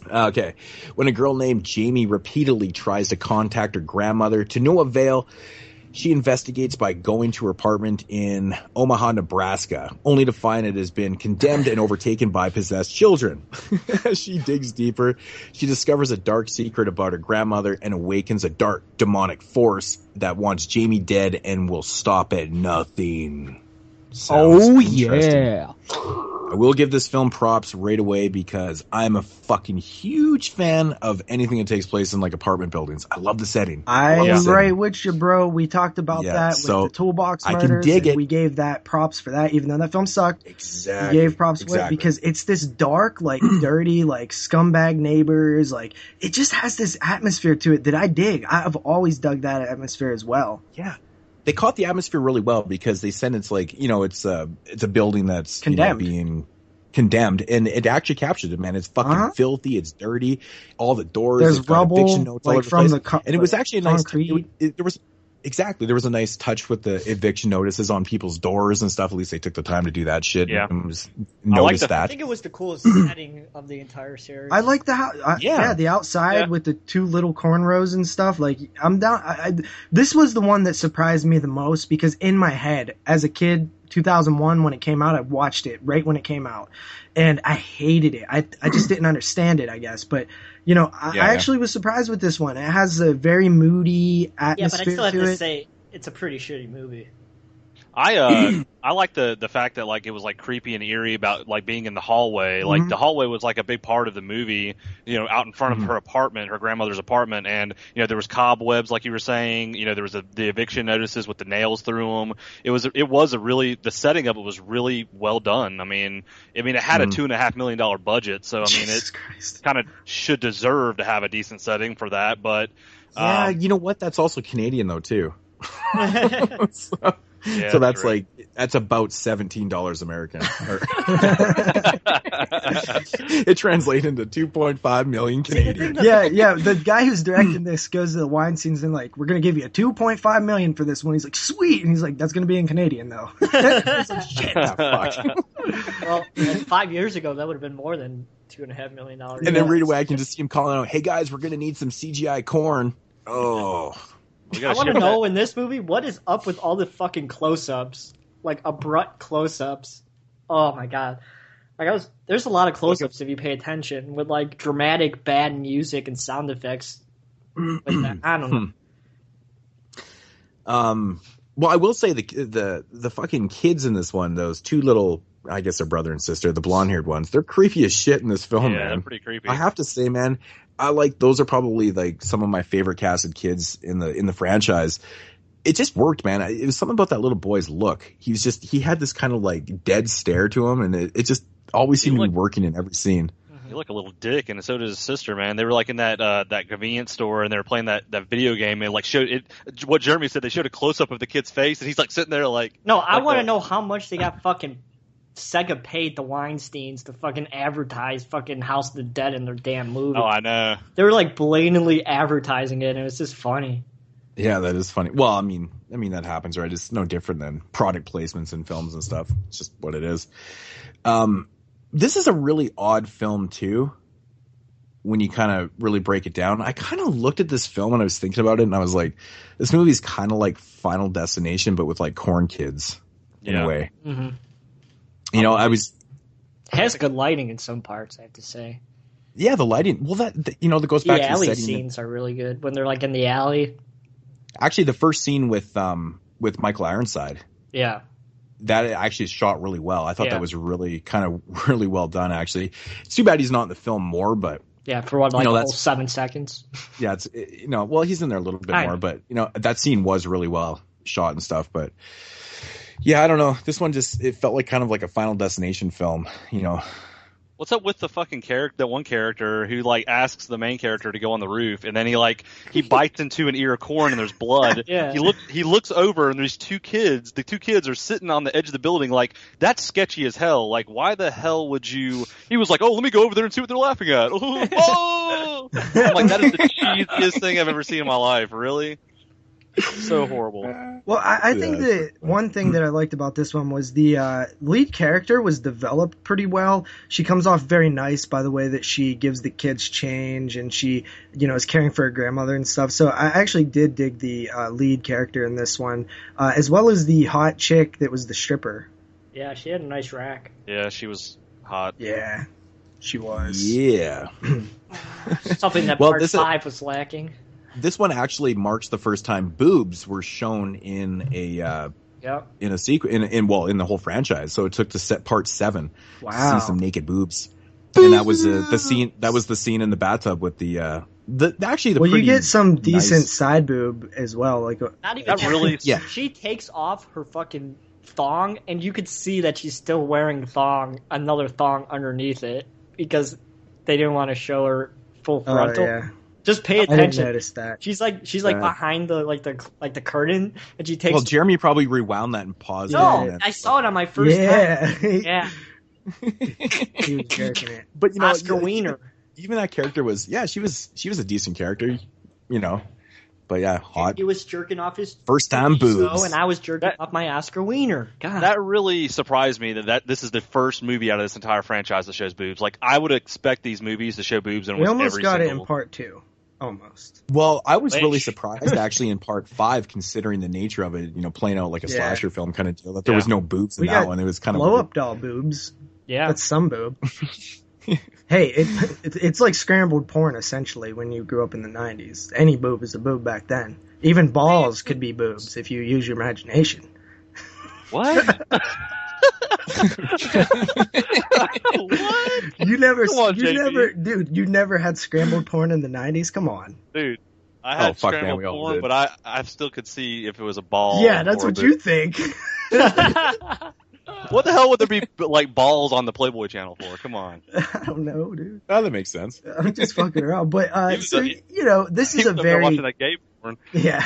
Okay. When a girl named Jamie repeatedly tries to contact her grandmother to no avail, She investigates by going to her apartment in Omaha, Nebraska, only to find it has been condemned and overtaken by possessed children. As she digs deeper, she discovers a dark secret about her grandmother and awakens a dark demonic force that wants Jamie dead and will stop at nothing. Sounds interesting. Yeah. I will give this film props right away because I'm a fucking huge fan of anything that takes place in like apartment buildings. I love the setting. I'm right with you, bro. We talked about that with so the Toolbox I Murders. can dig it. We gave that props for that, even though that film sucked. Exactly. We gave props for it because it's this dark, like dirty, like scumbag neighbors. Like it just has this atmosphere to it that I dig. I've always dug that atmosphere as well. Yeah. They caught the atmosphere really well because they said it's like, it's a building that's condemned. Being condemned, and it actually captured it, man. It's fucking filthy. It's dirty. All the doors. There's rubble, eviction notes like all over from the place. And it was actually a nice. There was a nice touch with the eviction notices on people's doors and stuff. At least they took the time to do that shit. Yeah, I think it was the coolest setting of the entire series. I like the house. The outside with the two little cornrows and stuff. Like I'm down. This was the one that surprised me the most because in my head, as a kid, 2001 when it came out, I watched it right when it came out, and I hated it. I just didn't understand it, I guess. But I actually was surprised with this one. It has a very moody atmosphere. Yeah, but I still have to say it's a pretty shitty movie. I like the fact that like it was like creepy and eerie about like being in the hallway. Like the hallway was like a big part of the movie, out in front of her apartment, her grandmother's apartment, and there was cobwebs like you were saying. There was the eviction notices with the nails through them. It was a really, the setting of it was really well done. I mean it had a $2.5 million budget, so it kind of should deserve to have a decent setting for that. But you know what? That's also Canadian though too. Yeah, so that's true. That's about $17 American. It translates into 2.5 million Canadian. Yeah. The guy who's directing this goes to the wine scenes and like, we're gonna give you a 2.5 million for this one. He's like, sweet, and he's like, that's gonna be in Canadian though. Shit. Well, 5 years ago, that would have been more than $2.5 million. And then right away, I can just see him calling out, "Hey guys, we're gonna need some CGI corn." Oh. I want to know in this movie what is up with all the fucking close-ups, like abrupt close-ups. Oh my god! There's a lot of close-ups if you pay attention with like dramatic bad music and sound effects. I don't know. Well, I will say the fucking kids in this one, those two little, I guess they're brother and sister, the blonde-haired ones, they're creepy as shit in this film, man. They're pretty creepy. I have to say, man. Those are probably like some of my favorite casted kids in the franchise. It just worked, man. It was something about that little boy's look. He had this kind of like dead stare to him, and it just always seemed to be working in every scene. He looked a little dick, and so did his sister, man. They were like in that convenience store, and they were playing that video game, and like showed it. What Jeremy said, they showed a close up of the kid's face, and he's like sitting there like. No, I want to know how much they got fucking. Sega paid the Weinsteins to fucking advertise fucking House of the Dead in their damn movie. Oh, I know. They were like blatantly advertising it, and it was just funny. Yeah, that is funny. Well, I mean that happens, right? It's no different than product placements in films and stuff. It's just what it is. This is a really odd film too. When you kind of really break it down, I kind of looked at this film and I was thinking about it, and I was like, this movie's kind of like Final Destination, but with like corn kids in a way. Mm-hmm. It has good lighting in some parts, I have to say. Yeah, the lighting. Well, that goes back to the alley setting. Scenes are really good when they're like in the alley. Actually, the first scene with Michael Ironside. Yeah. That actually is shot really well. I thought that was really really well done. Actually, it's too bad he's not in the film more, but yeah, for what, like a whole 7 seconds. Yeah, it's well, he's in there a little bit more, but that scene was really well shot and stuff, but. Yeah, I don't know. This one it felt like kind of like a Final Destination film, What's up with the fucking that one character who like asks the main character to go on the roof, and then he bites into an ear of corn and there's blood. Yeah. He looks over and there's two kids. The two kids are sitting on the edge of the building. Like, that's sketchy as hell. Like, why the hell would you? He was like, "Oh, let me go over there and see what they're laughing at." Oh! I'm like, that is the cheesiest thing I've ever seen in my life. Really? So horrible. Well, I think that one thing that I liked about this one was the lead character was developed pretty well. She comes off very nice by the way that she gives the kids change, and she, is caring for her grandmother and stuff. So I actually did dig the lead character in this one, as well as the hot chick that was the stripper. Yeah, she had a nice rack. Yeah, she was hot. Yeah, she was. Yeah. Something that part 5 was lacking. This one actually marks the first time boobs were shown in a in a sequel in the whole franchise. So it took to set part 7 to see some naked boobs, and that was the scene. That was the scene in the bathtub with the Well, you get some decent side boob as well. Like not even that really. Yeah, she takes off her fucking thong, and you could see that she's still wearing another thong underneath it because they didn't want to show her full frontal. Yeah. Just pay attention. I didn't notice that. She's like behind the curtain, and she takes. Well, Jeremy probably rewound that and paused. No, I saw it on my first time. Yeah. He was jerking it. But Oscar Wiener. Even that character was she was a decent character, But yeah, hot. He was jerking off his first time boobs, and I was jerking off my Oscar Wiener. God, that really surprised me that this is the first movie out of this entire franchise that shows boobs. Like I would expect these movies to show boobs, and we almost got it in part 2. Almost. Well, I was really surprised actually in part 5, considering the nature of it. Playing out like a slasher film kind of deal. That there was no boobs in that one. It was kind of blow up doll boobs. Yeah, that's some boob. Hey, it's like scrambled porn essentially when you grew up in the 90s. Any boob is a boob back then. Even balls could be boobs if you use your imagination. What? What? You never had scrambled porn in the 90s? Come on. Dude, I had scrambled porn, but I still could see if it was a ball. Yeah, that's what you think. What the hell would there be like balls on the Playboy channel for? Come on. I don't know, dude. Oh, that makes sense. I'm just fucking around. But this is a very watching that gay porn. Yeah.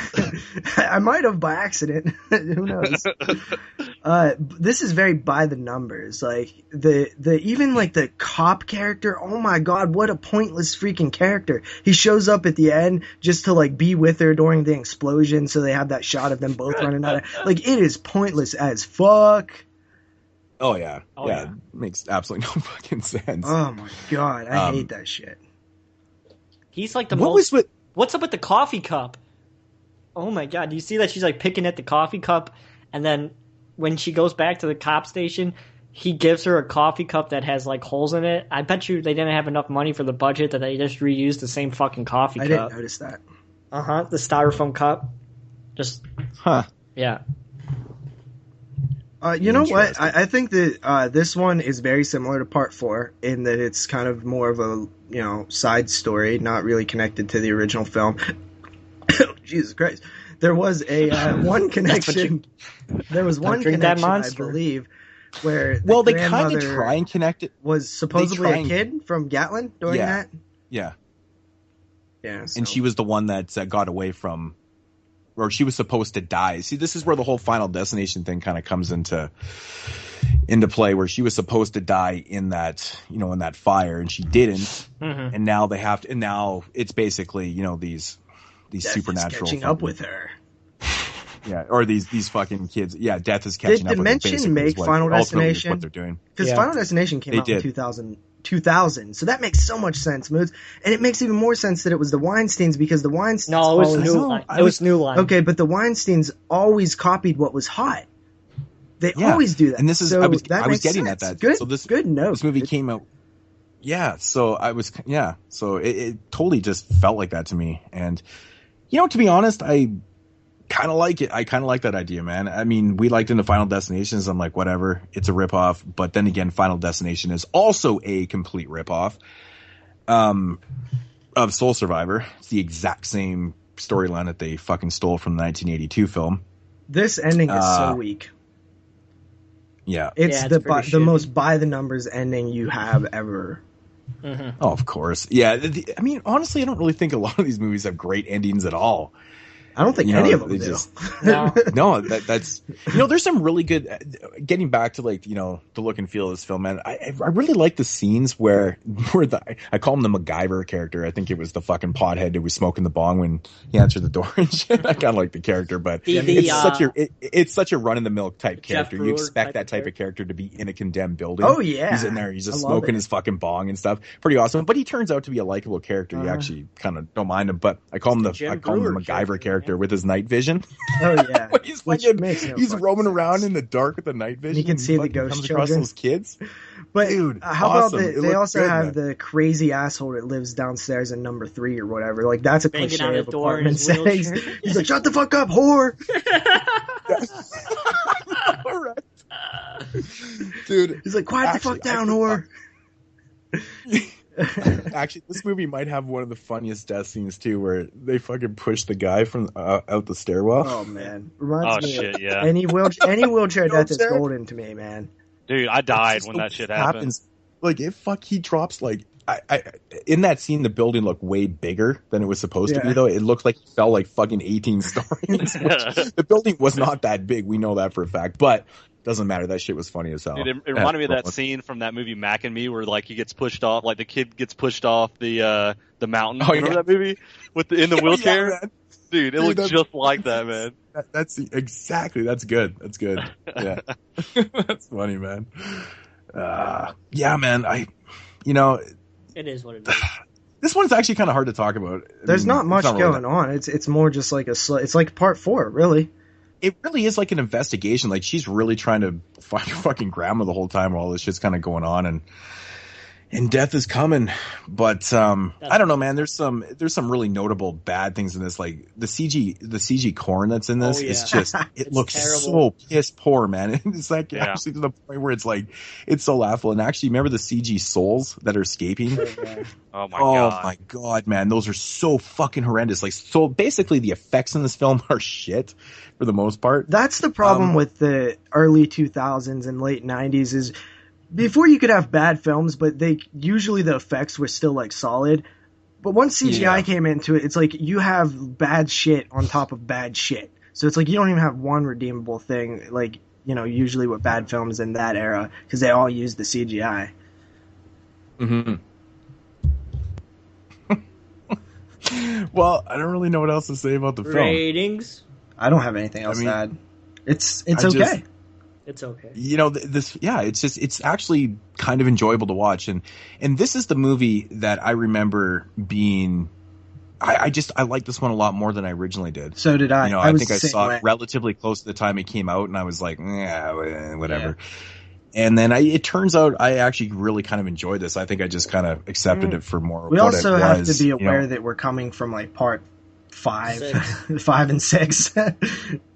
I might have by accident. Who knows? This is very by the numbers. Like the even like the cop character, oh my god, what a pointless freaking character. He shows up at the end just to like be with her during the explosion, so they have that shot of them both running out of like it is pointless as fuck. Oh yeah. It makes absolutely no fucking sense. Oh my god, I hate that shit. He's like what's up with the coffee cup? Oh my god, do you see that she's like picking at the coffee cup, and then when she goes back to the cop station, he gives her a coffee cup that has like holes in it. I bet you they didn't have enough money for the budget that they just reused the same fucking coffee cup. I didn't notice that. The styrofoam cup. Just yeah. You know what? I think that this one is very similar to part 4 in that it's kind of more of a side story, not really connected to the original film. Jesus Christ! There was a one connection. There was one connection, I believe, where they kind of try and connect it. Was supposedly a kid from Gatlin during that. Yeah. Yeah. So. And she was the one that got away from. Or she was supposed to die. See, this is where the whole Final Destination thing kind of comes into play, where she was supposed to die in that, in that fire, and she didn't. Mm-hmm. And now they have to. And now it's basically, these death supernatural is catching up with her. Yeah, or these fucking kids. Yeah, death is catching up with her. Did Dimension make Final Destination? What they're doing? Because Final Destination came out in 2000, so that makes so much sense, Moodz, and it makes even more sense that it was the Weinsteins, because the Weinsteins... No, it was New Line. It was New Line. Okay, but the Weinsteins always copied what was hot. They always do that. And this is... So I was getting sense. at that. Good, so good note. This movie came out... Yeah, so I was... Yeah, so it totally just felt like that to me. And, to be honest, I kind of like it. I kind of like that idea, man. I mean, we liked into Final Destinations. I'm like, whatever, it's a ripoff. But then again, Final Destination is also a complete ripoff of Soul Survivor. It's the exact same storyline that they fucking stole from the 1982 film. This ending is so weak. Yeah, it's the most by the numbers ending you have ever. Mm-hmm. Oh, of course. Yeah, I mean, honestly, I don't really think a lot of these movies have great endings at all. I don't think any of them do. No, that's there's some really good. Getting back to like the look and feel of this film, man. I really like the scenes where I call him the MacGyver character. I think it was the fucking pothead who was smoking the bong when he answered the door and shit. I kind of like the character, but it's such a run in the mill type character. You expect that type of character to be in a condemned building. Oh yeah, he's in there. He's just smoking his fucking bong and stuff. Pretty awesome. But he turns out to be a likable character. You actually kind of don't mind him. But I call him the MacGyver character with his night vision. Oh yeah, he's roaming around in the dark with the night vision. You can see the ghost comes children. Across those kids. But dude, how awesome. about they also have the crazy asshole that lives downstairs in number 3 or whatever. Like that's a cliche of apartment settings. He's like, "Shut the fuck up, whore." All right. Dude, he's like, "Quiet the fuck down, whore." Actually, this movie might have one of the funniest death scenes too, where they fucking push the guy from out the stairwell. Oh man, reminds me of yeah. Any wheelchair death is golden to me, man. Dude, I died when that shit happens. Like, he drops like. I in that scene, the building looked way bigger than it was supposed to be. Though it looked like it fell like fucking 18 stories. The building was not that big. We know that for a fact, but. Doesn't matter. That shit was funny as hell. Dude, it reminded me of that scene from that movie Mac and Me, where like he gets pushed off, like the kid gets pushed off the mountain. Oh, remember that movie in the wheelchair? Yeah, dude, it looks just like that, man. That's exactly. That's good. That's good. Yeah, that's funny, man. Yeah, man. It is what it is. This one's actually kind of hard to talk about. There's not much going on. It's more just like it's like part 4, really. It really is like an investigation. Like she's really trying to find her fucking grandma the whole time while all this shit's kind of going on, and death is coming. But I don't know, man. There's some really notable bad things in this. Like the CG corn that's in this is just it looks terrible. So piss poor, man. It's like actually to the point where it's like it's so laughable. And actually, remember the CG souls that are escaping? Oh my god, man, those are so fucking horrendous. Like, so basically, the effects in this film are shit for the most part. That's the problem with the early 2000s and late 90s is before you could have bad films, but the effects were still like solid. But once CGI came into it, it's like you have bad shit on top of bad shit. So it's like you don't even have one redeemable thing, like, usually with bad films in that era, because they all use the CGI. Mm-hmm. Well, I don't really know what else to say about the film. Ratings? I don't have anything else to add. It's okay. It's okay. It's actually kind of enjoyable to watch. And this is the movie that I remember being, I like this one a lot more than I originally did. So did I. I think I saw it relatively close to the time it came out and I was like, whatever. Yeah. And then it turns out I actually really kind of enjoyed this. I think I just kind of accepted it for more. We also have to be aware that we're coming from like part 5, 5 and 6.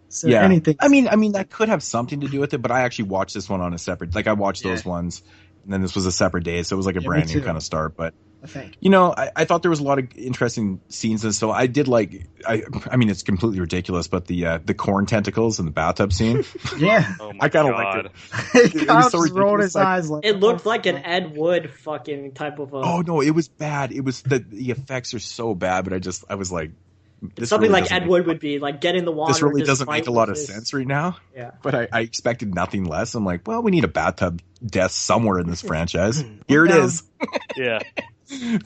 So anything. I mean that could have something to do with it, but I actually watched this one on a separate. Like I watched those ones, and then this was a separate day, so it was like a brand new kind of start. But I think I thought there was a lot of interesting scenes, and so I did like. I mean, it's completely ridiculous, but the corn tentacles in the bathtub scene. Yeah, I kind of liked it. He just rolled his eyes. It looked like an Ed Wood fucking type of. Oh no, it was bad. It was the effects are so bad, but I was like. Something really like Ed Wood would be like get in the water. This really doesn't make a lot of sense right now. Yeah, but I expected nothing less. I'm like, well, we need a bathtub death somewhere in this franchise. Here it is. Yeah.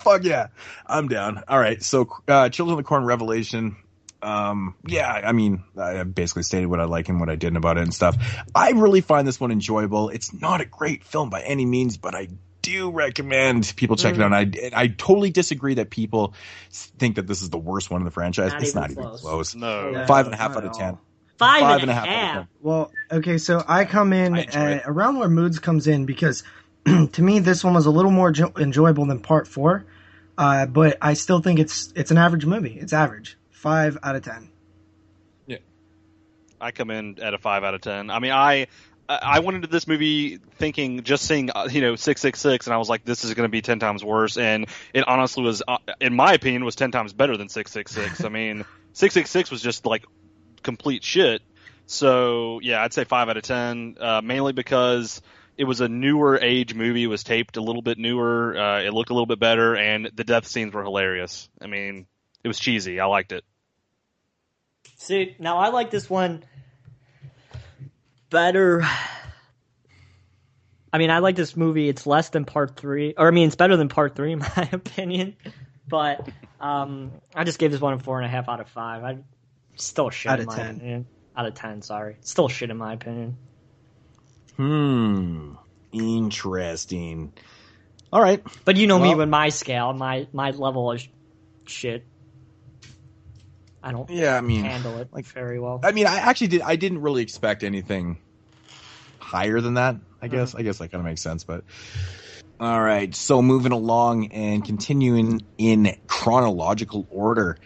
Fuck yeah, I'm down. All right, so Children of the Corn Revelation. I mean, I basically stated what I like and what I didn't about it and stuff. I really find this one enjoyable. It's not a great film by any means, but I do recommend people check it out. And I totally disagree that people think that this is the worst one in the franchise. It's not even close. No. 5.5 out of 10. 5.5. Well, okay, so I come in around where Moodz comes in because to me this one was a little more enjoyable than part 4, but I still think it's an average movie. It's average. 5 out of 10. Yeah, I come in at a 5 out of 10. I mean, I went into this movie thinking, just seeing, 666, and I was like, this is going to be 10 times worse. And it honestly was, in my opinion, was 10 times better than 666. I mean, 666 was just like complete shit. So, yeah, I'd say 5 out of 10, mainly because it was a newer age movie. It was taped a little bit newer. It looked a little bit better, and the death scenes were hilarious. I mean, it was cheesy. I liked it. See, now I like this one better. I mean, I like this movie. It's less than part 3. Or, I mean, it's better than part 3 in my opinion. But I just gave this one a 4.5 out of 5. I still shit Out in of my 10. opinion. Out of 10, sorry. Still shit in my opinion. Interesting. All right. But you know me with my scale, my level of shit. I don't handle it very well. I mean, I didn't really expect anything higher than that, I guess. I guess that kind of makes sense, but all right. So moving along and continuing in chronological order,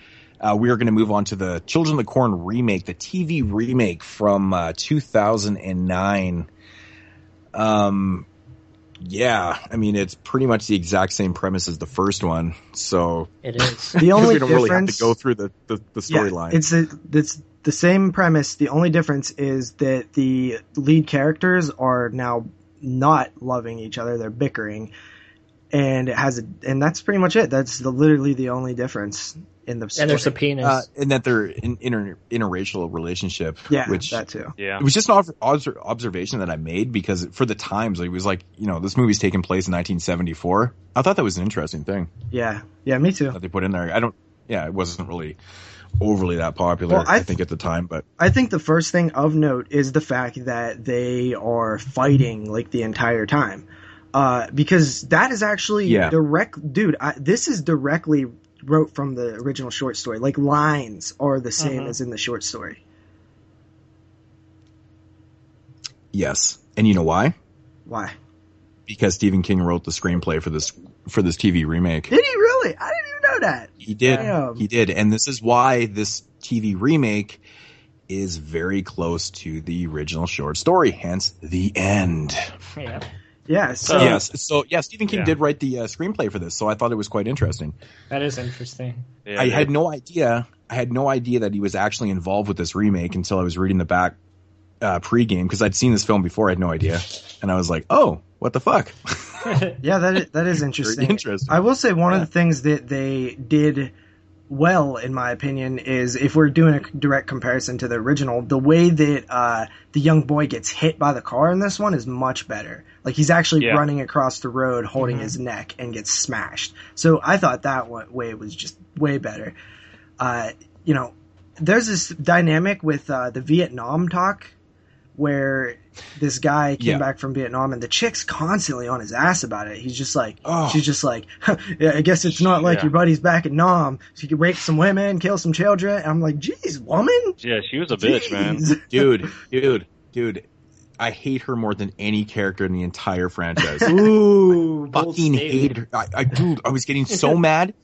we are going to move on to the Children of the Corn remake, the TV remake from 2009. Yeah, I mean, it's pretty much the exact same premise as the first one, so it is. The only we don't difference, really have to go through the storyline. Yeah, it's the same premise. The only difference is that the lead characters are now not loving each other; they're bickering, and and that's pretty much it. That's literally the only difference in the story. And there's a penis, and that they're in interracial relationship. Yeah, which that too. Yeah, it was just an observation that I made because for the times it was like, you know, this movie's taking place in 1974. I thought that was an interesting thing. Yeah, me too. That they put in there. It wasn't really overly that popular. Well, I think at the time, but I think the first thing of note is the fact that they are fighting like the entire time, because that is actually direct. Dude, this is directly wrote from the original short story. Like, lines are the same as in the short story. Yes. And you know why? Why? Because Stephen King wrote the screenplay for this TV remake. Did he really? I didn't even know that. He did. Damn. He did. And this is why this TV remake is very close to the original short story, hence the end. Yeah. Yeah. So Stephen King did write the screenplay for this, so I thought it was quite interesting. That is interesting. Yeah, I had no idea that he was actually involved with this remake until I was reading the back pregame, because I'd seen this film before. I had no idea, and I was like, "Oh, what the fuck?" Yeah, that is interesting. Very interesting. I will say one of the things that they did well, in my opinion, is if we're doing a direct comparison to the original, the way that the young boy gets hit by the car in this one is much better. Like, he's actually running across the road holding his neck and gets smashed. So I thought that way was just way better. You know, there's this dynamic with the Vietnam talk where this guy came back from Vietnam and the chick's constantly on his ass about it. He's just like, she's just like, yeah, I guess it's not like your buddy's back in Nam. So you can rape some women, kill some children. And I'm like, geez, woman. Yeah, she was a bitch, man. Dude. I hate her more than any character in the entire franchise. Ooh, fucking hated her. I was getting so mad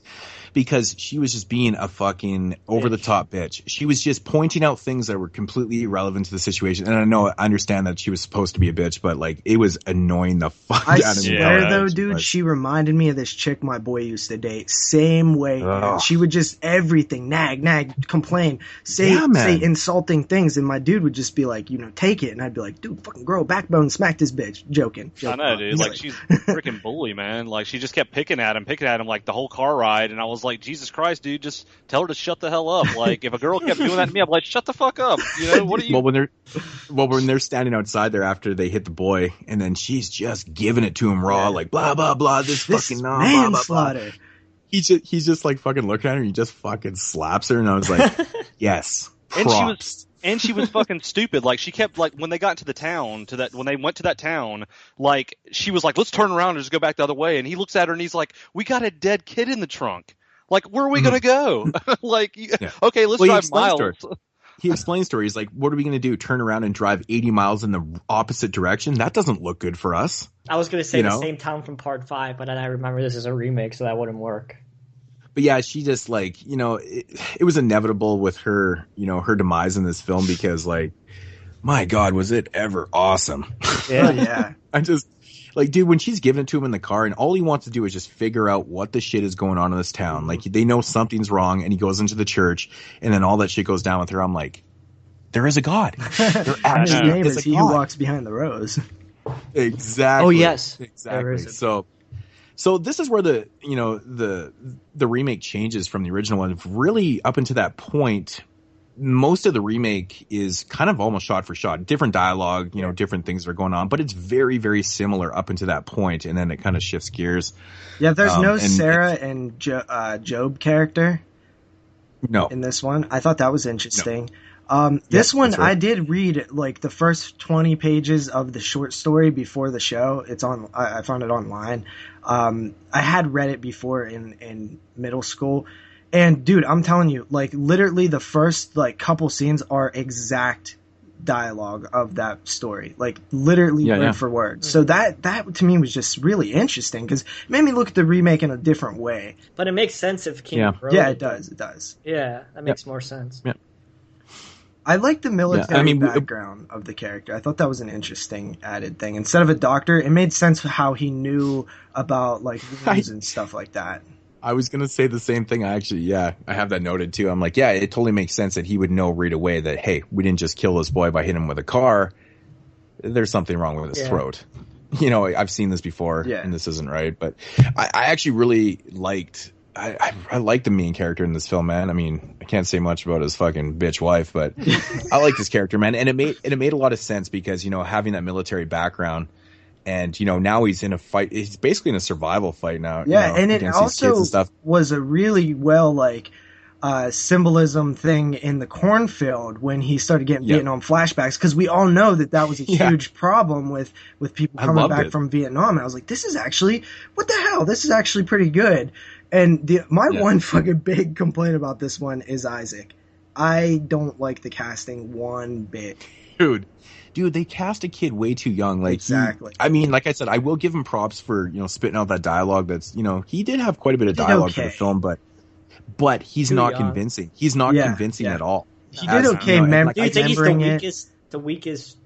because she was just being a fucking over-the-top bitch. She was just pointing out things that were completely irrelevant to the situation. And I understand that she was supposed to be a bitch, but, like, it was annoying the fuck out of me. I swear, though, dude, she reminded me of this chick my boy used to date. Same way. She would just everything, nag, complain, say insulting things, and my dude would just be like, you know, take it. And I'd be like, dude, fucking grow a backbone, smack this bitch. Joking. I know, dude. Like, she's a freaking bully, man. Like, she just kept picking at him, like, the whole car ride, and I was like, Jesus Christ, dude, just tell her to shut the hell up. Like, if a girl kept doing that to me, I'm like, shut the fuck up. You know, what are you? When they're standing outside there after they hit the boy, and then she's just giving it to him raw, like, blah, blah, blah, this fucking manslaughter. Blah, blah. He's just like fucking looking at her, and he just fucking slaps her, and I was like, yes, props. And she was fucking stupid. Like, she kept, like, when they got into the town, when they went to that town, like, she was like, let's turn around and just go back the other way. And he looks at her and he's like, we got a dead kid in the trunk. Like, where are we going to go? Like, okay, let's drive miles. He explains to her, he's like, what are we going to do? Turn around and drive 80 miles in the opposite direction? That doesn't look good for us. I was going to say the same town from part 5, but then I remember this is a remake, so that wouldn't work. But yeah, she just, like, you know, it was inevitable with her, you know, her demise in this film because, like, my God, was it ever awesome. Yeah. I just, like, dude, when she's giving it to him in the car and all he wants to do is just figure out what the shit is going on in this town. Like, they know something's wrong and he goes into the church and then all that shit goes down with her. I'm like, there is a God. There actually name is he who walks behind the rose. Exactly. Oh, yes. Exactly. So this is where the remake changes from the original one. Really, up until that point, most of the remake is kind of almost shot for shot, different dialogue, different things are going on, but it's very, very similar up until that point, and then it kind of shifts gears. Yeah, there's no Sarah and Job character. No. In this one, I thought that was interesting. No. This one, right. I did read like the first 20 pages of the short story before the show. It's on. I found it online. I had read it before in middle school. And dude, I'm telling you, like literally the first like couple scenes are exact dialogue of that story, like literally word for word. So that to me was just really interesting because it made me look at the remake in a different way. But it makes sense if King wrote it. Yeah, it does. It does. Yeah, that makes more sense. Yeah. I like the military background of the character. I thought that was an interesting added thing. Instead of a doctor, it made sense how he knew about like wounds and stuff like that. I was going to say the same thing. I have that noted too. I'm like, yeah, it totally makes sense that he would know right away that, hey, we didn't just kill this boy by hitting him with a car. There's something wrong with his throat. I've seen this before and this isn't right. But I actually really liked, I like the main character in this film, man. I mean, I can't say much about his fucking bitch wife, but I like this character, man. And it made a lot of sense because, having that military background, and now he's in a fight. He's basically in a survival fight now. Yeah, and it also was a really symbolism thing in the cornfield when he started getting Vietnam flashbacks, because we all know that was a huge problem with people coming back from Vietnam. And I was like, this is actually, what the hell? This is actually pretty good. And my one fucking big complaint about this one is Isaac. I don't like the casting one bit. Dude, they cast a kid way too young. Like, exactly. Like I said, I will give him props for, spitting out that dialogue. That's, he did have quite a bit of dialogue for the film, but he's too not young. Convincing. He's not convincing at all. He did okay. Do you think he's the weakest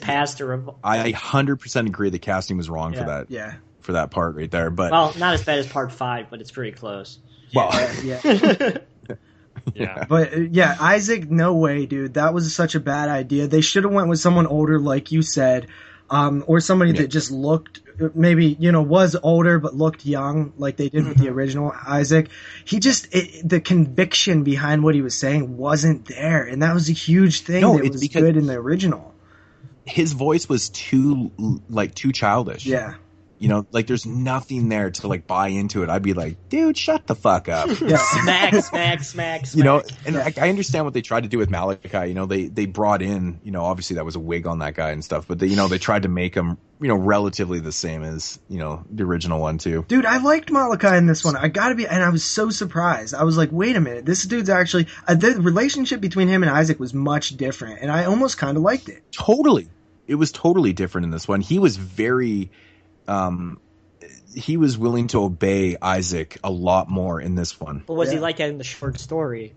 pastor of? I 100% agree. The casting was wrong for that. Yeah. For that part right there, but not as bad as part 5, but it's pretty close. Well, Yeah. But Isaac, no way, dude. That was such a bad idea. They should have went with someone older, like you said, or somebody that just looked, maybe, was older but looked young, like they did with the original Isaac. He just, the conviction behind what he was saying wasn't there, and that was a huge thing that was good in the original. His voice was too childish. Yeah. There's nothing there to buy into it. I'd be like, dude, shut the fuck up. Smack. And I understand what they tried to do with Malachi. They brought in, obviously that was a wig on that guy and stuff, but they tried to make him, relatively the same as, the original one too. Dude, I liked Malachi in this one. I was so surprised. I was like, wait a minute, this dude's actually, the relationship between him and Isaac was much different, and I almost kind of liked it. Totally. It was totally different in this one. He was very... he was willing to obey Isaac a lot more in this one. But was he like that in the short story?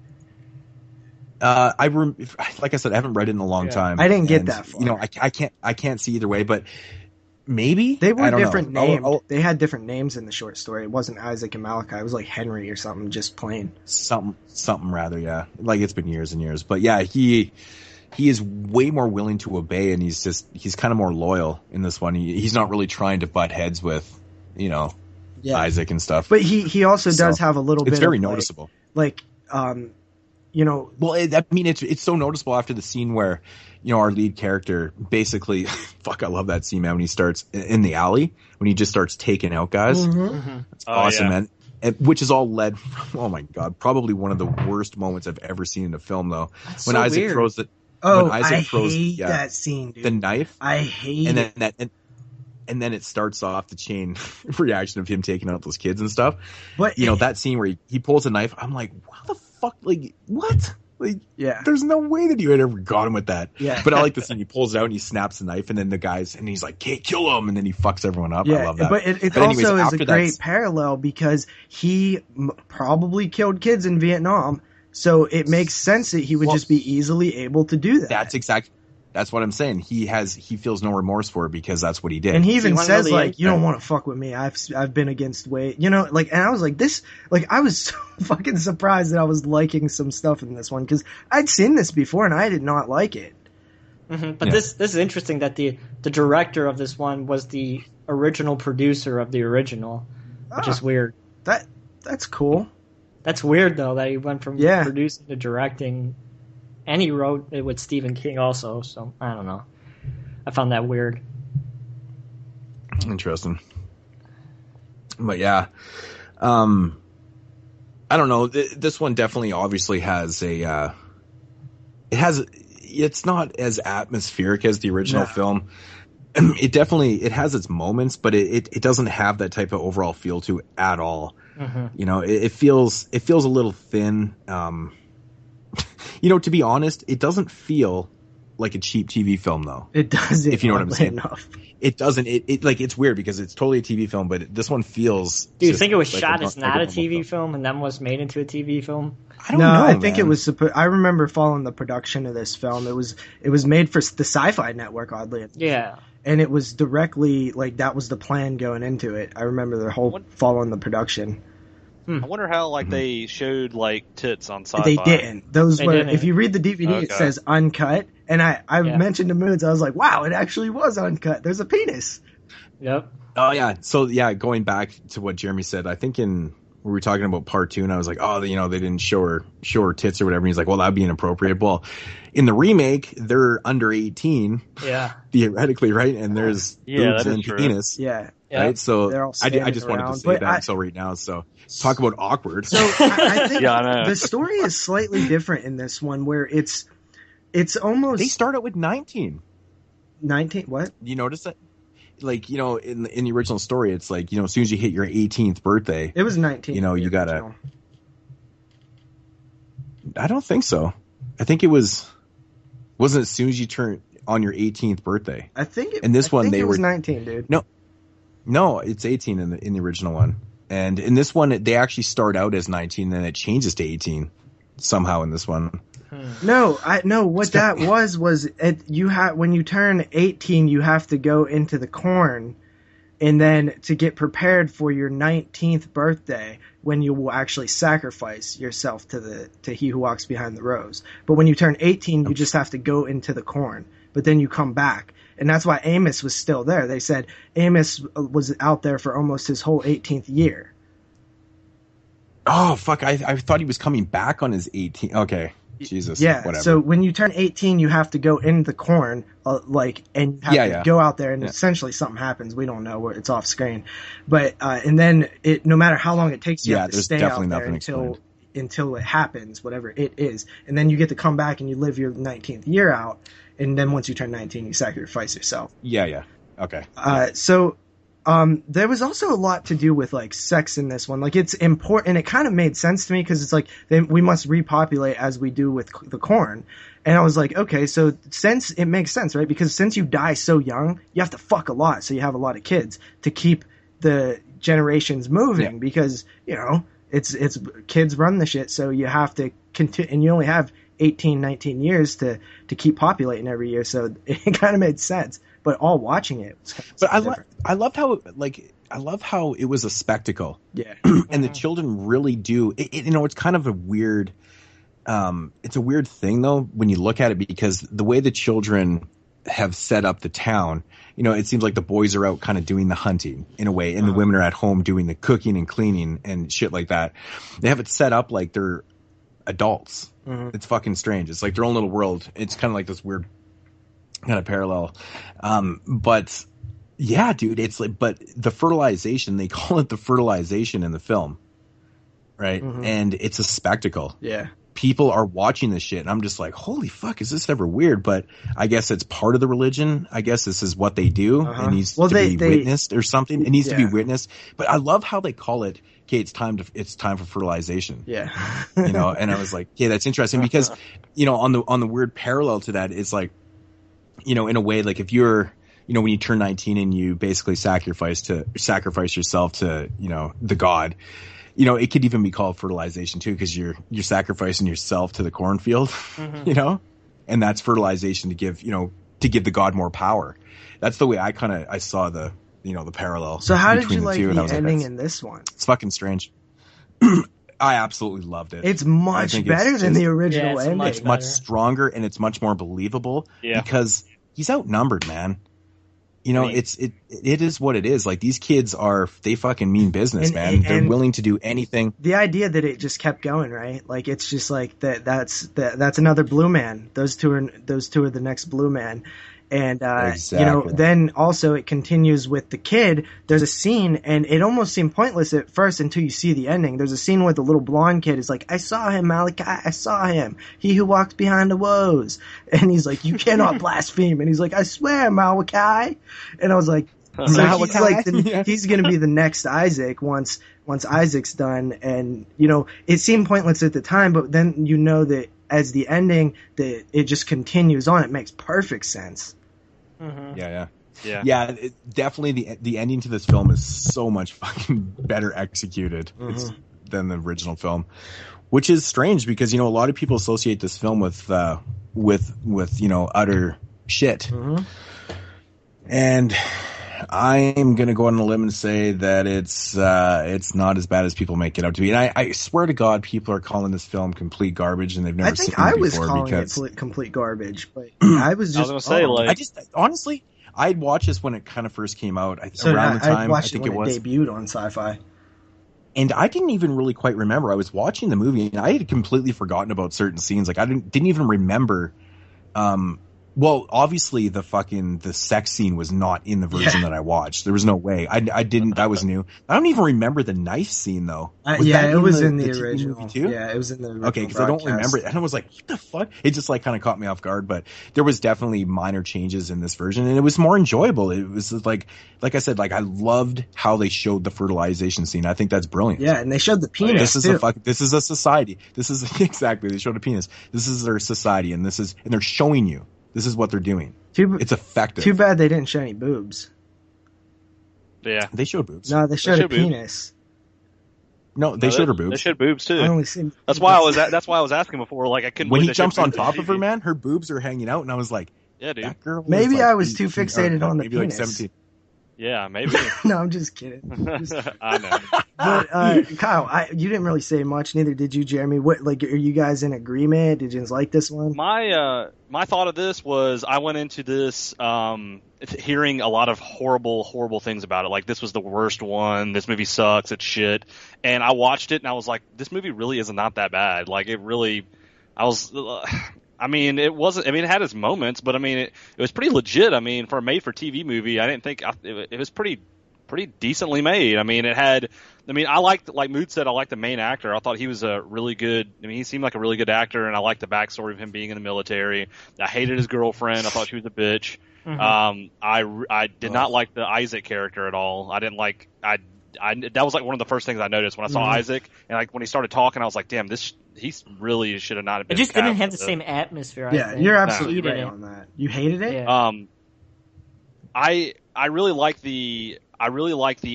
Like I said, I haven't read it in a long time. I didn't get that far. I can't see either way, but maybe they were different names. They had different names in the short story. It wasn't Isaac and Malachi. It was like Henry or something, just plain. Something rather, yeah. Like it's been years and years, but yeah, he is way more willing to obey, and he's kind of more loyal in this one. He's not really trying to butt heads with, Isaac and stuff. But he also does have a little bit. It's very noticeable. Well, it's so noticeable after the scene where, our lead character basically, fuck, I love that scene, man. When he starts in the alley, when he just starts taking out guys. It's awesome, man. Which is all led from, oh my god, probably one of the worst moments I've ever seen in a film, though. That's when so Isaac weird. throws the. I hate that scene, dude. The knife. I hate it. And then it starts off the chain reaction of him taking out those kids and stuff. But that scene where he pulls a knife, I'm like, what the fuck? Like, what? Like, there's no way that you had ever got him with that. Yeah. But I like the scene. He pulls it out and he snaps the knife, and then the guys, and he's like, "Hey, kill him!" And then he fucks everyone up. Yeah, I love that. But it also is a great parallel because he probably killed kids in Vietnam, so it makes sense that he would just be easily able to do that. That's what I'm saying. He feels no remorse for it because that's what he did. And he even says, you don't want to fuck with me. I've been against weight, and I was like, I was so fucking surprised that I was liking some stuff in this one because I'd seen this before and I did not like it. Mm-hmm. But this is interesting that the director of this one was the original producer of the original, which is weird. That's cool. That's weird though that he went from Yeah. producing to directing, and he wrote it with Stephen King also. So I don't know. I found that weird. Interesting. But yeah, I don't know. This one definitely obviously has it's not as atmospheric as the original film. It has its moments, but it doesn't have that type of overall feel to it at all. Mm-hmm. You know, it feels a little thin. You know, to be honest, it doesn't feel like a cheap TV film though. It doesn't. If you know what I'm saying. Enough. It doesn't. It like it's weird because it's totally a TV film, but this one feels. Do you think it was like shot as not a normal TV film and then was made into a TV film? I don't know. I think man. it was. I remember following the production of this film. It was made for the Sci-Fi Network, oddly enough. Yeah. And it was directly like that was the plan going into it. I remember the whole following the production. I wonder how they showed tits on Sci-Fi. They didn't. Those They were. didn't. If you read the DVD, it says uncut. And I mentioned to Moodz, I was like, wow, it actually was uncut. There's a penis. Yep. Oh yeah. So yeah, going back to what Jeremy said, I think we were talking about part 2, and I was like, oh, they didn't show her tits or whatever. And he's like, well, that'd be inappropriate. Well, in the remake, they're under 18. Yeah. Theoretically, right? And there's boobs and penis. Yeah. Right. So They're all I just wanted to around, say but that right now. So talk about awkward. So I think I know. the story is slightly different in this one, where it's almost They start out with 19. 19. What? You notice that? Like, in the original story, it's like, as soon as you hit your 18th birthday, It was 19. you gotta. I don't think so. I think it wasn't as soon as you turn on your 18th birthday. I think In this one, they was were 19, dude. No, it's 18 in the original one, and in this one, they actually start out as 19, then it changes to 18 somehow in this one. No, what that was when you turn 18, you have to go into the corn, and then to get prepared for your 19th birthday, when you will actually sacrifice yourself to he who walks behind the rose. But when you turn 18, you just have to go into the corn, but then you come back. And that's why Amos was still there. They said Amos was out there for almost his whole 18th year. Oh, fuck. I thought he was coming back on his 18th. Okay. Jesus. Yeah. Whatever. So when you turn 18, you have to go in the corn, and you have to go out there, and essentially something happens. We don't know where it's off screen, but and then no matter how long it takes, you have to stay out there until it happens, whatever it is, and then you get to come back and you live your 19th year out, and then once you turn 19, you sacrifice yourself. Yeah. Okay. So there was also a lot to do with sex in this one. It's important, and it kind of made sense to me because it's we must repopulate as we do with the corn. And I was like, okay, so since it makes sense, right? Because since you die so young, you have to fuck a lot, so you have a lot of kids to keep the generations moving because it's kids run the shit, so you have to continue, and you only have 18, 19 years to keep populating every year, so it kind of made sense. But all watching it was kind of but I love how it was a spectacle. Yeah. And the children really do it's kind of a weird it's a weird thing though when you look at it, because the way the children have set up the town, it seems like the boys are out kind of doing the hunting in a way, and the women are at home doing the cooking and cleaning and shit like that. They have it set up like they're adults. Mm-hmm. It's fucking strange. It's like their own little world. It's kind of like this weird kind of parallel. But yeah, dude, it's but the fertilization, they call it the fertilization in the film, right? Mm-hmm. And it's a spectacle. Yeah. People are watching this shit, and I'm just like, holy fuck, is this ever weird? But I guess it's part of the religion. I guess this is what they do. It needs to be witnessed or something. It needs to be witnessed. But I love how they call it, okay, it's time for fertilization. Yeah. And I was like, yeah, that's interesting because, on the weird parallel to that, it's like, in a way, like if you're, when you turn 19 and you basically sacrifice yourself to, the God, it could even be called fertilization too, because you're sacrificing yourself to the cornfield, and that's fertilization to give the God more power. That's the way I saw the parallel. So how did you like the ending in this one? It's fucking strange. I absolutely loved it. It's much better than the original ending. It's much stronger and it's much more believable because he's outnumbered, man. You know, it is what it is. Like, these kids they fucking mean business, man. They're willing to do anything. The idea that it just kept going, right? Like, it's just like that's another Blue Man. Those two are the next Blue Man. And, exactly. You know, then also it continues with the kid. There's a scene, and it almost seemed pointless at first until you see the ending. There's a scene where the little blonde kid is like, I saw him, Malachi, I saw him. He who walks behind the woes. And he's like, you cannot blaspheme. And he's like, I swear, Malachi. And I was like, so he's like, he's going to be the next Isaac once Isaac's done. And, you know, it seemed pointless at the time, but then you know that as the ending, that it just continues on. It makes perfect sense. Mm-hmm. Yeah. Definitely the ending to this film is so much fucking better executed than the original film, which is strange because, you know, a lot of people associate this film with you know, utter shit. And I'm going to go on a limb and say that it's not as bad as people make it out to be. And I swear to God, people are calling this film complete garbage, and they've never seen it before. I was calling it complete garbage, but I was just honestly, I'd watched this when it kind of first came out. Around the time I think it debuted on Sci-Fi. And I didn't even really quite remember. I was watching the movie, and I had completely forgotten about certain scenes. Like, I didn't even remember. Well, obviously the sex scene was not in the version that I watched. There was no way. I didn't. That was new. I don't even remember the knife scene though. It was in the original movie too. Yeah, it was in the original. Okay, because I don't remember it, and I was like, "What the fuck?" It just like kind of caught me off guard. But there was definitely minor changes in this version, and it was more enjoyable. It was like I said, like I loved how they showed the fertilization scene. I think that's brilliant. Yeah, and they showed the penis. This is a society. This is exactly. They showed a penis. This is their society, and they're showing you. This is what they're doing. It's effective. Too bad they didn't show any boobs. Yeah. They showed boobs. No, they showed a penis. No, they showed her boobs. They showed boobs too. I only seen that's why I was asking before. Like I couldn't. When he jumps on top of her, man, her boobs are hanging out, and I was like, "Yeah, dude." That girl maybe I was too fixated on the penis. Maybe like 17. Yeah, maybe. No, I'm just kidding. I know. But Kyle, you didn't really say much. Neither did you, Jeremy. What, like, are you guys in agreement? Did you like this one? My thought of this was I went into this hearing a lot of horrible things about it. Like, this was the worst one. This movie sucks. It's shit. And I watched it and I was like, this movie really is not that bad. Like, it really. I mean, it wasn't. I mean, it had its moments, but I mean, it was pretty legit. I mean, for a made-for-TV movie, I didn't think it was pretty decently made. I mean, it had. I mean, I liked, like Moodz said, I liked the main actor. I thought he was a really good. I mean, he seemed like a really good actor, and I liked the backstory of him being in the military. I hated his girlfriend. I thought she was a bitch. Mm-hmm. I did not like the Isaac character at all. I didn't like. That was like one of the first things I noticed when I saw Isaac, and like when he started talking, I was like, damn, he really should have not been. It just didn't have the same atmosphere. Yeah, you're absolutely right on that. You hated it. Yeah. I really like the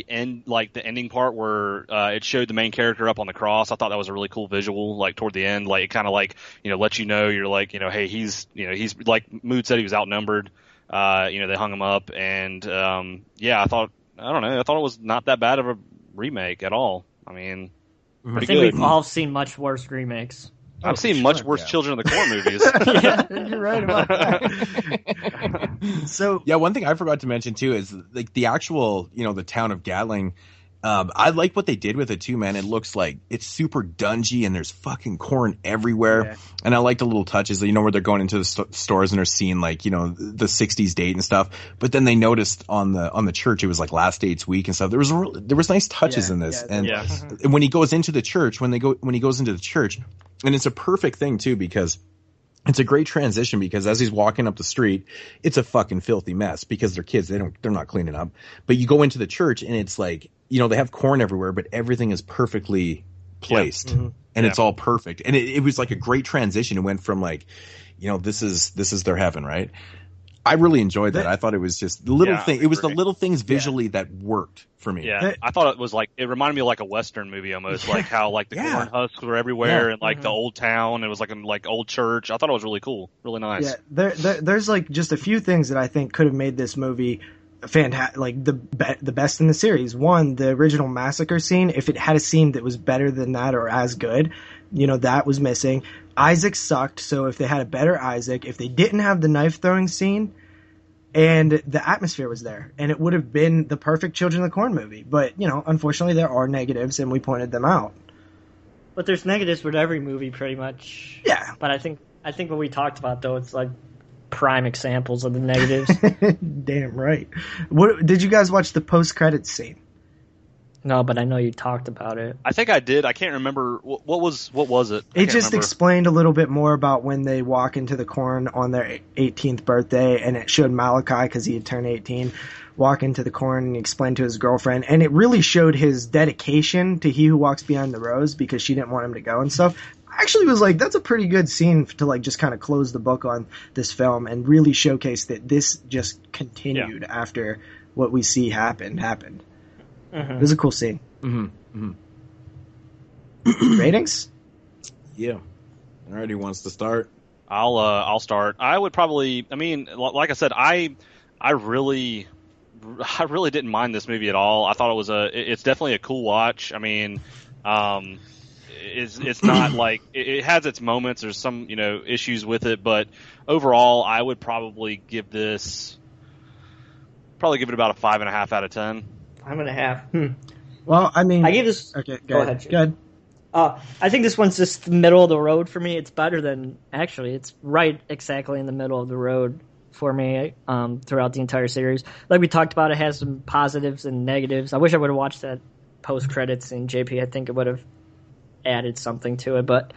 end, like the ending part where it showed the main character up on the cross. I thought that was a really cool visual. Like toward the end, like it kind of like lets you know you're like hey he's like Moodz said he was outnumbered. They hung him up, and I thought it was not that bad of a remake at all. I mean, I think we've all seen much worse remakes. I've seen much worse Children of the Corn movies. Yeah, you're right about that. So yeah, one thing I forgot to mention too is like the actual, the town of Gatling. I like what they did with it too, man. It looks like it's super dungy and there's fucking corn everywhere. Yeah. And I like the little touches, where they're going into the stores and they're seeing like, the 60s date and stuff. But then they noticed on the church, it was like Last Dates Week and stuff. There was nice touches in this. And when he goes into the church, when he goes into the church, and it's a perfect thing too, because it's a great transition, because as he's walking up the street, it's a fucking filthy mess because they're kids. They're not cleaning up. But you go into the church and it's like, they have corn everywhere, but everything is perfectly placed and it's all perfect. And it was like a great transition. It went from like, this is their heaven, right? I really enjoyed that. I thought it was just the little thing. It was the little things visually that worked for me. Yeah, I thought it was like, it reminded me of like a Western movie almost, like how like the corn husks were everywhere and like the old town. It was like an old church. I thought it was really cool, really nice. Yeah, there's like just a few things that I think could have made this movie fantastic, like the best in the series. One, the original massacre scene. If it had a scene that was better than that or as good, that was missing. Isaac sucked, so if they had a better Isaac, if they didn't have the knife throwing scene, and the atmosphere was there, and it would have been the perfect Children of the Corn movie. But, unfortunately there are negatives, and we pointed them out. But there's negatives with every movie, pretty much. Yeah. But I think what we talked about, though, it's like prime examples of the negatives. Damn right. What did you guys watch the post-credits scene? No, but I know you talked about it. I think I did. I can't remember. What was it? It just explained a little bit more about when they walk into the corn on their 18th birthday, and it showed Malachi, because he had turned 18, walk into the corn and explain to his girlfriend. And it really showed his dedication to He Who Walks Behind the Rose, because she didn't want him to go and stuff. I actually was like, that's a pretty good scene to like just kind of close the book on this film and really showcase that this just continued after what we see happened. Mm-hmm. It was a cool scene. Mm-hmm. Ratings? Yeah. All right, who wants to start? I'll start. I would probably. I mean, like I said, I really didn't mind this movie at all. I thought it's definitely a cool watch. I mean, it's not like it has its moments. There's some issues with it, but overall, I would probably give it about a 5.5 out of 10. 5.5. Well, I mean, I gave this. Okay, go ahead. Good. I think this one's just the middle of the road for me. It's better than it's right exactly in the middle of the road for me throughout the entire series. Like we talked about, it has some positives and negatives. I wish I would have watched that post credits in JP. I think it would have added something to it, but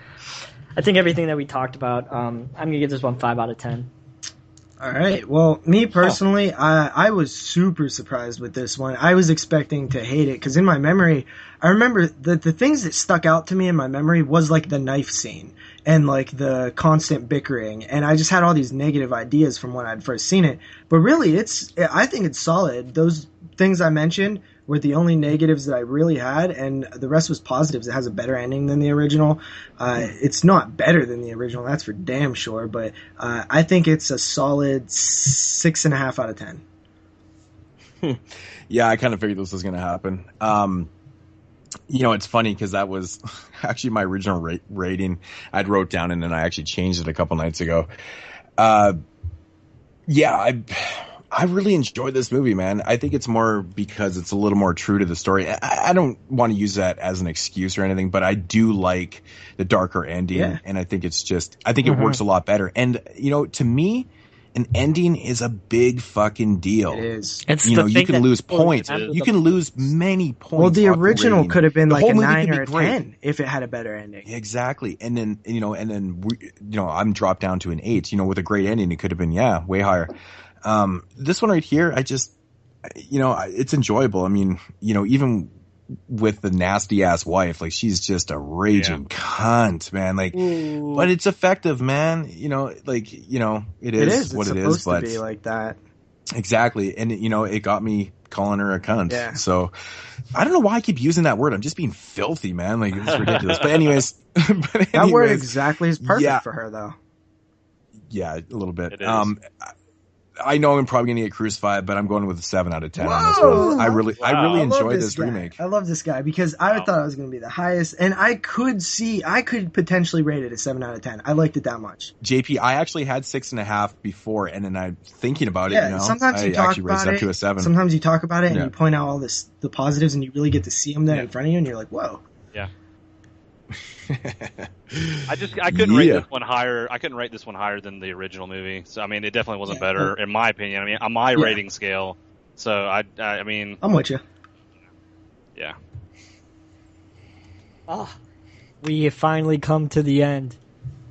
I think everything that we talked about, I'm gonna give this one 5 out of 10. All right. Well, me personally, I was super surprised with this one. I was expecting to hate it because in my memory, I remember that the things that stuck out to me in my memory was like the knife scene and like the constant bickering. And I just had all these negative ideas from when I'd first seen it. But really, I think it's solid. Those things I mentioned were the only negatives that I really had, and the rest was positives. It has a better ending than the original. It's not better than the original, that's for damn sure, but I think it's a solid 6.5 out of 10. Yeah, I kind of figured this was going to happen. It's funny because that was actually my original rating I'd wrote down, and then I actually changed it a couple nights ago. I really enjoyed this movie, man. I think it's more because it's a little more true to the story. I don't want to use that as an excuse or anything, but I do like the darker ending, and I think it works a lot better. And, to me, an ending is a big fucking deal. It is. You can lose points. You can lose many points. Well, the original could have been like a 9 or a 10 if it had a better ending. Exactly. And then, I'm dropped down to an 8. With a great ending, it could have been, way higher. This one right here, it's enjoyable. I mean, even with the nasty ass wife, like she's just a raging cunt, man. Like, but it's effective, man. It is what it is. It's supposed to be like that. Exactly. And it got me calling her a cunt. Yeah. So I don't know why I keep using that word. I'm just being filthy, man. Like it's ridiculous. But anyways, that word exactly is perfect for her though. Yeah, a little bit. It is. I know I'm probably going to get crucified, but I'm going with a 7 out of 10 on this Whoa! one. I really enjoyed this remake. I love this guy because I thought I was going to be the highest, and I could potentially rate it a 7 out of 10. I liked it that much. JP, I actually had 6.5 before, and then I'm thinking about it. Sometimes you talk about it. Up to a 7. Sometimes you talk about it and you point out all the positives, and you really get to see them there in front of you, and you're like, whoa. Yeah. I couldn't rate this one higher. I couldn't rate this one higher than the original movie. So I mean, it definitely wasn't better in my opinion. I mean, on my rating scale. So I mean, I'm with you. Yeah. We have finally come to the end.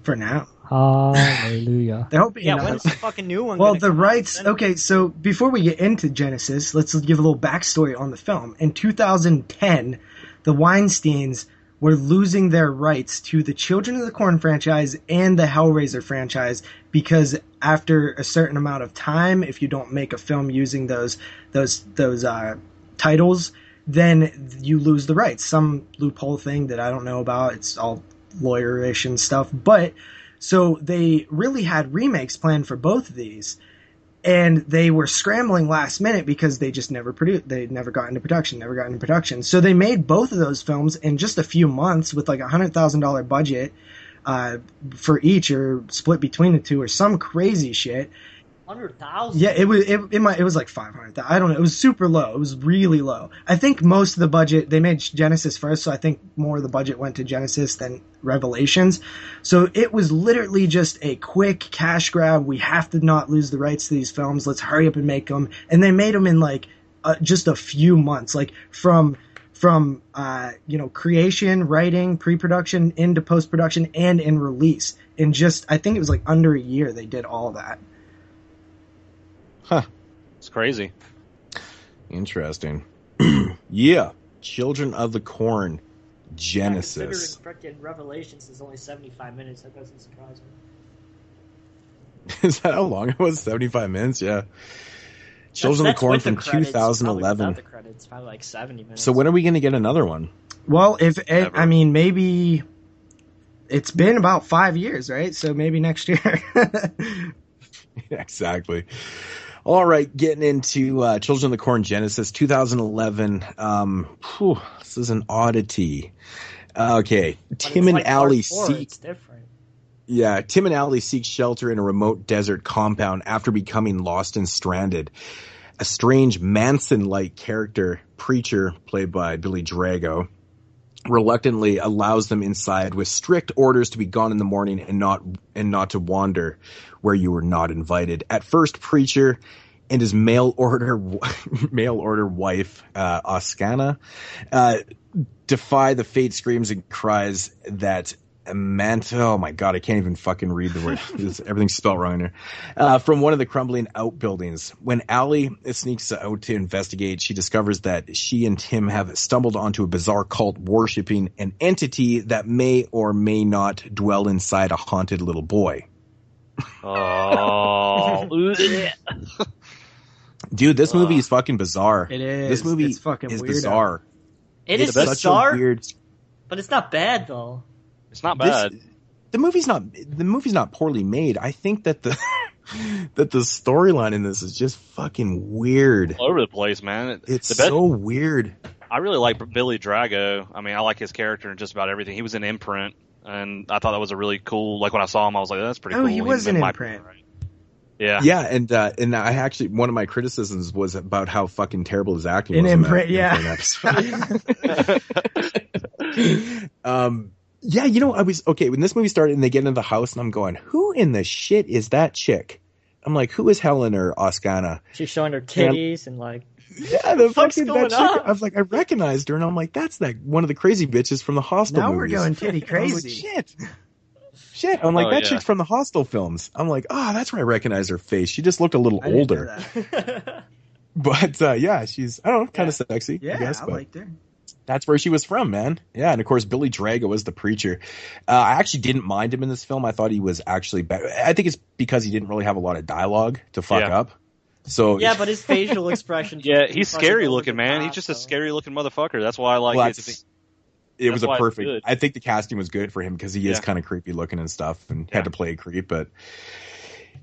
For now. Hallelujah. They're hoping. When's the fucking new one? Well, the rights. Okay, so before we get into Genesis, let's give a little backstory on the film. In 2010, the Weinsteins were losing their rights to the Children of the Corn franchise and the Hellraiser franchise because after a certain amount of time, if you don't make a film using those titles, then you lose the rights. Some loophole thing that I don't know about. It's all lawyerish and stuff. But so they really had remakes planned for both of these. And they were scrambling last minute because they just never produced. They never got into production. So they made both of those films in just a few months with like $100,000 budget for each, or split between the two, or some crazy shit. 100,000. Yeah, it was like 500,000. I don't know. It was super low. It was really low. I think most of the budget, they made Genesis first, so I think more of the budget went to Genesis than Revelations. So it was literally just a quick cash grab. We have to not lose the rights to these films. Let's hurry up and make them. And they made them in like just a few months, like from creation, writing, pre-production into post-production and in release. In just, I think it was like under a year they did all that. Huh. It's crazy. Interesting. Yeah. Children of the Corn. Genesis. Considering Revelations is only 75 minutes, that doesn't surprise me. Is that how long it was? 75 minutes? Yeah. Children of the Corn from 2011. The credits, probably like 70 minutes. So when are we going to get another one? Well, maybe it's been about 5 years, right? So maybe next year. Exactly. All right, getting into Children of the Corn Genesis 2011. This is an oddity. Okay, Tim and Allie seek. It's different. Yeah, Tim and Allie seek shelter in a remote desert compound after becoming lost and stranded. A strange Manson-like character, Preacher, played by Billy Drago, reluctantly allows them inside with strict orders to be gone in the morning and not to wander where you were not invited. At first, Preacher and his mail order wife, Oskana, defy the fate screams and cries that oh my god, I can't even fucking read the word. Everything's spelled wrong in here. From one of the crumbling outbuildings. When Allie sneaks out to investigate, she discovers that she and Tim have stumbled onto a bizarre cult worshipping an entity that may or may not dwell inside a haunted little boy. Oh. Dude, this movie is fucking bizarre. It is. This movie it's fucking is weirdo. bizarre. It's bizarre, but it's not bad though. It's not bad. The movie's not poorly made. I think that the storyline in this is just fucking weird. All over the place, man. It's so weird. I really like Billy Drago. I mean, I like his character in just about everything. He was in Imprint, and I thought that was a really cool. Like when I saw him, I was like, "That's pretty cool." Oh, he was in Imprint. Yeah, yeah, and I actually, one of my criticisms was about how fucking terrible his acting was in Imprint. Yeah. Yeah, I was okay when this movie started and they get into the house and I'm going, who in the shit is that chick? I'm like, who is Helen or Oskana? She's showing her titties and like, yeah, the fucking going that on? chick. I was like, I recognized her and I'm like, that's that one of the crazy bitches from the Hostel Now movies. we're going titty crazy. Like, shit. I'm like, that chick's from the Hostel films. I'm like, that's where I recognize her face. She just looked a little older. But yeah, she's, I don't know, kind of sexy. Yeah, I guess, I but liked her. That's where she was from, man. Yeah, and of course, Billy Drago was the Preacher. I actually didn't mind him in this film. I thought he was actually better. I think it's because he didn't really have a lot of dialogue to fuck up. So yeah, but his facial expression. Yeah, he's scary looking, man. He's just a scary looking motherfucker. That's why I like it. It was a perfect. I think the casting was good for him because he is kind of creepy looking and stuff, and had to play a creep. But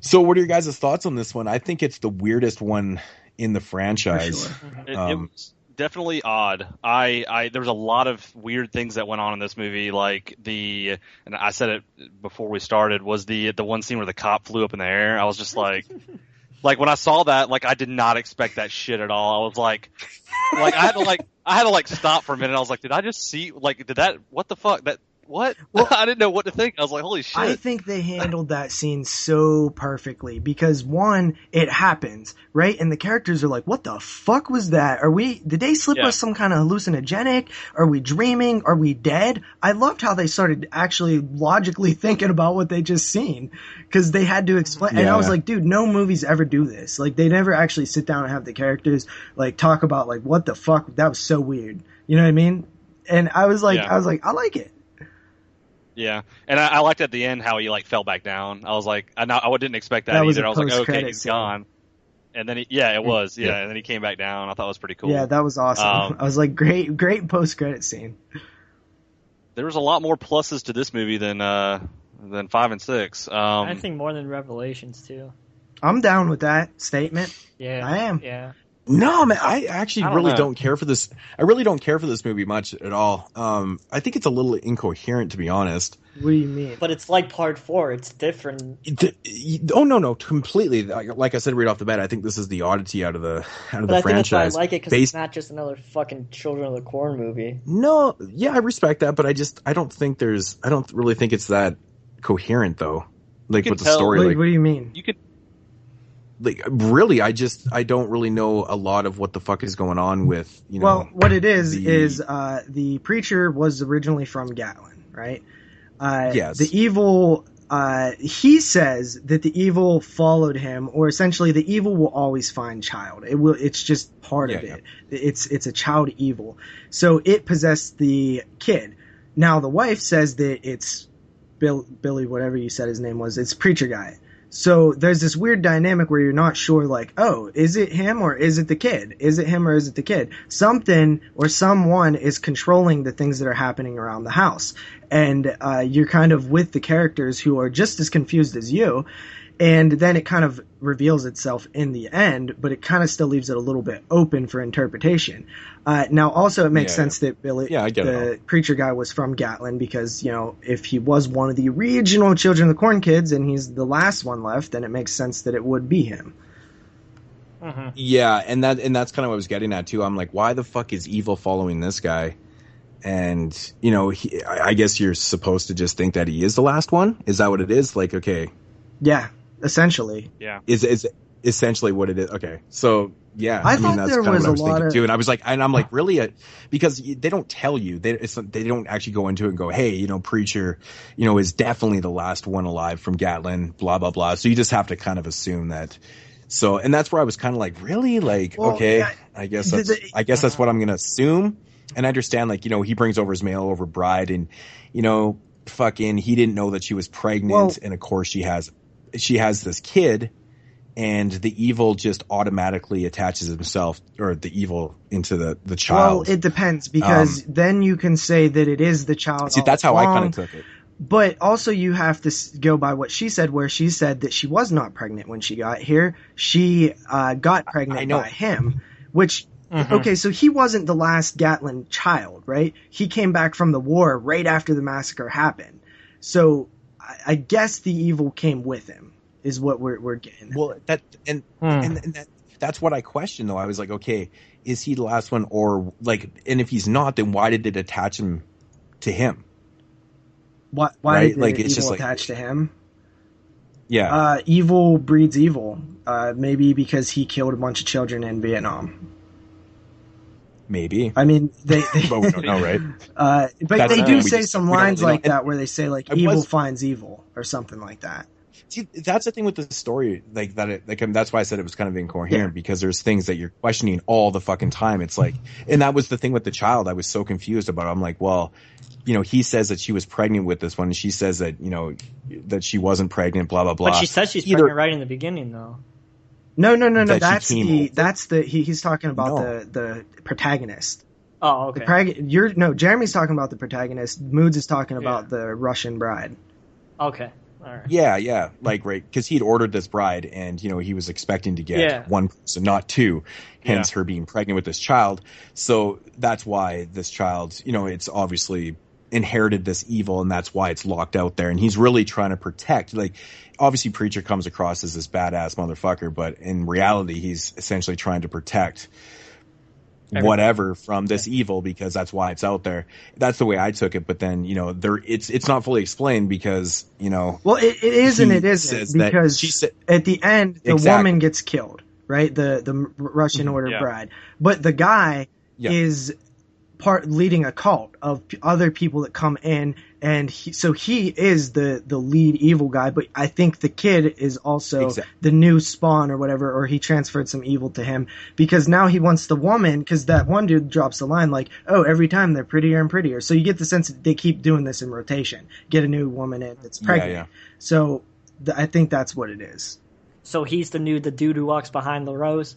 so, what are your guys' thoughts on this one? I think it's the weirdest one in the franchise. It was definitely odd. There was a lot of weird things that went on in this movie, like and I said it before we started, was the one scene where the cop flew up in the air. I was just like. Like when I saw that, like I did not expect that shit at all. I was like I had to stop for a minute. I was like, did I just see? What the fuck? What? Well, I didn't know what to think. I was like, holy shit. I think they handled that scene so perfectly because one, it happens, right? And the characters are like, what the fuck was that? Did they slip us some kind of hallucinogenic? Are we dreaming? Are we dead? I loved how they started actually logically thinking about what they just seen because they had to explain. And I was like, dude, no movies ever do this. Like they never actually sit down and have the characters like talk about like, what the fuck? That was so weird. You know what I mean? And I was like, I like it. Yeah, and I liked at the end how he like fell back down. I was like, I didn't expect that either. I was like, okay, he's gone. And then it was, and then he came back down. I thought it was pretty cool. Yeah, that was awesome. I was like, great post-credit scene. There was a lot more pluses to this movie than 5 and 6. I think more than Revelations too. I'm down with that statement. Yeah, I am. Yeah. No, man, I actually really don't care for this. I really don't care for this movie much at all. I think it's a little incoherent, to be honest. What do you mean? But it's like part 4. It's different. No, completely. Like I said right off the bat, I think this is the oddity out of the But I think franchise. that's why I like it, because it's not just another fucking Children of the Corn movie. No, yeah, I respect that, but I don't really think it's that coherent though. Like with the story. What do you mean? You could. Like really, I don't really know a lot of what the fuck is going on with, you know. Well, what it is the preacher was originally from Gatlin, right? Yes. The evil, he says that the evil followed him, or essentially the evil will always find child. It's just part of it. It's a child evil. So it possessed the kid. Now the wife says that it's Billy, whatever you said his name was, it's preacher guy. So there's this weird dynamic where you're not sure, like, oh, is it him or is it the kid? Is it him or is it the kid? Something or someone is controlling the things that are happening around the house. And you're kind of with the characters who are just as confused as you. And then it kind of reveals itself in the end, but it kind of still leaves it a little bit open for interpretation. Now, also, it makes sense that Billy, the preacher guy, was from Gatlin because, you know, if he was one of the original Children of the Corn kids and he's the last one left, then it makes sense that it would be him. Mm-hmm. Yeah, and that's kind of what I was getting at too. I'm like, why the fuck is evil following this guy? And you know, I guess you're supposed to just think that he is the last one. Is that what it is? Like, okay, yeah, essentially, yeah, is essentially what it is. Okay, so yeah, I mean, that's there kind was of what I was thinking too. And I was like, and I'm like, really, because they don't tell you, they don't actually go into it and go, hey, you know, preacher, you know, is definitely the last one alive from Gatlin, blah blah blah. So you just have to kind of assume that. So, and that's where I was kind of like, really, like, well, okay, yeah, I guess that's what I'm gonna assume. And I understand, like, you know, he brings over his mail over bride, and you know, fucking, he didn't know that she was pregnant, and of course she has this kid. And the evil just automatically attaches himself, or the evil, into the child. Well, it depends, because then you can say that it is the child. See, that's how I kind of took it. But also you have to go by what she said, where she said that she was not pregnant when she got here. She got pregnant by him, which, okay, so he wasn't the last Gatlin child, right? He came back from the war right after the massacre happened. So I guess the evil came with him. Is what we're getting. Well, that's what I questioned though. I was like, okay, is he the last one, or like, and if he's not, then why did it attach him to him? Why right? did evil just attach to him? Yeah, evil breeds evil. Maybe because he killed a bunch of children in Vietnam. Maybe. I mean, they but we don't know, right? But they do say some lines like that, where they say like evil finds evil or something like that. See, that's the thing with the story, like that. That's why I said it was kind of incoherent, because there's things that you're questioning all the fucking time. It's like, and that was the thing with the child. I was so confused about it. I'm like, well, you know, he says that she was pregnant with this one, and she says that, you know, that she wasn't pregnant. Blah blah blah. But she says she's pregnant right in the beginning, though. No. That's he's talking about the protagonist. Oh, okay. Jeremy's talking about the protagonist. Moodz is talking about the Russian bride. Okay. All right. Yeah, like, right, because he'd ordered this bride, and you know, he was expecting to get one person, not two, hence her being pregnant with this child. So that's why this child, you know, it's obviously inherited this evil, and that's why it's locked out there. And he's really trying to protect, like, obviously Preacher comes across as this badass motherfucker, but in reality, he's essentially trying to protect whatever from this evil, because that's why it's out there. That's the way I took it. But then, you know, it's not fully explained, because, you know, well, it is and it isn't, because she said, at the end the woman gets killed, right? The Russian order bride, but the guy is leading a cult of other people that come in, and he is the lead evil guy. But I think the kid is also the new spawn or whatever, or he transferred some evil to him, because now he wants the woman, because that one dude drops the line like, oh, every time they're prettier and prettier. So you get the sense that they keep doing this in rotation, get a new woman in that's pregnant. So I think that's what it is. So he's the dude who walks behind the rose?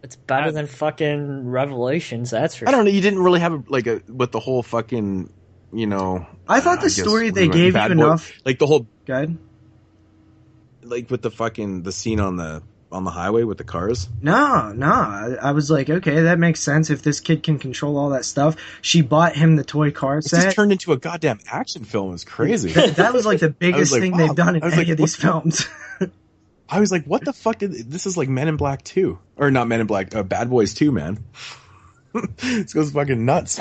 It's better than fucking Revelations. That's for I don't know. You didn't really have with the whole fucking, I thought the story they gave you enough. Like the whole. Good. Like with the scene on the highway with the cars. No. I was like, okay, that makes sense. If this kid can control all that stuff, she bought him the toy car set. It just turned into a goddamn action film. It's crazy. That was like the biggest thing they've done in any of these films. I was like, what the fuck? This is like Men in Black 2. Or not Men in Black, Bad Boys 2, man. This goes fucking nuts.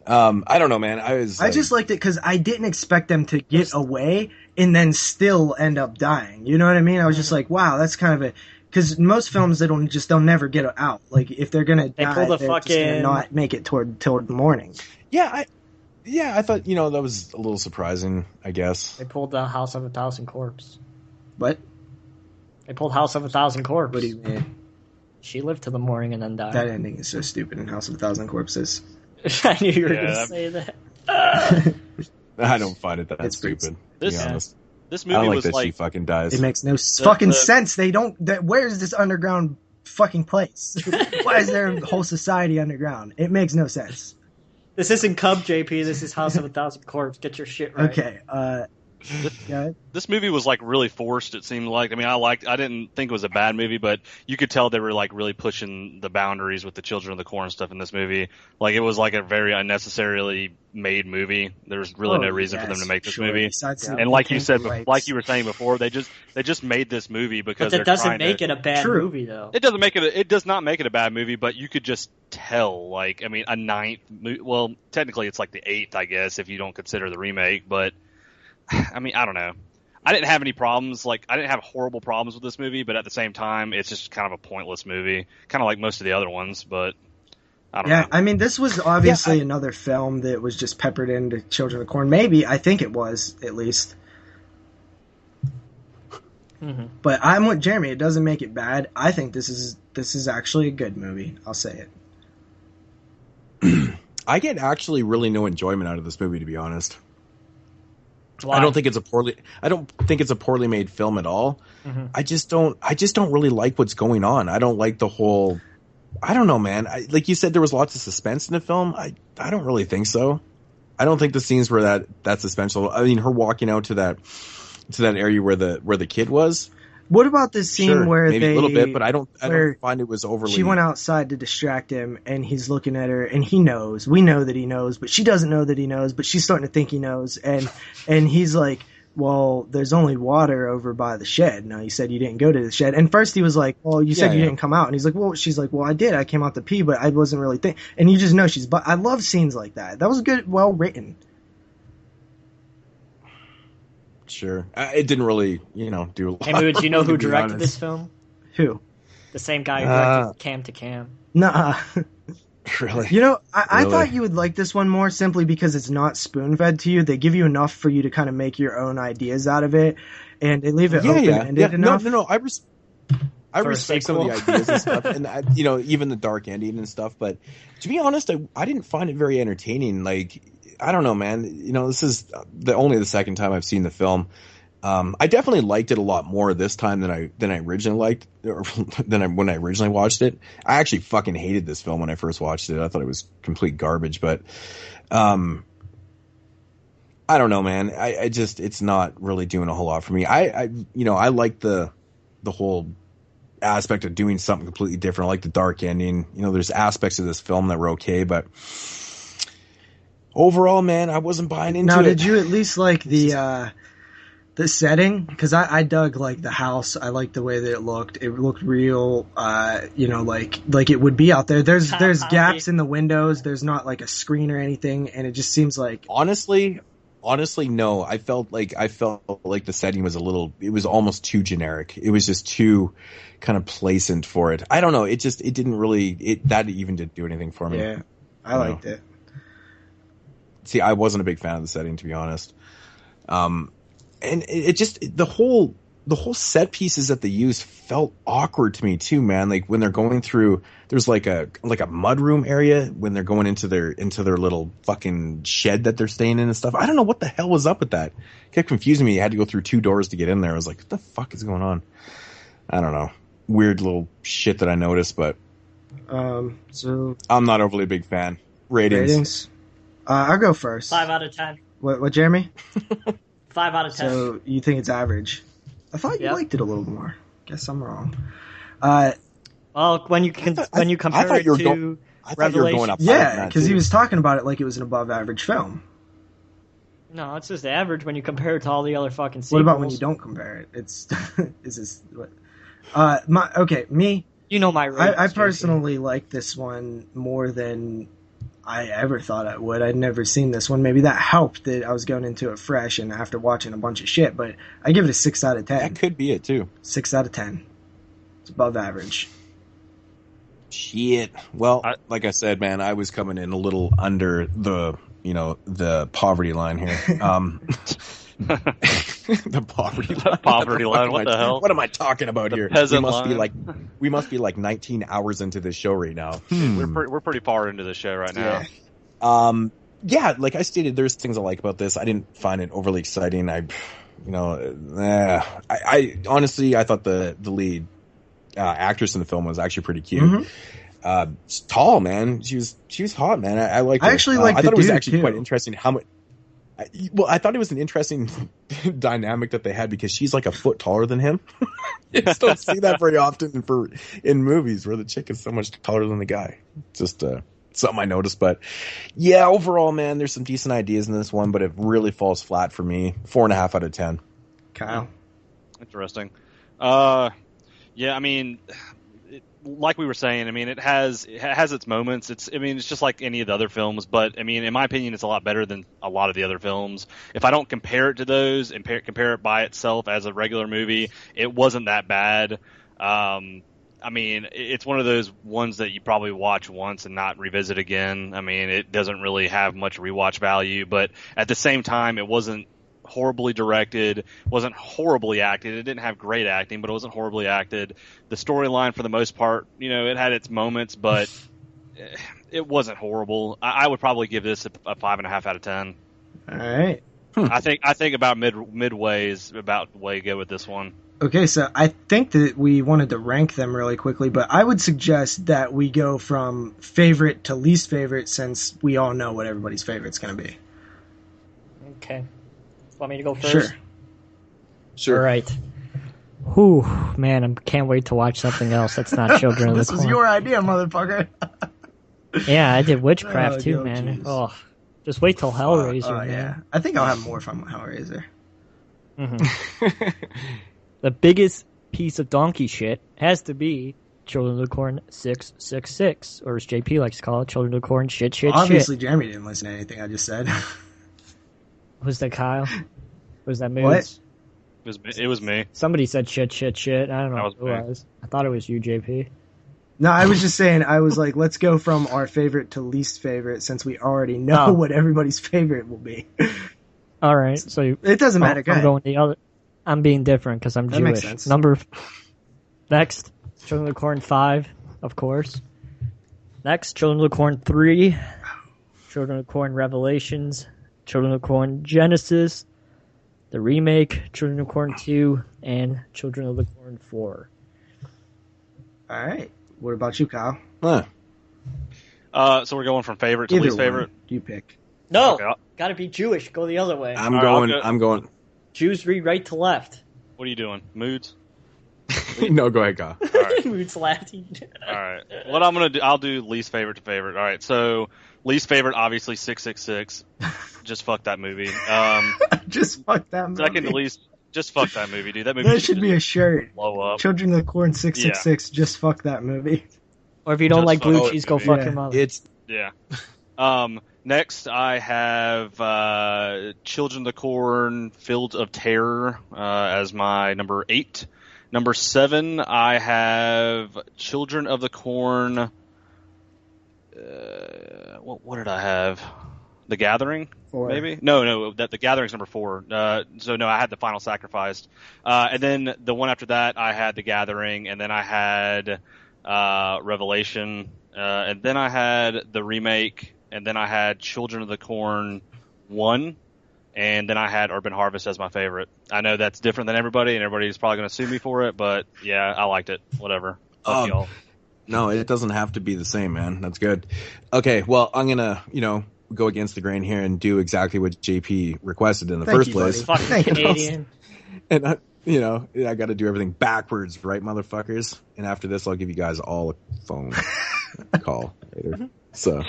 I don't know, man. I just liked it because I didn't expect them to get away and then still end up dying. You know what I mean? I was just like, wow, that's kind of a... Because most films, they'll never get out. Like, if they're going to die, they're just going to not make it toward the morning. Yeah, I thought, that was a little surprising, I guess. They pulled the House of 1,000 Corpse. What? They pulled House of 1,000 Corpse. What do you mean? She lived to the morning and then died. That ending is so stupid in House of 1,000 Corpses. I knew you were going to say that. I don't find it that stupid. This movie I don't was that she fucking dies. It makes no fucking sense. They don't. Where is this underground fucking place? Why is there a whole society underground? It makes no sense. This isn't Cub, JP. This is House of 1,000 Corpse. Get your shit right. Okay. This movie was like really forced. It seemed like. I mean, I didn't think it was a bad movie, but you could tell they were like really pushing the boundaries with the Children of the Corn stuff in this movie. Like it was like a very unnecessarily made movie. There was really no reason for them to make this movie. And like you said, like you were saying before, they just made this movie because. But that doesn't make it a bad movie, though. It doesn't make it. It does not make it a bad movie, but you could just tell. Like, I mean, a ninth. Well, technically, it's like the 8th, I guess, if you don't consider the remake, but. I mean, I don't know. I didn't have any problems. Like, I didn't have horrible problems with this movie, but at the same time, it's just kind of a pointless movie. Kind of like most of the other ones, but I don't know. Yeah, I mean, this was obviously another film that was just peppered into Children of the Corn. Maybe. I think it was, at least. Mm-hmm. But I'm with Jeremy. It doesn't make it bad. I think this is actually a good movie. I'll say it. I get actually really no enjoyment out of this movie, to be honest. Why? I don't think it's a poorly made film at all. Mm-hmm. I just don't really like what's going on. I don't like the whole. I don't know, man. Like you said, there was lots of suspense in the film. I don't really think so. I don't think the scenes were that suspenseful. I mean, her walking out to that area where the kid was. What about this scene where maybe a little bit, but I don't find it was overly. She went outside to distract him, and he's looking at her, and he knows. We know that he knows, but she doesn't know that he knows. But she's starting to think he knows, and he's like, "Well, there's only water over by the shed." Now you said you didn't go to the shed, and first he was like, "Well, you said you didn't come out," and he's like, "Well," she's like, "Well, I did. I came out to pee, but I wasn't really thinking." And you just know she's. But I love scenes like that. That was good, well written. Sure. It didn't really, do a lot. Hey, Moodz, you know who directed this film? Who? The same guy who directed Cam to Cam. Nah. Really? I thought you would like this one more simply because it's not spoon-fed to you. They give you enough for you to kind of make your own ideas out of it, and they leave it open-ended enough. No. I respect some of the ideas and stuff, and even the dark ending and stuff. But to be honest, I didn't find it very entertaining. Like, I don't know, man. This is only the second time I've seen the film. I definitely liked it a lot more this time than I originally liked, or when I originally watched it. I actually fucking hated this film when I first watched it. I thought it was complete garbage. But I don't know, man. I just, it's not really doing a whole lot for me. I like the whole aspect of doing something completely different. I like the dark ending. There's aspects of this film that were okay, but overall, man, I wasn't buying into it. Now, did you at least like the setting? Because I dug like the house. I liked the way that it looked. It looked real. Like it would be out there. There's gaps in the windows. There's not like a screen or anything, and it just seems like honestly, no. I felt like the setting was it was almost too generic. It was just too kind of placent for it. I don't know. It didn't really. That even didn't do anything for me. Yeah, I liked it. See, I wasn't a big fan of the setting, to be honest. And it just the whole set pieces that they used felt awkward to me too, man. Like when they're going through, there's like a mudroom area when they're going into their little fucking shed that they're staying in and stuff. I don't know what the hell was up with that. It kept confusing me. You had to go through 2 doors to get in there. I was like, what the fuck is going on? I don't know. Weird little shit that I noticed, but So I'm not overly big fan. Ratings. I'll go first. 5 out of 10. What, Jeremy? 5 out of 10. So you think it's average? I thought you liked it a little more. Guess I'm wrong. Well, when you compare it to Revelation, yeah, because he was talking about it like it was an above average film. No, it's just average when you compare it to all the other fucking sequels. What about when you don't compare it? It's is this what? Me. You know my ratings, I personally like this one more than I ever thought I would. I'd never seen this one. Maybe that helped that I was going into it fresh and after watching a bunch of shit. But I give it a 6 out of 10. That could be it too. 6 out of 10. It's above average. Shit. Well, like I said, man, I was coming in a little under the poverty line here. The poverty line. Poverty line. What the hell? What am I talking about here? We must be like 19 hours into this show right now. We're pretty far into the show right now. Yeah. Like I stated, there's things I like about this. I didn't find it overly exciting. I honestly, I thought the lead actress in the film was actually pretty cute. Mm-hmm. She's tall, man. She was hot, man. I liked her. I actually liked I thought it was actually too. quite interesting how much. I thought it was an interesting dynamic that they had because she's like a foot taller than him. You just don't see that very often in movies where the chick is so much taller than the guy. Just something I noticed. But yeah, overall, man, there's some decent ideas in this one, but it really falls flat for me. 4.5 out of 10. Kyle. Interesting. Yeah, I mean, like we were saying, I mean, it has its moments. It's just like any of the other films, but I mean, in my opinion, it's a lot better than a lot of the other films. If I don't compare it to those and compare it by itself as a regular movie, it wasn't that bad. I mean, it's one of those ones that you probably watch once and not revisit again. I mean, it doesn't really have much rewatch value, but at the same time, it wasn't horribly directed, wasn't horribly acted. It didn't have great acting, but it wasn't horribly acted. The storyline, for the most part, it had its moments, but it wasn't horrible. I would probably give this a 5.5 out of 10. All right. I think about midway is about the way to go with this one. Okay, so I think that we wanted to rank them really quickly, but I would suggest that we go from favorite to least favorite since we all know what everybody's favorite's going to be. Okay. Want me to go first? Sure. All right. Whew, man, I can't wait to watch something else that's not Children of the Corn. This was your idea, motherfucker. Yeah, I did Witchcraft too, man. Geez. Oh, just wait till Hellraiser, man. Yeah. I think I'll have more fun with Hellraiser. Mm-hmm. The biggest piece of donkey shit has to be Children of the Corn 666, or as JP likes to call it, Children of the Corn shit. Obviously, Jeremy didn't listen to anything I just said. Was that Kyle? Was that Moodz? What? It was me. Somebody said shit. I don't know who it was. I thought it was you, JP. No, I was just saying, I was like, let's go from our favorite to least favorite since we already know what everybody's favorite will be. All right. So it doesn't matter. I'm going the other. I'm being different because I'm Jewish. That makes sense. Next, Children of the Corn 5, of course. Next, Children of the Corn 3, Children of the Corn Revelations, Children of the Corn Genesis, the remake, Children of the Corn 2, and Children of the Corn 4. All right. What about you, Kyle? So we're going from favorite to least favorite? You pick. No! Okay. Gotta be Jewish. Go the other way. I'm going. Jews read right to left. What are you doing? Moodz? No, go ahead, Kyle. All right. Moodz laughing. All right. What I'm going to do, I'll do least favorite to favorite. All right. So, least favorite, obviously, 666. Just fuck that movie. Just fuck that movie. Second to least, just fuck that movie, dude. That movie should be a shirt. Blow up. Children of the Corn 666. Yeah. Just fuck that movie. Or if you don't like blue cheese, go fuck your mother. Yeah. Next, I have Children of the Corn, Fields of Terror as my number 8. Number 7, I have Children of the Corn. What did I have? The Gathering, 4. Maybe? No, the Gathering's number 4. So no, I had The Final Sacrifice. And then the one after that, I had The Gathering, and then I had Revelation, and then I had the remake, and then I had Children of the Corn 1, and then I had Urban Harvest as my favorite. I know that's different than everybody, and everybody's probably going to sue me for it, but yeah, I liked it. Whatever. Fuck y'all. No, it doesn't have to be the same, man. That's good. Okay, well, I'm gonna, go against the grain here and do exactly what JP requested in the first place. Fucking Canadian. And I got to do everything backwards, right, motherfuckers? And after this, I'll give you guys all a phone call later. So,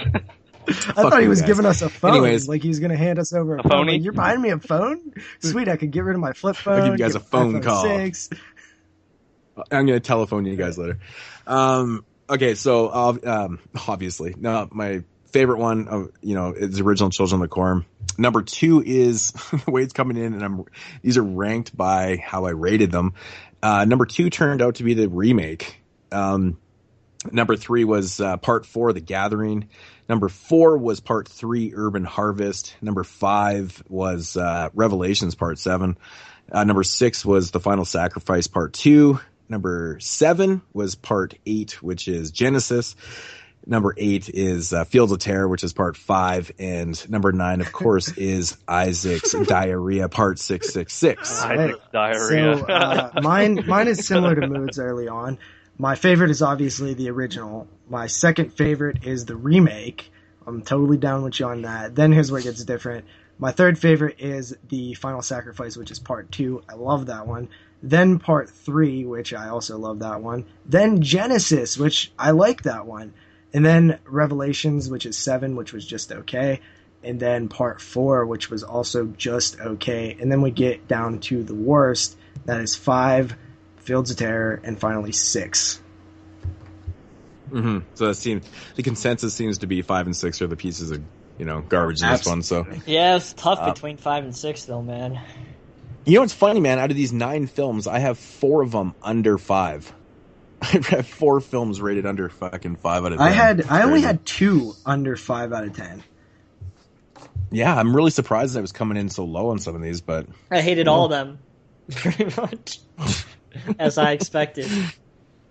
I thought he was giving us a phone. Anyways, like he was going to hand us over a phone. Like, you're buying me a phone? Sweet, I could get rid of my flip phone. I'll give you guys a phone call. 6. I'm going to telephone you guys later. Okay, so obviously, no, my favorite one, is Original Children of the Corn. Number 2 is the way it's coming in, and these are ranked by how I rated them. Number 2 turned out to be the remake. Number 3 was Part 4, The Gathering. Number 4 was Part 3, Urban Harvest. Number 5 was Revelations Part 7. Number 6 was The Final Sacrifice Part 2. Number 7 was Part 8, which is Genesis. Number 8 is Fields of Terror, which is Part 5. And number 9, of course, is Isaac's Diarrhea Part 666. Isaac's Diarrhea. So mine is similar to Moodz early on. My favorite is obviously the original. My second favorite is the remake. I'm totally down with you on that. Then here's where it gets different. My third favorite is The Final Sacrifice, which is Part 2. I love that one. Then Part 3, which I also love that one. Then Genesis, which I like that one. And then Revelations, which is 7, which was just okay. And then Part 4, which was also just okay. And then we get down to the worst. That is 5, Fields of Terror, and finally 6. Mm-hmm. So the consensus seems to be 5 and 6 are the pieces of garbage in this one. So yeah, it's tough between 5 and 6 though, man. You know what's funny, man? Out of these 9 films, I have 4 of them under 5. I have 4 films rated under fucking 5 out of 10. I only had 2 under 5 out of 10. Yeah, I'm really surprised I was coming in so low on some of these, but I hated all of them, pretty much, as I expected.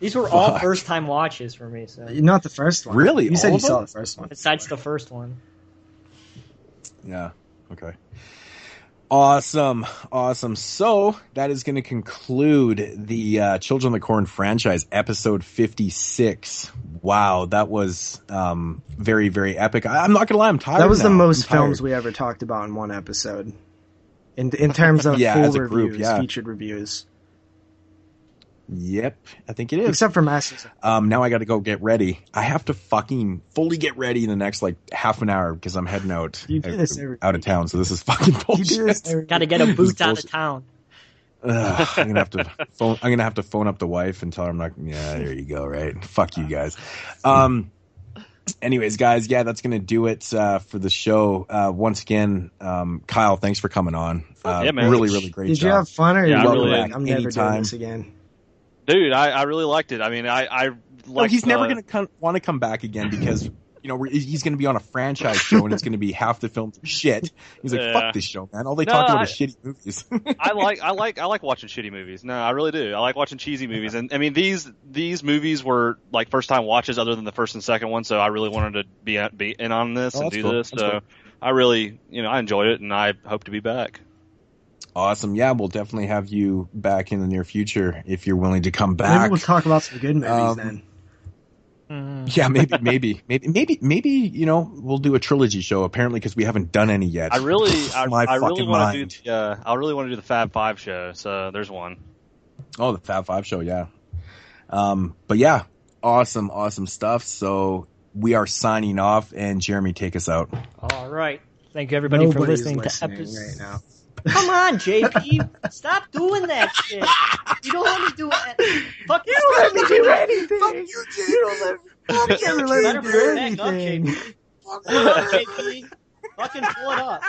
These were all first-time watches for me. So not the first one. Really? You said you saw the first one. Besides the first one. Yeah. Okay. Awesome. So that is going to conclude the Children of the Corn franchise, episode 56. Wow, that was very, very epic. I'm not going to lie, I'm tired. That was now. the most films we ever talked about in one episode. In terms of full reviews, featured reviews. Yep, I think it is. Except for Masters. Now I got to go get ready. I have to fucking fully get ready in the next half an hour because I'm heading out of town. So this is fucking bullshit. Got to get a boots out of town. I'm gonna have to phone up the wife and tell her I'm not. Yeah, there you go. Right. Fuck you guys. Anyways, guys, yeah, that's gonna do it for the show. Once again, Kyle, thanks for coming on. Yeah, man. Really, really great job. Did you have fun, or yeah, I'm never doing this again? Dude, I really liked it. I mean, I like. He's never gonna want to come back again because he's gonna be on a franchise show and it's gonna be half the films are shit. He's like, fuck this show, man. All they talk about is shitty movies. I like watching shitty movies. No, I really do. I like watching cheesy movies, and I mean these movies were like first time watches other than the first and second one. So I really wanted to be in on this and do this. So cool. I really, I enjoyed it, and I hope to be back. Awesome. Yeah, we'll definitely have you back in the near future if you're willing to come back. Maybe we'll talk about some good movies then. Yeah, maybe, we'll do a trilogy show apparently because we haven't done any yet. I really want to do. I really want to do the Fab Five show. So there's one. Oh, the Fab Five show, yeah. But yeah, awesome stuff. So we are signing off, and Jeremy, take us out. All right. Thank you, everybody, for listening to episode. Right now. Come on, JP. Stop doing that shit. You don't let me do it. Fuck you. Don't let me do anything. Fuck you, JP. You don't let me do anything. Fuck JP. Fucking pull it up.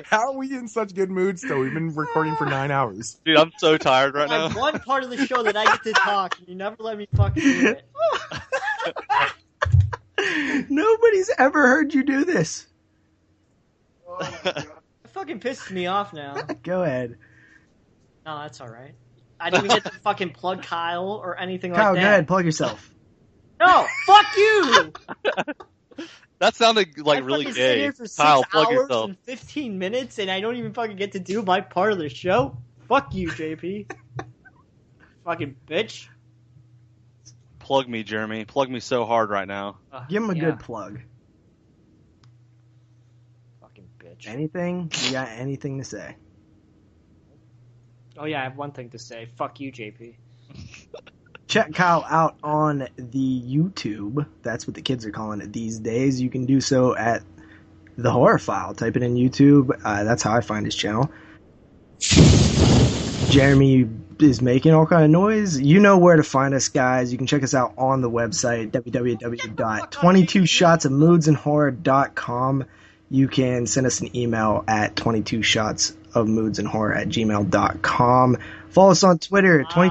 How are we in such good moods still? We've been recording for 9 hours. Dude, I'm so tired right now. One part of the show that I get to talk, and you never let me fucking do it. Nobody's ever heard you do this. It fucking pisses me off now. Go ahead. No, that's all right. I didn't even get to fucking plug Kyle or anything Kyle, like that. Go ahead, plug yourself. No, fuck you! That sounded like really gay. Here for 6 Kyle, plug hours yourself. and 15 minutes, and I don't even fucking get to do my part of the show. Fuck you, JP. Fucking bitch. plug me, Jeremy. Plug me so hard right now. Give him a good plug. Fucking bitch. Anything? You got anything to say? Oh yeah, I have one thing to say. Fuck you, JP. Check Kyle out on the YouTube. That's what the kids are calling it these days. You can do so at TheHorrorphile. Type it in YouTube. That's how I find his channel. Jeremy is making all kind of noise. You know where to find us, guys. You can check us out on the website, www.22shotsofmoodsandhorror.com. You can send us an email at 22shotsofmoodsandhorror@gmail.com. Follow us on Twitter, 20